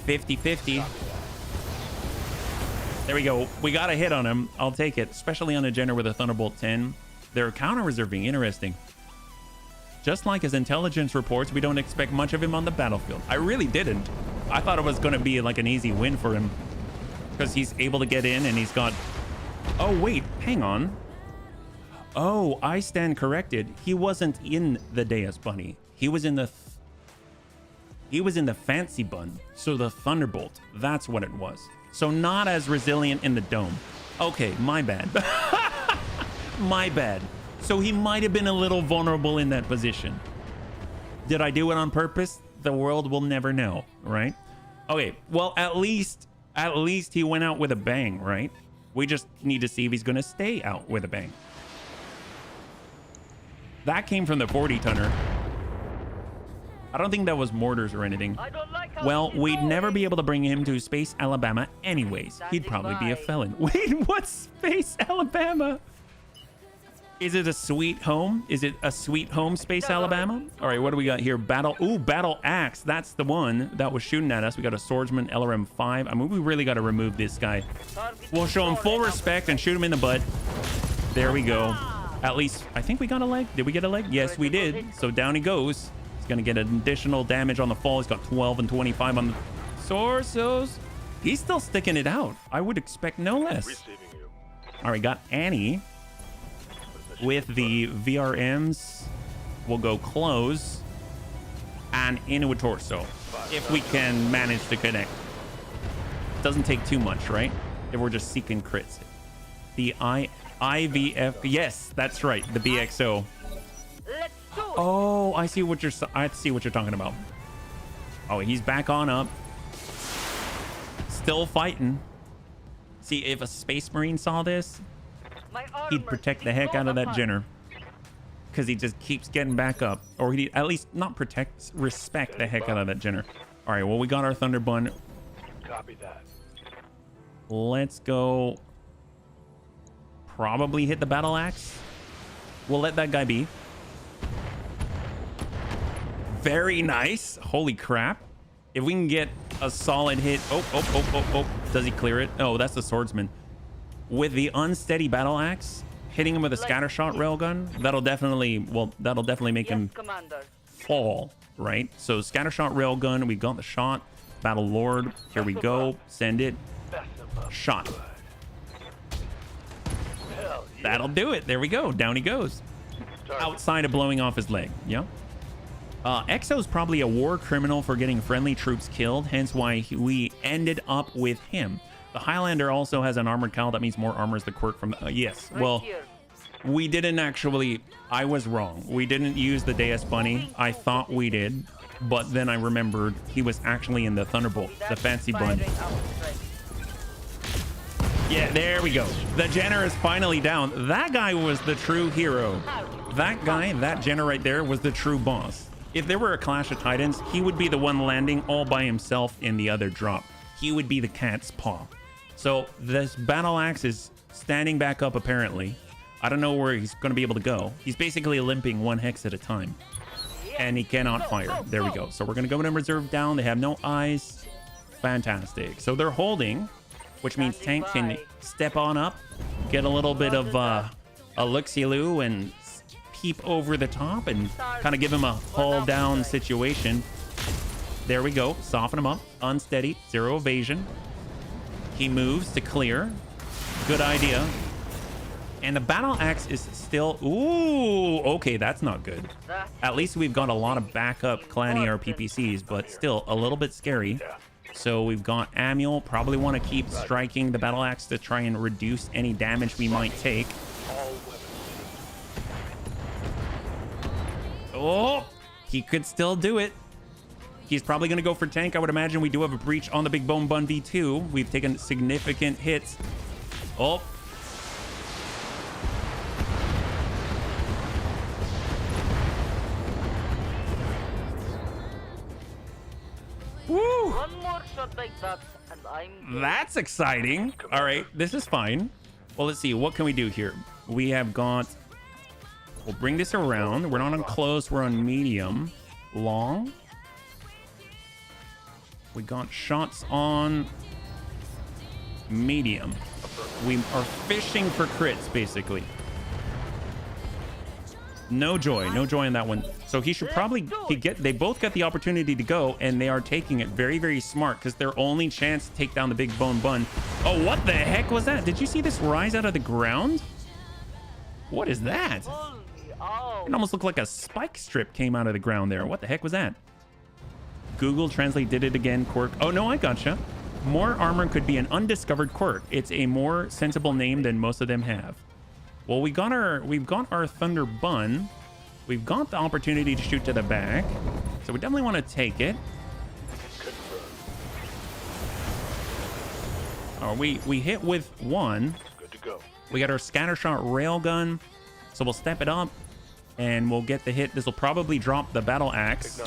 50-50. There we go. We got a hit on him. I'll take it, especially on a Jenner with a Thunderbolt 10. They're counter-reserving. Interesting. Just like his intelligence reports, we don't expect much of him on the battlefield. I really didn't. I thought it was going to be like an easy win for him, because he's able to get in and he's got... Oh, wait, hang on. Oh, I stand corrected. He wasn't in the Deus Bunny. He was in the... He was in the Fancy Bun. So the Thunderbolt. That's what it was. So not as resilient in the dome. Okay, my bad. My bad. So he might have been a little vulnerable in that position. Did I do it on purpose? The world will never know, right? Okay, well, at least he went out with a bang, right? We just need to see if he's going to stay out with a bang. That came from the 40-tonner. I don't think that was mortars or anything. Well, we'd never be able to bring him to Space Alabama anyways. He'd probably be a felon. Wait, what's Space Alabama? Is it a sweet home? Is it a sweet home, Space Alabama? All right, what do we got here? Battle Axe. That's the one that was shooting at us. We got a Swordsman LRM-5. I mean, we really got to remove this guy. We'll show him full respect and shoot him in the butt. There we go. At least, I think we got a leg. Did we get a leg? Yes, we did. So down he goes. He's going to get an additional damage on the fall. He's got 12 and 25 on the Sorsos. He's still sticking it out. I would expect no less. All right, got Annie. With the VRMs, we'll go close and into a torso if we can manage to connect. Doesn't take too much, right? If we're just seeking crits. The IVF, yes, that's right. The BXO. Oh, I see what you're talking about. Oh, he's back on up. Still fighting. See, if a Space Marine saw this, he'd protect the heck out of that Jenner. because he just keeps getting back up, or he at least not protect, respect the heck out of that Jenner. All right, well, we got our Thunder Bun. Copy that. Let's go. Probably hit the Battle Axe. We'll let that guy be. Very nice. Holy crap. If we can get a solid hit. Oh. Does he clear it? Oh, that's the Swordsman. With the unsteady Battle Axe, hitting him with a Scattershot Railgun, that'll definitely make him fall, right? So Scattershot Railgun, we got the shot. Battle Lord, here we go. Send it. Shot. That'll do it. There we go. Down he goes. Outside of blowing off his leg. Yeah. Exo's probably a war criminal for getting friendly troops killed, hence why we ended up with him. The Highlander also has an armored cowl. That means more armor is the quirk from... yes. Well, we didn't actually... I was wrong. We didn't use the Deus Bunny. I thought we did. But then I remembered he was actually in the Thunderbolt, the fancy bun. Yeah, there we go. The Jenner is finally down. That guy was the true hero. That guy, that Jenner right there, was the true boss. If there were a Clash of Titans, he would be the one landing all by himself in the other drop. He would be the cat's paw. So this Battle Axe is standing back up apparently. I don't know where he's going to be able to go. He's basically limping one hex at a time. And he cannot fire. There we go. So we're going to go in reserve down. They have no eyes. Fantastic. So they're holding, which means Tank can step on up, get a little bit of a look-see-loo and peep over the top and kind of give him a hull down situation. There we go. Soften him up. Unsteady. Zero evasion. He moves to clear. Good idea. And the Battle Axe is still... Ooh, okay, that's not good. At least we've got a lot of backup clanny or PPCs, but still a little bit scary. So we've got Amuel. Probably want to keep striking the Battle Axe to try and reduce any damage we might take. Oh, he could still do it. He's probably going to go for tank. I would imagine we do have a breach on the Big Bone Bun V2. We've taken significant hits. Oh. Woo. One more shot like that, and I'm... That's exciting. All right, this is fine. Well, let's see. What can we do here? We have got... We'll bring this around. We're not on close. We're on medium. Long. We got shots on medium. We are fishing for crits, basically. No joy. No joy in that one. So he should probably... They both got the opportunity to go, and they are taking it very, very smart, because their only chance to take down the Big Bone Bun... Oh, what the heck was that? Did you see this rise out of the ground? What is that? It almost looked like a spike strip came out of the ground there. What the heck was that? Google Translate did it again, quirk. Oh, no, I gotcha. More armor could be an undiscovered quirk. It's a more sensible name than most of them have. Well, we've got our Thunder Bun. We've got the opportunity to shoot to the back. So we definitely want to take it. Oh, we hit with one. Good to go. We got our Scattershot Railgun. So we'll step it up and we'll get the hit. This will probably drop the Battle Axe.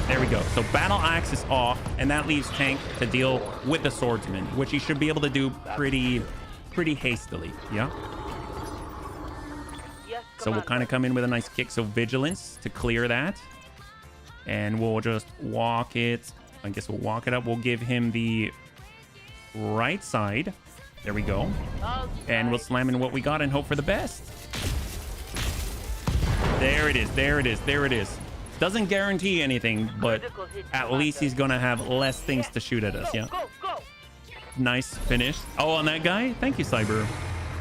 There we go. So Battle Axe is off, and that leaves Tank to deal with the Swordsman, which he should be able to do pretty hastily. Yeah. So we'll kind of come in with a nice kick. So Vigilance to clear that. And we'll just walk it. I guess we'll walk it up. We'll give him the right side. There we go. And we'll slam in what we got and hope for the best. There it is. There it is. There it is. Doesn't guarantee anything, but at least he's going to have less things to shoot at us. Yeah. Nice finish. Oh, on that guy? Thank you, Cyber.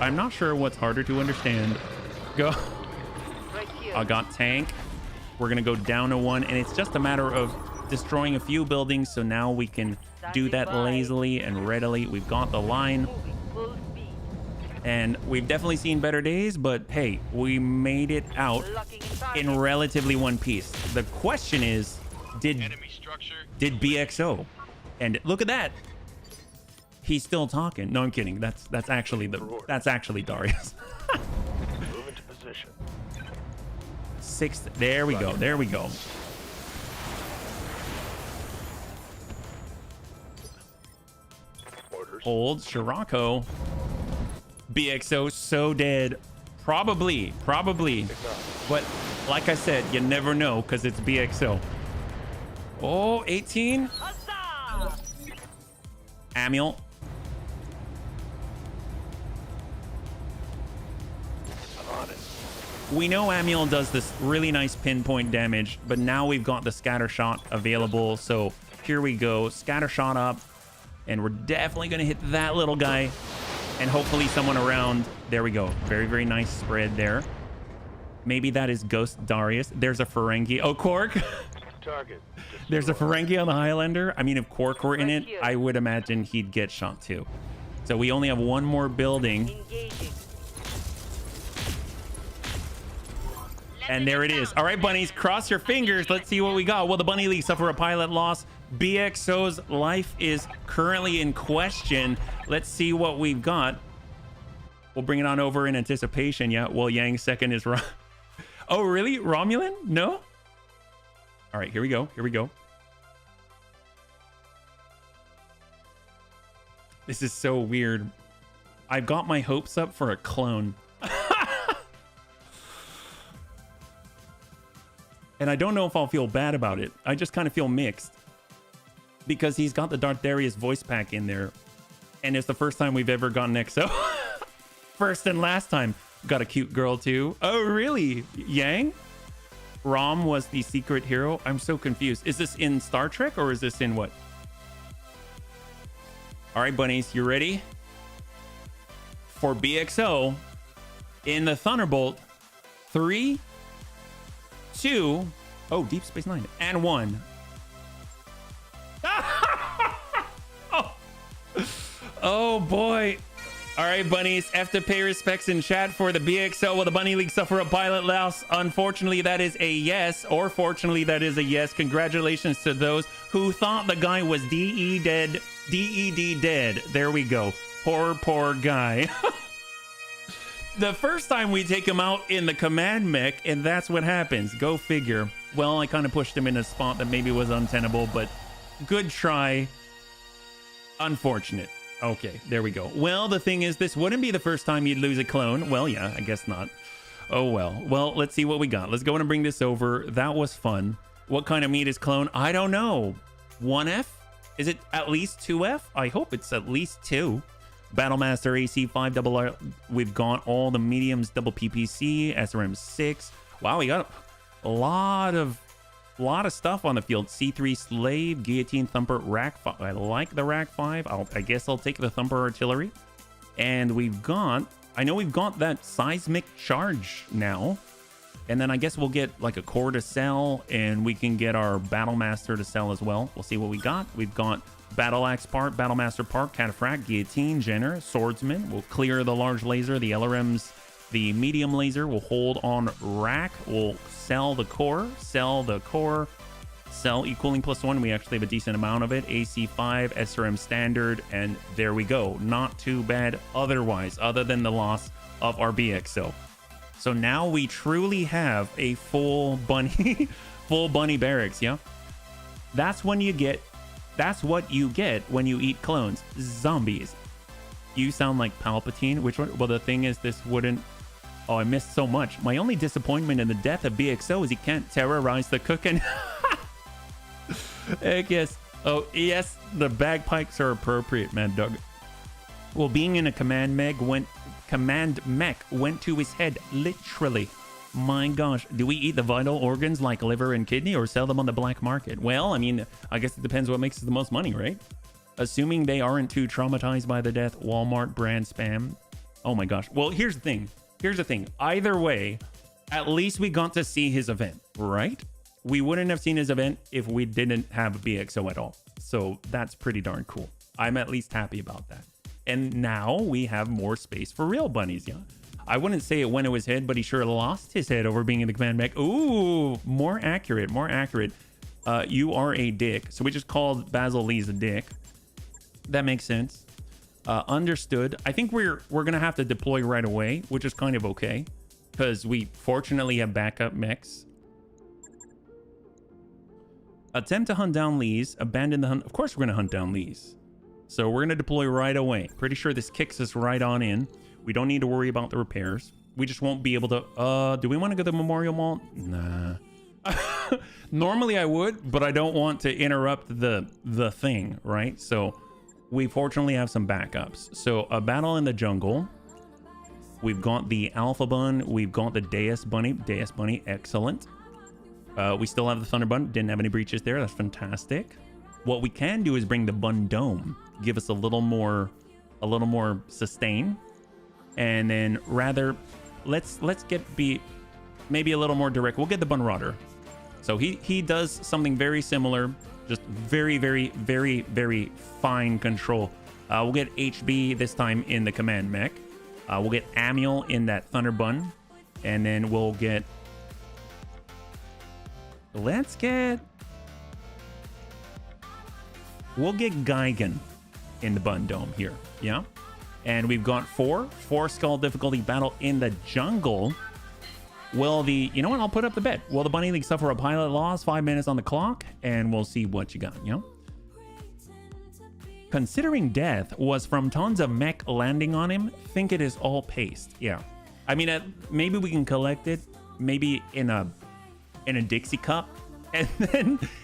I'm not sure what's harder to understand. Go. I got Tank. We're going to go down to one, and it's just a matter of destroying a few buildings, so now we can do that lazily and readily. We've got the line. And we've definitely seen better days, but hey, we made it out in relatively one piece. The question is, did BXO? And look at that. He's still talking. No, I'm kidding. That's actually Darius. position. 6th. There we go. There we go. Orders. Hold. Scirocco. BXO so dead. Probably. But like I said, you never know because it's BXO. Oh, 18. Amiel. On it. We know Amiel does this really nice pinpoint damage, but now we've got the scatter shot available. So here we go. Scatter shot up. And we're definitely going to hit that little guy. And hopefully someone around. There we go. Very, very nice spread there. Maybe that is Ghost Darius. There's a Ferengi. Oh, Quark. Target. There's a Ferengi on the Highlander. I mean, if Quark were in it, I would imagine he'd get shot too. So we only have one more building. Engaging. And there it is. All right, bunnies, cross your fingers. Let's see what we got. Will the Bunny League suffer a pilot loss? BXO's life is currently in question. Let's see what we've got. We'll bring it on over in anticipation. Yeah, well, Yang's second is wrong. Oh, really? Romulan? No? All right, here we go. Here we go. This is so weird. I've got my hopes up for a clone. And I don't know if I'll feel bad about it. I just kind of feel mixed. Because he's got the Darth Darius voice pack in there. And it's the first time we've ever gotten XO. First and last time. Got a cute girl too. Oh, really? Yang? Rom was the secret hero? I'm so confused. Is this in Star Trek or is this in what? All right, bunnies, you ready? For BXO in the Thunderbolt. 3, 2, oh, Deep Space Nine, and 1. Oh boy. All right, bunnies, have to pay respects in chat for the BXO. Will the Bunny League suffer a pilot loss? Unfortunately, that is a yes, or fortunately, that is a yes. Congratulations to those who thought the guy was DED dead. There we go. Poor guy. The first time we take him out in the command mech, and that's what happens. Go figure. Well, I kind of pushed him in a spot that maybe was untenable, but good try. Unfortunate. Okay, there we go. Well, the thing is, this wouldn't be the first time you'd lose a clone. Well, yeah, I guess not. Oh, well. Well, let's see what we got. Let's go and bring this over. That was fun. What kind of meat is clone? I don't know. 1F? Is it at least 2F? I hope it's at least 2. Battlemaster AC 5 double R. We've got all the mediums double PPC, SRM 6. Wow, we got a lot of stuff on the field. C3 Slave, Guillotine Thumper, Rack 5. I like the Rack 5. I guess I'll take the Thumper Artillery. And we've got, I know we've got that Seismic Charge now. And then I guess we'll get like a core to sell, and we can get our Battlemaster to sell as well. We'll see what we got. We've got Battle Axe part, Battlemaster part, Cataphract, Guillotine, Jenner, Swordsman. We'll clear the large laser, the LRMs, the medium laser. We'll hold on Rack. We'll sell the core, sell equaling +1. We actually have a decent amount of it. AC5, SRM standard, and there we go. Not too bad otherwise, other than the loss of our BXO. So now we truly have a full bunny, full bunny barracks, yeah? That's what you get when you eat clones. Zombies. You sound like Palpatine. Which one? Well, the thing is, this wouldn't... Oh, I missed so much. My only disappointment in the death of BXO is he can't terrorize the cooking. Heck yes. Oh, yes, the bagpipes are appropriate, Mad Dog. Well, being in a command mech went to his head, literally. My gosh, do we eat the vital organs like liver and kidney or sell them on the black market? Well, I mean, I guess it depends what makes us the most money, right? Assuming they aren't too traumatized by the death, Walmart brand spam. Oh my gosh. Well, here's the thing. Either way, at least we got to see his event, right? We wouldn't have seen his event if we didn't have BXO at all. So that's pretty darn cool. I'm at least happy about that. And now we have more space for real bunnies, yeah? I wouldn't say it went to his head, but he sure lost his head over being in the command mech. Ooh, more accurate. You are a dick. So we just called Basil Lee's a dick. That makes sense. Understood. I think we're gonna have to deploy right away, which is kind of okay. because we fortunately have backup mechs. Attempt to hunt down Lees. Abandon the hunt. Of course we're going to hunt down Lees. So we're going to deploy right away. Pretty sure this kicks us right on in. We don't need to worry about the repairs. We just won't be able to... do we want to go to the Memorial Mall? Nah. Normally I would, but I don't want to interrupt the thing, right? So we fortunately have some backups. So a battle in the jungle. We've got the Alpha Bun. We've got the Deus Bunny. Deus Bunny, excellent. We still have the Thunder Bun. Didn't have any breaches there. That's fantastic. What we can do is bring the Bun Dome. Give us a little more sustain. And then rather, let's be maybe a little more direct. We'll get the Bun Rodder. So he does something very similar. Just very, very, very, very fine control. We'll get HB this time in the command mech. We'll get Amiel in that Thunder Bun. And then we'll get... We'll get Geigen in the Bun Dome here. Yeah. And we've got 4 skull difficulty battle in the jungle. Will the... You know what? I'll put up the bet. Will the Bunny League suffer a pilot loss? 5 minutes on the clock. And we'll see what you got, you know? Considering death was from tons of mech landing on him, think it is all paste. Yeah. I mean, maybe we can collect it. Maybe in a Dixie cup. And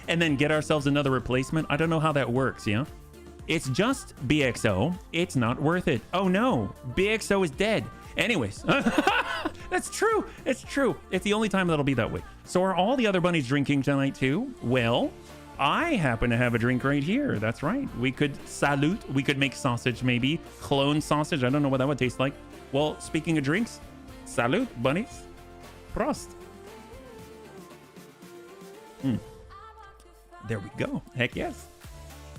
then get ourselves another replacement. I don't know how that works, yeah? It's just BXO. It's not worth it. Oh no, BXO is dead. Anyways, that's true. It's true. It's the only time that'll be that way. So are all the other bunnies drinking tonight too? Well, I happen to have a drink right here. That's right. We could salute. We could make sausage maybe. Clone sausage. I don't know what that would taste like. Well, speaking of drinks, salute, bunnies. Prost. There we go. Heck yes.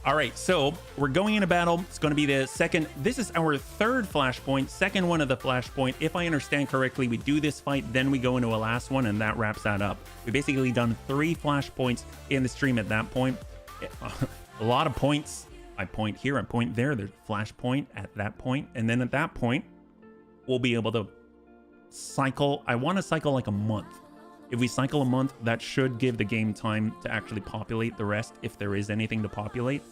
All right, so we're going into battle. It's going to be the second. This is our third flashpoint, second one of the flashpoint. If I understand correctly, we do this fight, then we go into a last one, and that wraps that up. We've basically done 3 flashpoints in the stream at that point. A lot of points. I point here, I point there. There's flashpoint at that point, and then at that point, we'll be able to cycle. I want to cycle like a month. If we cycle a month, that should give the game time to actually populate the rest if there is anything to populate.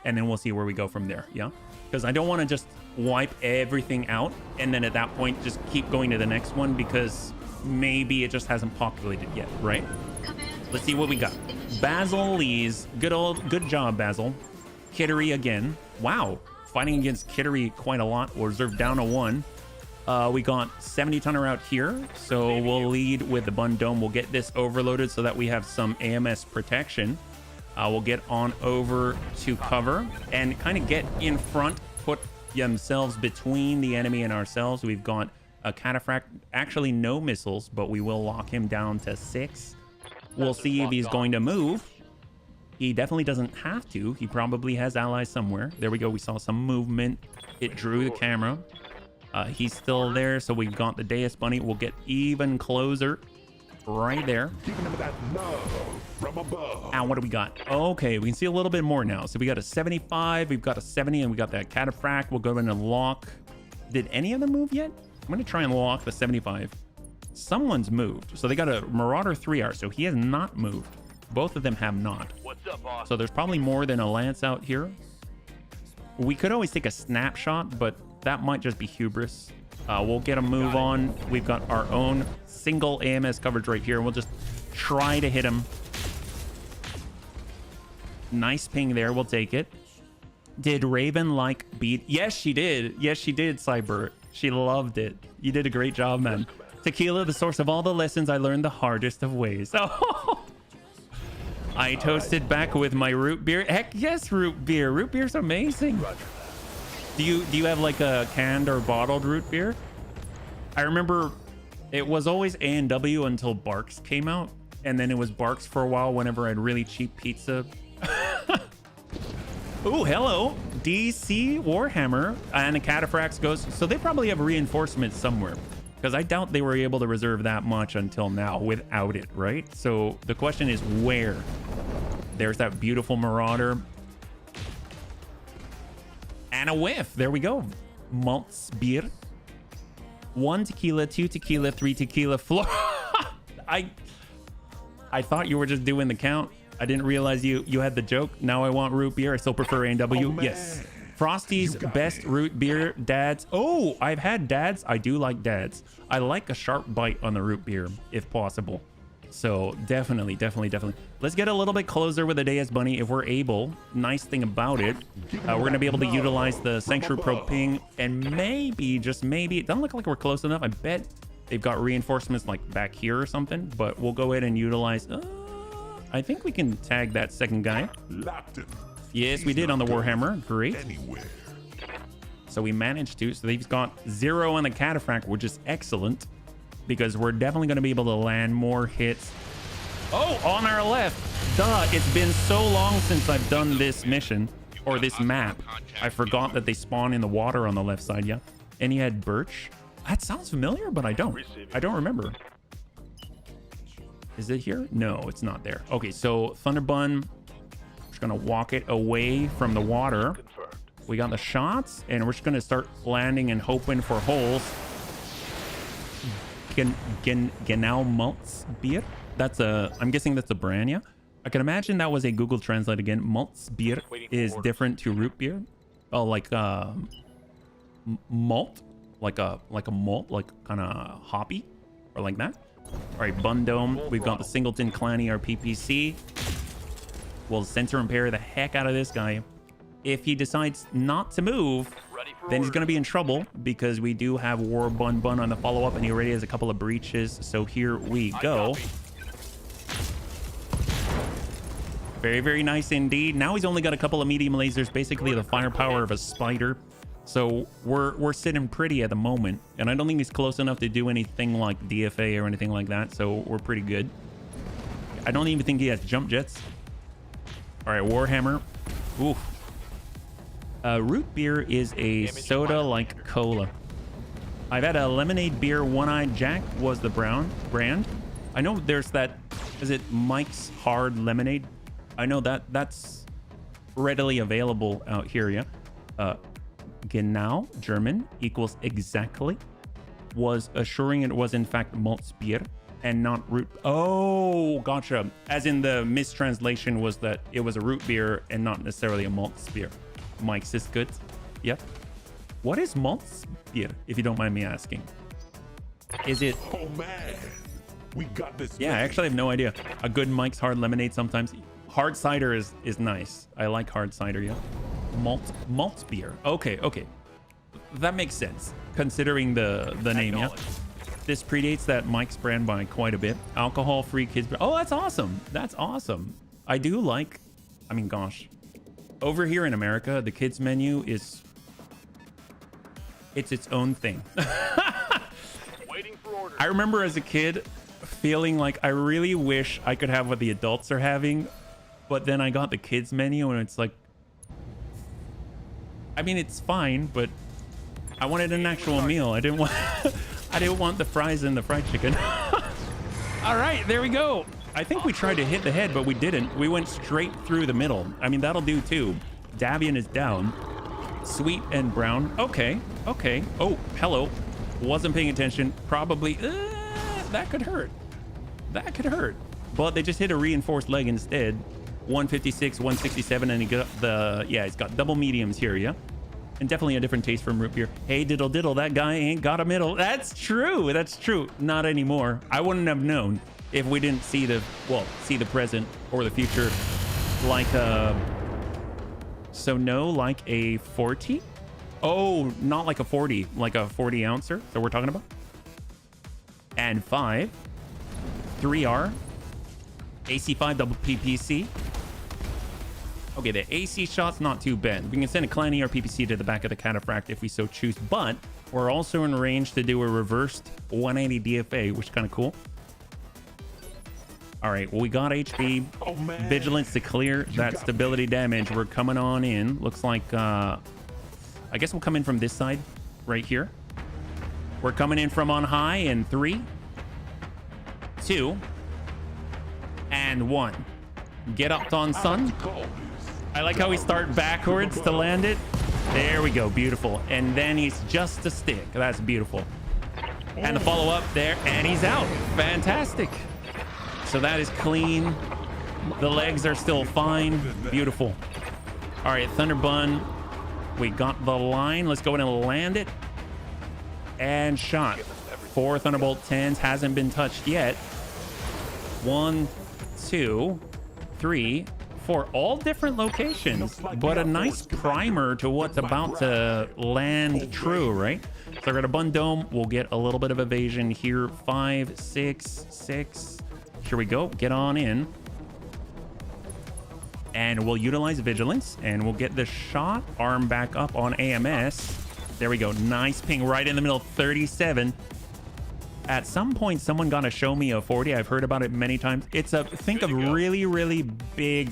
And then we'll see where we go from there, yeah? Because I don't want to just wipe everything out and then at that point just keep going to the next one because maybe it just hasn't populated yet, right? Let's see what we got. Basil Lees. Good job, Basil. Kittery again. Wow. Fighting against Kittery quite a lot. We'll reserve down to 1. We got 70 tonner out here, so we'll lead with the Bun Dome. We'll get this overloaded so that we have some AMS protection. We'll get on over to cover and kind of get in front, put themselves between the enemy and ourselves. We've got a cataphract, actually no missiles, but we will lock him down to 6. We'll see if he's going to move. He definitely doesn't have to. He probably has allies somewhere. There we go. We saw some movement. It drew the camera. He's still there, so we've got the Deus Bunny. We'll get even closer right there. And what do we got? Okay, we can see a little bit more now. So we got a 75, we've got a 70, and we got that cataphract. We'll go in and lock. Did any of them move yet? I'm going to try and lock the 75. Someone's moved. So they got a Marauder 3R, so he has not moved. Both of them have not. What's up, boss? So there's probably more than a Lance out here. We could always take a snapshot, but that might just be hubris. We'll get a move on. We've got our own single AMS coverage right here. We'll just try to hit him. Nice ping there. We'll take it. Did Raven like beat? Yes, she did. Yes, she did, Cyber. She loved it. You did a great job, man. Tequila, the source of all the lessons I learned the hardest of ways. Oh. I toasted back with my root beer. Heck yes, root beer. Root beer's amazing. Do you have like a canned or bottled root beer? I remember it was always A&W until Barks came out, and then it was Barks for a while whenever I had really cheap pizza. Oh, hello, DC Warhammer and the Cataphracts Ghost. So they probably have reinforcements somewhere, because I doubt they were able to reserve that much until now without it, right? So the question is where? There's that beautiful Marauder. And a whiff. There we go. Maltz beer. 1 tequila, 2 tequila, 3 tequila, floor. I thought you were just doing the count. I didn't realize you had the joke. Now I want root beer. I still prefer A&W. Yes. Frosty's best root beer. Dad's. Oh, I've had Dad's. I do like Dad's. I like a sharp bite on the root beer if possible. So definitely. Let's get a little bit closer with the Deus Bunny if we're able. Nice thing about it, we're going to be able to utilize the Sanctuary Probe ping, and maybe, just maybe, it doesn't look like we're close enough. I bet they've got reinforcements like back here or something, but we'll go ahead and utilize... I think we can tag that second guy. Yes, we did on the Warhammer. Great. So we managed to. So they've got 0 on the Cataphract, which is excellent, because we're definitely going to be able to land more hits. Oh, on our left. Duh, it's been so long since I've done this mission, or this map. I forgot that they spawn in the water on the left side, yeah. And he had Birch. That sounds familiar, but I don't remember. Is it here? No, it's not there. Okay, so Thunderbun, we're just gonna walk it away from the water. We got the shots, and we're just gonna start landing and hoping for holes. Genau Malzbier. That's a, I'm guessing that's a brand, yeah? I can imagine that was a Google Translate again. Malzbier is different to root beer. Oh, like malt, like a malt, like kind of hoppy, or like that. All right, Bundome. We've got the Singleton Clanny, our PPC. We'll sensor impair the heck out of this guy. If he decides not to move, then he's going to be in trouble, because we do have War Bun Bun on the follow-up, and he already has a couple of breaches. So here we go. Very, very nice indeed. Now he's only got a couple of medium lasers, basically the firepower of a spider. So we're sitting pretty at the moment, and I don't think he's close enough to do anything like DFA or anything like that, so we're pretty good. I don't even think he has jump jets. All right, Warhammer. Oof. Root beer is a soda like cola. I've had a lemonade beer. One-Eyed Jack was the brand. I know there's that. Is it Mike's Hard Lemonade? I know that's readily available out here. Yeah. Genau, German, equals exactly, was assuring it was in fact Malzbier and not root. Oh, gotcha. As in the mistranslation was that it was a root beer and not necessarily a Malzbier. Mike's is good. Yep. What is Malzbier, if you don't mind me asking? Is it... Oh, man. We got this. Yeah, I actually have no idea. A good Mike's Hard Lemonade sometimes. Hard cider is nice. I like hard cider, yeah. Malt beer. Okay. That makes sense, considering the name, yeah. This predates that Mike's brand by quite a bit. Alcohol-free kids. Oh, that's awesome. That's awesome. I do like, I mean, gosh. Over here in America, the kids menu is... It's its own thing. Waiting for orders. I remember as a kid feeling like I really wish I could have what the adults are having, but then I got the kids menu and it's like, I mean, it's fine, but I wanted an actual meal. I didn't want the fries and the fried chicken. All right, there we go. I think we tried to hit the head, but we didn't. We went straight through the middle. I mean, that'll do too. Davian is down. Sweet and brown. Okay. Oh, hello. Wasn't paying attention. Probably. That could hurt. But they just hit a reinforced leg instead. 156, 167, and he got the... Yeah, he's got double mediums here, yeah? And definitely a different taste from root beer. Hey, diddle diddle, that guy ain't got a middle. That's true. Not anymore. I wouldn't have known if we didn't see the present or the future. Like so no, like a 40? Oh, not like a 40, like a 40 ouncer that we're talking about. And 5, 3R, AC5 double PPC. Okay, the AC shot's not too bad. We can send a Clanny or PPC to the back of the Cataphract if we so choose, but we're also in range to do a reversed 180 DFA, which is kind of cool. All right, well, we got HP. Oh, man. Vigilance to clear that stability damage. We're coming on in. Looks like, I guess we'll come in from this side right here. We're coming in from on high in 3, 2, and 1. Get up, on son. I like how we start backwards to land it. There we go. Beautiful. And then he's just a stick. That's beautiful. And the follow-up there, and he's out. Fantastic. So that is clean. The legs are still fine. Beautiful. All right, Thunder Bun. We got the line. Let's go ahead and land it. And shot. 4 Thunderbolt 10s. Hasn't been touched yet. 1, 2, 3, 4. All different locations. But a nice primer to what's about to land true, right? So we're going to Bun Dome. We'll get a little bit of evasion here. 5, 6, 6. Here we go. Get on in. And we'll utilize Vigilance. And we'll get the shot arm back up on AMS. There we go. Nice ping right in the middle. 37. At some point, someone got to show me a 40. I've heard about it many times. It's a, think of really, really big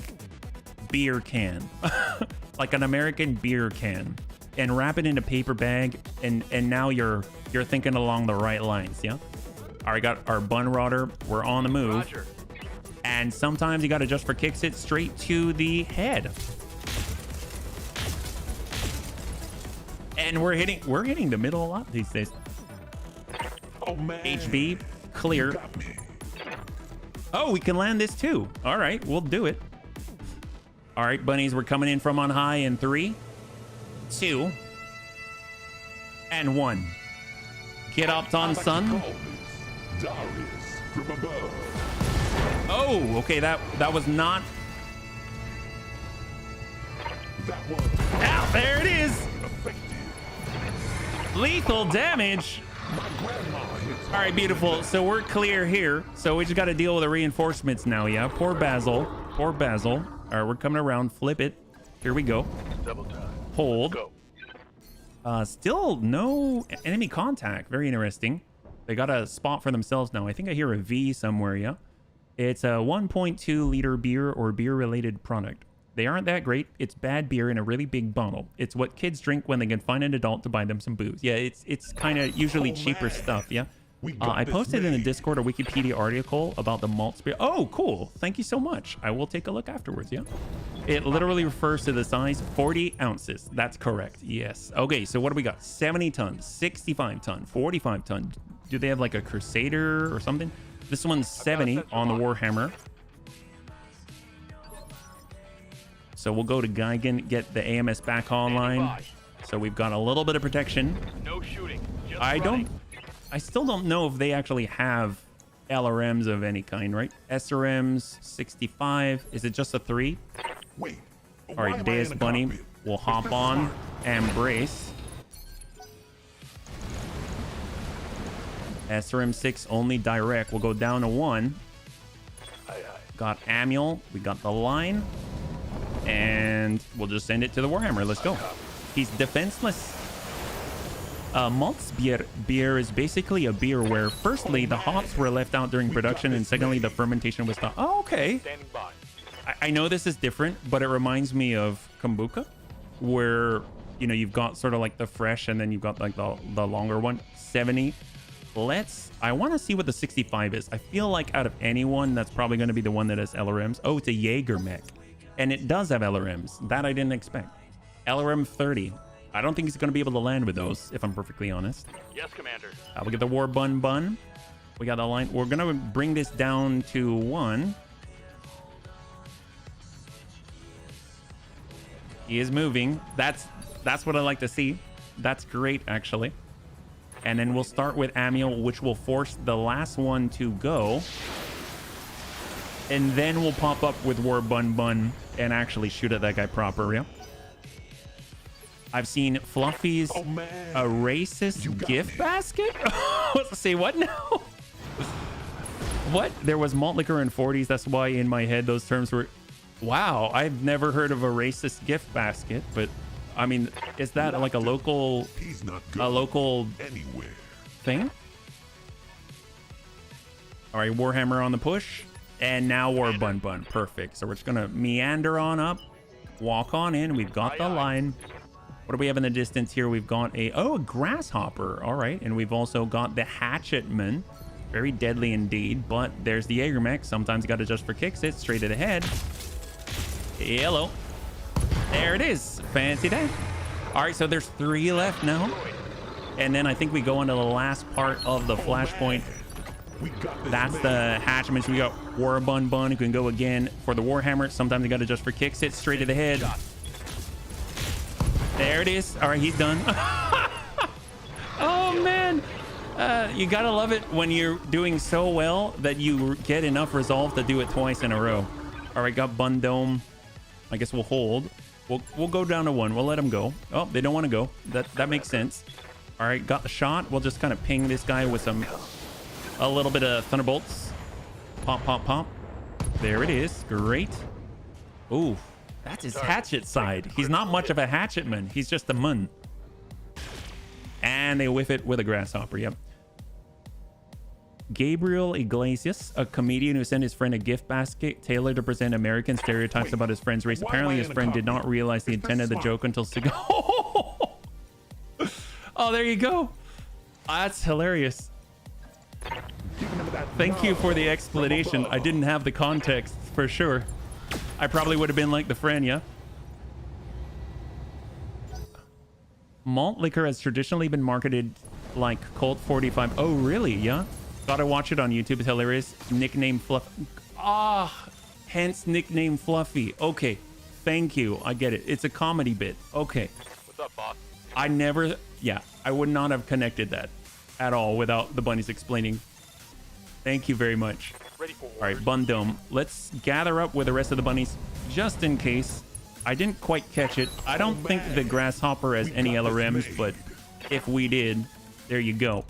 beer can. Like an American beer can. And wrap it in a paper bag. And now you're thinking along the right lines, yeah? All right, got our bun rodder. We're on the move. Roger. And sometimes you got to just for kicks it straight to the head. And we're hitting the middle a lot these days. Oh man. HB clear. Oh, we can land this too. All right, we'll do it. All right, bunnies, we're coming in from on high in 3, 2, and 1. Get up on son. Darius from above. Oh, okay, that was not. That one. Ah, there it is. Lethal damage. All right, beautiful. So we're clear here. So we just got to deal with the reinforcements now, yeah? Poor Basil. Poor Basil. All right, we're coming around. Flip it. Here we go. Double time. Hold. Go. Still no enemy contact. Very interesting. They got a spot for themselves now. I think I hear a V somewhere, yeah? It's a 1.2 liter beer or beer-related product. They aren't that great. It's bad beer in a really big bottle. It's what kids drink when they can find an adult to buy them some booze. Yeah, it's kind of usually cheaper stuff, yeah? I posted in the Discord a Wikipedia article about the malt spirit. Oh, cool. Thank you so much. I will take a look afterwards, yeah? It literally refers to the size 40 ounces. That's correct. Yes. Okay, so what do we got? 70 tons, 65 ton, 45 ton. Do they have like a Crusader or something? This one's 70 on the Warhammer. So we'll go to Geigen, get the AMS back online. So we've got a little bit of protection. No shooting. Just I still don't know if they actually have LRMs of any kind, right? SRMs, 65. Is it just a 3? Wait. All right, Deus Bunny will hop on and brace. SRM 6 only direct. We'll go down to 1. Got Amiel. We got the line. And we'll just send it to the Warhammer. Let's go. He's defenseless. Malzbier is basically a beer where, firstly, the hops were left out during production, and secondly, the fermentation was stopped. Oh, okay. Standing by. I know this is different, but it reminds me of kombucha, where, you know, you've got sort of like the fresh, and then you've got like the longer one. 70. I want to see what the 65 is. I feel like out of anyone, that's probably going to be the one that has LRMs. Oh, it's a Jaeger mech. And it does have LRMs. That I didn't expect. LRM 30. I don't think he's going to be able to land with those, if I'm perfectly honest. Yes, Commander. We get the War Bun. We got the line. We're going to bring this down to 1. He is moving. That's what I like to see. That's great, actually. And then we'll start with Amiel, which will force the last one to go. And then we'll pop up with War Bun and actually shoot at that guy proper, yeah? I've seen Fluffy's a racist gift basket? Say what now? What? There was malt liquor in 40s. That's why in my head those terms were... Wow, I've never heard of a racist gift basket, but I mean, is that like a local... a local anywhere thing? All right, Warhammer on the push. And now War Bun. Perfect. So we're just going to meander on up. Walk on in. We've got the line. What do we have in the distance here? We've got a grasshopper. All right. And we've also got the hatchetman. Very deadly indeed. But there's the Jaeger mech. Sometimes you got to just for kicks it straight to the head. Hello. There it is. Fancy that. All right. So there's 3 left now. And then I think we go into the last part of the flashpoint. That's the hatchments. We got War Bun Bun, who can go again for the Warhammer. Sometimes you got to just for kicks it straight to the head. There it is. All right, he's done. Oh, man. You got to love it when you're doing so well that you get enough resolve to do it twice in a row. All right, got Bun Dome. I guess we'll hold. We'll go down to 1. We'll let him go. Oh, they don't want to go. That makes sense. All right, got the shot. We'll just kind of ping this guy with a little bit of thunderbolts. Pop, pop, pop. There it is. Great. Ooh, that's his hatchet side. He's not much of a hatchetman. He's just a mun. And they whiff it with a grasshopper. Yep. Gabriel Iglesias, a comedian who sent his friend a gift basket tailored to present American stereotypes about his friend's race. Apparently, his friend did not realize the intent of the joke until Oh, there you go. That's hilarious. Thank you for the explanation. I didn't have the context for sure. I probably would have been like the friend, yeah. Malt liquor has traditionally been marketed like Colt 45. Oh, really? Yeah. Gotta watch it on YouTube. It's hilarious. Nickname Fluff. Hence nickname Fluffy. Okay. Thank you. I get it. It's a comedy bit. Okay. What's up, boss? I never... Yeah, I would not have connected that at all without the bunnies explaining. Thank you very much. Ready for orders. All right, Bun Dome. Let's gather up with the rest of the bunnies just in case. I didn't quite catch it. I don't think the Grasshopper has any LRMs, but if we did, there you go.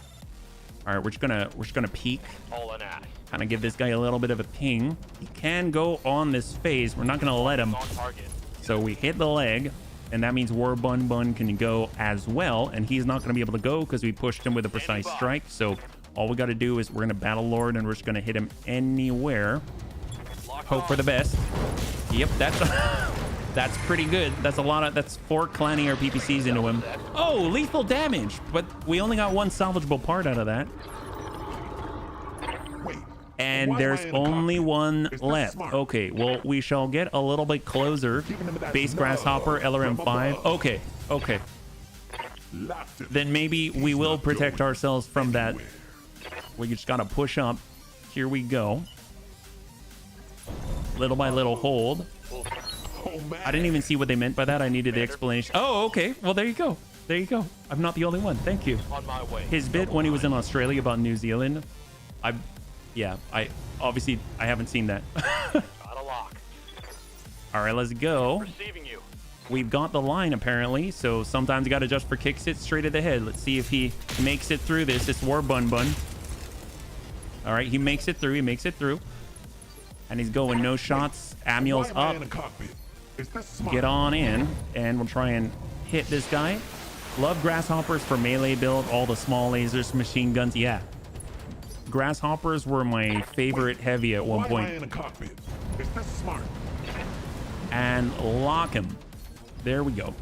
All right, we're just gonna peek. All in eye. Kind of give this guy a little bit of a ping. He can go on this phase. We're not gonna let him. On target. So we hit the leg, and that means War Bun Bun can go as well, and he's not gonna be able to go because we pushed him with a precise strike. So all we got to do is we're gonna Battle Lord, and we're just gonna hit him anywhere. Hope for the best. Yep, that's that's pretty good. That's a lot of, that's 4 clanny or PPCs into him. Oh, lethal damage, but we only got 1 salvageable part out of that. And there's only 1 left. Okay, well, we shall get a little bit closer. Base Grasshopper, LRM5. Okay, okay. Then maybe we will protect ourselves from that. We just gotta push up. Here we go. Little by little hold. I didn't even see what they meant by that. I needed the explanation. Oh, okay. Well, there you go. There you go. I'm not the only one. Thank you. On my way. His bit when he was in Australia about New Zealand, I obviously haven't seen that. Got a lock. All right, let's go. Receiving you. We've got the line apparently, so sometimes you got to just for kicks it straight at the head. Let's see if he makes it through this. It's War Bun Bun. All right, he makes it through. He makes it through. And he's going no shots. Amiel's up. Get on in, and we'll try and hit this guy. Love Grasshoppers for melee build. All the small lasers, machine guns. Yeah. Grasshoppers were my favorite heavy at one point. And lock him. There we go.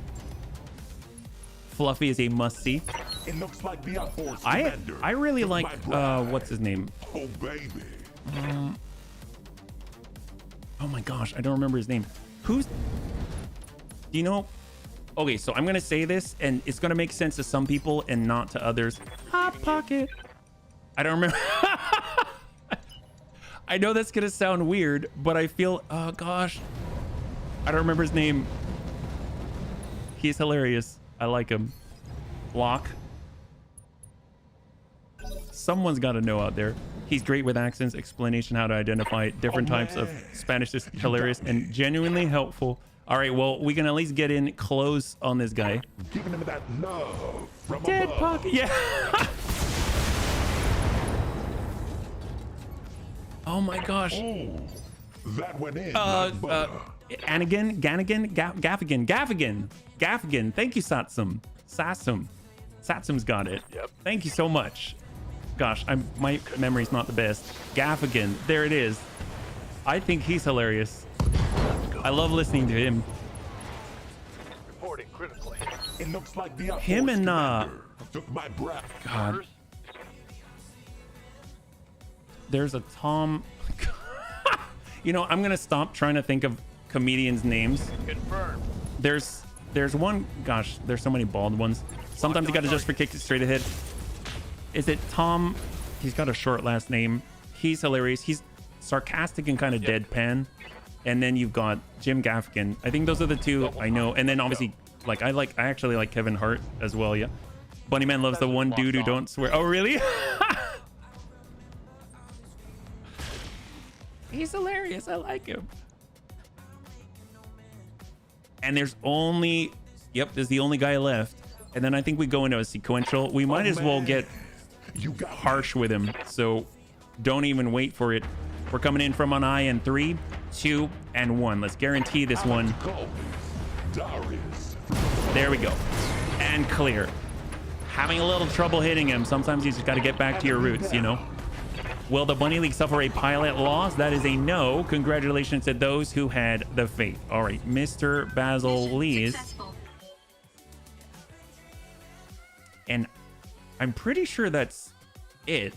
Fluffy is a must-see. It looks like the Force I really like what's his name? Oh baby. Oh my gosh, I don't remember his name. Who's, you know? Okay, so I'm gonna say this, and it's gonna make sense to some people and not to others. Hot Pocket. I don't remember. I know that's gonna sound weird, but I feel, oh gosh, I don't remember his name. He's hilarious. I like him. Block. Someone's got to know out there. He's great with accents, explanation how to identify different types of Spanish. Is hilarious and genuinely helpful. All right, well, we can at least get in close on this guy. Giving him that love from Dead above. Pocket, yeah. Oh my gosh. Oh, that went in. Like butter. Anagan, Ganigan, Gaffigan. Thank you, Satsum. Satsum's got it. Yep. Thank you so much. Gosh, my memory's not the best. Gaffigan, there it is. I think he's hilarious. I love listening to him. Reporting critically. It looks like the Him and took my breath. God. There's a Tom. You know, I'm gonna stop trying to think of comedians' names. Confirmed. There's one. Gosh, there's so many bald ones. Sometimes you gotta just for kick it straight ahead. Is it Tom? He's got a short last name. He's hilarious. He's sarcastic and kind of deadpan. And then you've got Jim Gaffigan. I think those are the two I know. And then obviously, like I actually like Kevin Hart as well. Yeah. Bunnyman loves the one dude who don't swear. Oh, really? He's hilarious. I like him. And there's only, yep, there's the only guy left. And then I think we go into a sequential. We might as well get harsh with him. So don't even wait for it. We're coming in from on I in 3, 2, and 1. Let's guarantee this one. There we go. And clear. Having a little trouble hitting him. Sometimes you just got to get back to your roots, you know? Will the Bunny League suffer a pilot loss? That is a no. Congratulations to those who had the faith. All right, Mr. Basil Lees. And I'm pretty sure that's it.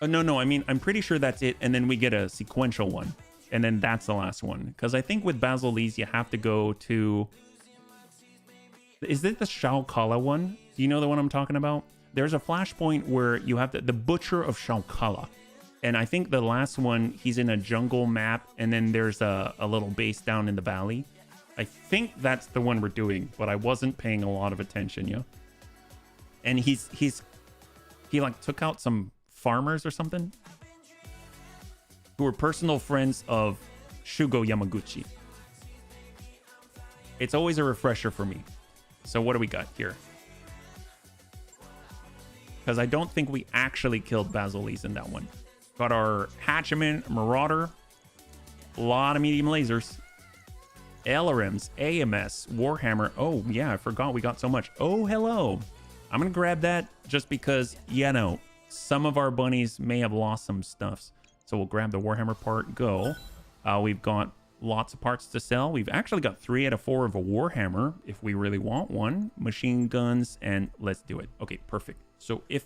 No, I mean, I'm pretty sure that's it. And then we get a sequential one. And then that's the last one. Because I think with Basil Lees, you have to go to... Is it the Shao Kala one? Do you know the one I'm talking about? There's a flashpoint where you have the Butcher of Shao Kala. And I think the last one, he's in a jungle map. And then there's a little base down in the valley. I think that's the one we're doing. But I wasn't paying a lot of attention, yeah? And he like took out some farmers or something who were personal friends of Shugo Yamaguchi. It's always a refresher for me. So what do we got here? Because I don't think we actually killed Basil Lees in that one. Got our Hatchiman Marauder. A lot of medium lasers. LRMs, AMS, Warhammer. Oh, yeah, I forgot we got so much. Oh, hello. I'm going to grab that just because, you know, some of our bunnies may have lost some stuffs. So we'll grab the Warhammer part, go. We've got lots of parts to sell. We've actually got 3 out of 4 of a Warhammer if we really want one. Machine guns, and let's do it. Okay, perfect. So if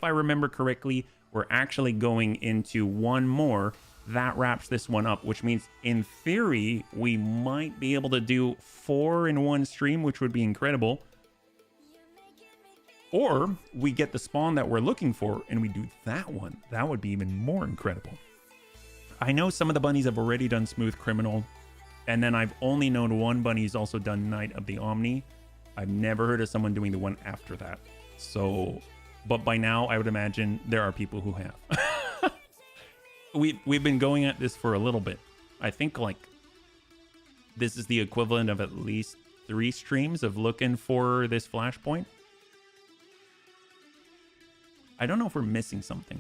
I remember correctly, we're actually going into one more. That wraps this one up, which means in theory, we might be able to do 4 in one stream, which would be incredible. Or we get the spawn that we're looking for and we do that one. That would be even more incredible. I know some of the bunnies have already done Smooth Criminal. And then I've only known one bunny who's also done Night of the Omni. I've never heard of someone doing the one after that. So, but by now I would imagine there are people who have. We've been going at this for a little bit. I think like this is the equivalent of at least 3 streams of looking for this flashpoint. I don't know if we're missing something.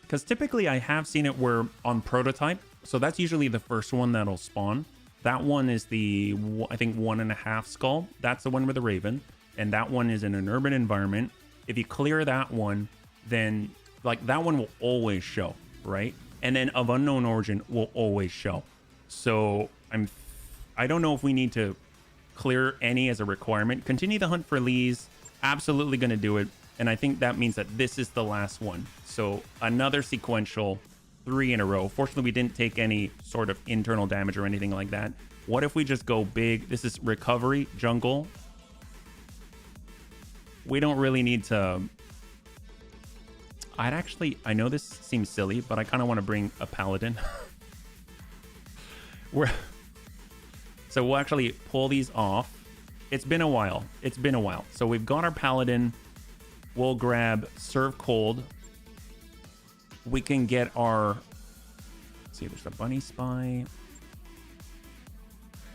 Because typically I have seen it where on prototype, so that's usually the first one that'll spawn. That one is the, I think, 1.5 skull. That's the one with the Raven. And that one is in an urban environment. If you clear that one, then like that one will always show, right? And then of unknown origin will always show. So I don't know if we need to clear any as a requirement. Continue the hunt for Lees. Absolutely going to do it. And I think that means that this is the last one. So another sequential 3 in a row. Fortunately, we didn't take any sort of internal damage or anything like that. What if we just go big? This is recovery, jungle. We don't really need to... I know this seems silly, but I kind of want to bring a paladin. So we'll actually pull these off. It's been a while. So we've got our paladin. We'll grab Serve Cold. We can get our... Let's see, there's a Bunny Spy.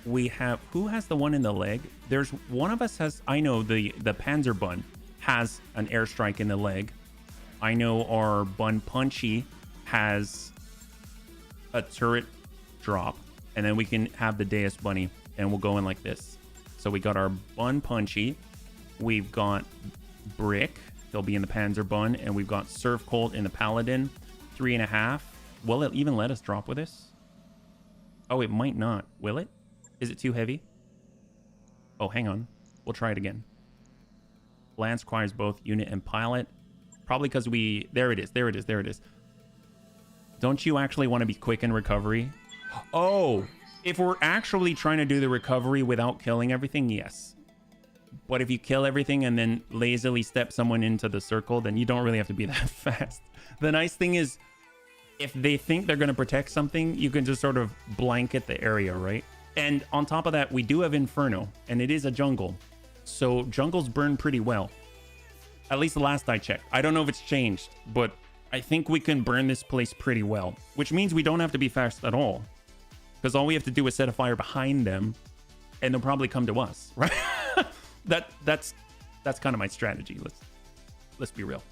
We have... Who has the one in the leg? There's one of us has... I know the Panzer Bun has an airstrike in the leg. I know our Bun Punchy has a turret drop. And then we can have the Deus Bunny. And we'll go in like this. So we got our Bun Punchy. We've got Brick. He'll be in the Panzer Bun. And we've got Serve Cold in the Paladin. 3.5. Will it even let us drop with this? Oh, it might not. Will it? Is it too heavy? Oh, hang on. We'll try it again. Lance requires both unit and pilot. Probably because we... There it is. Don't you actually want to be quick in recovery? Oh, if we're actually trying to do the recovery without killing everything, yes. But if you kill everything and then lazily step someone into the circle, then you don't really have to be that fast. The nice thing is, if they think they're going to protect something, you can just sort of blanket the area, right? And on top of that, we do have Inferno, and it is a jungle. So jungles burn pretty well. At least the last I checked. I don't know if it's changed, but I think we can burn this place pretty well. Which means we don't have to be fast at all. Because all we have to do is set a fire behind them, and they'll probably come to us, right? That's kind of my strategy. Let's be real.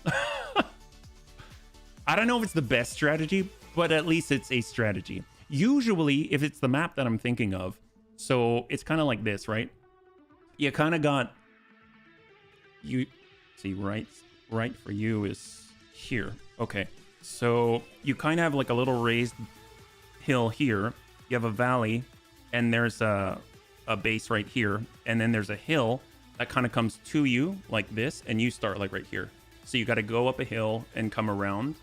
I don't know if it's the best strategy, but at least it's a strategy. Usually, if it's the map that I'm thinking of, so it's kind of like this, right? You kind of got, you see, right for you is here. Okay, so you kind of have like a little raised hill here. You have a valley, and there's a base right here, and then there's a hill that kind of comes to you like this, and you start like right here. So you got to go up a hill and come around,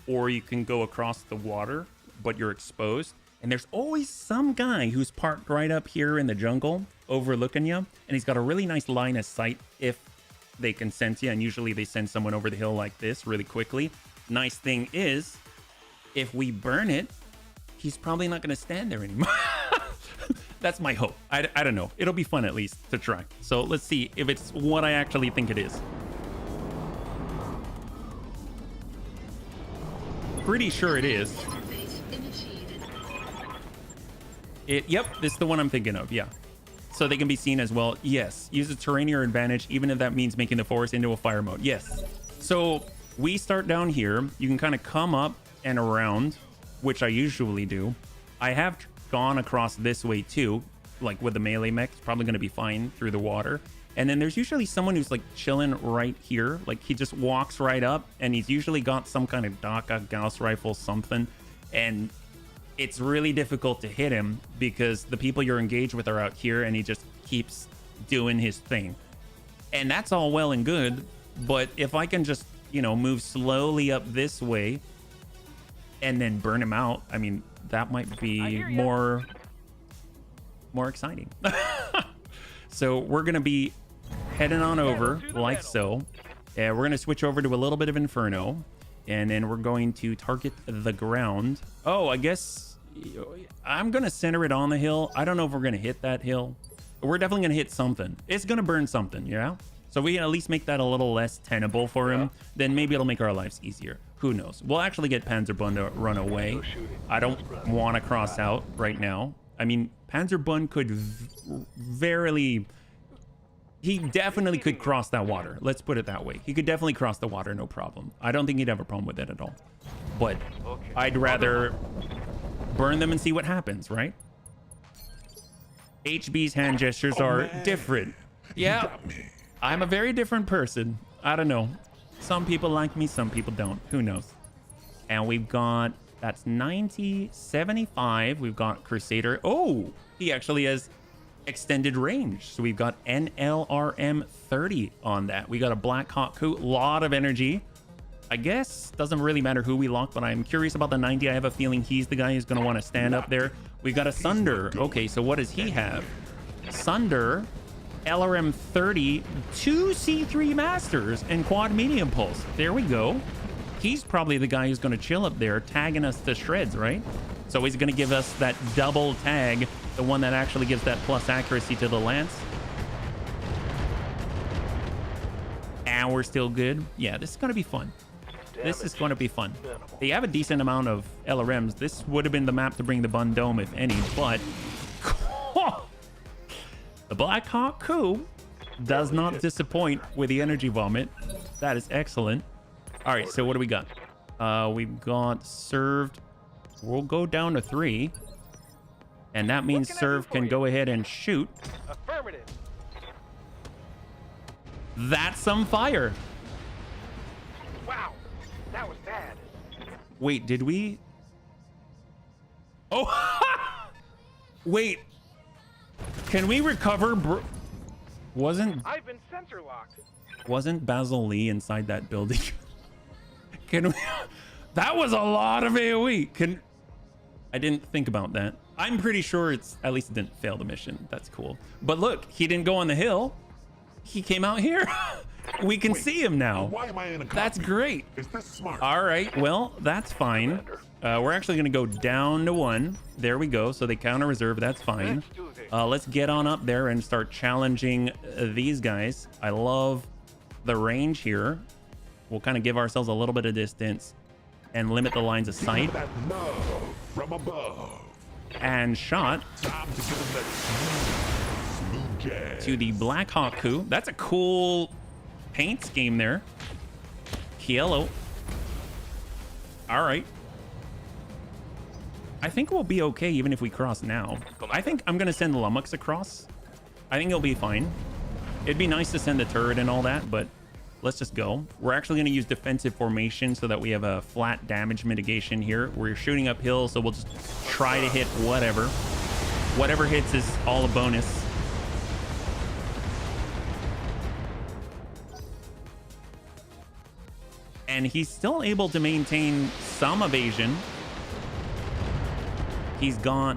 or you can go across the water, but you're exposed. And there's always some guy who's parked right up here in the jungle overlooking you, and he's got a really nice line of sight if they can sense you, and usually they send someone over the hill like this really quickly. Nice thing is, if we burn it, he's probably not going to stand there anymore. That's my hope. I don't know. It'll be fun at least to try. So let's see if it's what I actually think it is. Pretty sure it is. Yep, this is the one I'm thinking of, yeah. So they can be seen as well. Yes, use the terrain to your advantage, even if that means making the forest into a fire mode. Yes. So we start down here. You can kind of come up and around, which I usually do. I have gone across this way too, like with the melee mech. It's probably going to be fine through the water. And then there's usually someone who's like chilling right here. Like he just walks right up, and he's usually got some kind of Daka, Gauss rifle, something. And it's really difficult to hit him because the people you're engaged with are out here, and he just keeps doing his thing. And that's all well and good, but if I can just, you know, move slowly up this way and then burn him out, I mean, that might be more exciting. So we're going to be heading on over like so. We're going to switch over to a little bit of Inferno, and then we're going to target the ground. Oh, I guess I'm going to center it on the hill. I don't know if we're going to hit that hill. We're definitely going to hit something. It's going to burn something, yeah? So we can at least make that a little less tenable for him. Then maybe it'll make our lives easier. Who knows? We'll actually get Panzerbund to run away. I don't want to cross out right now. I mean, Panzerbund could he definitely could cross that water. Let's put it that way. He could definitely cross the water, no problem. I don't think he'd have a problem with it at all. But I'd rather burn them and see what happens, right? HB's hand gestures are different. Yeah, I'm a very different person. I don't know. Some people like me, some people don't. Who knows? And we've got, that's 90, 75. We've got Crusader. Oh, he actually has extended range. So we've got NLRM 30 on that. We got a Black Hawk Coup, lot of energy. I guess doesn't really matter who we lock, but I'm curious about the 90. I have a feeling he's the guy who's going to want to stand up there. We got a Sunder. Okay, so what does he have? Sunder, LRM 30, 2 C3 Masters, and quad medium pulse. There we go. He's probably the guy who's going to chill up there, tagging us to shreds, right? So he's going to give us that double tag, the one that actually gives that plus accuracy to the lance. And we're still good. Yeah, this is going to be fun. This is going to be fun. They have a decent amount of LRMs. This would have been the map to bring the Bun Dome, if any, but the Black Hawk Coup does not disappoint with the energy vomit. That is excellent. All right, so what do we got? We've got served. We'll go down to 3. And that means serve can go ahead and shoot. Affirmative. That's some fire. Wow, that was bad. Wait, did we? Oh, wait. Can we recover? I've been sensor locked. Wasn't Basil Lee inside that building? Can we? That was a lot of AoE. I didn't think about that. I'm pretty sure it's, at least it didn't fail the mission. That's cool. But look, he didn't go on the hill. He came out here. We can see him now. Why am I in a That's cockpit? great. Is this smart? All right, well, that's fine. We're actually going to go down to 1. There we go. So they counter reserve. That's fine. Let's get on up there and start challenging these guys. I love the range here. We'll kind of give ourselves a little bit of distance and limit the lines of sight. That love from above. And shot Time to give him that smooth jazz. to the Black Hawk coup. That's a cool paint scheme there. Yellow. All right. I think we'll be okay even if we cross now. I think I'm going to send Lummox across. I think it'll be fine. It'd be nice to send the turret and all that, but let's just go. We're actually going to use defensive formation so that we have a flat damage mitigation here. We're shooting uphill, so we'll just try to hit whatever. Whatever hits is all a bonus. And he's still able to maintain some evasion. He's got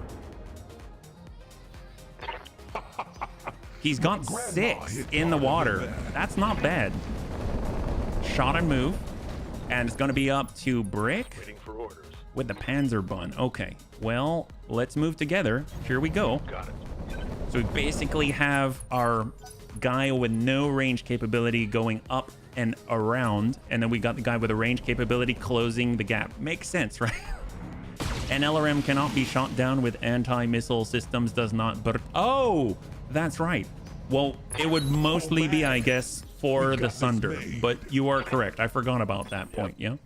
6 in the water. That's not bad. Shot and move. And it's going to be up to Brick Waiting for orders. with the Panzerbun. Okay, well, let's move together. Here we go. Got it. So we basically have our guy with no range capability going up and around, and then we got the guy with a range capability closing the gap. Makes sense, right? An LRM cannot be shot down with anti-missile systems, does not, but oh, that's right. Well, it would mostly be, I guess, for the Sunder, but you are correct. I forgot about that point, yeah?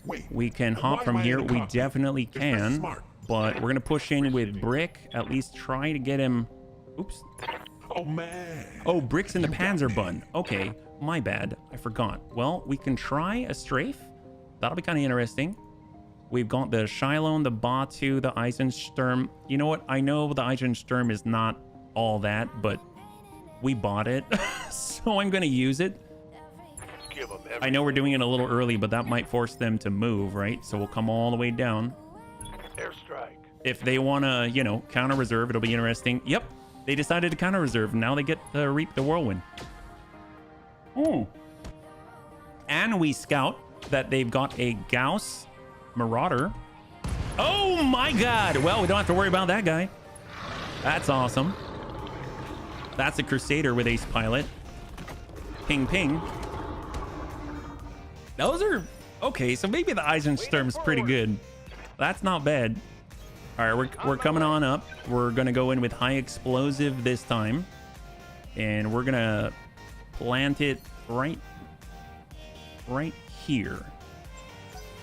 Wait, We can hop from here. We definitely can, but we're going to push in with Brick, at least try to get him. Oops. oh man. Oh, Brick's in the Panzerbun. Okay, my bad. I forgot. Well, we can try a strafe. That'll be kind of interesting. We've got the Shylone, the Batu, the Eisensturm. You know what? I know the Eisensturm is not all that, but we bought it, so I'm going to use it. Give them I know we're doing it a little early, but that might force them to move, right? So we'll come all the way down. airstrike. If they want to, you know, counter reserve, it'll be interesting. Yep, they decided to counter reserve. Now they get to reap the whirlwind. Oh. And we scout that they've got a Gauss Marauder. Oh my god. Well, we don't have to worry about that guy. That's awesome. That's a Crusader with Ace Pilot. Ping ping. Those are okay, so maybe the Eisensturm's pretty good. That's not bad. All right, we're coming on up. We're gonna go in with high explosive this time, and we're gonna plant it right here,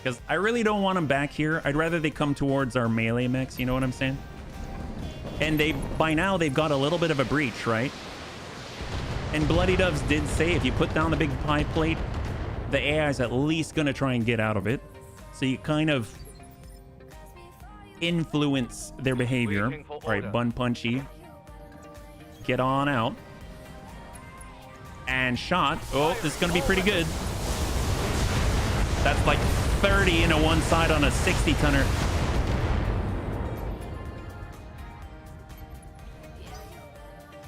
because I really don't want them back here. I'd rather they come towards our melee mechs. You know what I'm saying? And by now they've got a little bit of a breach, right? And Bloody Doves did say if you put down the big pie plate, the AI is at least gonna try and get out of it. So you kind of influence their behavior. All right, Bun Punchy. Get on out. And shot. Oh, this is gonna be pretty good. That's like 30 into one side on a 60-tonner.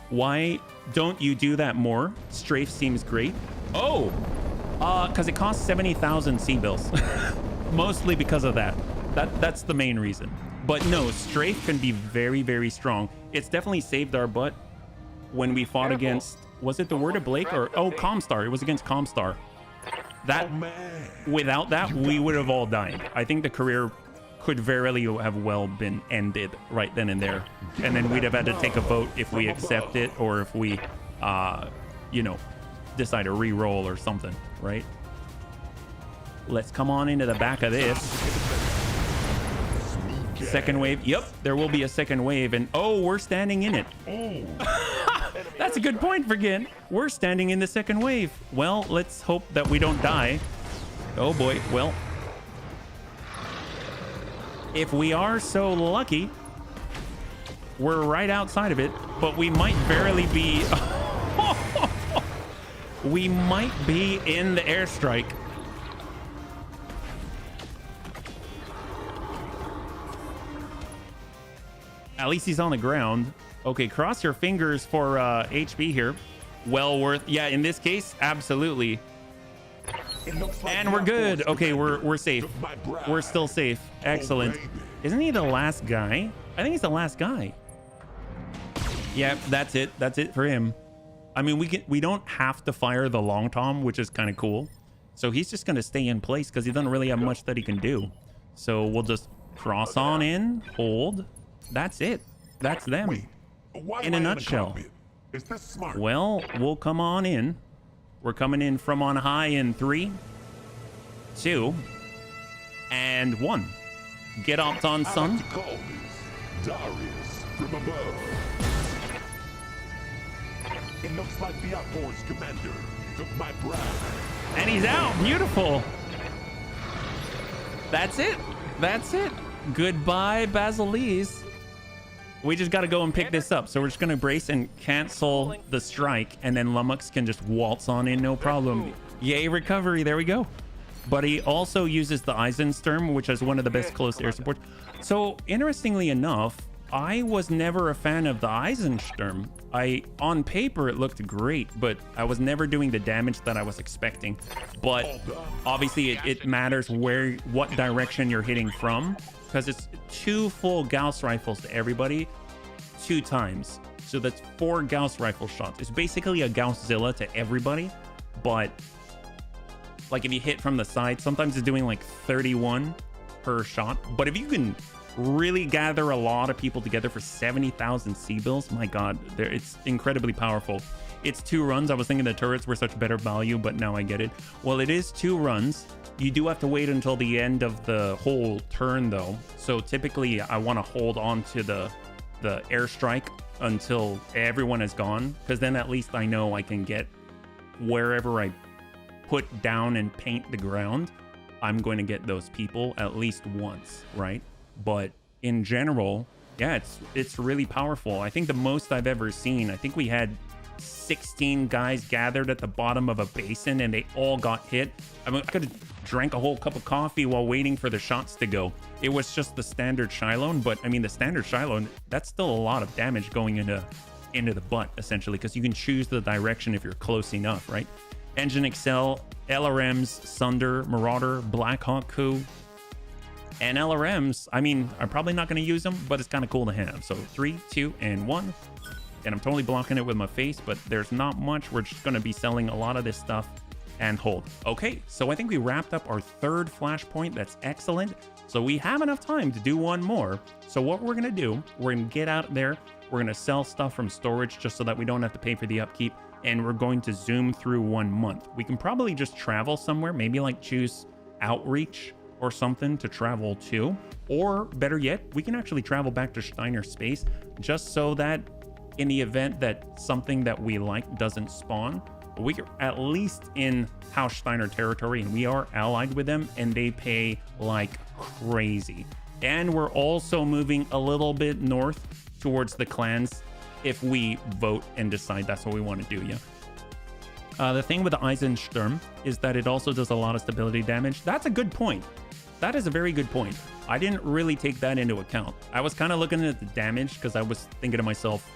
Why don't you do that more? Strafe seems great. Oh, because it costs 70,000 C-bills. Mostly because of that. That's the main reason. But no, Strafe can be very, very strong. It's definitely saved our butt when we fought against, was it the Word of Blake or, oh, Comstar. It was against Comstar. That, without that, we would have all died. I think the career could verily have well been ended right then and there. And then we'd have had to take a vote if we accept it or if we, you know, decide to re-roll or something, right? Let's come on into the back of this. Second wave. Yep, there will be a second wave. And oh, we're standing in it. That's a good point, Virgin. We're standing in the second wave. Well, let's hope that we don't die. Oh boy, well. If we are so lucky, we're right outside of it, but we might verily be... we might be in the airstrike. At least he's on the ground. Okay, cross your fingers for HB here. well worth. Yeah, in this case, absolutely. Like and we're good. Okay, we're safe. We're still safe. Excellent. Isn't he the last guy? I think he's the last guy. Yep, that's it. That's it for him. I mean, we don't have to fire the long tom, which is kind of cool. So he's just gonna stay in place because he doesn't really have much that he can do. So we'll just cross on in, hold. That's it. That's them. Wait, why in a nutshell. Is this smart? Well, we'll come on in. We're coming in from on high in 3, 2, and 1. Get opt on, son. Darius from above. It looks like the outpost commander took my brow. And he's out. Beautiful. That's it. That's it. Goodbye, Basilese. We just got to go and pick this up. So we're just going to brace and cancel the strike. And then Lummox can just waltz on in, no problem. Yay, recovery. There we go. But he also uses the Eisensturm, which is one of the best close air supports. So interestingly enough, I was never a fan of the Eisensturm. On paper, it looked great, but I was never doing the damage that I was expecting. But obviously it matters what direction you're hitting from, because it's 2 full Gauss rifles to everybody 2 times. So that's 4 Gauss rifle shots. It's basically a Gausszilla to everybody, but like if you hit from the side, sometimes it's doing like 31 per shot. But if you can really gather a lot of people together for 70,000 C-bills, my god, it's incredibly powerful. It's 2 runs. I was thinking the turrets were such better value, but now I get it. Well, it is 2 runs. You do have to wait until the end of the whole turn though. So typically I want to hold on to the airstrike until everyone is gone, because then at least I know I can get wherever I put down and paint the ground, I'm going to get those people at least once, right? But in general, yeah, it's really powerful. I think the most I've ever seen, I think we had 16 guys gathered at the bottom of a basin and they all got hit. I mean, I could have drank a whole cup of coffee while waiting for the shots to go. It was just the standard Shylone, but I mean, the standard Shylone, that's still a lot of damage going into the butt, essentially, because you can choose the direction if you're close enough, right? Engine Excel, LRMs, Sunder, Marauder, Blackhawk Coup, and LRMs, I mean, I'm probably not going to use them, but it's kind of cool to have. So 3, 2, and 1. And I'm totally blocking it with my face, but there's not much. We're just going to be selling a lot of this stuff and hold. Okay, so I think we wrapped up our 3rd flashpoint. That's excellent. So we have enough time to do one more. So what we're going to do, we're going to get out there. We're going to sell stuff from storage just so that we don't have to pay for the upkeep. And we're going to zoom through 1 month. We can probably just travel somewhere, maybe like choose Outreach or something to travel to. Or better yet, we can actually travel back to Steiner space just so that in the event that something that we like doesn't spawn, we are at least in House Steiner territory and we are allied with them and they pay like crazy. And we're also moving a little bit north towards the clans if we vote and decide that's what we want to do, yeah. The thing with the Eisensturm is that it also does a lot of stability damage. That's a good point. That is a very good point. I didn't really take that into account. I was kind of looking at the damage because I was thinking to myself,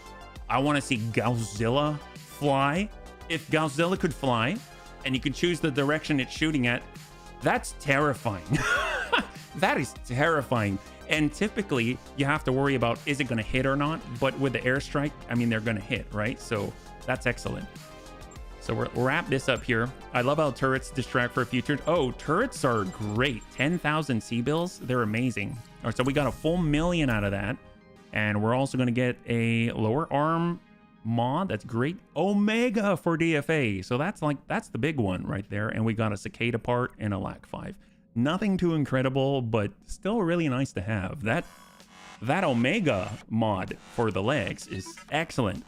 I want to see Gausszilla fly. If Gausszilla could fly and you could choose the direction it's shooting at, that's terrifying. That is terrifying. And typically you have to worry about, is it going to hit or not? But with the airstrike, I mean, they're going to hit, right? So that's excellent. So we'll wrap this up here. I love how turrets distract for a few turns. Oh, turrets are great. 10,000 C-bills. They're amazing. All right, so we got a full 1,000,000 out of that. And we're also going to get a lower arm mod. That's great. Omega for DFA. So that's the big one right there. And we got a Cicada part and a LAC 5. Nothing too incredible, but still really nice to have. That Omega mod for the legs is excellent.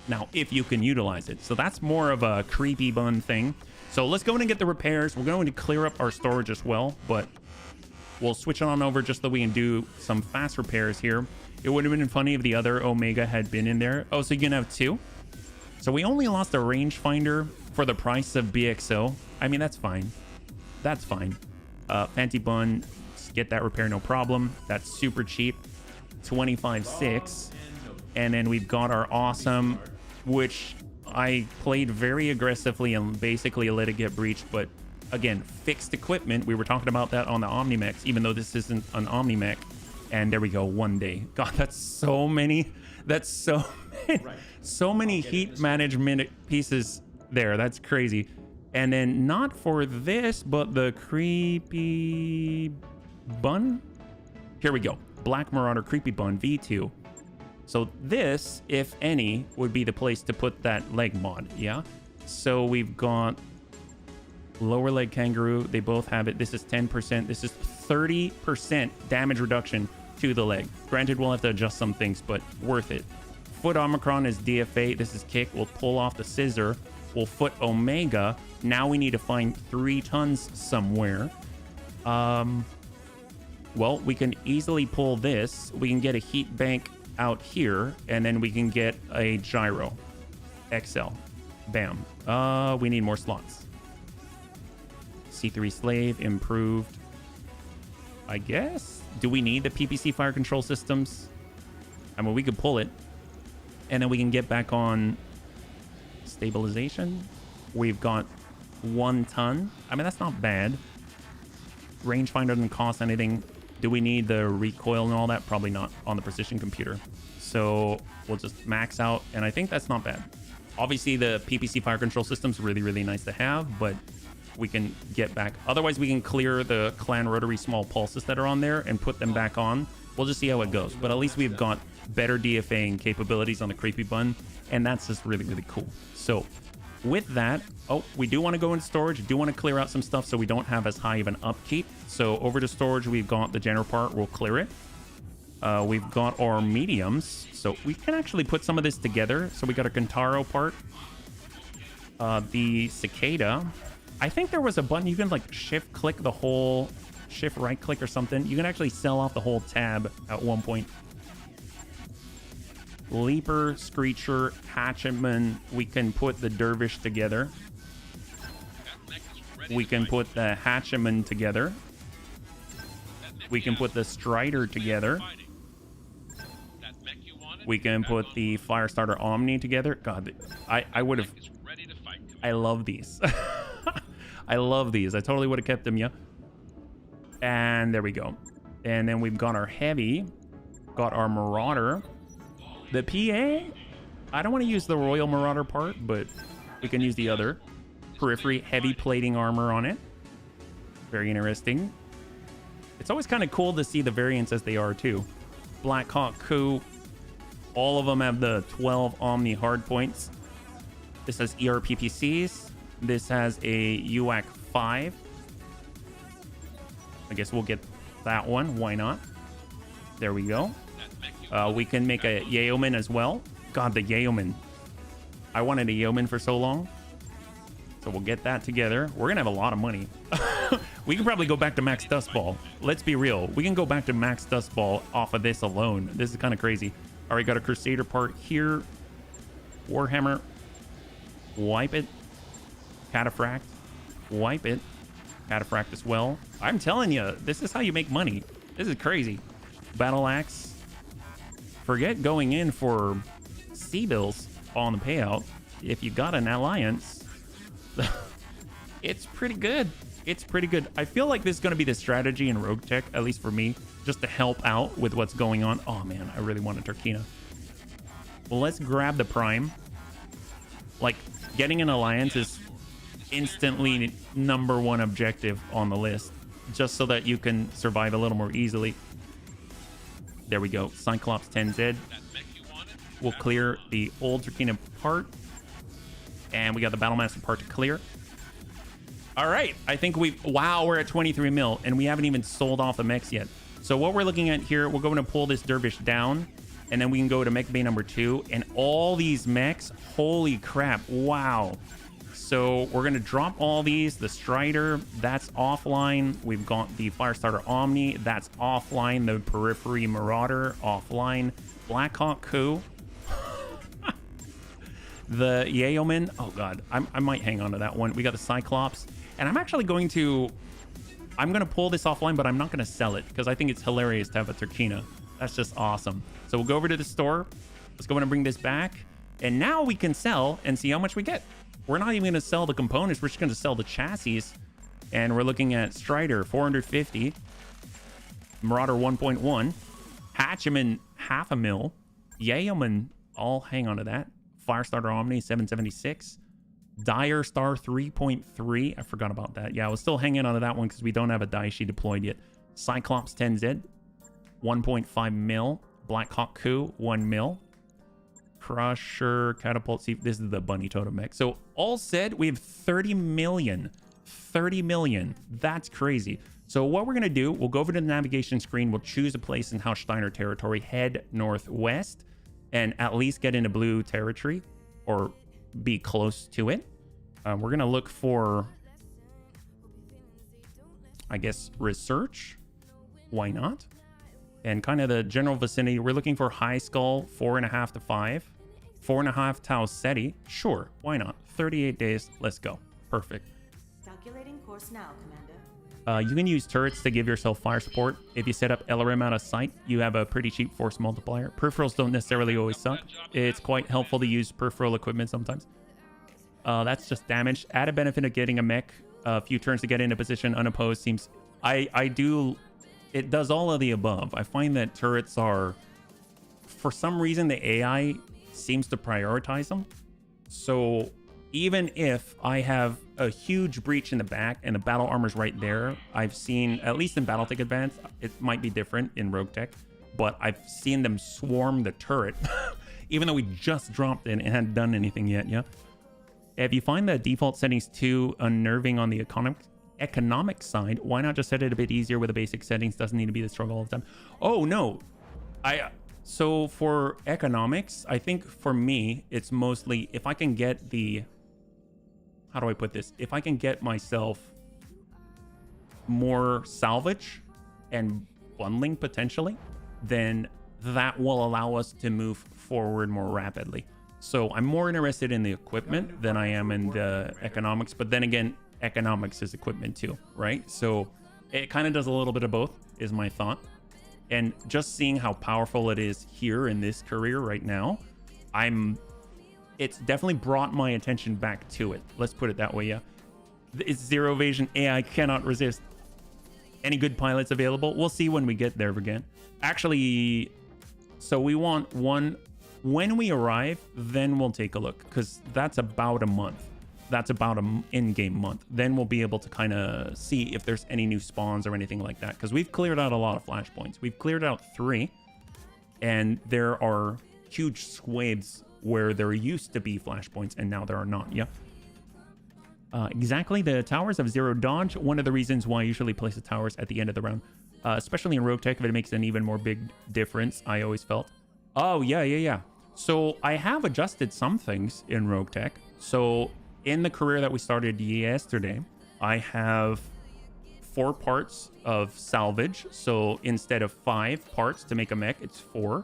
Now, if you can utilize it. So that's more of a creepy bun thing. So let's go in and get the repairs. We're going to clear up our storage as well, but we'll switch on over just so we can do some fast repairs here. It would have been funny if the other Omega had been in there. Oh, so you can have 2. So we only lost a rangefinder for the price of BXO. I mean, that's fine. That's fine. Fancy Bun, get that repair, no problem. That's super cheap. 25.6. And then we've got our awesome, which I played very aggressively and basically let it get breached, but again, fixed equipment. We were talking about that on the Omnimex, even though this isn't an Omnimex. And there we go, 1 day. God, that's so many. That's so many, so many heat management pieces there. That's crazy. And then not for this, but the creepy bun. Here we go. Black Marauder Creepy Bun V2. So this, if any, would be the place to put that leg mod. Yeah. So we've got lower leg kangaroo. They both have it. This is 10%. This is 30% damage reduction to the leg. Granted, we'll have to adjust some things, but worth it. Foot Omicron is DFA. This is kick. We'll pull off the scissor. We'll foot Omega. Now we need to find 3 tons somewhere. Well, we can easily pull this. We can get a heat bank out here, and then we can get a gyro XL. Bam. We need more slots. C3 slave improved, I guess. Do we need the PPC fire control systems? I mean, we could pull it, and then we can get back on stabilization. We've got 1 ton. I mean, that's not bad. Rangefinder doesn't cost anything. Do we need the recoil and all that? Probably not on the precision computer. So we'll just max out, and I think that's not bad. Obviously, the PPC fire control system's really, really nice to have, but we can get back. Otherwise, we can clear the clan rotary small pulses that are on there and put them back on. We'll just see how it goes. But at least we've got better DFAing capabilities on the creepy bun, and that's just really, really cool. So with that, oh, we do want to go into storage. Do want to clear out some stuff so we don't have as high of an upkeep. So over to storage, we've got the general part. We'll clear it. We've got our mediums, so we can actually put some of this together. So we got a Kentaro part. The cicada. I think there was a button you can like shift click the whole, shift right click or something. You can actually sell off the whole tab at one point. Leaper, Screecher, Hatchetman. We can put the Dervish together. We can put the Hatchetman together. We can put the Strider together. We can put the Firestarter Omni together. God, I would have. I love these. I love these. I totally would have kept them, yeah. And there we go. And then we've got our Heavy. Got our Marauder. The PA, I don't want to use the Royal Marauder part, but we can use the other. Periphery, heavy plating armor on it. Very interesting. It's always kind of cool to see the variants as they are, too. Black Hawk Coup. All of them have the 12 Omni hardpoints. This has ERPPCs. This has a UAC 5. I guess we'll get that one. Why not? There we go. We can make a Yeoman as well. God, the Yeoman. I wanted a Yeoman for so long. So we'll get that together. We're going to have a lot of money. We can probably go back to Max Dustball. Let's be real. We can go back to Max Dustball off of this alone. This is kind of crazy. All right, got a Crusader part here. Warhammer. Wipe it. Cataphract. Wipe it. Cataphract as well. I'm telling you, this is how you make money. This is crazy. Battle Axe. Forget going in for C-bills on the payout. If you got an alliance, it's pretty good. It's pretty good. I feel like this is going to be the strategy in Rogue Tech, at least for me, just to help out with what's going on. Oh, man, I really want a Turkina. Well, let's grab the Prime. Like, getting an alliance is instantly #1 objective on the list, just so that you can survive a little more easily. There we go. Cyclops 10Z. We'll clear the old Turkina part. And we got the Battlemaster part to clear. All right. I think wow, we're at 23 mil. And we haven't even sold off the mechs yet. So what we're looking at here, we're going to pull this Dervish down. And then we can go to mech bay #2. And all these mechs, holy crap. Wow. So we're going to drop all these. The Strider, that's offline. We've got the Firestarter Omni, that's offline. The Periphery Marauder, offline. Black Hawk Coup. The Yeoman, oh God, I might hang on to that one. We got the Cyclops. And I'm actually going to pull this offline, but I'm not going to sell it because I think it's hilarious to have a Turkina. That's just awesome. So we'll go over to the store. Let's go in and bring this back. And now we can sell and see how much we get. We're not even going to sell the components. We're just going to sell the chassis. And we're looking at Strider, 450. Marauder, 1.1. Hatchman, half a mil. Yeoman, I'll hang on to that. Firestarter Omni, 776. Dire Star, 3.3. I forgot about that. Yeah, I was still hanging on to that one because we don't have a Daishi deployed yet. Cyclops 10Z, 1.5 mil. Black Hawk Coup, 1 mil. Crusher, Catapult. See, this is the bunny totem mech. So all said, we have 30 million. 30 million. That's crazy. So what we're going to do, we'll go over to the navigation screen. We'll choose a place in Hausteiner territory, head northwest, and at least get into blue territory or be close to it. We're going to look for, I guess, research. Why not? And kind of the general vicinity. We're looking for High Skull, 4.5 to 5. 4.5 Tau Seti. Sure, why not? 38 days. Let's go. Perfect. Calculating course now, Commander. You can use turrets to give yourself fire support. If you set up LRM out of sight, you have a pretty cheap force multiplier. Peripherals don't necessarily always suck. It's quite helpful to use peripheral equipment sometimes. That's just damage. Add a benefit of getting a mech. A few turns to get into position unopposed seems... It does all of the above. I find that turrets are... For some reason, the AI seems to prioritize them. So even if I have a huge breach in the back and the battle armor's right there, I've seen, at least in Battletech Advanced, it might be different in Rogue Tech, but I've seen them swarm the turret, even though we just dropped it and hadn't done anything yet, yeah? If you find the default settings too unnerving on the economic side, why not just set it a bit easier with the basic settings? Doesn't need to be the struggle all the time. Oh, no. So for economics, I think for me, it's mostly if I can get the... How do I put this? If I can get myself more salvage and bundling potentially, then that will allow us to move forward more rapidly. So I'm more interested in the equipment than I am in the economics. But then again, economics is equipment too, right? So it kind of does a little bit of both, is my thought. And just seeing how powerful it is here in this career right now, it's definitely brought my attention back to it. Let's put it that way, yeah. It's zero evasion. AI cannot resist. Any good pilots available? We'll see when we get there again. Actually, so we want one... When we arrive, then we'll take a look, because that's about a month. That's about an in-game month. Then we'll be able to kind of see if there's any new spawns or anything like that, because we've cleared out a lot of flashpoints. We've cleared out 3, and there are huge swathes where there used to be flashpoints, and now there are not. Yeah. Exactly. The towers have 0 dodge. One of the reasons why I usually place the towers at the end of the round, especially in Rogue Tech, if it makes an even more big difference, I always felt. Oh, yeah. So I have adjusted some things in Rogue Tech. So in the career that we started yesterday, I have 4 parts of salvage. So instead of 5 parts to make a mech, it's 4.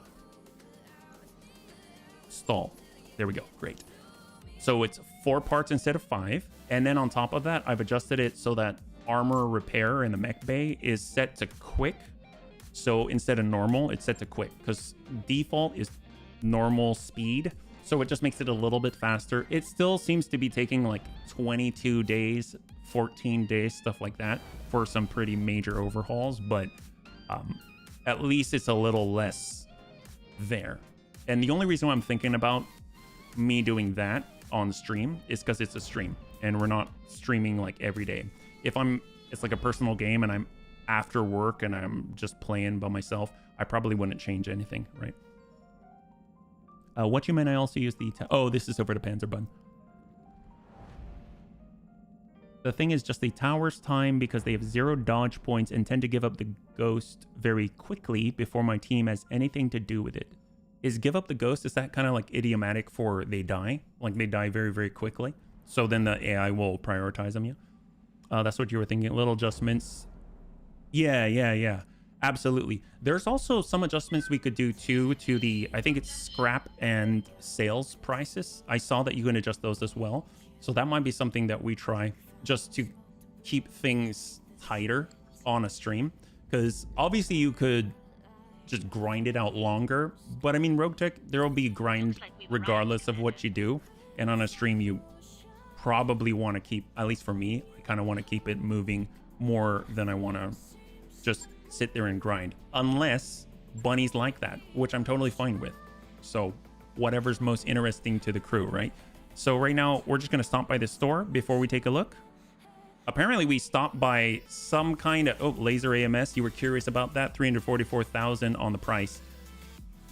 Stall. There we go. Great. So it's 4 parts instead of 5. And then on top of that, I've adjusted it so that armor repair in the mech bay is set to quick. So instead of normal, it's set to quick, because default is normal speed. So it just makes it a little bit faster. It still seems to be taking like 22 days, 14 days, stuff like that for some pretty major overhauls. But at least it's a little less there. And the only reason why I'm thinking about me doing that on stream is because it's a stream and we're not streaming like every day. If it's like a personal game and I'm after work and I'm just playing by myself, I probably wouldn't change anything, right? What you meant I also use the... Oh, this is over to Panzerbun. The thing is just the towers time, because they have 0 dodge points and tend to give up the ghost very quickly before my team has anything to do with it. Is give up the ghost, is that kind of like idiomatic for they die? Like they die very, very quickly? So then the AI will prioritize them, yeah? That's what you were thinking. Little adjustments. Yeah. Absolutely. There's also some adjustments we could do too to the, I think it's scrap and sales prices. I saw that you can adjust those as well. So that might be something that we try just to keep things tighter on a stream. Because obviously you could just grind it out longer. But I mean, Rogue Tech, there will be grind regardless of what you do. And on a stream, you probably want to keep, at least for me, I kind of want to keep it moving more than I want to just sit there and grind. Unless bunnies like that, which I'm totally fine with. So whatever's most interesting to the crew, right? So right now, we're just going to stop by the store before we take a look. Apparently, we stopped by some kind of... Oh, laser AMS. You were curious about that? 344,000 on the price.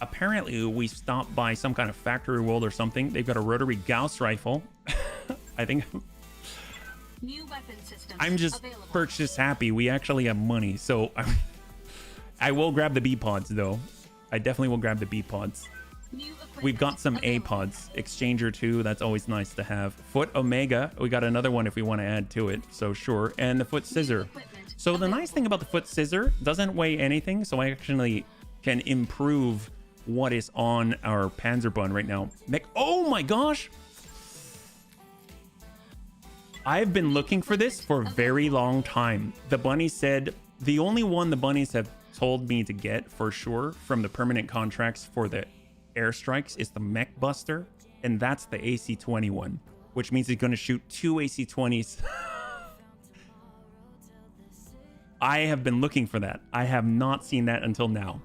Apparently, we stopped by some kind of factory world or something. They've got a rotary Gauss rifle. I think... New weapon systems I'm just available. purchase happy. We actually have money. So I will grab the B pods, though. I definitely will grab the B pods. We've got some A pods. Exchanger 2, that's always nice to have. Foot Omega, we got another one if we want to add to it, so sure. And the Foot Scissor. So the nice thing about the Foot Scissor, doesn't weigh anything, so I actually can improve what is on our Panzerbund right now. Oh my gosh! I've been looking for this for a very long time. The bunny said, the only one the bunnies have told me to get for sure from the permanent contracts for the airstrikes is the Mech Buster, and that's the AC-21, which means he's going to shoot 2 AC-20s. I have been looking for that. I have not seen that until now.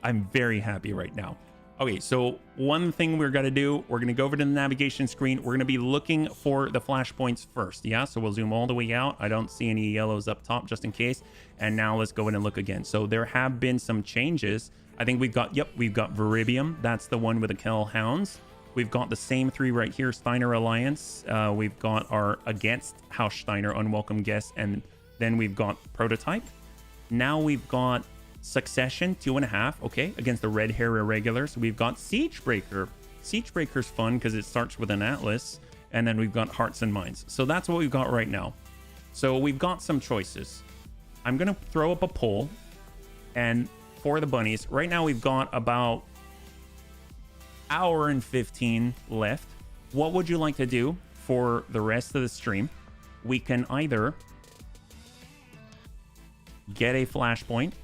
I'm very happy right now. Okay, so one thing we're going to do, we're going to go over to the navigation screen. We're going to be looking for the flashpoints first. Yeah, so we'll zoom all the way out. I don't see any yellows up top just in case. And now let's go in and look again. So there have been some changes. I think we've got, we've got Viribium. That's the one with the Kell Hounds. We've got the same 3 right here, Steiner Alliance. We've got our Against House Steiner, Unwelcome Guest, and then we've got Prototype. Now we've got Succession, 2.5, okay, against the Red Hair Irregulars. We've got Siegebreaker. Siegebreaker's fun because it starts with an Atlas, and then we've got Hearts and Minds. So that's what we've got right now. So we've got some choices. I'm going to throw up a poll, and for the bunnies, right now we've got about hour and 15 left. What would you like to do for the rest of the stream? We can either get a flashpoint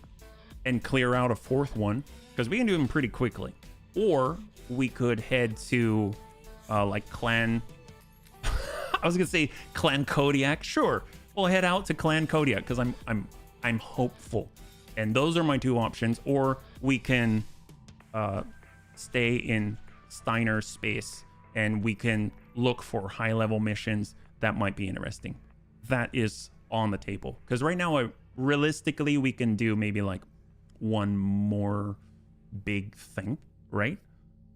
and clear out a 4th one, because we can do them pretty quickly, or we could head to like Clan I was gonna say Clan Kodiak. Sure, we'll head out to Clan Kodiak because I'm hopeful, and those are my 2 options. Or we can stay in Steiner space and we can look for high-level missions that might be interesting. That is on the table, because right now realistically we can do maybe like one more big thing, right?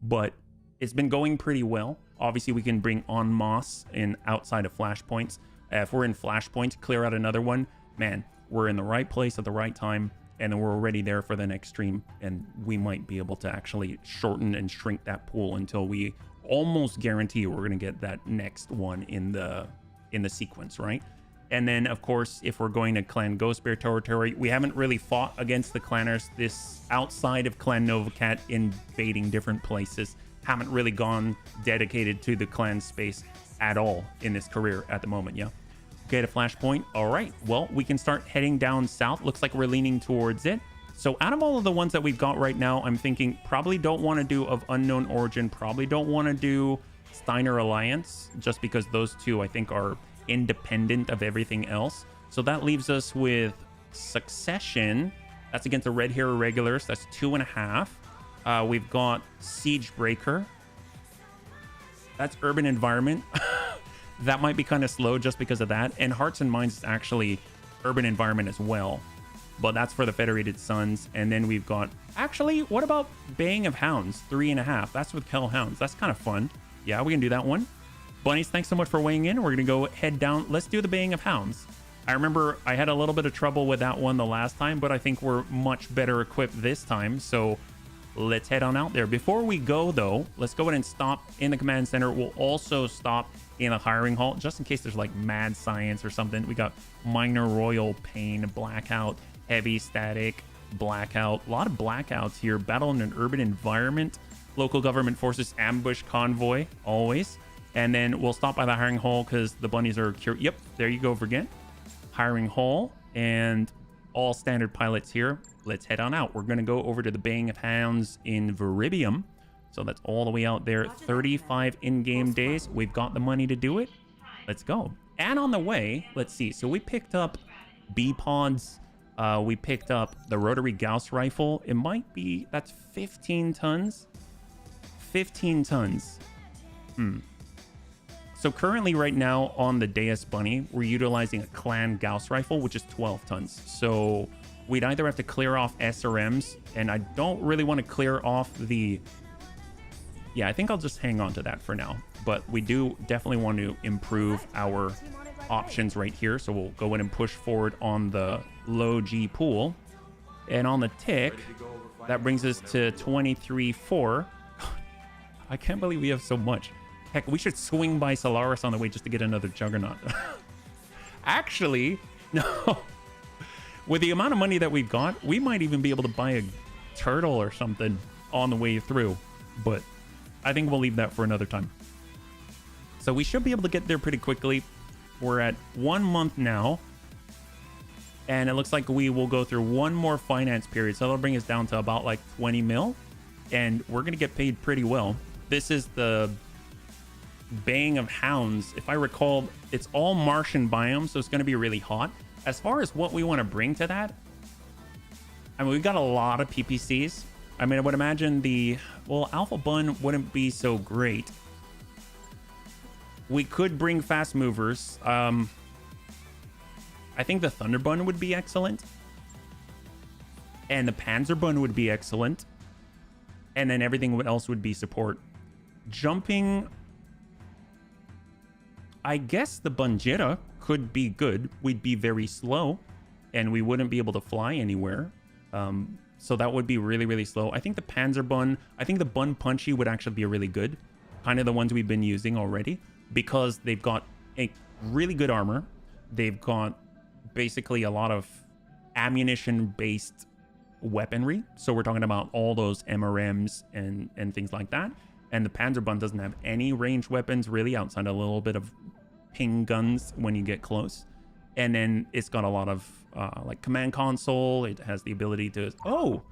But it's been going pretty well. Obviously we can bring on Moss in outside of flashpoints. If we're in flashpoints, clear out another one, man, we're in the right place at the right time, and then we're already there for the next stream, and we might be able to actually shorten and shrink that pool until we almost guarantee we're going to get that next one in the sequence, right? And then, of course, if we're going to Clan Ghost Bear territory, we haven't really fought against the clanners this outside of Clan Novacat invading different places. Haven't really gone dedicated to the clan space at all in this career at the moment, yeah? Get a flashpoint. All right, well, we can start heading down south. Looks like we're leaning towards it. So out of all of the ones that we've got right now, I'm thinking probably don't want to do of Unknown Origin, probably don't want to do Steiner Alliance, just because those 2, I think, are independent of everything else. So that leaves us with Succession. That's against the Red Hair Irregulars. That's 2.5. We've got Siegebreaker. That's Urban Environment. That might be kind of slow just because of that. And Hearts and Minds is actually Urban Environment as well, but that's for the Federated Sons. And then we've got, actually, what about Baying of Hounds? 3.5. That's with Kell Hounds. That's kind of fun. Yeah, we can do that one. Bunnies, thanks so much for weighing in. We're going to go head down. Let's do the Baying of Hounds. I remember I had a little bit of trouble with that one the last time, but I think we're much better equipped this time. So let's head on out there. Before we go, though, let's go ahead and stop in the command center. We'll also stop in a hiring hall, just in case there's like mad science or something. We got Minor Royal Pain, Blackout, Heavy Static, Blackout. A lot of blackouts here. Battle in an Urban Environment. Local Government Forces Ambush Convoy, always. And then we'll stop by the hiring hall because the bunnies are curious. Yep, there you go again. Hiring hall. And all standard pilots here. Let's head on out. We're going to go over to the Baying of Hounds in Viribium. So that's all the way out there. 35 in-game days. We've got the money to do it. Let's go. And on the way, let's see. So we picked up B-pods. We picked up the rotary Gauss rifle. It might be, that's 15 tons. 15 tons. So currently right now on the Deus Bunny, we're utilizing a clan Gauss rifle, which is 12 tons. So we'd either have to clear off SRMs, and I don't really want to clear off the... Yeah, I think I'll just hang on to that for now. But we do definitely want to improve our options right here. So we'll go in and push forward on the low G pool. And on the tick, that brings us to 23.4. I can't believe we have so much. Heck, we should swing by Solaris on the way just to get another Juggernaut. Actually, no. With the amount of money that we've got, we might even be able to buy a turtle or something on the way through. But I think we'll leave that for another time. So we should be able to get there pretty quickly. We're at 1 month now. And it looks like we will go through one more finance period. So that'll bring us down to about like 20 mil. And we're going to get paid pretty well. This is the Baying of Hounds. If I recall, it's all Martian biome, so it's going to be really hot. As far as what we want to bring to that, I mean, we've got a lot of PPCs. I mean, I would imagine the... Well, Alpha Bun wouldn't be so great. We could bring fast movers. I think the Thunder Bun would be excellent. And the Panzer Bun would be excellent. And then everything else would be support. Jumping... I guess the Bunjetta could be good. We'd be very slow. And we wouldn't be able to fly anywhere. So that would be really, really slow. I think the Panzer Bun... I think the Bun Punchy would actually be really good. Kind of the ones we've been using already. Because they've got a really good armor. They've got basically a lot of ammunition-based weaponry. So we're talking about all those MRMs and things like that. And the Panzer Bun doesn't have any ranged weapons really outside a little bit of ping guns when you get close. And then it's got a lot of like command console. It has the ability to... Oh!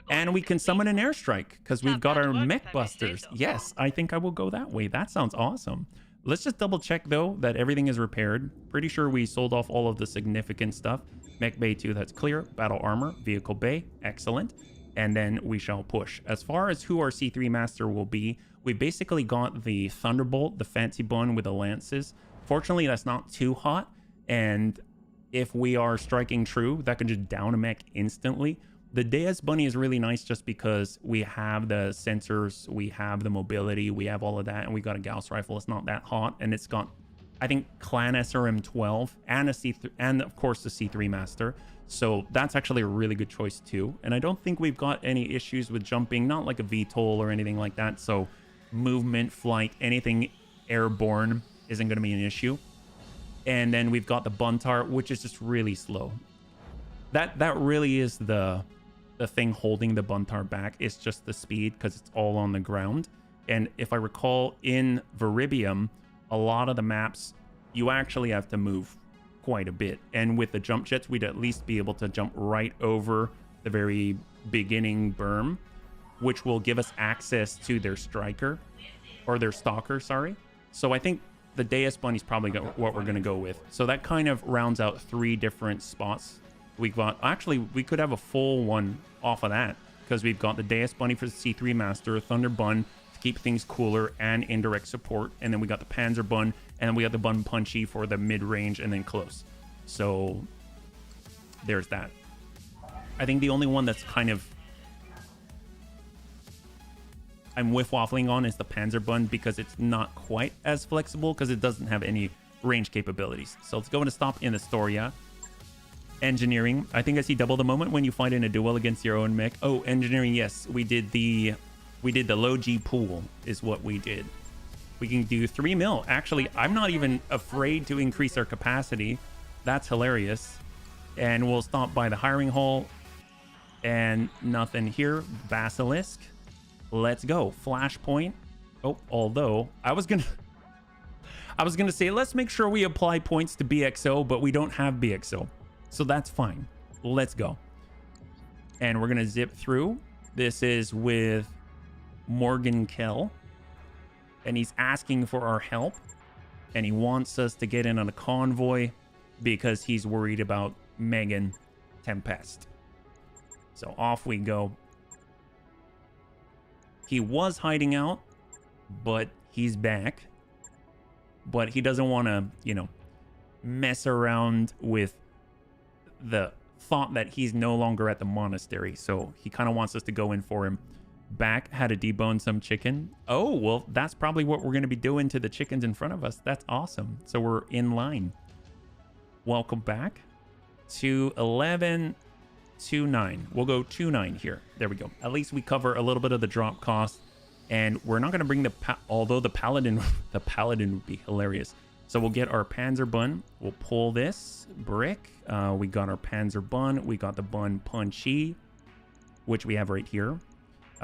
And we can summon an airstrike because we've got our mech busters. Yes, I think I will go that way. That sounds awesome. Let's just double check though that everything is repaired. Pretty sure we sold off all of the significant stuff. Mech Bay 2, that's clear. Battle Armor, Vehicle Bay, excellent. And then we shall push. As far as who our C3 Master will be, we basically got the Thunderbolt, the fancy bun with the lances. Fortunately, that's not too hot. And if we are striking true, that can just down a mech instantly. The Deus Bunny is really nice just because we have the sensors, we have the mobility, we have all of that, and we got a Gauss rifle. It's not that hot, and it's got, I think, Clan SRM 12 and a C3, and of course the C3 Master. So that's actually a really good choice too. And I don't think we've got any issues with jumping, not like a VTOL or anything like that. So movement, flight, anything airborne isn't going to be an issue. And then we've got the Buntar, which is just really slow. That really is the thing holding the Buntar back. It's just the speed because it's all on the ground. And if I recall, in Viribium, a lot of the maps, you actually have to move quite a bit. And with the jump jets, we'd at least be able to jump right over the very beginning berm, which will give us access to their striker, or their stalker, sorry. So I think the Deus Bunny's probably what we're going to go with. So that kind of rounds out 3 different spots. We've got, actually, we could have a full one off of that because we've got the Deus Bunny for the C3 Master, Thunder Bun to keep things cooler and indirect support. And then we got the Panzer Bun, and then we got the Bun Punchy for the mid-range and then close. So there's that. I think the only one that's kind of I'm whiff-waffling on is the Panzer Bun because it's not quite as flexible because it doesn't have any range capabilities. So let's go and stop in Astoria. Engineering. I think I see double the moment when you fight in a duel against your own mech. Oh, engineering, yes. We did the low G pool is what we did. We can do 3 mil. Actually, I'm not even afraid to increase our capacity. That's hilarious. And we'll stop by the hiring hall. And nothing here. Basilisk. Let's go. Flashpoint. Oh, although I was gonna say let's make sure we apply points to BXO, but we don't have BXO. So that's fine. let's go. And we're going to zip through. This is with Morgan Kell. And he's asking for our help. And he wants us to get in on a convoy because he's worried about Megan Tempest. So off we go. He was hiding out, but he's back. But he doesn't want to, you know, mess around with the thought that he's no longer at the monastery. So he kind of wants us to go in for him. Back, had to debone some chicken. Oh, well, that's probably what we're going to be doing to the chickens in front of us. That's awesome. So we're in line. Welcome back to 11-9. We'll go 2-9 here. There we go. At least we cover a little bit of the drop cost. And we're not going to bring although the paladin would be hilarious. So we'll get our Panzer bun. We'll pull this brick. We got our Panzer bun. We got the bun punchy, which we have right here.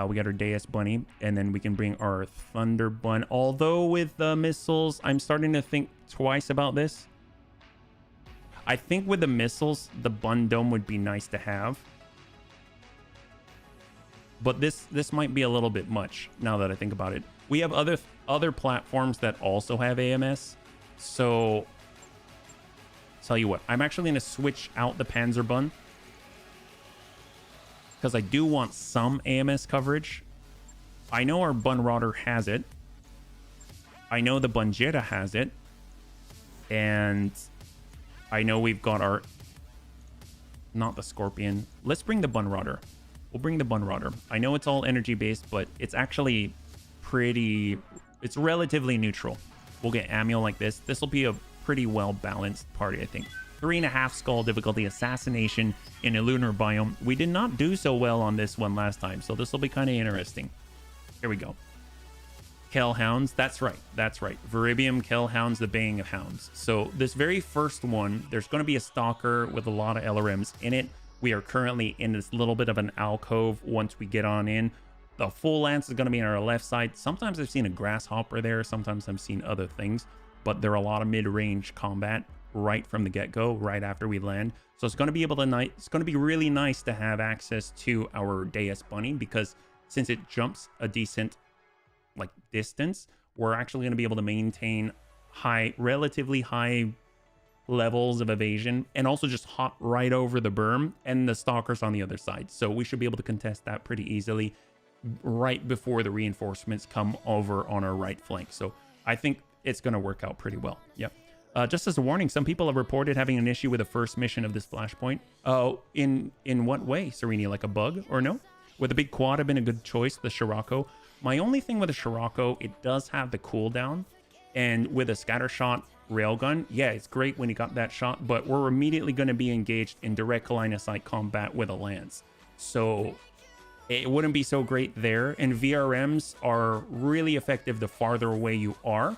We got our Deus bunny, and then we can bring our thunder bun. Although with the missiles, I'm starting to think twice about this. I think with the missiles, the bun dome would be nice to have. But this might be a little bit much now that I think about it. We have other platforms that also have AMS. So, tell you what, I'm actually going to switch out the Panzer bun. Because I do want some AMS coverage. I know our Bunrodder has it. I know the Bunjeta has it. And I know we've got our... Not the Scorpion. Let's bring the Bunrodder. We'll bring the Bunrodder. I know it's all energy based, but it's actually pretty... It's relatively neutral. We'll get Amiel like this. This will be a pretty well balanced party, I think. 3.5 skull difficulty assassination in a lunar biome. We did not do so well on this one last time, so this will be kind of interesting. Here we go. Kellhounds. That's right. That's right. Viribium Kellhounds, the baying of hounds. So this very first one, there's going to be a stalker with a lot of LRMs in it. We are currently in this little bit of an alcove. Once we get on in, the full lance is going to be on our left side. Sometimes I've seen a grasshopper there. Sometimes I've seen other things, but there are a lot of mid-range combat right from the get-go, right after we land. So it's going to be it's going to be really nice to have access to our Deus bunny, because since it jumps a decent like distance, we're actually going to be able to maintain relatively high levels of evasion, and also just hop right over the berm and the stalkers on the other side. So we should be able to contest that pretty easily right before the reinforcements come over on our right flank. So I think it's going to work out pretty well. Yep. Just as a warning, some people have reported having an issue with the first mission of this flashpoint. Oh, in what way, Sereni? Like a bug or no? Would the big quad have been a good choice, the Scirocco? My only thing with the Scirocco, it does have the cooldown. And with a scattershot railgun, yeah, it's great when you got that shot, but we're immediately going to be engaged in direct line of sight combat with a lance. So it wouldn't be so great there. And VRMs are really effective the farther away you are.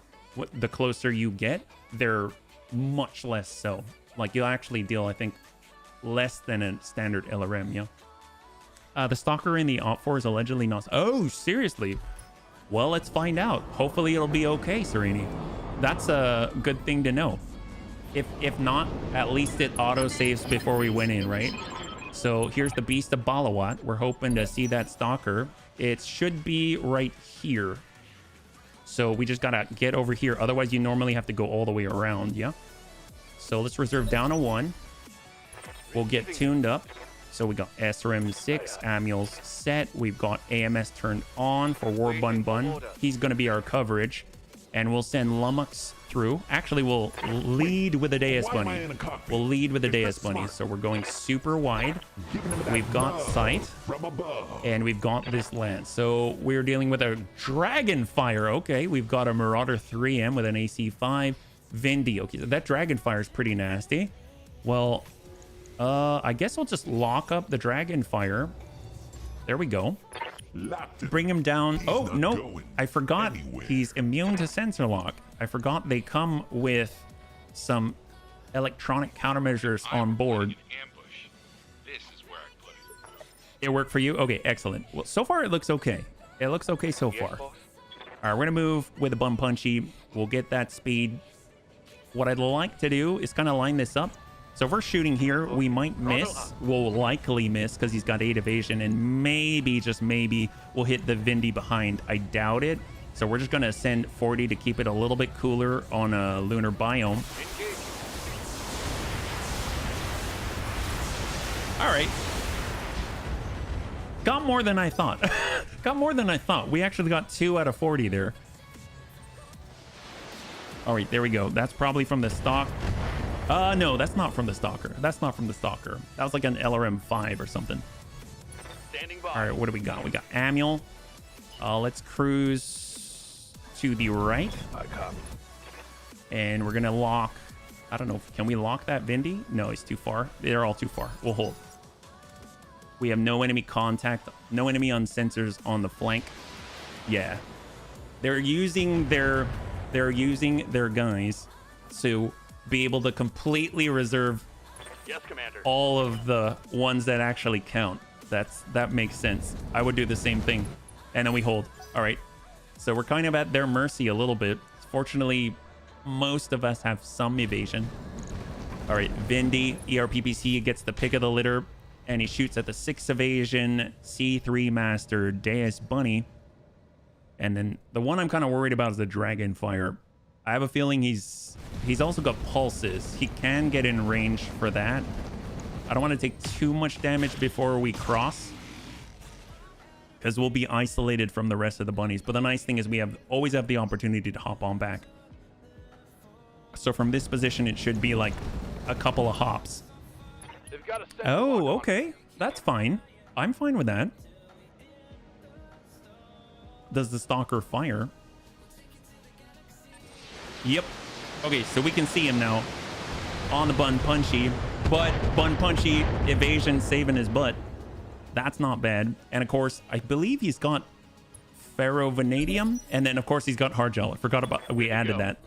The closer you get, they're much less so. Like, you'll actually deal, I think, less than a standard LRM, yeah? The stalker in the Op4 is allegedly not... Oh, seriously? Well, let's find out. Hopefully it'll be okay, Sereni. That's a good thing to know. If not, at least it auto-saves before we went in, right? So here's the Beast of Balawat. We're hoping to see that stalker. It should be right here. So we just gotta get over here. Otherwise, you normally have to go all the way around, yeah? So let's reserve down a 1. We'll get tuned up. So we got SRM6, Amiel's set. We've got AMS turned on for War Bun Bun. He's gonna be our coverage. And we'll send Lummox through. Actually, we'll lead with the Deus Bunny. We'll lead with the Deus Bunny. So we're going super wide. We've got sight. And we've got this lance. So we're dealing with a Dragonfire. Okay, we've got a Marauder 3M with an AC5. Vindy. Okay, that Dragonfire is pretty nasty. Well, I guess I'll just lock up the Dragonfire. There we go. Bring him down. Oh, no, I forgot he's immune to sensor lock. I forgot they come with some electronic countermeasures on board. This is where I put it. It worked for you? Okay, excellent. Well, so far it looks okay. It looks okay so far. All right, we're gonna move with a Bum Punchy. We'll get that speed. What I'd like to do is kind of line this up So if we're shooting here, we might miss. We'll likely miss because he's got 8 evasion, and maybe, just maybe, we'll hit the Vindy behind. I doubt it. So we're just going to send 40 to keep it a little bit cooler on a lunar biome. All right. Got more than I thought. Got more than I thought. We actually got 2 out of 40 there. All right, there we go. That's probably from the stock. No, that's not from the stalker. That's not from the stalker. That was like an LRM-5 or something. Standing by. All right, what do we got? We got Amul. Let's cruise to the right. I copy. And we're gonna lock. I don't know. Can we lock that Vindy? No, it's too far. They're all too far. We'll hold. We have no enemy contact. No enemy on sensors on the flank. Yeah, they're using their guys to be able to completely reserve Yes, Commander. all of the ones that actually count. That makes sense. I would do the same thing. And then we hold. All right. So we're kind of at their mercy a little bit. Fortunately, most of us have some evasion. All right. Vindy, ERPPC gets the pick of the litter, and he shoots at the 6 evasion C3 Master Deus Bunny. And then the one I'm kind of worried about is the Dragonfire. I have a feeling he's also got pulses. He can get in range for that. I don't want to take too much damage before we cross, because we'll be isolated from the rest of the bunnies. But the nice thing is we always have the opportunity to hop on back. So from this position, it should be like a couple of hops. They've got a Oh, okay. That's fine. I'm fine with that. Does the stalker fire? Yep. Okay, so we can see him now on the Bun Punchy, but Bun Punchy evasion saving his butt. That's not bad. And of course, I believe he's got Ferrovanadium, and then of course he's got Hard Gel. I forgot about, we added that.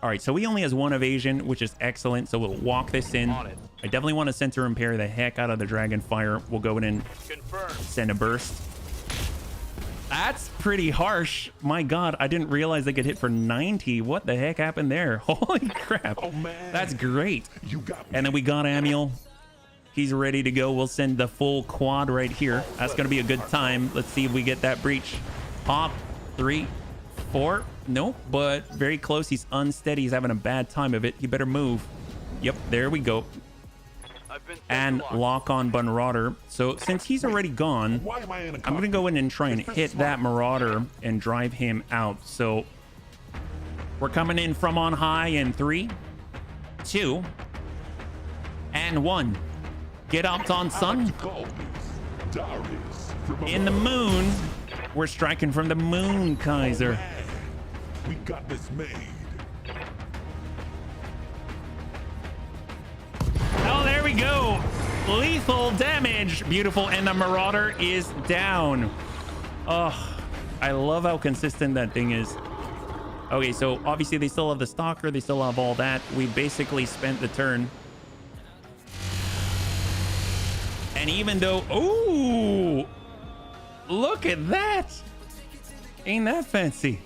All right, so he only has 1 evasion, which is excellent. So we'll walk this in. I definitely want to center impair the heck out of the Dragonfire. We'll go in and send a burst. That's pretty harsh. My God, I didn't realize they could hit for 90. What the heck happened there? Holy crap. Oh, man. That's great. You got me. And then we got Amul. He's ready to go. We'll send the full quad right here. That's going to be a good time. Let's see if we get that breach. Pop. 3, 4. Nope, but very close. He's unsteady. He's having a bad time of it. He better move. Yep, there we go. And lock on Bunrauder. So since he's already gone, I'm gonna go in and try and hit that Marauder and drive him out. So we're coming in from on high in 3, 2, and 1. Get out on sun. In the moon. We're striking from the moon, Kaiser. We got this made. Oh, there we go. Lethal damage. Beautiful. And the Marauder is down. Oh, I love how consistent that thing is. Okay, so obviously they still have the Stalker. They still have all that. We basically spent the turn. And even though... Oh, look at that. Ain't that fancy?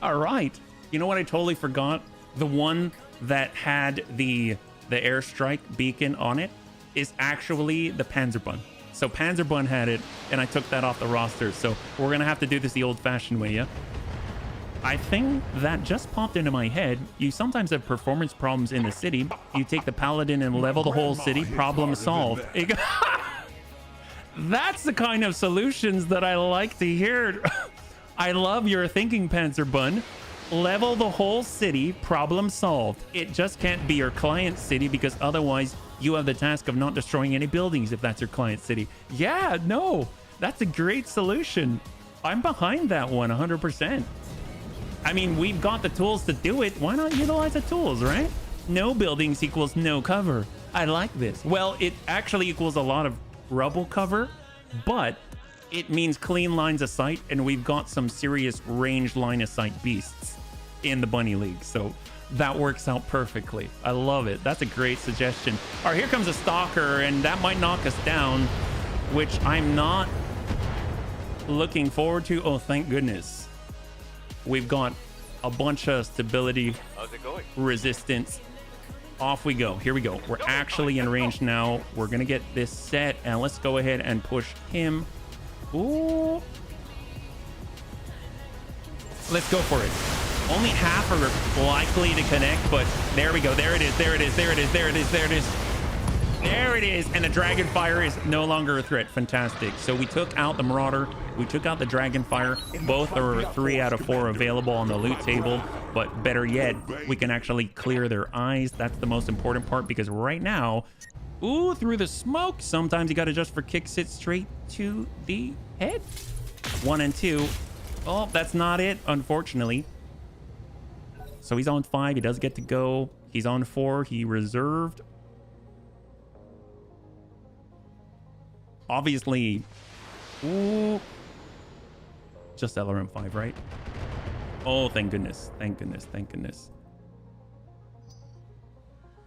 All right. You know what I totally forgot? The one that had the airstrike beacon on it is actually the Panzerbun. So Panzerbun had it, and I took that off the roster. So we're going to have to do this the old-fashioned way, yeah? I think that just popped into my head. You sometimes have performance problems in the city. You take the Paladin and level the whole city. Problem solved. That's the kind of solutions that I like to hear. I love your thinking, Panzerbun. Level the whole city, problem solved. It just can't be your client city, because otherwise you have the task of not destroying any buildings if that's your client city. Yeah, no, that's a great solution. I'm behind that one 100%. I mean, we've got the tools to do it. Why not utilize the tools, right? No buildings equals no cover. I like this. Well, it actually equals a lot of rubble cover, but it means clean lines of sight, and we've got some serious range line of sight beasts in the Bunny League. So that works out perfectly. I love it. That's a great suggestion. All right, here comes a Stalker, and that might knock us down, which I'm not looking forward to. Oh, thank goodness. We've got a bunch of stability resistance Off we go. Here we go. We're actually in range now. We're gonna get this set, and let's go ahead and push him. Ooh. Let's go for it. Only half are likely to connect, but there we go. There it is. There it is. There it is. There it is. There it is. There it is. And the Dragonfire is no longer a threat. Fantastic. So we took out the Marauder. We took out the Dragonfire. Both are 3 out of 4 available on the loot table. But better yet, we can actually clear their eyes. That's the most important part, because right now, ooh, through the smoke, sometimes you got to just for kicks it straight to the head. 1 and 2. Oh, that's not it, unfortunately. So he's on 5. He does get to go. He's on 4. He reserved. Obviously, ooh, just LRM 5, right? Oh, thank goodness. Thank goodness. Thank goodness.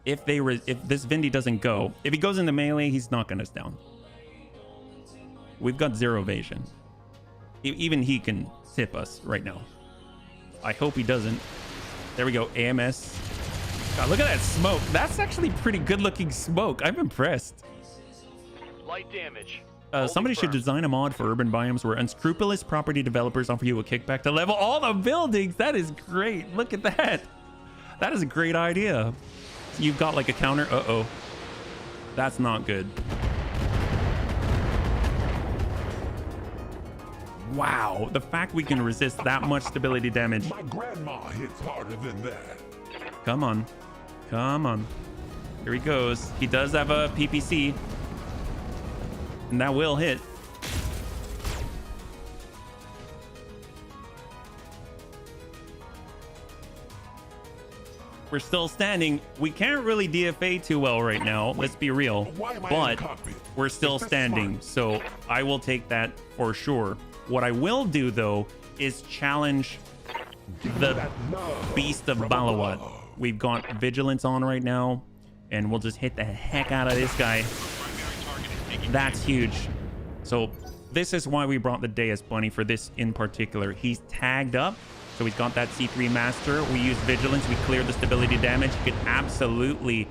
If this Vindy doesn't go, if he goes into melee, he's knocking us down. We've got 0 evasion. Even he can tip us right now. I hope he doesn't. There we go. AMS. God, look at that smoke. That's actually pretty good looking smoke. I'm impressed. Light damage. Somebody should design a mod for urban biomes where unscrupulous property developers offer you a kickback to level all the buildings. That is great. Look at that. That is a great idea. You've got like a counter. Uh-oh. That's not good. Wow. The fact we can resist that much stability damage. My grandma hits harder than that. Come on. Come on. Here he goes. He does have a PPC. And that will hit. We're still standing. We can't really DFA too well right now. Let's be real. But we're still standing. So I will take that for sure. What I will do, though, is challenge the Beast of Balawat. We've got Vigilance on right now. And we'll just hit the heck out of this guy. That's huge. So this is why we brought the Deus Bunny for this in particular. He's tagged up, so he's got that C3 Master. We use Vigilance. We clear the stability damage. He could absolutely...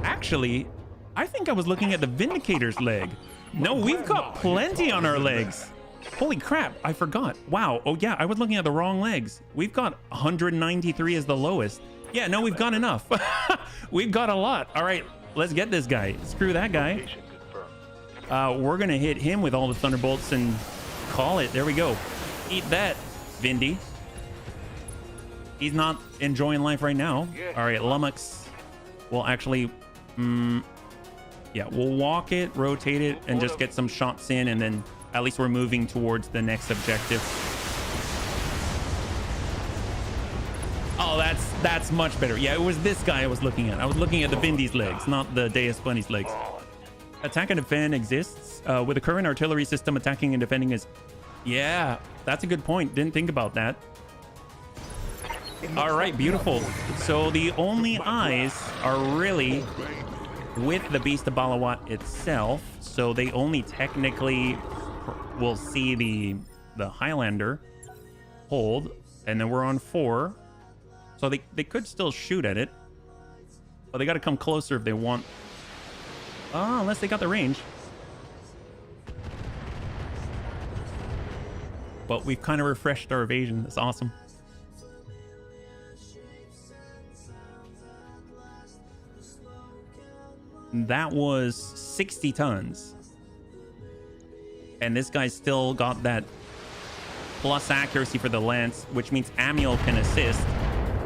Actually, I think I was looking at the Vindicator's leg. No, we've got plenty on our legs. Holy crap, I forgot. Wow. Oh yeah, I was looking at the wrong legs. We've got 193 as the lowest. Yeah, no, we've got enough. We've got a lot. All right, let's get this guy. Screw that guy. We're going to hit him with all the Thunderbolts and call it. There we go. Eat that, Vindy. He's not enjoying life right now. All right, Lummox will actually... yeah, we'll walk it, rotate it, and just get some shots in, and then at least we're moving towards the next objective. Oh, that's much better. Yeah, it was this guy I was looking at. I was looking at the Vindy's legs, not the Deus Bunny's legs. Attack and defend exists. With the current artillery system, attacking and defending is... Yeah, that's a good point. Didn't think about that. All right, beautiful. So the only eyes are really with the Beast of Balawat itself. So they only technically will see the Highlander hold. And then we're on 4. So they could still shoot at it, but they got to come closer if they want. Oh, unless they got the range. But we've kind of refreshed our evasion. That's awesome. That was 60 tons. And this guy's still got that plus accuracy for the lance, which means Amiel can assist.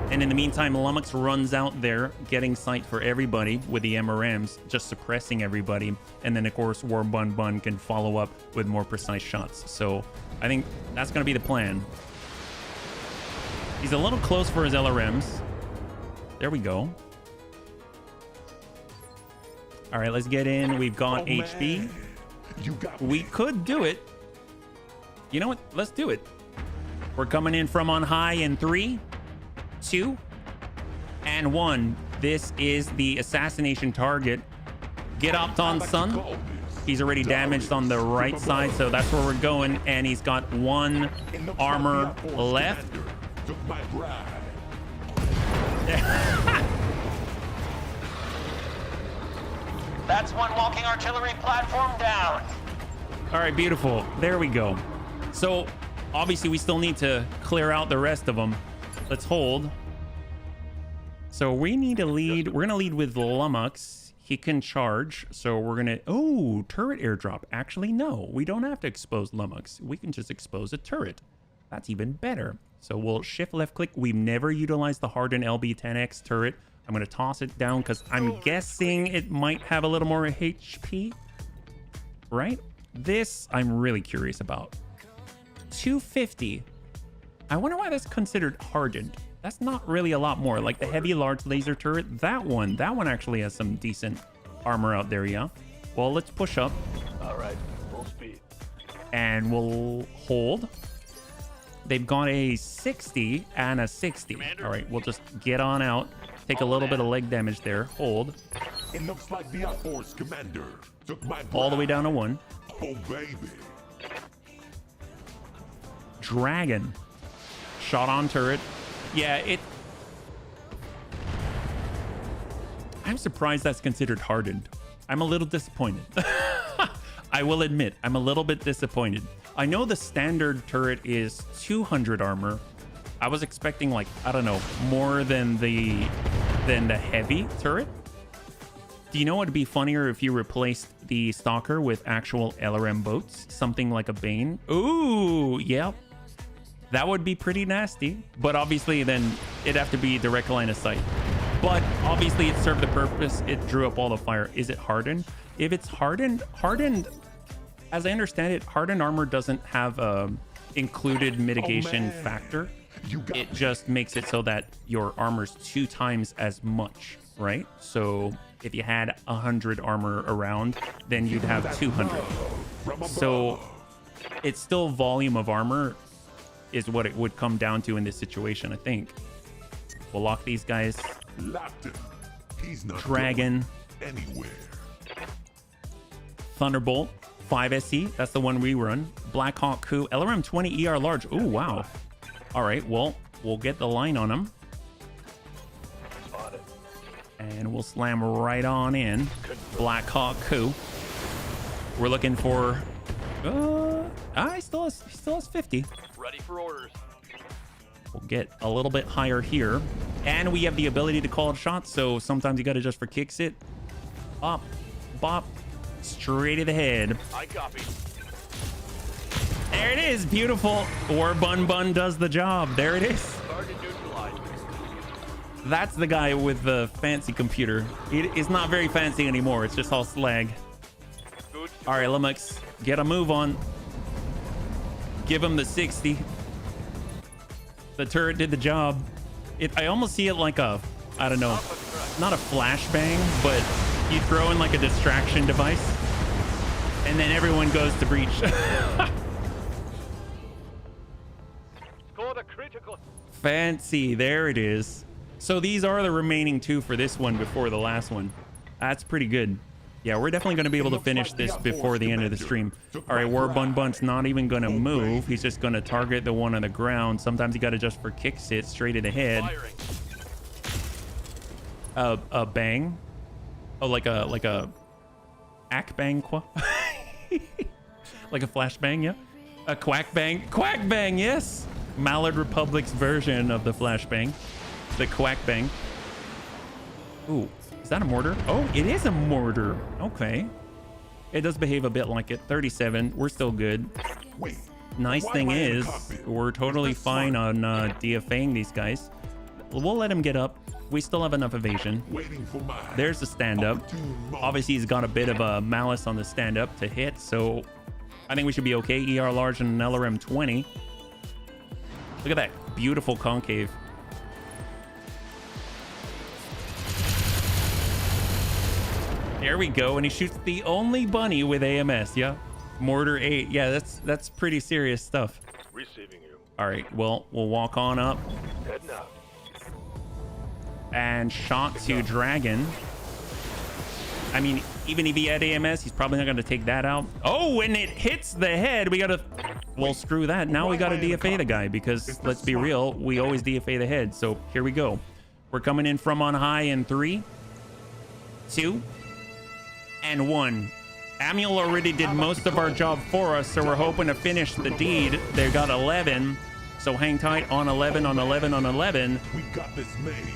And in the meantime, Lummox runs out there, getting sight for everybody with the MRMs, just suppressing everybody. And then, of course, War Bun Bun can follow up with more precise shots. So I think that's going to be the plan. He's a little close for his LRMs. There we go. All right, let's get in. We've got HB. We could do it. You know what? Let's do it. We're coming in from on high in 3, 2, and 1. This is the assassination target. Get up on Sun. He's already damaged on the right side, so that's where we're going. And he's got 1 armor left. That's one walking artillery platform down. All right, beautiful. There we go. So obviously we still need to clear out the rest of them. Let's hold. So we need to lead. We're going to lead with Lummox. He can charge. So we're going to... Oh, turret airdrop. Actually, no. We don't have to expose Lummox. We can just expose a turret. That's even better. So we'll shift left click. We've never utilized the hardened LB-10X turret. I'm going to toss it down because I'm guessing it might have a little more HP. Right? This I'm really curious about. 250. I wonder why that's considered hardened. That's not really a lot more. Like the heavy large laser turret, that one actually has some decent armor out there, yeah. Well, let's push up. All right, full speed. And we'll hold. They've got a 60 and a 60. Commander. All right, we'll just get on out. Take a little bit of leg damage there. Hold. It looks like the Force Commander took my All the way down to 1. Oh, baby. Dragon. Shot on turret. Yeah, I'm surprised that's considered hardened. I'm a little disappointed. I will admit, I'm a little bit disappointed. I know the standard turret is 200 armor. I was expecting, like, I don't know, more than the heavy turret. Do you know what would be funnier if you replaced the Stalker with actual LRM boats? Something like a Bane? Ooh, yep. That would be pretty nasty. But obviously, then it'd have to be direct line of sight. But obviously, it served the purpose. It drew up all the fire. Is it hardened? If it's hardened, as I understand it, hardened armor doesn't have a included mitigation factor. It just makes it so that your armor's 2 times as much, right? So if you had 100 armor around, then you'd have 200. So it's still volume of armor is what it would come down to in this situation, I think. We'll lock these guys. He's not Dragon. Anywhere. Thunderbolt. 5SE. That's the one we run. Black Hawk Coup. LRM 20 ER large. Oh, wow. All right. Well, we'll get the line on him. And we'll slam right on in. Black Hawk Coup. We're looking for... he still has 50. Ready for orders. We'll get a little bit higher here. And we have the ability to call it shots, so sometimes you got to just for kicks it. Up, bop, straight to the head. I copy. There it is. Beautiful. Or Bun Bun does the job. There it is. Target neutralized. That's the guy with the fancy computer. It's not very fancy anymore. It's just all slag. Good. All right, Lummox, get a move on. Give him the 60. The turret did the job. I almost see it like a, I don't know, not a flashbang, but you throw in like a distraction device, and then everyone goes to breach. Scored a critical. Fancy, there it is. So these are the remaining 2 for this one before the last one. That's pretty good. Yeah, we're definitely going to be able to finish this before the end of the stream. All right, War Bun Bun's not even going to move. He's just going to target the one on the ground. Sometimes you got to just for kicks it straight in the head. A bang. Oh, like a ack bang, like a flash bang, yeah. A quack bang, yes. Mallard Republic's version of the flash bang, the quack bang. Ooh. Is that a mortar? Oh, it is a mortar. Okay. It does behave a bit like it. 37. We're still good. Wait. Nice thing is, we're totally fine on DFAing these guys. We'll let him get up. We still have enough evasion. There's the stand-up. Obviously, he's got a bit of a malice on the stand-up to hit, so I think we should be okay. ER large and an LRM 20. Look at that beautiful concave. There we go, and he shoots the only bunny with AMS. Yeah, mortar 8. Yeah, that's pretty serious stuff. Receiving you. All right, well, we'll walk on up. Heading out. And shot to Dragon. I mean, even if he had AMS, he's probably not going to take that out. Oh, and it hits the head. We got to... Well, screw that. Now we got to DFA the guy because, let's be real, we always DFA the head. So here we go. We're coming in from on high in 3, 2, and 1. Manuel already did most of our job for us, so we're hoping to finish the deed. They got 11, so hang tight on 11, on 11, on 11. We got this made.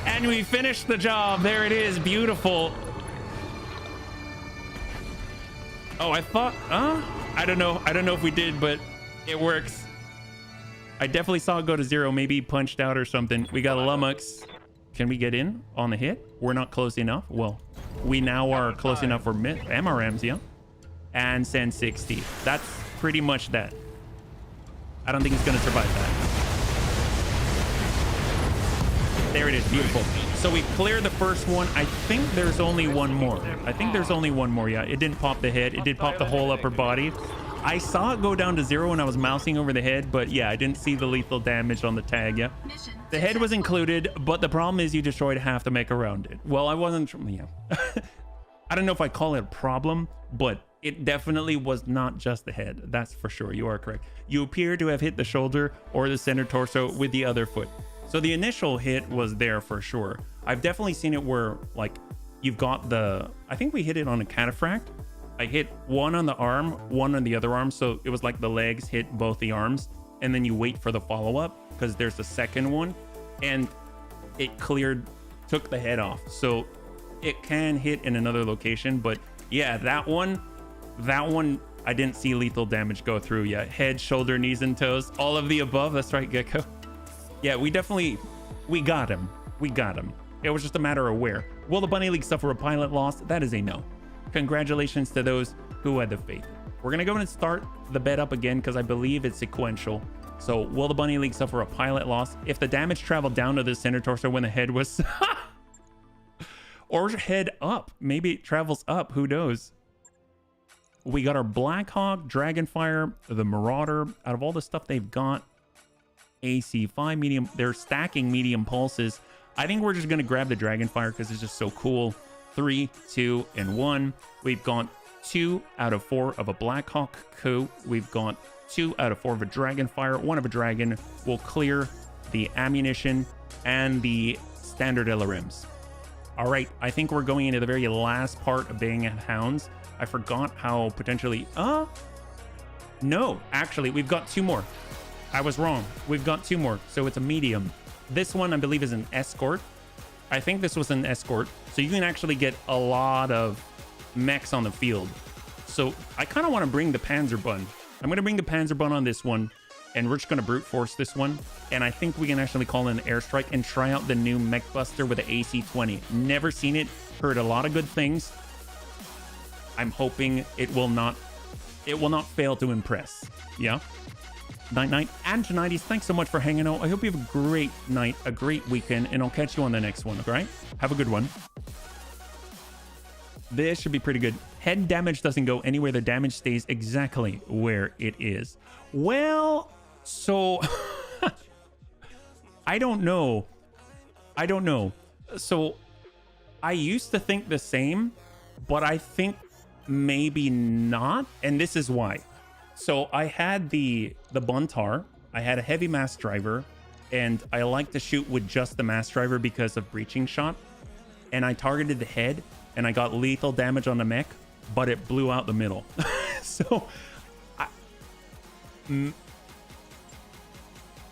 And we finished the job. There it is. Beautiful. Oh, I thought, I don't know if we did, but it works. I definitely saw it go to 0. Maybe he punched out or something. We got a Lummox. Can we get in on the hit? We're not close enough. Well, we now are close enough for MRMs, yeah. And send 60. That's pretty much that. I don't think he's going to survive that. There it is. Beautiful. So we cleared the first one. I think there's only one more. Yeah, it didn't pop the head. It did pop the whole upper body. I saw it go down to 0 when I was mousing over the head, but yeah, I didn't see the lethal damage on the tag. Yeah, the head was included, but the problem is you destroyed half the mech around it. Well, I wasn't, yeah. I don't know if I call it a problem, but it definitely was not just the head. That's for sure. You are correct. You appear to have hit the shoulder or the center torso with the other foot. So the initial hit was there for sure. I've definitely seen it where, like, you've got the, I think we hit it on a cataphract. I hit one on the arm, one on the other arm. So it was like the legs hit both the arms, and then you wait for the follow-up because there's a second one, and it cleared, took the head off. So it can hit in another location, but yeah, that one, I didn't see lethal damage go through yet. Head, shoulder, knees, and toes, all of the above. That's right, Gecko. Yeah, we got him. It was just a matter of where. Will the Bunny League suffer a pilot loss? That is a no. Congratulations to those who had the faith. We're going to go and start the bet up again because I believe it's sequential. So will the Bunny League suffer a pilot loss? If the damage traveled down to the center torso when the head was... or head up. Maybe it travels up. Who knows? We got our Blackhawk, Dragonfire, the Marauder. Out of all the stuff they've got, AC5 medium. They're stacking medium pulses. I think we're just going to grab the Dragonfire because it's just so cool. 3, 2, and 1. We've got 2 out of 4 of a Blackhawk coup. We've got 2 out of 4 of a Dragonfire. 1 of a Dragon will clear the ammunition and the standard LRMs. All right, I think we're going into the very last part of Baying at Hounds. I forgot how potentially... No, actually, we've got 2 more. I was wrong. We've got 2 more, so it's a medium. This one, I believe, is an escort. I think this was an escort, so you can actually get a lot of mechs on the field. So I kind of want to bring the Panzerbun. I'm going to bring the Panzerbun on this one, and we're just going to brute force this one. And I think we can actually call in an airstrike and try out the new Mech Buster with the AC-20. Never seen it, heard a lot of good things. I'm hoping it will not fail to impress. Yeah. Night and tonighties, thanks so much for hanging out. I hope you have a great night, a great weekend, and I'll catch you on the next one. All right, have a good one. This should be pretty good. Head damage doesn't go anywhere. The damage stays exactly where it is. Well, so I don't know. So I used to think the same, but I think maybe not, and this is why. So I had the Buntar, I had a heavy mass driver, and I like to shoot with just the mass driver because of breaching shot. And I targeted the head, and I got lethal damage on the mech, but it blew out the middle. So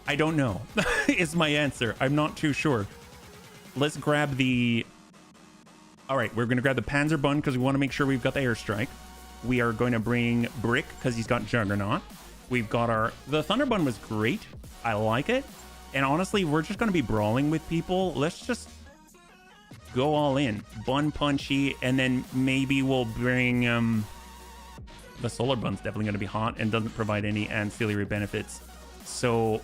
I don't know is my answer. I'm not too sure. Let's grab the... All right, we're going to grab the Panzerbun because we want to make sure we've got the airstrike. We are going to bring Brick because he's got Juggernaut. We've got the Thunderbun was great. I like it. And honestly, we're just going to be brawling with people. Let's just go all in. Bun Punchy, and then maybe we'll bring... the Solar Bun's definitely going to be hot and doesn't provide any ancillary benefits. So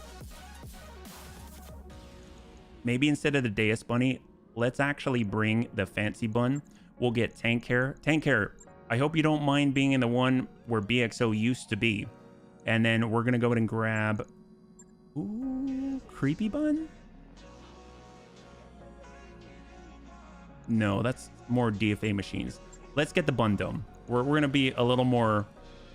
maybe instead of the Deus Bunny, let's actually bring the Fancy Bun. We'll get Tank Hair. Tank Hair, I hope you don't mind being in the one where BXO used to be. And then we're going to go ahead and grab... Ooh, Creepy Bun? No, that's more DFA machines. Let's get the Bun Dome. We're going to be a little more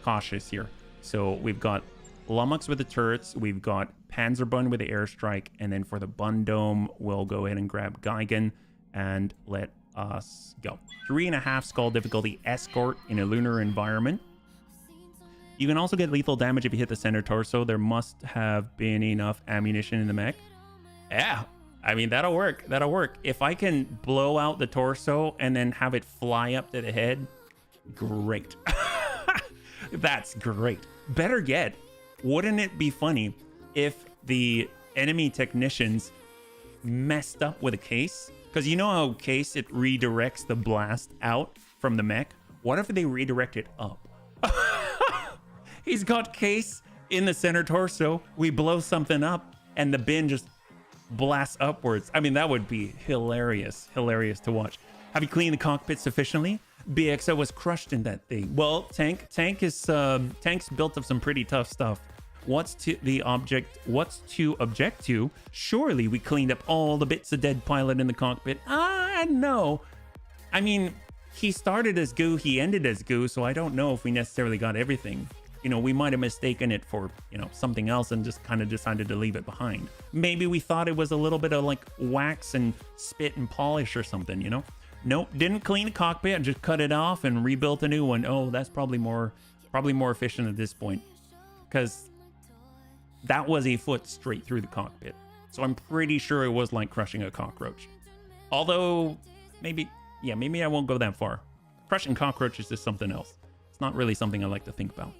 cautious here. So we've got Lummox with the turrets. We've got Panzerbun with the airstrike. And then for the Bun Dome, we'll go ahead and grab Geigen and let us go. 3.5 skull difficulty escort in a lunar environment. You can also get lethal damage if you hit the center torso. There must have been enough ammunition in the mech. Yeah, I mean, that'll work. That'll work. If I can blow out the torso and then have it fly up to the head, great. That's great. Better yet, wouldn't it be funny if the enemy technicians messed up with a case? Because you know how case, it redirects the blast out from the mech? What if they redirect it up? He's got case in the center torso. We blow something up and the bin just blasts upwards. I mean, that would be hilarious. Hilarious to watch. Have you cleaned the cockpit sufficiently? BXO was crushed in that thing. Well, Tank's built of some pretty tough stuff. What's to object to? Surely we cleaned up all the bits of dead pilot in the cockpit. No. I mean, he started as goo, he ended as goo, so I don't know if we necessarily got everything. You know, we might have mistaken it for, you know, something else and just kind of decided to leave it behind. Maybe we thought it was a little bit of like wax and spit and polish or something, you know? Nope, didn't clean the cockpit, just cut it off and rebuilt a new one. Oh, that's probably more efficient at this point, because that was a foot straight through the cockpit. So I'm pretty sure it was like crushing a cockroach. Although, maybe I won't go that far. Crushing cockroaches is something else. It's not really something I like to think about.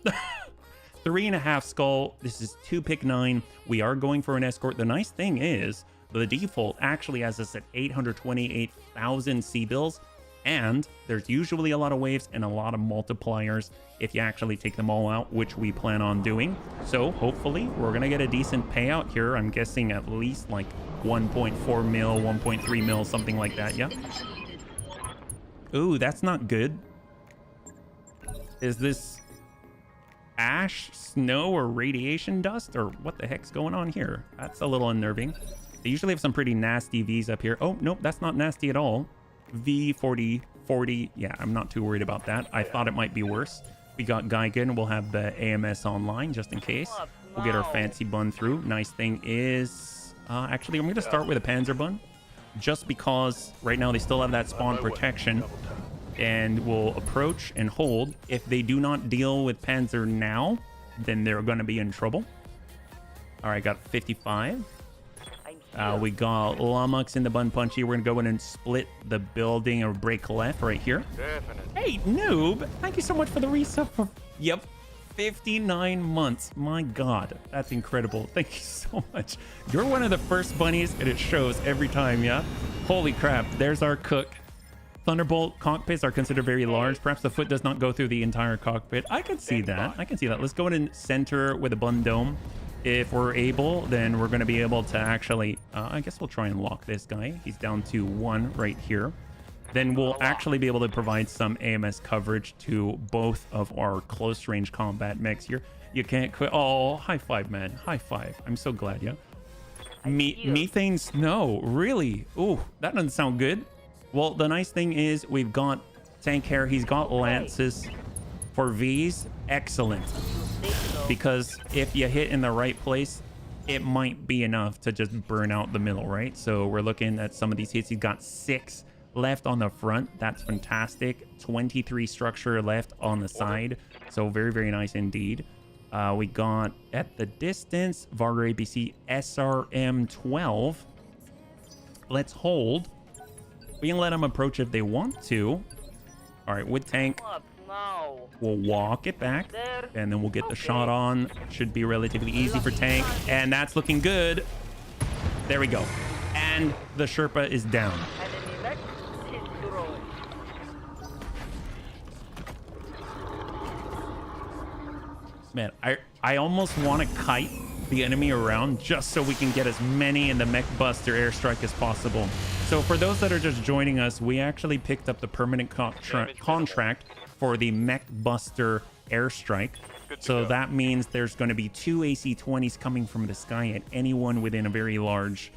3.5 skull. This is 2 pick 9. We are going for an escort. The nice thing is the default actually has us at 828,000 C-bills, and there's usually a lot of waves and a lot of multipliers if you actually take them all out, which we plan on doing. So hopefully we're gonna get a decent payout here. I'm guessing at least like 1.4 mil, 1.3 mil, something like that. Yeah. Ooh, that's not good. Is this ash, snow, or radiation dust, or what the heck's going on here? That's a little unnerving. They usually have some pretty nasty Vs up here. Oh, nope, that's not nasty at all. V40, 40. Yeah, I'm not too worried about that. I thought it might be worse. We got Geigen. We'll have the AMS online just in case. We'll get our fancy bun through. Nice thing is, actually, I'm going to start with a Panzerbun, just because right now they still have that spawn protection. And we'll approach and hold. If they do not deal with Panzer now, then they're going to be in trouble. All right, got 55. We got Lummox in the bun punchy. We're going to go in and split the building or break left right here. Definitely. Hey, noob. Thank you so much for the resub. Yep. 59 months. My God, that's incredible. Thank you so much. You're one of the first bunnies, and it shows every time, yeah? Holy crap. There's our cook. Thunderbolt cockpits are considered very large. Perhaps the foot does not go through the entire cockpit. I can see that. I can see that. Let's go in and center with a bun dome. If we're able, then we're going to be able to actually... I guess we'll try and lock this guy. He's down to 1 right here. Then we'll actually be able to provide some AMS coverage to both of our close-range combat mechs here. You can't quit. Oh, high five, man. High five. I'm so glad, yeah? Methane snow. Really? Ooh, that doesn't sound good. Well, the nice thing is we've got tank hair. He's got lances for Vs. Excellent. Because if you hit in the right place, it might be enough to just burn out the middle, right? So we're looking at some of these hits. He's got 6 left on the front. That's fantastic. 23 structure left on the side. So very, very nice indeed. We got at the distance, Vargo ABC SRM-12. Let's hold. We can let them approach if they want to. All right, with tank, we'll walk it back, and then we'll get the shot on. Should be relatively easy for tank, and that's looking good. There we go. And the Sherpa is down. Man, I almost want to kite the enemy around just so we can get as many in the Mech Buster airstrike as possible. So for those that are just joining us, we actually picked up the permanent contract for the Mech Buster airstrike. So that means there's going to be 2 AC-20s coming from the sky at anyone within a very large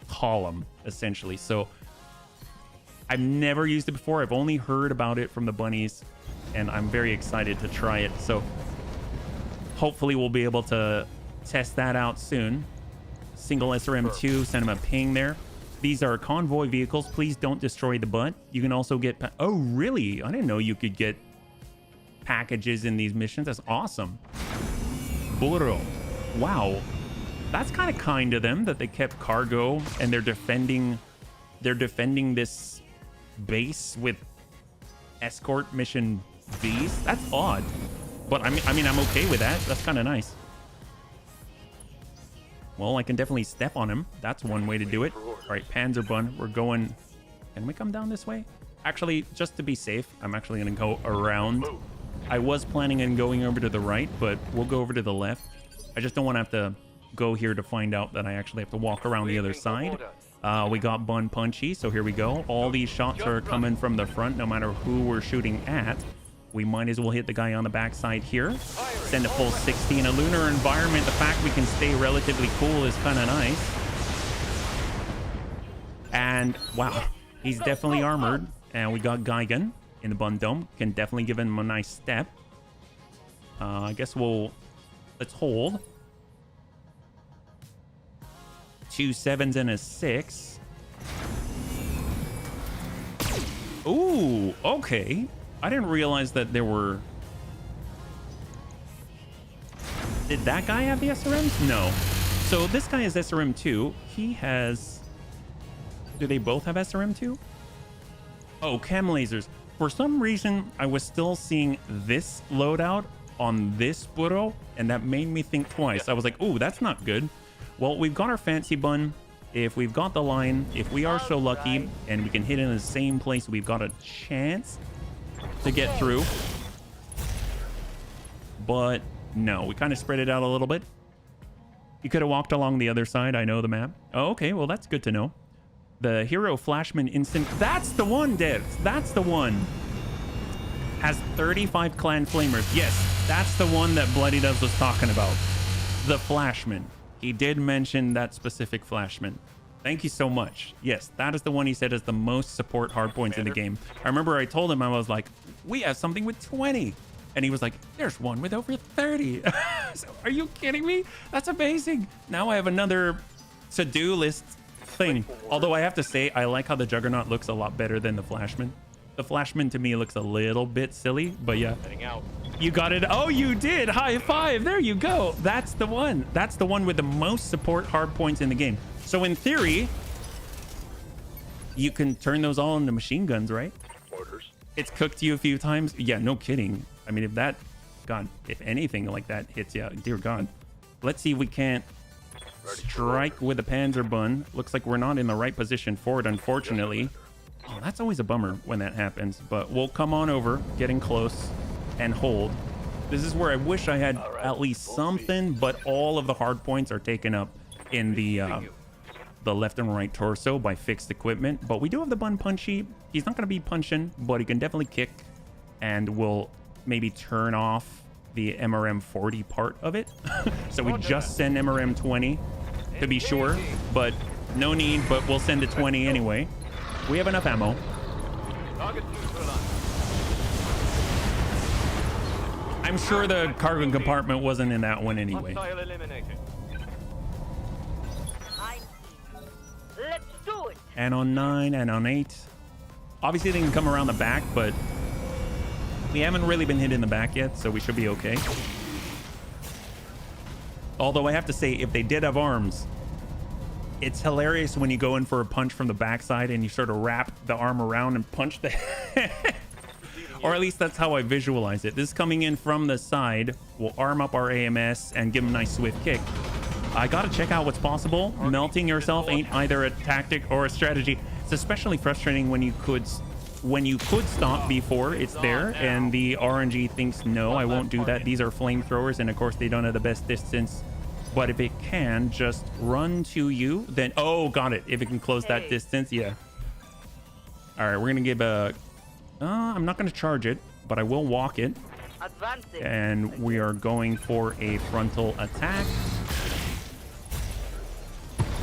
column, essentially. So I've never used it before. I've only heard about it from the bunnies, and I'm very excited to try it. So hopefully we'll be able to test that out soon. Single SRM2, send him a ping there. These are convoy vehicles. Please don't destroy the butt. You can also get... Oh, really? I didn't know you could get packages in these missions. That's awesome. Burro. Wow. That's kind of kind of them that they kept cargo and they're defending this base with escort mission Vs. That's odd. But I mean, I'm okay with that. That's kind of nice. Well, I can definitely step on him. That's one way to do it. All right, Panzerbun, we're going... Can we come down this way? Actually, just to be safe, I'm actually going to go around. I was planning on going over to the right, but we'll go over to the left. I just don't want to have to go here to find out that I actually have to walk around the other side. We got Bun Punchy, so here we go. All these shots are coming from the front, no matter who we're shooting at. We might as well hit the guy on the backside here. Send a full 60 in a lunar environment. The fact we can stay relatively cool is kind of nice. And wow, he's definitely armored. And we got Geigen in the Bun Dome. Can definitely give him a nice step. I guess let's hold. 2 7s and a 6. Ooh, okay. I didn't realize that there were... Did that guy have the SRMs? No. So this guy is SRM2. He has... Do they both have SRM2? Oh, chem lasers. For some reason, I was still seeing this loadout on this burro, and that made me think twice. I was like, ooh, that's not good. Well, we've got our fancy bun. If we've got the line, if we are so lucky, and we can hit in the same place, we've got a chance to get through. But no, we kind of spread it out a little bit. You could have walked along the other side. I know the map. Oh, okay, well, that's good to know. The hero Flashman instant. That's the one, Devs. That's the one. Has 35 clan flamers. Yes, that's the one that Bloody Doves was talking about. The Flashman. He did mention that specific Flashman. Thank you so much. Yes, that is the one he said is the most support hardpoints in the game. I remember I told him, I was like, we have something with 20. And he was like, there's one with over 30. So, are you kidding me? That's amazing. Now I have another to-do list thing. Although I have to say, I like how the Juggernaut looks a lot better than the Flashman. The Flashman to me looks a little bit silly, but yeah. You got it. Oh, you did. High five. There you go. That's the one. That's the one with the most support hardpoints in the game. So in theory, you can turn those all into machine guns, right? Orders. It's cooked you a few times. Yeah, no kidding. I mean, if that, God, if anything like that hits you, dear God. Let's see if we can't strike with a Panzerbun. Looks like we're not in the right position for it, unfortunately. Oh, that's always a bummer when that happens. But we'll come on over, getting close, and hold. This is where I wish I had at least something, but all of the hard points are taken up in the left and right torso by fixed equipment. But we do have the Bun Punchy. He's not going to be punching, but he can definitely kick, and we'll maybe turn off the MRM 40 part of it. So we just send MRM 20 to be sure, but no need, but we'll send a 20 anyway. We have enough ammo. I'm sure the cargo compartment wasn't in that one anyway. Let's do it. And on 9 and on 8. Obviously they can come around the back, but we haven't really been hit in the back yet, so we should be okay. Although I have to say, if they did have arms, it's hilarious when you go in for a punch from the backside and you sort of wrap the arm around and punch the head. Or at least that's how I visualize it. This coming in from the side will arm up our AMS and give him a nice swift kick. I gotta check out what's possible. Melting yourself ain't either a tactic or a strategy. It's especially frustrating when you could stop before it's there and the RNG thinks, no, I won't do that. These are flamethrowers, and of course they don't have the best distance. But if it can just run to you, then... Oh, got it. If it can close that distance, yeah. All right, we're going to give a... I'm not going to charge it, but I will walk it. Advancing. And we are going for a frontal attack.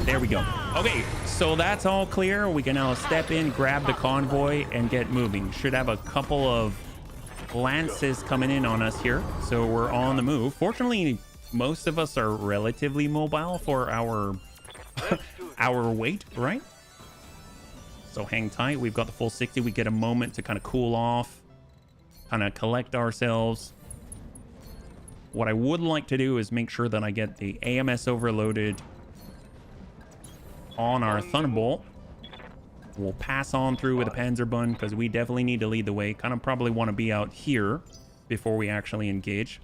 There we go. Okay, so that's all clear. We can now step in, grab the convoy, and get moving. Should have a couple of lances coming in on us here, so we're on the move. Fortunately, most of us are relatively mobile for our our weight, right? So hang tight. We've got the full 60. We get a moment to kind of cool off, kind of collect ourselves. What I would like to do is make sure that I get the AMS overloaded on our Thunderbolt. We'll pass on through with a Panzerbund because we definitely need to lead the way. Kind of probably want to be out here before we actually engage.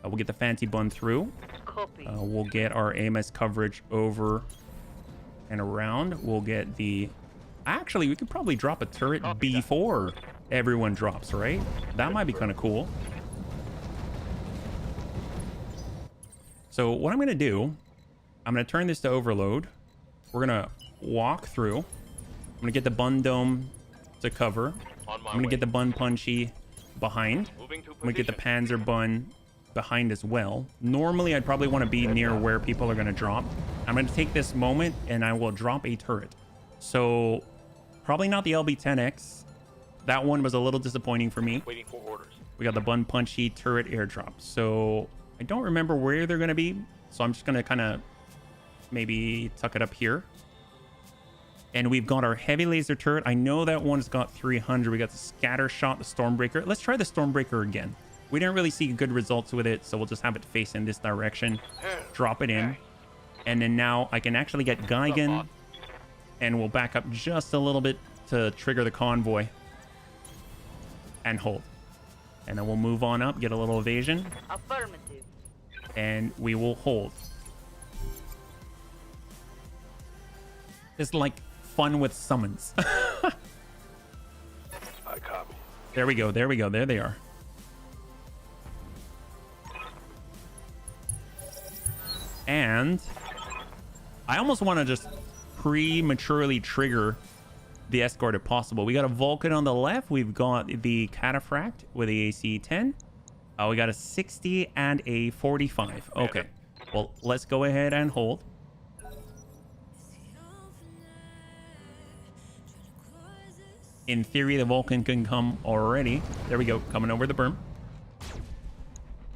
We'll get the Fancy Bun through. We'll get our AMS coverage over and around. We'll get the... Actually, we could probably drop a turret before everyone drops, right? That might be kind of cool. So what I'm going to do, I'm going to turn this to overload. We're going to walk through. I'm going to get the Bun Dome to cover. I'm going to get the Bun Punchy behind. I'm going to get the Panzer Bun behind as well. Normally, I'd probably want to be near where people are going to drop. I'm going to take this moment and I will drop a turret. So probably not the LB-10X. That one was a little disappointing for me. Waiting for orders. We got the Bun Punchy turret airdrop. So I don't remember where they're going to be. So I'm just going to kind of maybe tuck it up here. And we've got our heavy laser turret. I know that one's got 300. We got the scatter shot, the Stormbreaker. Let's try the Stormbreaker again. We didn't really see good results with it, so we'll just have it face in this direction. Drop it in. And then now I can actually get Geigen. And we'll back up just a little bit to trigger the convoy. And hold. And then we'll move on up, get a little evasion. Affirmative. And we will hold. It's like fun with summons. I copy. There we go. There we go. There they are. And I almost want to just prematurely trigger the escort if possible. We got a Vulcan on the left. We've got the Cataphract with the AC-10. We got a 60 and a 45. Okay. Well, let's go ahead and hold. In theory, the Vulcan can come already. There we go. Coming over the berm.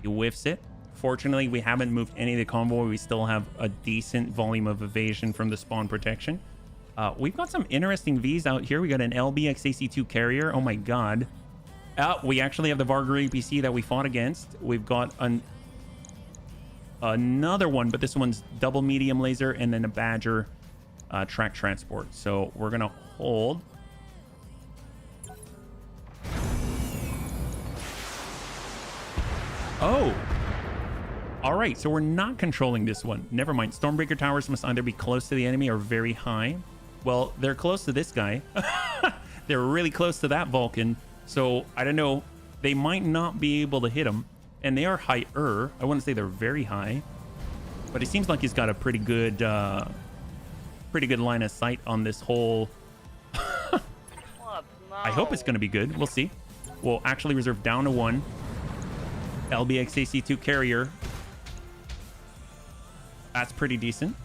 He whiffs it. Fortunately, we haven't moved any of the convoy. We still have a decent volume of evasion from the spawn protection. We've got some interesting Vs out here. We got an LBX AC-2 carrier. Oh my god. We actually have the Vargur APC that we fought against. We've got another one, but this one's double medium laser and then a Badger track transport. So we're going to hold. Oh. All right, so we're not controlling this one. Never mind. Stormbreaker towers must either be close to the enemy or very high. Well, they're close to this guy. They're really close to that Vulcan. So, I don't know. They might not be able to hit him. And they are higher. I wouldn't say they're very high. But it seems like he's got a pretty good line of sight on this whole... I hope it's going to be good. We'll see. We'll actually reserve down to 1. LBX AC-2 carrier. That's pretty decent.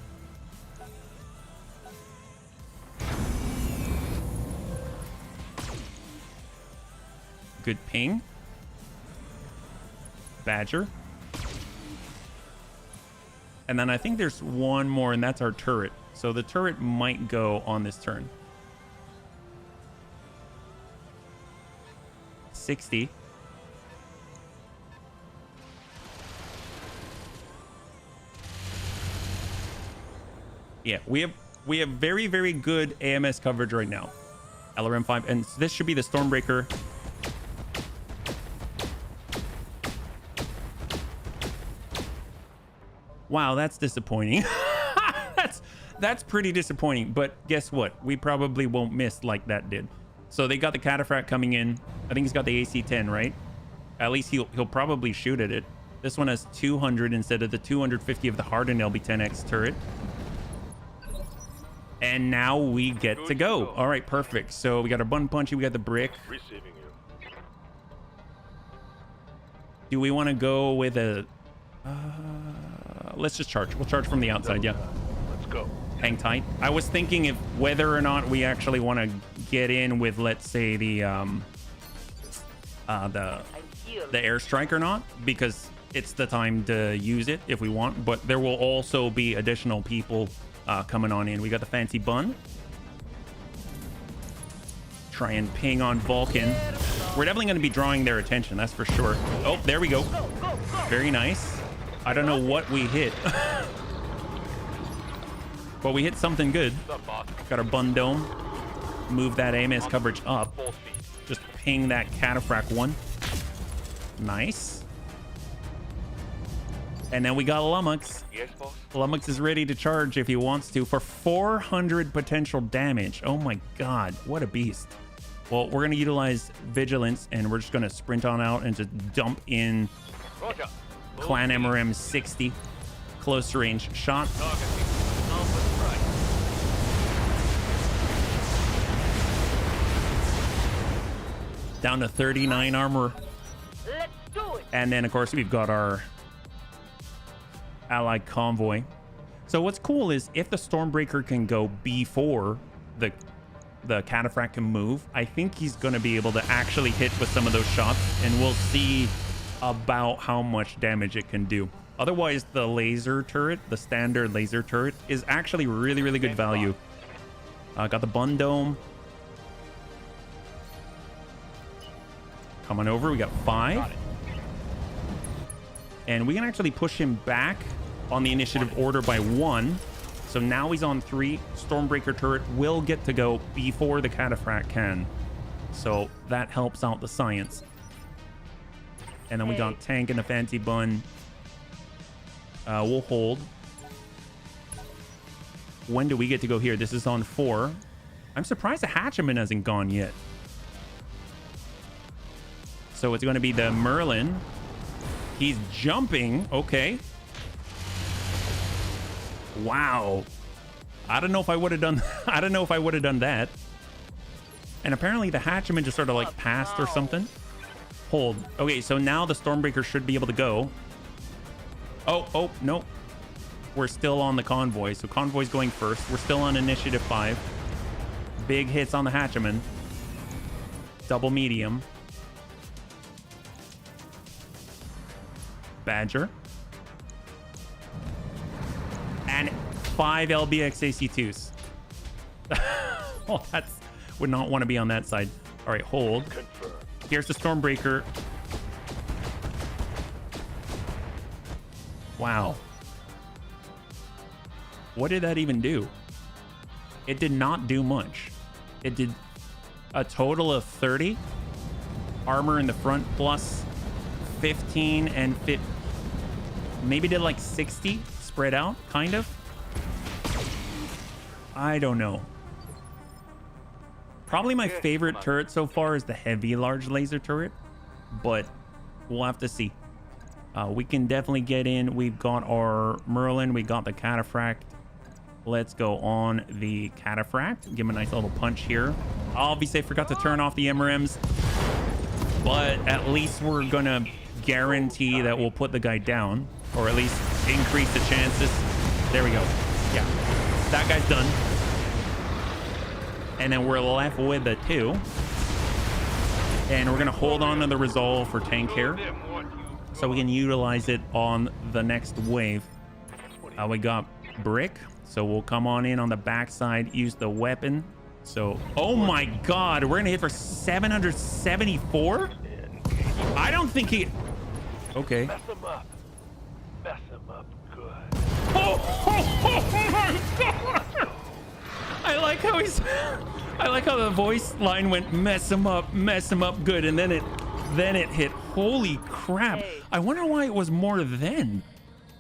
Good ping. Badger. And then I think there's one more, and that's our turret. So the turret might go on this turn. 60. Yeah, we have very, very good AMS coverage right now. LRM-5, and this should be the Stormbreaker. Wow, that's disappointing. that's pretty disappointing, but guess what? We probably won't miss like that did. So they got the Cataphract coming in. I think he's got the AC-10, right? At least he'll probably shoot at it. This one has 200 instead of the 250 of the hardened LB-10X turret. And now we get to go. All right, perfect. So we got our Bun Punchy, we got the brick. Receiving you. Do we want to go with a... let's just charge. We'll charge from the outside, yeah. Let's go. Hang tight. I was thinking if whether or not we actually want to get in with, let's say, the the airstrike or not, because it's the time to use it if we want. But there will also be additional people coming on in. We got the fancy bun. Try and ping on Vulcan. We're definitely going to be drawing their attention, that's for sure. Oh, there we go. Very nice. I don't know what we hit. But we hit something good. Got our bun dome. Move that AMS coverage up. Just ping that cataphract one. Nice. And then we got Lummox. Lummox is ready to charge if he wants to for 400 potential damage. Oh my god, what a beast. Well, we're going to utilize Vigilance, and we're just going to sprint on out and just dump in Clan MRM 60. Close range shot. Down to 39 armor. Let's do it. And then, of course, we've got our allied convoy. So what's cool is if the Stormbreaker can go before the cataphract can move, I think he's going to be able to actually hit with some of those shots, and we'll see about how much damage it can do. Otherwise, the laser turret, the standard laser turret, is actually really, really good value. Got the bun dome. Coming over, we got 5. And we can actually push him back on the initiative order by 1. So now he's on 3. Stormbreaker turret will get to go before the cataphract can. So that helps out the science. And then we got tank and the fancy bun. We'll hold. When do we get to go here? This is on 4. I'm surprised the Hatchman hasn't gone yet. So it's going to be the Merlin. He's jumping. Okay. Wow. I don't know if I would have done I don't know if I would have done that. And apparently the Hatchman just sort of like passed or something. Hold. Okay, so now the Stormbreaker should be able to go. Oh, no. We're still on the convoy. So convoy's going first. We're still on initiative 5. Big hits on the Hatchman. Double medium. Badger. And 5 LBX AC2s. Oh, that's... Would not want to be on that side. All right, hold. Here's the Stormbreaker. Wow. What did that even do? It did not do much. It did a total of 30. Armor in the front plus 15 and 50. Maybe did like 60 spread out, kind of. I don't know. Probably my favorite turret so far is the heavy large laser turret, but we'll have to see. We can definitely get in. We've got our Merlin. We got the cataphract. Let's go on the cataphract. Give him a nice little punch here. Obviously, I forgot to turn off the MRMs, but at least we're gonna guarantee that we'll put the guy down, or at least increase the chances. There we go. Yeah, that guy's done. And then we're left with the 2. And we're gonna hold on to the resolve for tank here, so we can utilize it on the next wave. We got brick, so we'll come on in on the backside, use the weapon. So, oh my god, we're gonna hit for 774? I don't think he... Okay. Mess him up. Mess him up good. Oh my god! I like how he's... I like how the voice line went, mess him up good, and then it hit. Holy crap. I wonder why it was more then.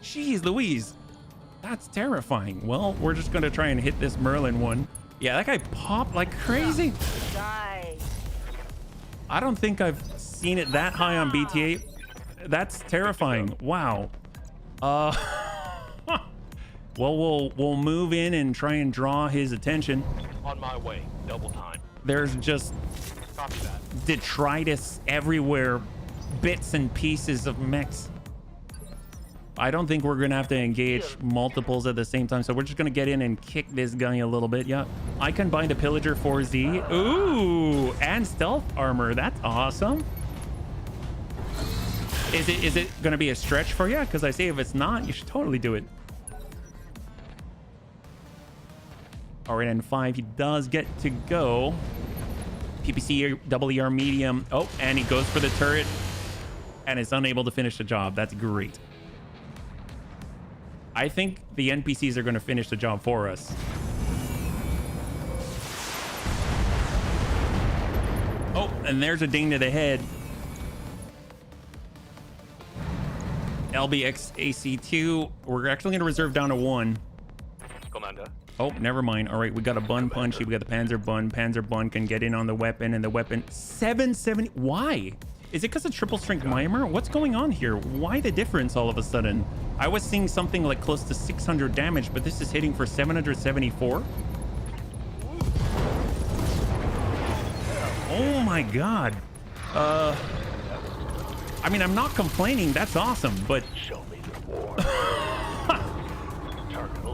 Jeez Louise. That's terrifying. Well, we're just gonna try and hit this Merlin one. Yeah, that guy popped like crazy. I don't think I've seen it that high on BTA. That's terrifying. Wow. Well, we'll move in and try and draw his attention. On my way. Double time. There's just Copy that. detritus everywhere. Bits and pieces of mechs. I don't think we're gonna have to engage multiples at the same time, so we're just gonna get in and kick this guy a little bit. Yeah, I can buy the Pillager 4Z. Ooh, and stealth armor. That's awesome. Is it gonna be a stretch for you? Because I say if it's not, you should totally do it. All right, and 5, he does get to go. PPC double ER medium. Oh, and he goes for the turret and is unable to finish the job. That's great. I think the NPCs are going to finish the job for us. Oh, and there's a ding to the head. LBX AC2. We're actually going to reserve down to 1. Commander. Oh, never mind. All right, we got a bun punchy. We got the Panzer bun. Panzer bun can get in on the weapon, and the weapon 770. Why? Is it because of triple strength mimer? What's going on here? Why the difference all of a sudden? I was seeing something like close to 600 damage, but this is hitting for 774. Oh my god. I mean, I'm not complaining. That's awesome, but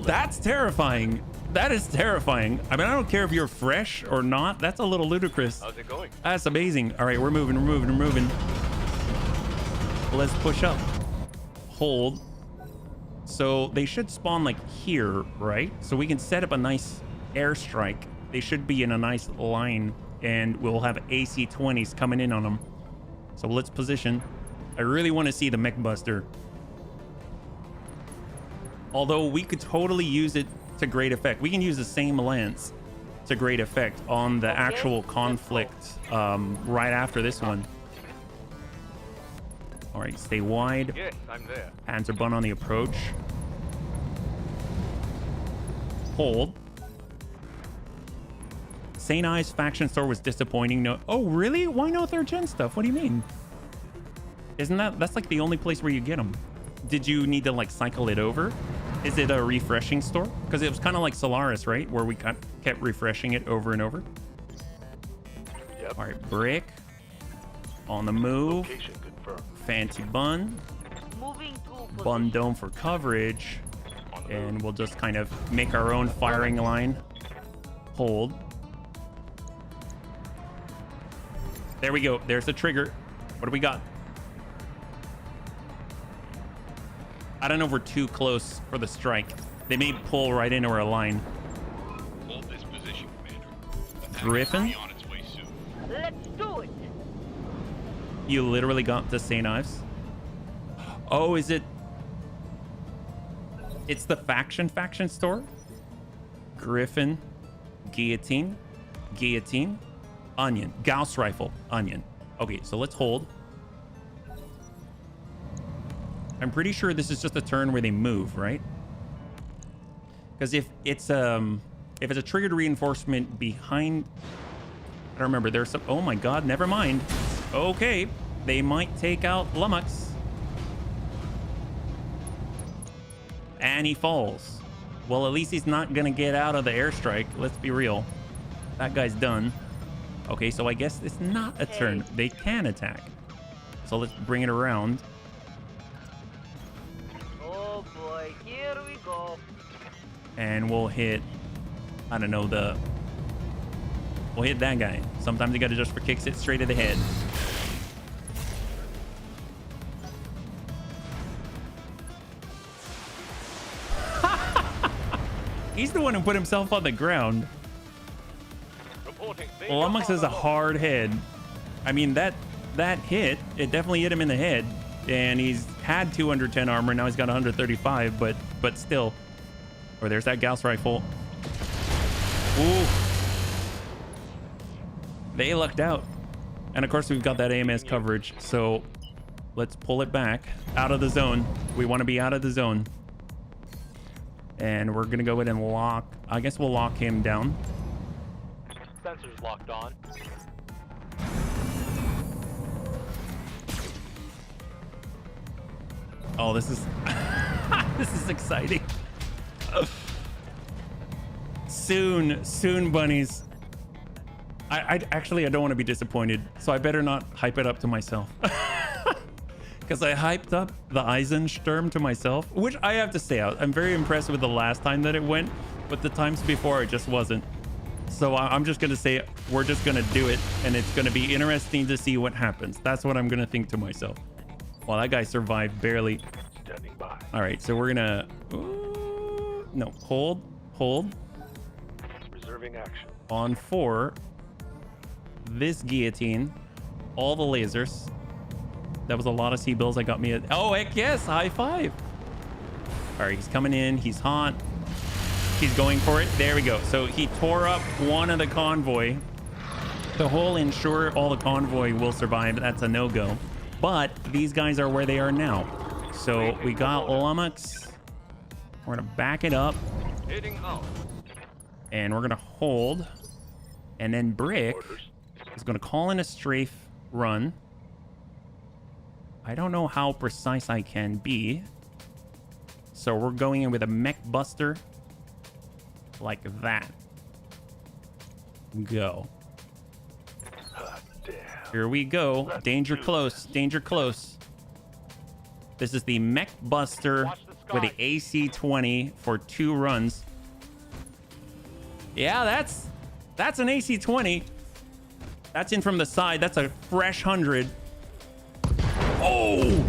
that's terrifying. That is terrifying. I mean, I don't care if you're fresh or not. That's a little ludicrous. How's it going? That's amazing. All right, we're moving. Let's push up. Hold. So they should spawn like here, right? So we can set up a nice airstrike. They should be in a nice line, and we'll have AC-20s coming in on them. So let's position. I really want to see the mech buster. Although we could totally use it to great effect. We can use the same lance to great effect on the actual conflict right after this one. All right, stay wide. Yes, I'm there. Panzer bun on the approach. Hold. St. Ives faction store was disappointing. No. Oh, really? Why no 3rd gen stuff? What do you mean? Isn't that's like the only place where you get them? Did you need to like cycle it over? Is it a refreshing store? Because it was kind of like Solaris, right? Where we kept refreshing it over and over. Yep. All right, brick. On the move. Location confirmed. Fancy bun. Moving to Bun dome for coverage. And we'll just kind of make our own firing line. Hold. There we go. There's the trigger. What do we got? I don't know if we're too close for the strike. They may pull right into our line. Hold this position, Commander. Attack Griffin? will be on its way soon. Let's do it. You literally got to St. Ives? Oh, is it? It's the faction store? Griffin. Guillotine. Guillotine. Onion. Gauss rifle. Onion. Okay, so let's hold. I'm pretty sure this is just a turn where they move, right? Because if it's a triggered reinforcement behind, I don't remember. There's some. Oh my God! Never mind. Okay, they might take out Lummox, and he falls. Well, at least he's not gonna get out of the airstrike. Let's be real. That guy's done. Okay, so I guess it's not a turn. They can attack. So let's bring it around. Oh boy, here we go. And we'll hit, I don't know, we'll hit that guy. Sometimes you gotta just for kicks it straight to the head. He's the one who put himself on the ground. Lummox has a hard head. I mean, that hit, it definitely hit him in the head. And he's had 210 armor, now he's got 135, but still. Or there's that Gauss rifle. Ooh. They lucked out. And of course we've got that AMS coverage, so let's pull it back out of the zone. We want to be out of the zone. And we're gonna go ahead and lock, I guess we'll lock him down. Sensors locked on. Oh, this is this is exciting. Soon, bunnies. I actually don't want to be disappointed, so I better not hype it up to myself. Because I hyped up the Eisensturm to myself, which I have to say, I'm very impressed with the last time that it went, but the times before it just wasn't. So I'm just gonna say we're just gonna do it, and it's gonna be interesting to see what happens. That's what I'm gonna think to myself. Well, that guy survived barely. Standing by. All right, so we're gonna... no, hold. Reserving action. On 4. This guillotine. All the lasers. That was a lot of C-bills that got me a... Oh, heck yes, high five. All right, he's coming in. He's hot. He's going for it. There we go. So he tore up one of the convoy. The whole ensure all the convoy will survive. That's a no-go. But these guys are where they are now. So we got Lummox. We're going to back it up. Hitting out. And we're going to hold. And then Brick is going to call in a strafe run. I don't know how precise I can be. So we're going in with a mech buster. Like that. Go. Here we go. Danger close. Danger close. This is the Mech Buster with the AC-20 for 2 runs. Yeah, that's an AC-20. That's in from the side. That's a fresh 100. Oh!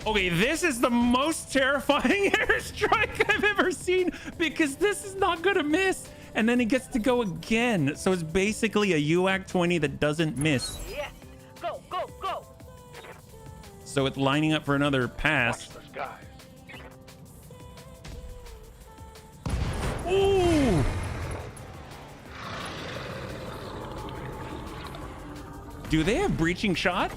Okay, this is the most terrifying airstrike I've ever seen because this is not gonna miss. And then he gets to go again. So it's basically a UAC-20 that doesn't miss. Yes. Go, go, go. So it's lining up for another pass. Ooh! Do they have breaching shot?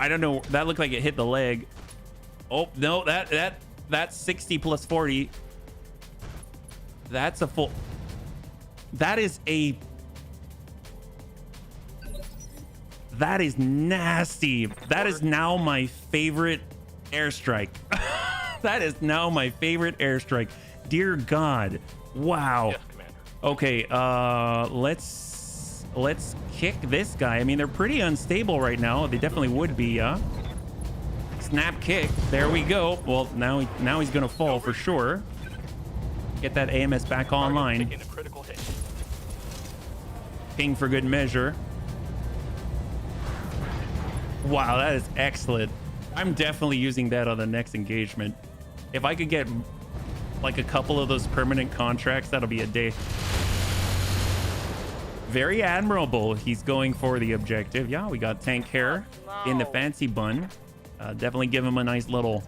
I don't know. That looked like it hit the leg. Oh, no, that's 60 plus 40. That's a full... That is nasty. That is now my favorite airstrike. That is now my favorite airstrike. Dear God. Wow. Yes, Commander. Okay, let's kick this guy. I mean, they're pretty unstable right now. They definitely would be. Snap kick. There we go. Well, now he's gonna fall for sure. Get that AMS back online. Ping for good measure. Wow, that is excellent. I'm definitely using that on the next engagement. If I could get like a couple of those permanent contracts, that'll be a day. Very admirable. He's going for the objective. Yeah, we got tank hair in the fancy bun. Definitely give him a nice little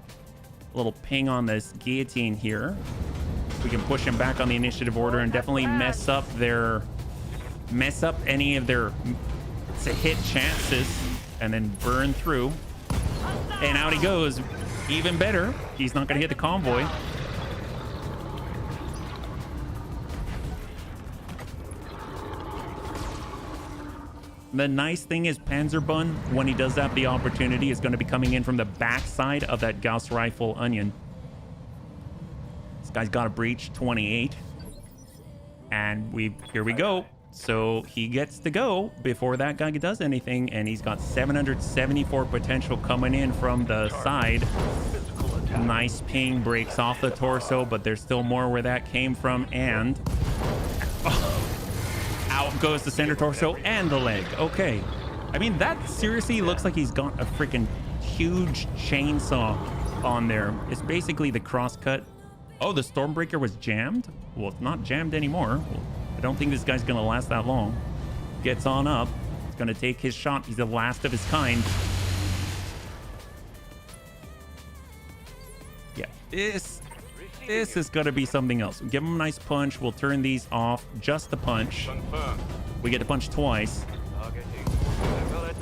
ping on this guillotine here. We can push him back on the initiative order and definitely mess up any of their to hit chances and then burn through. And out he goes. Even better. He's not going to hit the convoy. The nice thing is Panzerbun, when he does have the opportunity, is going to be coming in from the backside of that Gauss rifle onion. This guy's got a breach 28. And here we go. So he gets to go before that guy does anything, and he's got 774 potential coming in from the side. Nice ping, breaks off the torso, but there's still more where that came from, and out goes the center torso and the leg. Okay. I mean, that seriously looks like he's got a freaking huge chainsaw on there. It's basically the crosscut. Oh, the Stormbreaker was jammed? Well, it's not jammed anymore. Well, I don't think this guy's gonna last that long. Gets on up. He's gonna take his shot. He's the last of his kind. Yeah, this is gonna be something else. Give him a nice punch. We'll turn these off. Just the punch. We get to punch twice.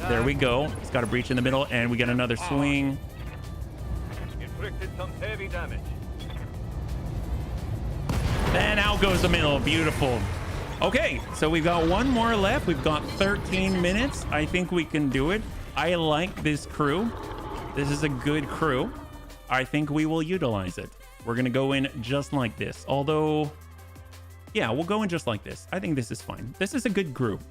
There we go. He's got a breach in the middle, and we get another swing. Inflicted some heavy damage. Then out goes the middle. Beautiful. Okay, so we've got one more left. We've got 13 minutes. I think we can do it. I like this crew. This is a good crew. I think we will utilize it. We're going to go in just like this. Although, yeah, we'll go in just like this. I think this is fine. This is a good group.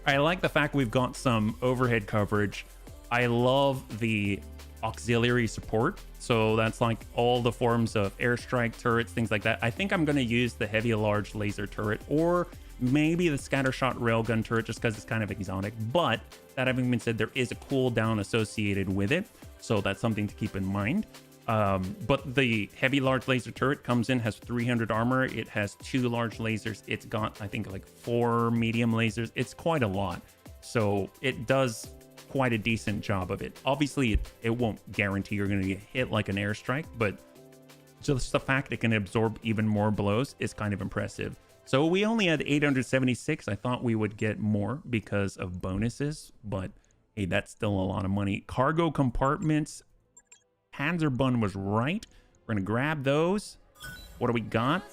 I like the fact we've got some overhead coverage. I love the auxiliary support. So that's like all the forms of airstrike turrets, things like that. I think I'm going to use the heavy large laser turret, or maybe the scattershot railgun turret, just because it's kind of exotic. But that having been said, there is a cooldown associated with it, so that's something to keep in mind. But the heavy large laser turret comes in, has 300 armor. It has 2 large lasers. It's got, I think, like 4 medium lasers. It's quite a lot. So it does quite a decent job of it. Obviously, it won't guarantee you're going to get hit like an airstrike, but just the fact it can absorb even more blows is kind of impressive. So we only had 876. I thought we would get more because of bonuses, but hey, that's still a lot of money. Cargo compartments. Panzerbun was right. We're going to grab those. What do we got?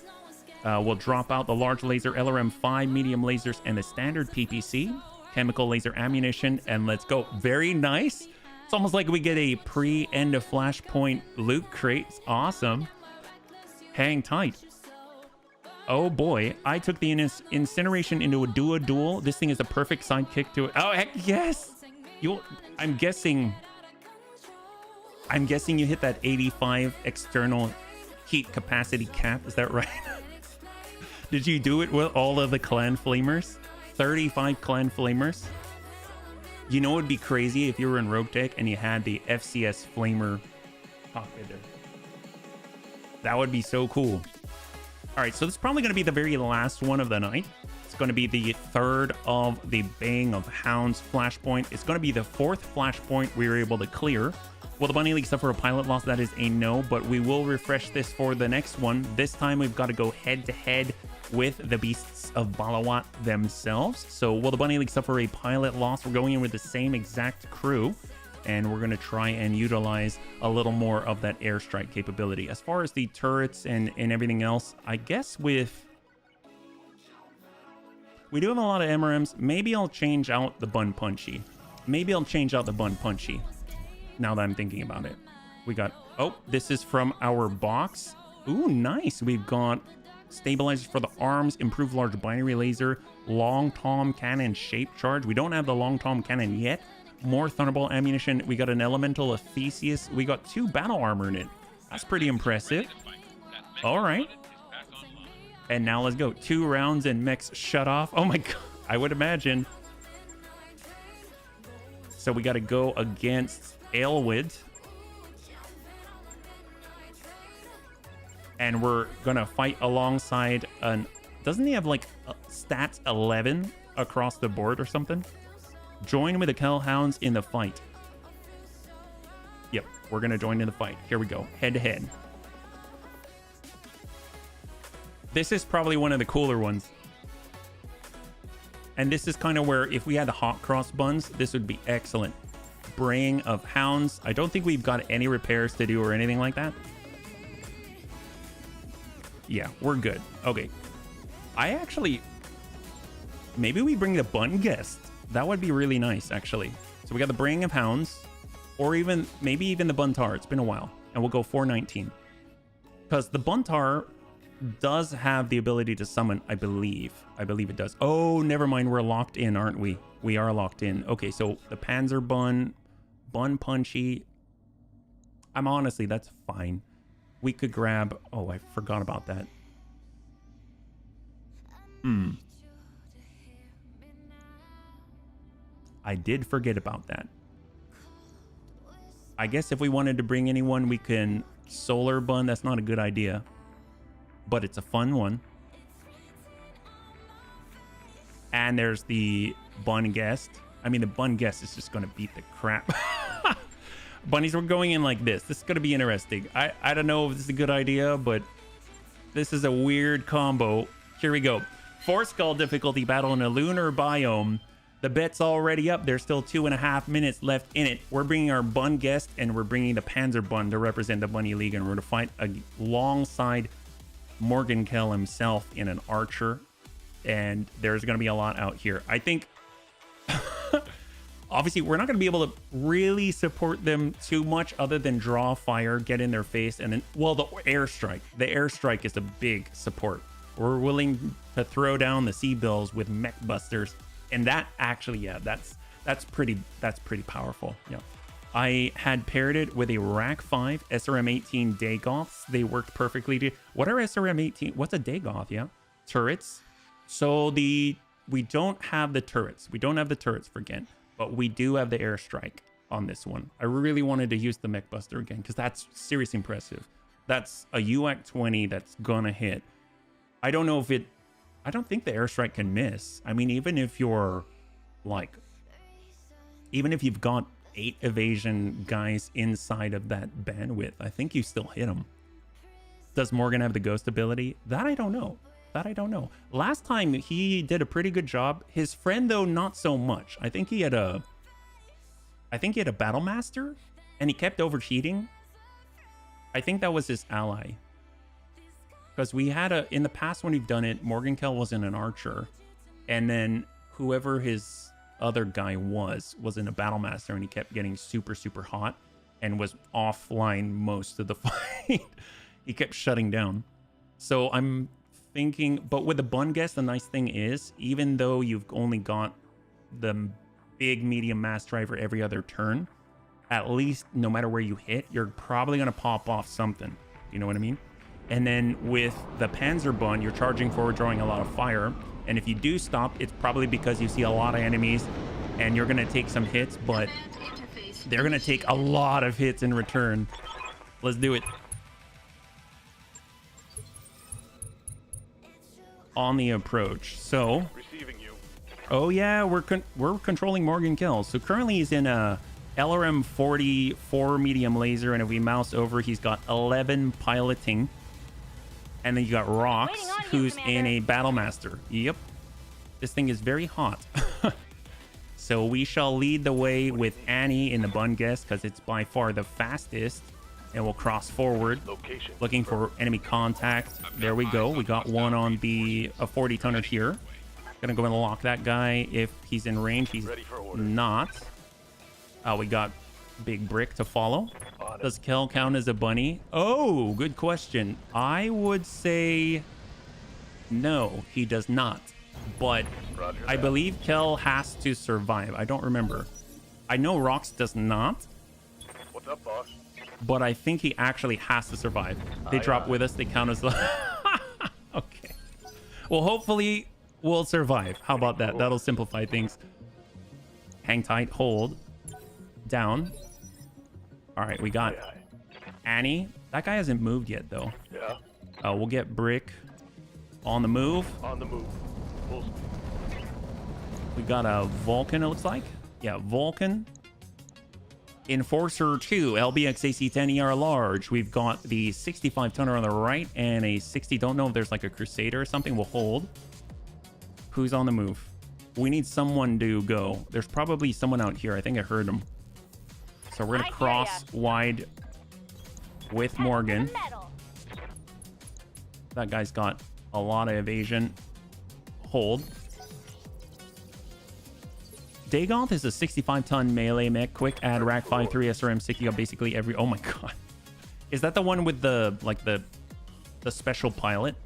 We'll drop out the large laser LRM-5, medium lasers, and the standard PPC. Chemical laser ammunition, and let's go. Very nice. It's almost like we get a pre-end of Flashpoint loot crate. It's awesome. Hang tight. Oh boy, I took the incineration into a dual. This thing is the perfect sidekick to it. Oh heck yes. I'm guessing you hit that 85 external heat capacity cap. Is that right? Did you do it with all of the clan flamers? 35 clan flamers. You know, it'd be crazy if you were in Rogue Tech and you had the FCS flamer cockpit there. That would be so cool. All right, so this is probably going to be the very last one of the night. It's going to be the third of the Baying of Hounds flashpoint. It's going to be the 4th flashpoint we were able to clear. Will the Bunny League suffer a pilot loss? That is a no, but we will refresh this for the next one. This time we've got to go head-to-head with the Beasts of Balawat themselves. So will the Bunny League suffer a pilot loss? We're going in with the same exact crew, and we're going to try and utilize a little more of that airstrike capability. As far as the turrets and everything else, I guess we do have a lot of MRMs. Maybe I'll change out the Bun Punchy. Now that I'm thinking about it. We got, oh, this is from our box. Ooh, nice. We've got stabilizers for the arms, improved large binary laser, long tom cannon shape charge. We don't have the long tom cannon yet. More thunderbolt ammunition. We got an elemental of Theseus. We got 2 battle armor in it. That's pretty impressive. All right. And now let's go. 2 rounds and mechs shut off. Oh my god. I would imagine. So we got to go against Aelwyd. And we're gonna fight alongside an... Doesn't he have like stats 11 across the board or something? Join with the Hellhounds in the fight. Yep, we're gonna join in the fight. Here we go, head to head. This is probably one of the cooler ones. And this is kind of where, if we had the hot cross buns, this would be excellent. Braying of Hounds. I don't think we've got any repairs to do or anything like that. Yeah, we're good. Okay. I actually... Maybe we bring the Bun Guest. That would be really nice, actually. So we got the Braying of Hounds. Or even... Maybe even the Buntar. It's been a while. And we'll go 419. Because the Buntar does have the ability to summon, I believe. I believe it does. Oh, never mind. We're locked in, aren't we? We are locked in. Okay, so the Panzer Bun... Bun Punchy... honestly, that's fine. We could grab... Oh, I forgot about that. I did forget about that. I guess if we wanted to bring anyone, we can Solar Bun. That's not a good idea. But it's a fun one. And there's the Bun Guest. I mean, the Bun Guest is just going to beat the crap. Bunnies, we're going in like this. This is going to be interesting. I don't know if this is a good idea, but this is a weird combo. Here we go. 4 skull difficulty battle in a lunar biome. The bet's already up. There's still 2.5 minutes left in it. We're bringing our Bun Guest, and we're bringing the Panzer Bun to represent the Bunny League, and we're going to fight alongside Morgan Kell himself in an archer. And there's going to be a lot out here. I think... Obviously, we're not going to be able to really support them too much other than draw fire, get in their face, and then, well, the airstrike. The airstrike is a big support. We're willing to throw down the Sea Bills with mech busters, and that actually, yeah, that's pretty powerful. Yeah, I had paired it with a Rack 5 SRM-18 Dagoths. They worked perfectly. What are SRM-18? What's a Dagoth? Yeah, turrets. So we don't have the turrets. We don't have the turrets for Ghent, but we do have the airstrike on this one. I really wanted to use the Mech Buster again because that's seriously impressive. That's a UAC 20 that's gonna hit. I don't know if it... I don't think the airstrike can miss. I mean, even if you're like... Even if you've got 8 evasion guys inside of that bandwidth, I think you still hit them. Does Morgan have the ghost ability? That I don't know. That I don't know. Last time he did a pretty good job. His friend though, not so much. I think he had a Battle Master and he kept overheating. I think that was his ally. Because we had in the past when we've done it, Morgankel wasn't an archer. And then whoever his other guy was in a Battle Master and he kept getting super, super hot and was offline most of the fight. He kept shutting down. So I'm thinking, but with the Bun Guest, the nice thing is, even though you've only got the big medium mass driver every other turn, at least no matter where you hit, you're probably going to pop off something. You know what I mean? And then with the Panzer Bun, you're charging forward, drawing a lot of fire. And if you do stop, it's probably because you see a lot of enemies and you're going to take some hits, but they're going to take a lot of hits in return. Let's do it. On the approach. So, Receiving you. Oh yeah, we're controlling Morgankel. So currently he's in a LRM 44 medium laser, and if we mouse over, he's got 11 piloting. And then you got Rox, who's in a Battle Master. Yep. This thing is very hot. So we shall lead the way with Annie in the Bun Guest because it's by far the fastest. And we'll cross forward, looking for enemy contact. There we go. We got one on the 40 tonner here. Gonna go and lock that guy if he's in range. He's not. We got Big Brick to follow. Does Kel count as a bunny? Oh, good question. I would say no, he does not. But I believe Kel has to survive. I don't remember. I know Rox does not. What's up, boss? But I think he actually has to survive. They drop with us. They count as... Okay. Well, hopefully we'll survive. How about that? That'll simplify things. Hang tight. Hold. Down. All right, we got Annie. That guy hasn't moved yet, though. Yeah. We'll get Brick on the move. On the move. Full speed. We got a Vulcan, it looks like. Yeah, Vulcan. Enforcer 2, LBX AC-10 ER large. We've got the 65 tonner on the right and a 60. Don't know if there's like a Crusader or something. We'll hold. Who's on the move? We need someone to go. There's probably someone out here. I think I heard him. So we're going to cross wide with Morgan. That guy's got a lot of evasion. Hold. Dagoth is a 65-ton melee mech. Quick add rack 5-3 SRM 60. Got basically every... Oh my god. Is that the one with the like the special pilot?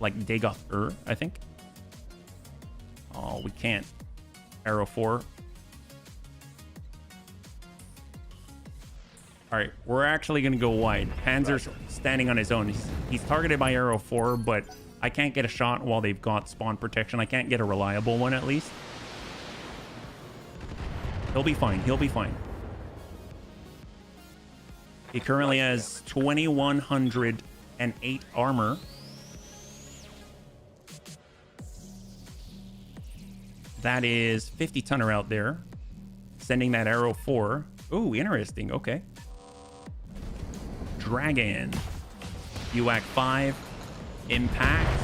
Like Dagoth I think. Oh, we can't. Arrow 4. All right, we're actually gonna go wide. Panzer's standing on his own. He's targeted by Arrow 4, but I can't get a shot while they've got spawn protection. I can't get a reliable one at least. He'll be fine. He'll be fine. He currently has 2,108 armor. That is 50 tonner out there. Sending that Arrow 4. Ooh, interesting. Okay. Dragon. UAC 5. Impact.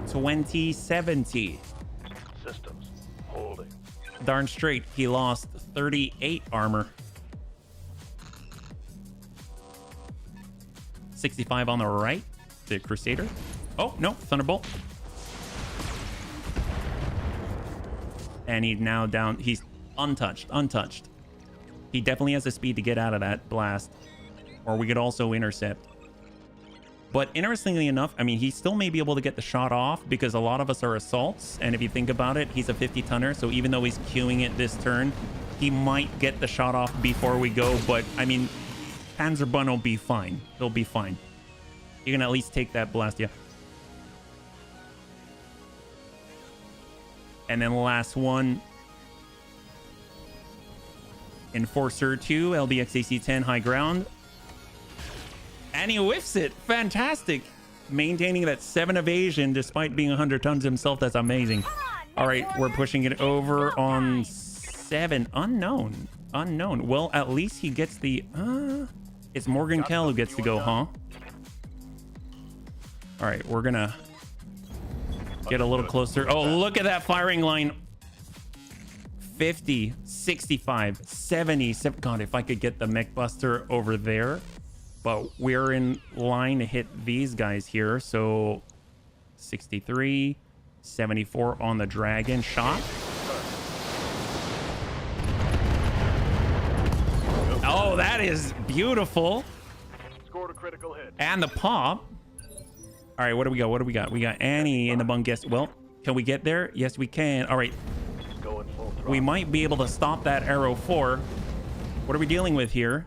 2070. Systems. Holding. Darn straight, he lost 38 armor. 65 on the right. The Crusader. Oh, no. Thunderbolt. And he's now down. He's untouched. Untouched. He definitely has the speed to get out of that blast. Or we could also intercept. But interestingly enough, I mean, he still may be able to get the shot off because a lot of us are assaults. And if you think about it, he's a 50 tonner. So even though he's queuing it this turn, he might get the shot off before we go, but I mean, Panzerbun will be fine. He'll be fine. You can at least take that blast, yeah. And then the last one. Enforcer 2, LBXAC 10 high ground. And he whiffs it. Fantastic. Maintaining that 7 evasion despite being 100 tons himself. That's amazing. All right, we're pushing it over on 7. Unknown. Unknown. Well, at least he gets the... it's Morgan Kell who gets to go, huh? All right, we're going to get a little closer. Oh, look at that firing line. 50, 65, 70. God, if I could get the mech buster over there. But we're in line to hit these guys here. So 63, 74 on the dragon shot. Oh, that is beautiful. Scored a critical hit. And the pop. All right, what do we got? What do we got? We got Annie in the bunk. Guess. Well, can we get there? Yes, we can. All right. Going full throttle. We might be able to stop that arrow 4. What are we dealing with here?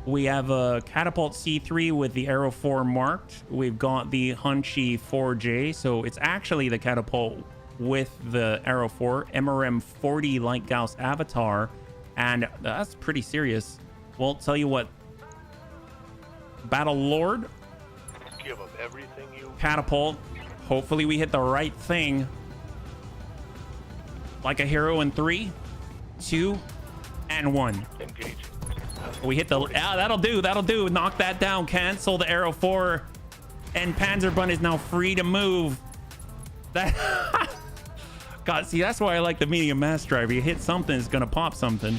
We have a catapult C3 with the arrow 4 marked. We've got the Hunchy 4J. So it's actually the catapult with the arrow 4. MRM 40 Light Gauss avatar. And that's pretty serious. Well, tell you what. Battle Lord. Give them everything you... Catapult. Hopefully we hit the right thing. Like a hero in 3, 2, and 1. Engaging. We hit the... that'll do. That'll do. Knock that down. Cancel the arrow 4. And Panzerbun is now free to move. That... God, see, that's why I like the medium mass driver. You hit something, it's going to pop something.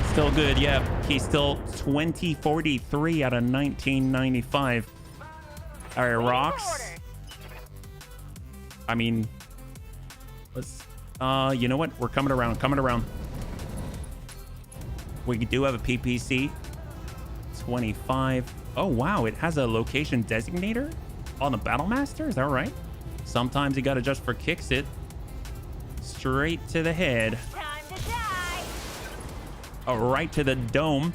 Still good. Yeah, he's still 2043 out of 1995. All right, rocks. I mean... Let's... you know what? We're coming around. Coming around. We do have a PPC. 25. Oh, wow. It has a location designator on the Battlemaster. Is that right? Sometimes you got to just for kicks it. Straight to the head. Time to die. Oh, right to the dome.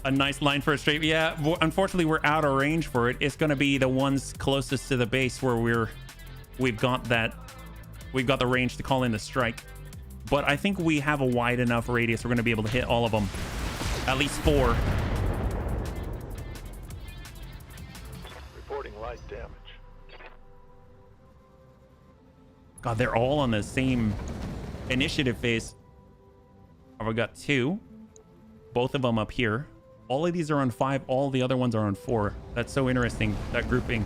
A nice line for a straight. Yeah, unfortunately, we're out of range for it. It's going to be the ones closest to the base where we've got that. We've got the range to call in the strike. But I think we have a wide enough radius. We're going to be able to hit all of them. At least 4. Reporting light damage. God, they're all on the same initiative phase. Oh, we got 2. Both of them up here. All of these are on 5. All the other ones are on 4. That's so interesting, that grouping.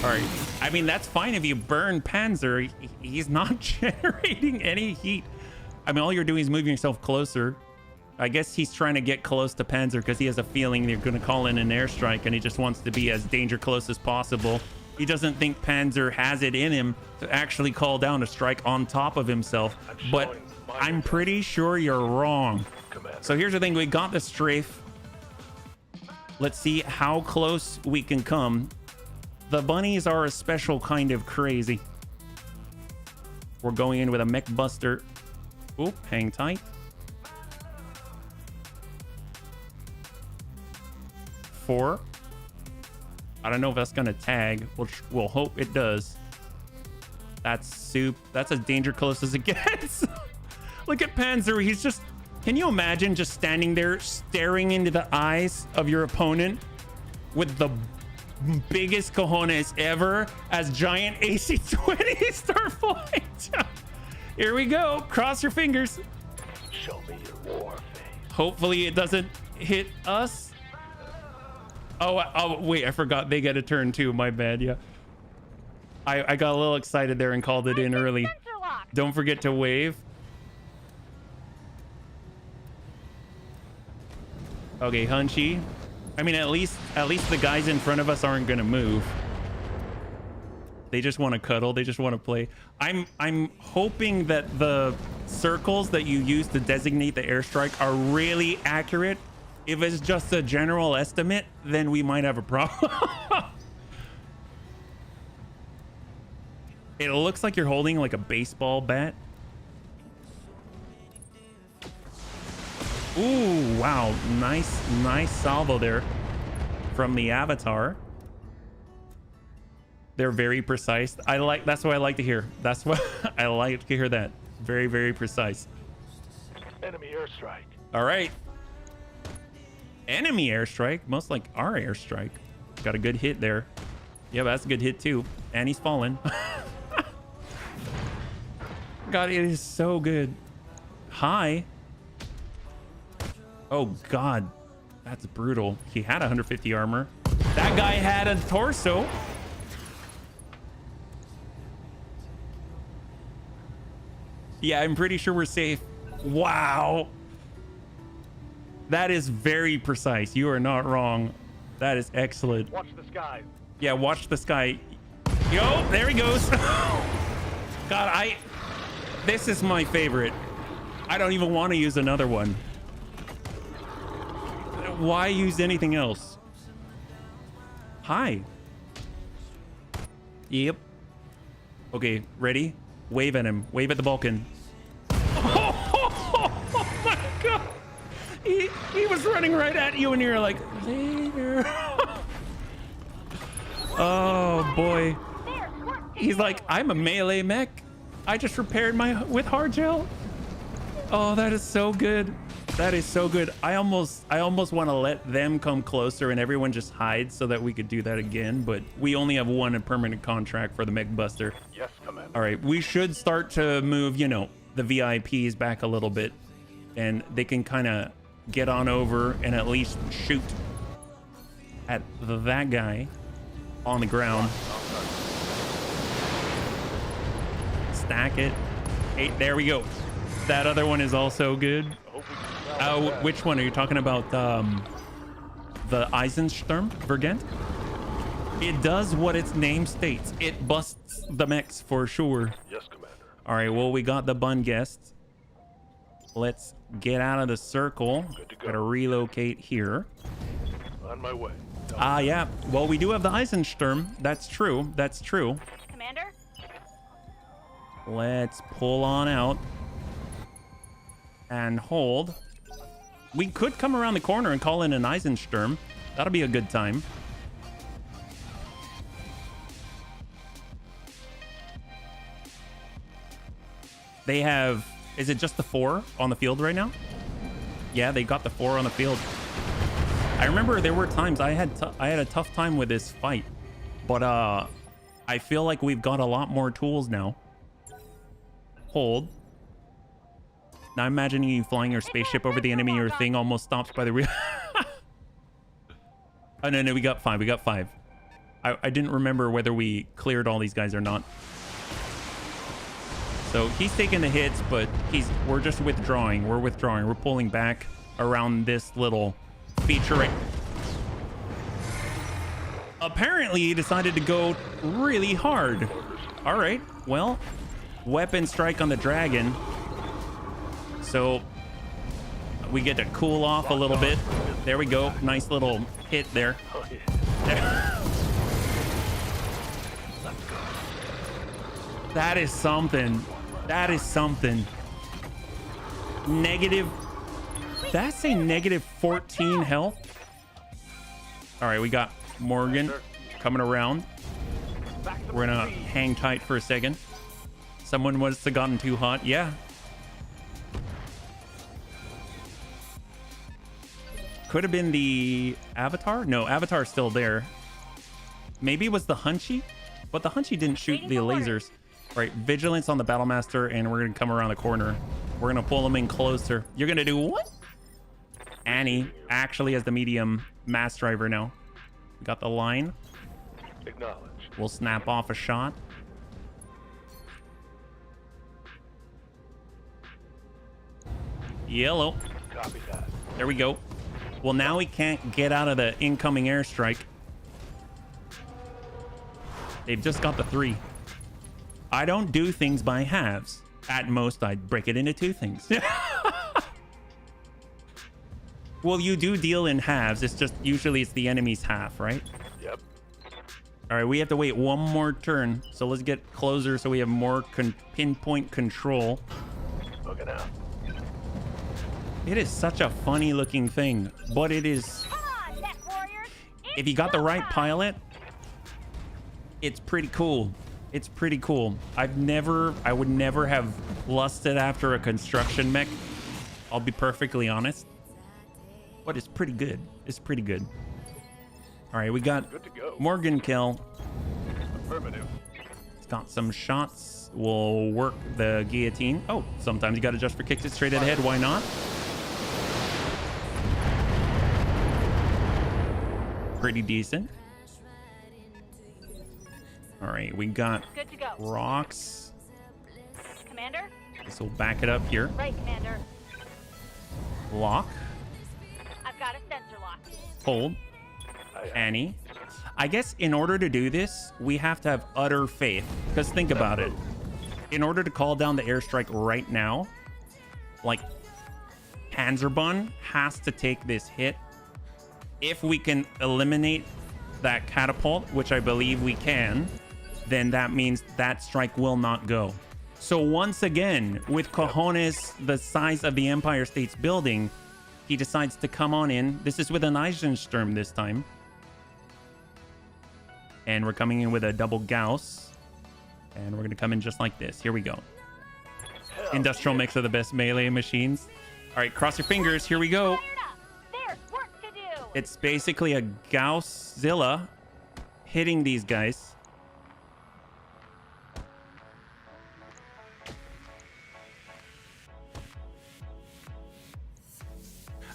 All right. I mean, that's fine if you burn Panzer. He's not generating any heat. I mean, all you're doing is moving yourself closer. I guess he's trying to get close to Panzer because he has a feeling they're going to call in an airstrike and he just wants to be as danger close as possible. He doesn't think Panzer has it in him to actually call down a strike on top of himself. But I'm pretty sure you're wrong. So here's the thing. We got the strafe. Let's see how close we can come. The bunnies are a special kind of crazy. We're going in with a mech buster. Oop, hang tight. 4. I don't know if that's gonna tag. We'll hope it does. That's soup. That's as danger close as it gets. Look at Panzer. He's just... Can you imagine just standing there staring into the eyes of your opponent with the biggest cojones ever as giant AC-20 start flying down? Here we go. Cross your fingers. Show me your war face. Hopefully it doesn't hit us. Oh, wait, I forgot they get a turn too. My bad. Yeah. I got a little excited there and called it in early. Don't forget to wave. Okay, Hunchy. I mean, at least the guys in front of us aren't gonna move. They just want to cuddle. They just want to play. I'm hoping that the circles that you use to designate the airstrike are really accurate. If it's just a general estimate, then we might have a problem. It looks like you're holding like a baseball bat. Ooh, wow. Nice salvo there from the Avatar. They're very precise. That's what I like to hear. That's what I like to hear that. Very, very precise. Enemy airstrike. All right. Enemy airstrike, most like our airstrike. Got a good hit there. Yeah, that's a good hit too. And he's fallen. God, it is so good. Hi. Oh God, that's brutal. He had 150 armor. That guy had a torso. Yeah, I'm pretty sure we're safe. Wow. That is very precise. You are not wrong. That is excellent. Watch the sky. Yeah, watch the sky. Yo, there he goes. God, this is my favorite. I don't even want to use another one. Why use anything else? Hi. Yep. Okay, ready? Wave at him. Wave at the Vulcan. Oh my God. He was running right at you and you're like, later. Oh boy. He's like, I'm a melee mech. I just repaired with hard gel. Oh, that is so good. That is so good. I almost want to let them come closer and everyone just hide so that we could do that again. But we only have one permanent contract for the Mech Buster. Yes, Commander. All right, we should start to move, you know, the VIPs back a little bit, and they can kind of get on over and at least shoot at that guy on the ground. Stack it. Hey, there we go. That other one is also good. Which one are you talking about? The Eisensturm Vergent? It does what its name states. It busts the mechs for sure. Yes, Commander. All right, well, we got the bun guests. Let's get out of the circle. Gotta relocate here. On my way. Yeah. Well, we do have the Eisensturm. That's true. That's true. Commander? Let's pull on out and hold. We could come around the corner and call in an Eisensturm. That'll be a good time. They have, is it just the 4 on the field right now? Yeah, they got the 4 on the field. I remember there were times I had a tough time with this fight, but I feel like we've got a lot more tools now. Hold. Now I'm imagining you flying your spaceship over the enemy. Your thing almost stops by the rear. Oh, no, we got 5. We got 5. I didn't remember whether we cleared all these guys or not. So he's taking the hits, but we're just withdrawing. We're withdrawing. We're pulling back around this little feature right. Apparently he decided to go really hard. All right, well, weapon strike on the dragon. So we get to cool off a little bit. There we go. Nice little hit there. That is something. That is something. Negative. That's a negative 14 health. All right, we got Morgan coming around. We're gonna hang tight for a second. Someone must have gotten too hot. Yeah. Could have been the Avatar. No, Avatar's still there. Maybe it was the Hunchy, but the Hunchy didn't shoot the lasers. All right, vigilance on the Battlemaster, and we're gonna come around the corner. We're gonna pull them in closer. You're gonna do what? Annie actually has the medium mass driver now. Got the line. Acknowledge. We'll snap off a shot. Yellow. Copy that. There we go. Well, now we can't get out of the incoming airstrike. They've just got the 3. I don't do things by halves. At most, I'd break it into 2 things. Well, you do deal in halves. It's just usually it's the enemy's half, right? Yep. All right, we have to wait one more turn. So let's get closer so we have more pinpoint control. Looking out. It is such a funny looking thing, but it is... Come on, Neck Warriors. If you got the right pilot, it's pretty cool. It's pretty cool. I would never have lusted after a construction mech. I'll be perfectly honest. But it's pretty good. It's pretty good. All right, we got Good to go. Morgan kill. Affirmative. It's got some shots. We'll work the guillotine. Oh, sometimes you got to adjust for kicks it straight ahead. Why not? Pretty decent. All right, we got Good to go. rocks. Commander? This will back it up here. Right, Commander. Lock. I've got a sensor lock. Hold. Annie. I guess in order to do this, we have to have utter faith. Because think about it. In order to call down the airstrike right now, like, Panzerbun has to take this hit. If we can eliminate that catapult, which I believe we can, then that means that strike will not go. So once again, with cojones the size of the Empire State's building, he decides to come on in. This is with an Eisensturm this time. And we're coming in with a double Gauss. And we're going to come in just like this. Here we go. Industrial mix are the best melee machines. All right, cross your fingers. Here we go. There's work to do. It's basically a Gausszilla hitting these guys.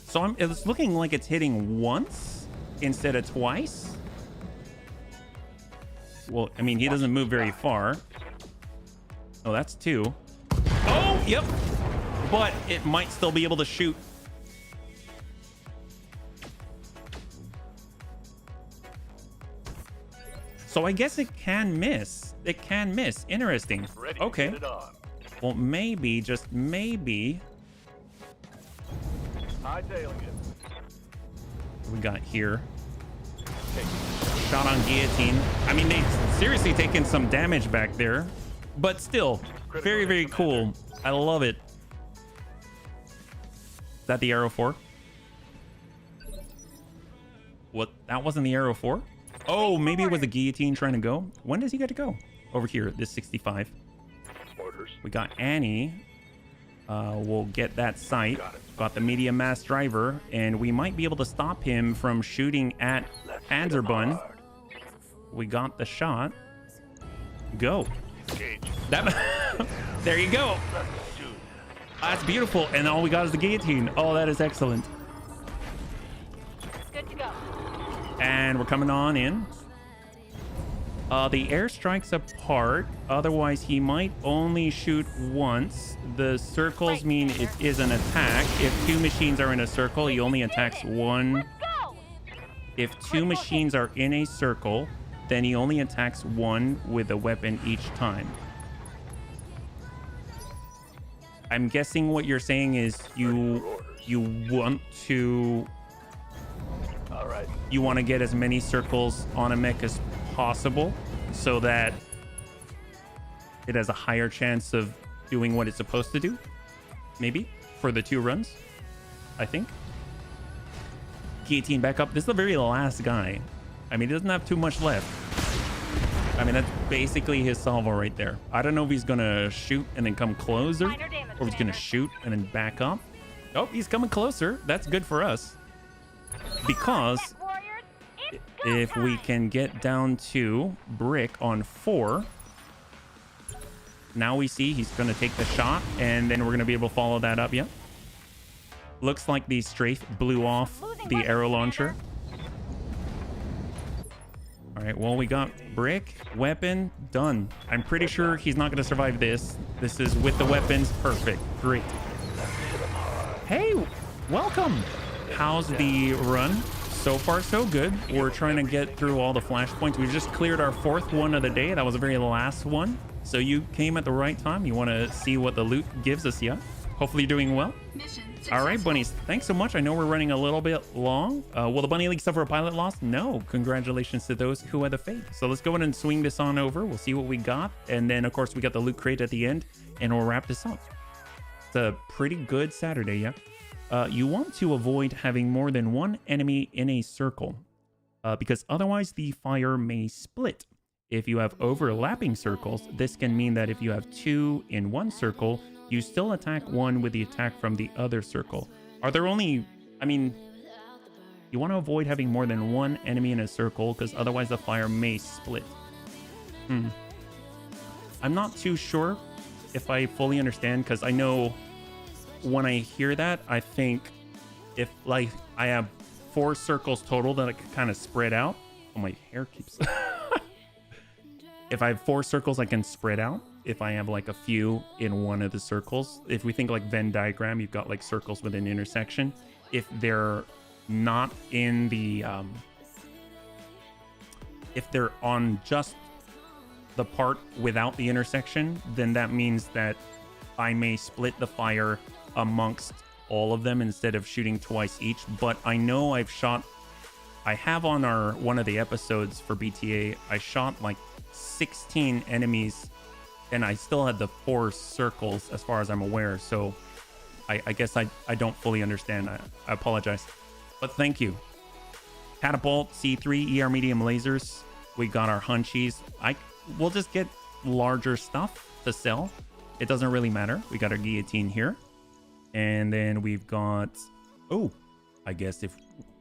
So it's looking like it's hitting once instead of twice. Well, I mean, he doesn't move very far. Oh, that's two. Oh, yep. But it might still be able to shoot. So I guess it can miss. It can miss. Interesting. Okay. Well, maybe, just maybe. Hightailing it. What we got here? Shot on guillotine. I mean, they seriously taken some damage back there, but still very, very cool. I love it. Is that the Arrow 4? What? That wasn't the Arrow 4? Oh, maybe it was the guillotine trying to go. When does he get to go? Over here, this 65. Orders. We got Annie. We'll get that sight. Got the medium mass driver, and we might be able to stop him from shooting at Panzerbun. We got the shot. Go. That, there you go. That's beautiful. And all we got is the guillotine. Oh, that is excellent. Good to go. And we're coming on in. The airstrike's apart. Otherwise, he might only shoot once. The circles mean it is an attack. If two machines are in a circle, he only attacks one. If two machines are in a circle, then he only attacks one with a weapon each time. I'm guessing what you're saying is you want to you want to get as many circles on a mech as possible so that it has a higher chance of doing what it's supposed to do. Maybe for the 2 runs, I think. Guillotine back up. This is the very last guy. I mean, he doesn't have too much left. I mean, that's basically his salvo right there. I don't know if he's gonna shoot and then come closer, or if he's gonna shoot and then back up. Oh, he's coming closer. That's good for us. Because if we can get down to Brick on 4, now we see he's gonna take the shot, and then we're gonna be able to follow that up. Yep. Looks like the strafe blew off the arrow launcher. All right, well, we got Brick, weapon, done. I'm pretty sure he's not going to survive this. This is with the weapons. Perfect. Great. Hey, welcome. How's the run? So far, so good. We're trying to get through all the flashpoints. We just cleared our 4th one of the day. That was the very last one. So you came at the right time. You want to see what the loot gives us, yeah? Hopefully you're doing well. Mission All right, successful. bunnies. Thanks so much. I know we're running a little bit long. Will the Bunny League suffer a pilot loss? No. Congratulations to those who had the faith. So let's go ahead and swing this on over. We'll see what we got. And then, of course, we got the loot crate at the end. And we'll wrap this up. It's a pretty good Saturday, yeah? You want to avoid having more than one enemy in a circle. Because otherwise the fire may split. If you have overlapping circles, this can mean that if you have two in one circle, you still attack one with the attack from the other circle. Are there only... I mean... You want to avoid having more than one enemy in a circle, because otherwise the fire may split. I'm not too sure if I fully understand, because I know when I hear that, I think if, like, I have 4 circles total that I can kind of spread out. Oh, my hair keeps... If I have 4 circles, I can spread out. If I have like a few in one of the circles, if we think like Venn diagram, you've got like circles with an intersection. If they're not in the, if they're on just the part without the intersection, then that means that I may split the fire amongst all of them instead of shooting twice each. But I know I have on one of the episodes for BTA, I shot like 16 enemies and I still had the 4 circles as far as I'm aware. So I guess I don't fully understand. I apologize, but thank you. Catapult, C3, ER medium lasers. We got our hunchies. We'll just get larger stuff to sell. It doesn't really matter. We got our guillotine here. And then we've got, oh, I guess if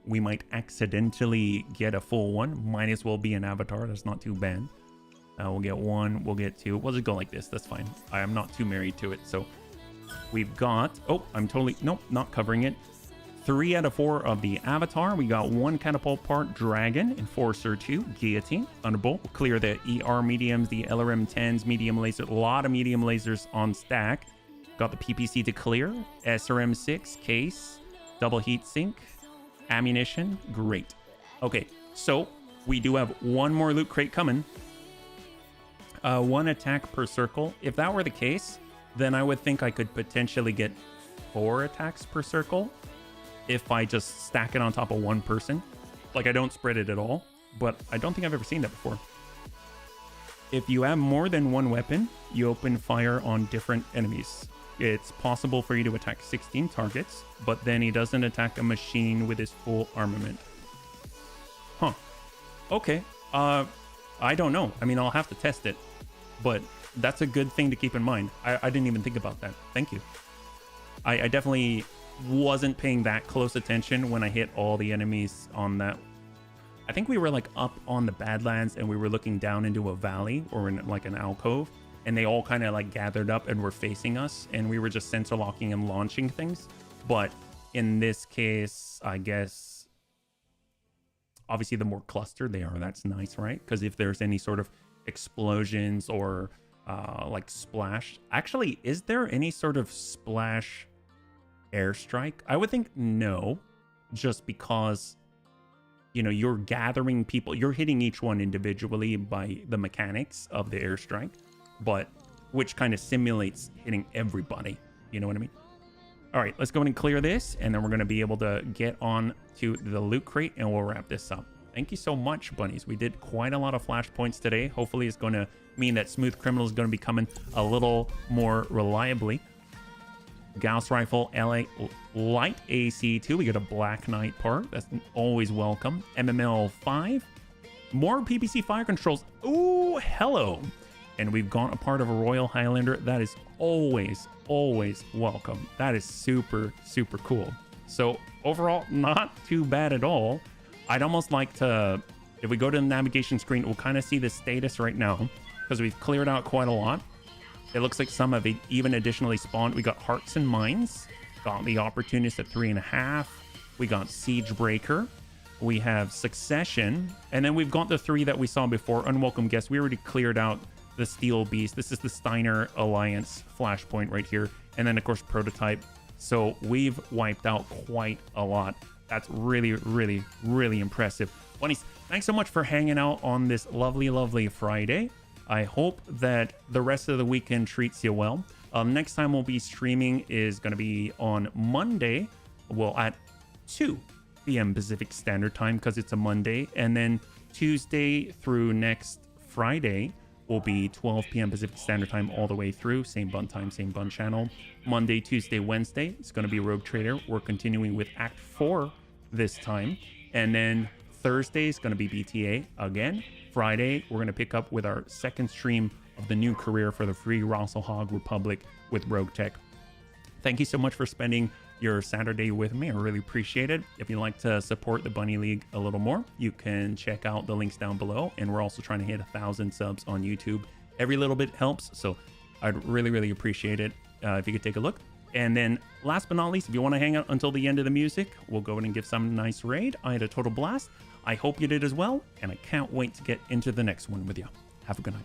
we might accidentally get a full one, might as well be an avatar. That's not too bad. We'll get 1, we'll get 2. We'll just go like this. That's fine. I am not too married to it. So we've got, oh, I'm totally, nope, not covering it. 3 out of 4 of the avatar. We got 1 catapult part, dragon, enforcer 2, guillotine, thunderbolt. We'll clear the ER mediums, the LRM 10s, medium laser, a lot of medium lasers on stack. Got the PPC to clear, SRM 6, case, double heat sink, ammunition, great. Okay, so we do have 1 more loot crate coming. 1 attack per circle. If that were the case, then I would think I could potentially get 4 attacks per circle if I just stack it on top of 1 person. Like, I don't spread it at all, but I don't think I've ever seen that before. If you have more than 1 weapon, you open fire on different enemies. It's possible for you to attack 16 targets, but then he doesn't attack a machine with his full armament. Huh. Okay. I don't know. I mean, I'll have to test it, but that's a good thing to keep in mind. I didn't even think about that. Thank you. I definitely wasn't paying that close attention when I hit all the enemies on that. I think we were like up on the Badlands and we were looking down into a valley or in like an alcove, and they all kind of like gathered up and were facing us, and we were just sensor locking and launching things. But in this case, I guess obviously the more clustered they are, that's nice, right? Because if there's any sort of explosions or like splash, actually, is there any sort of splash airstrike? I would think no, just because, you know, you're gathering people, you're hitting each one individually by the mechanics of the airstrike, but which kind of simulates hitting everybody, you know what I mean? All right, let's go ahead and clear this, and then we're going to be able to get on to the loot crate, and we'll wrap this up. Thank you so much, bunnies. We did quite a lot of flashpoints today. Hopefully it's going to mean that Smooth Criminal is going to be coming a little more reliably. Gauss Rifle, LA Light AC2. We got a Black Knight part. That's always welcome. MML 5. More PPC fire controls. Ooh, hello. And we've got a part of a Royal Highlander. That is always, always welcome. That is super, super cool. So overall, not too bad at all. I'd almost like to, if we go to the navigation screen, we'll kind of see the status right now because we've cleared out quite a lot. It looks like some have even additionally spawned. We got Hearts and Minds, got the Opportunist at 3.5. We got Siegebreaker. We have Succession. And then we've got the 3 that we saw before. Unwelcome Guest. We already cleared out the Steel Beast. This is the Steiner Alliance Flashpoint right here. And then, of course, Prototype. So we've wiped out quite a lot. That's really, really, really impressive. Bunnies, thanks so much for hanging out on this lovely, lovely Friday. I hope that the rest of the weekend treats you well. Next time we'll be streaming is going to be on Monday, well, at 2 p.m. Pacific Standard Time because it's a Monday. And then Tuesday through next Friday will be 12 p.m. Pacific Standard Time all the way through. Same bun time, same bun channel. Monday, Tuesday, Wednesday, it's going to be Rogue Trader. We're continuing with Act 4 this time. And then Thursday is going to be BTA again. Friday, we're going to pick up with our second stream of the new career for the Free Rosselhog Republic with Rogue Tech. Thank you so much for spending your Saturday with me. I really appreciate it. If you'd like to support the Bunny League a little more, you can check out the links down below. And we're also trying to hit 1,000 subs on YouTube. Every little bit helps, so I'd really appreciate it if you could take a look. And then last but not least, if you want to hang out until the end of the music, we'll go ahead and give some nice raid. I had a total blast. I hope you did as well, and I can't wait to get into the next one with you. Have a good night.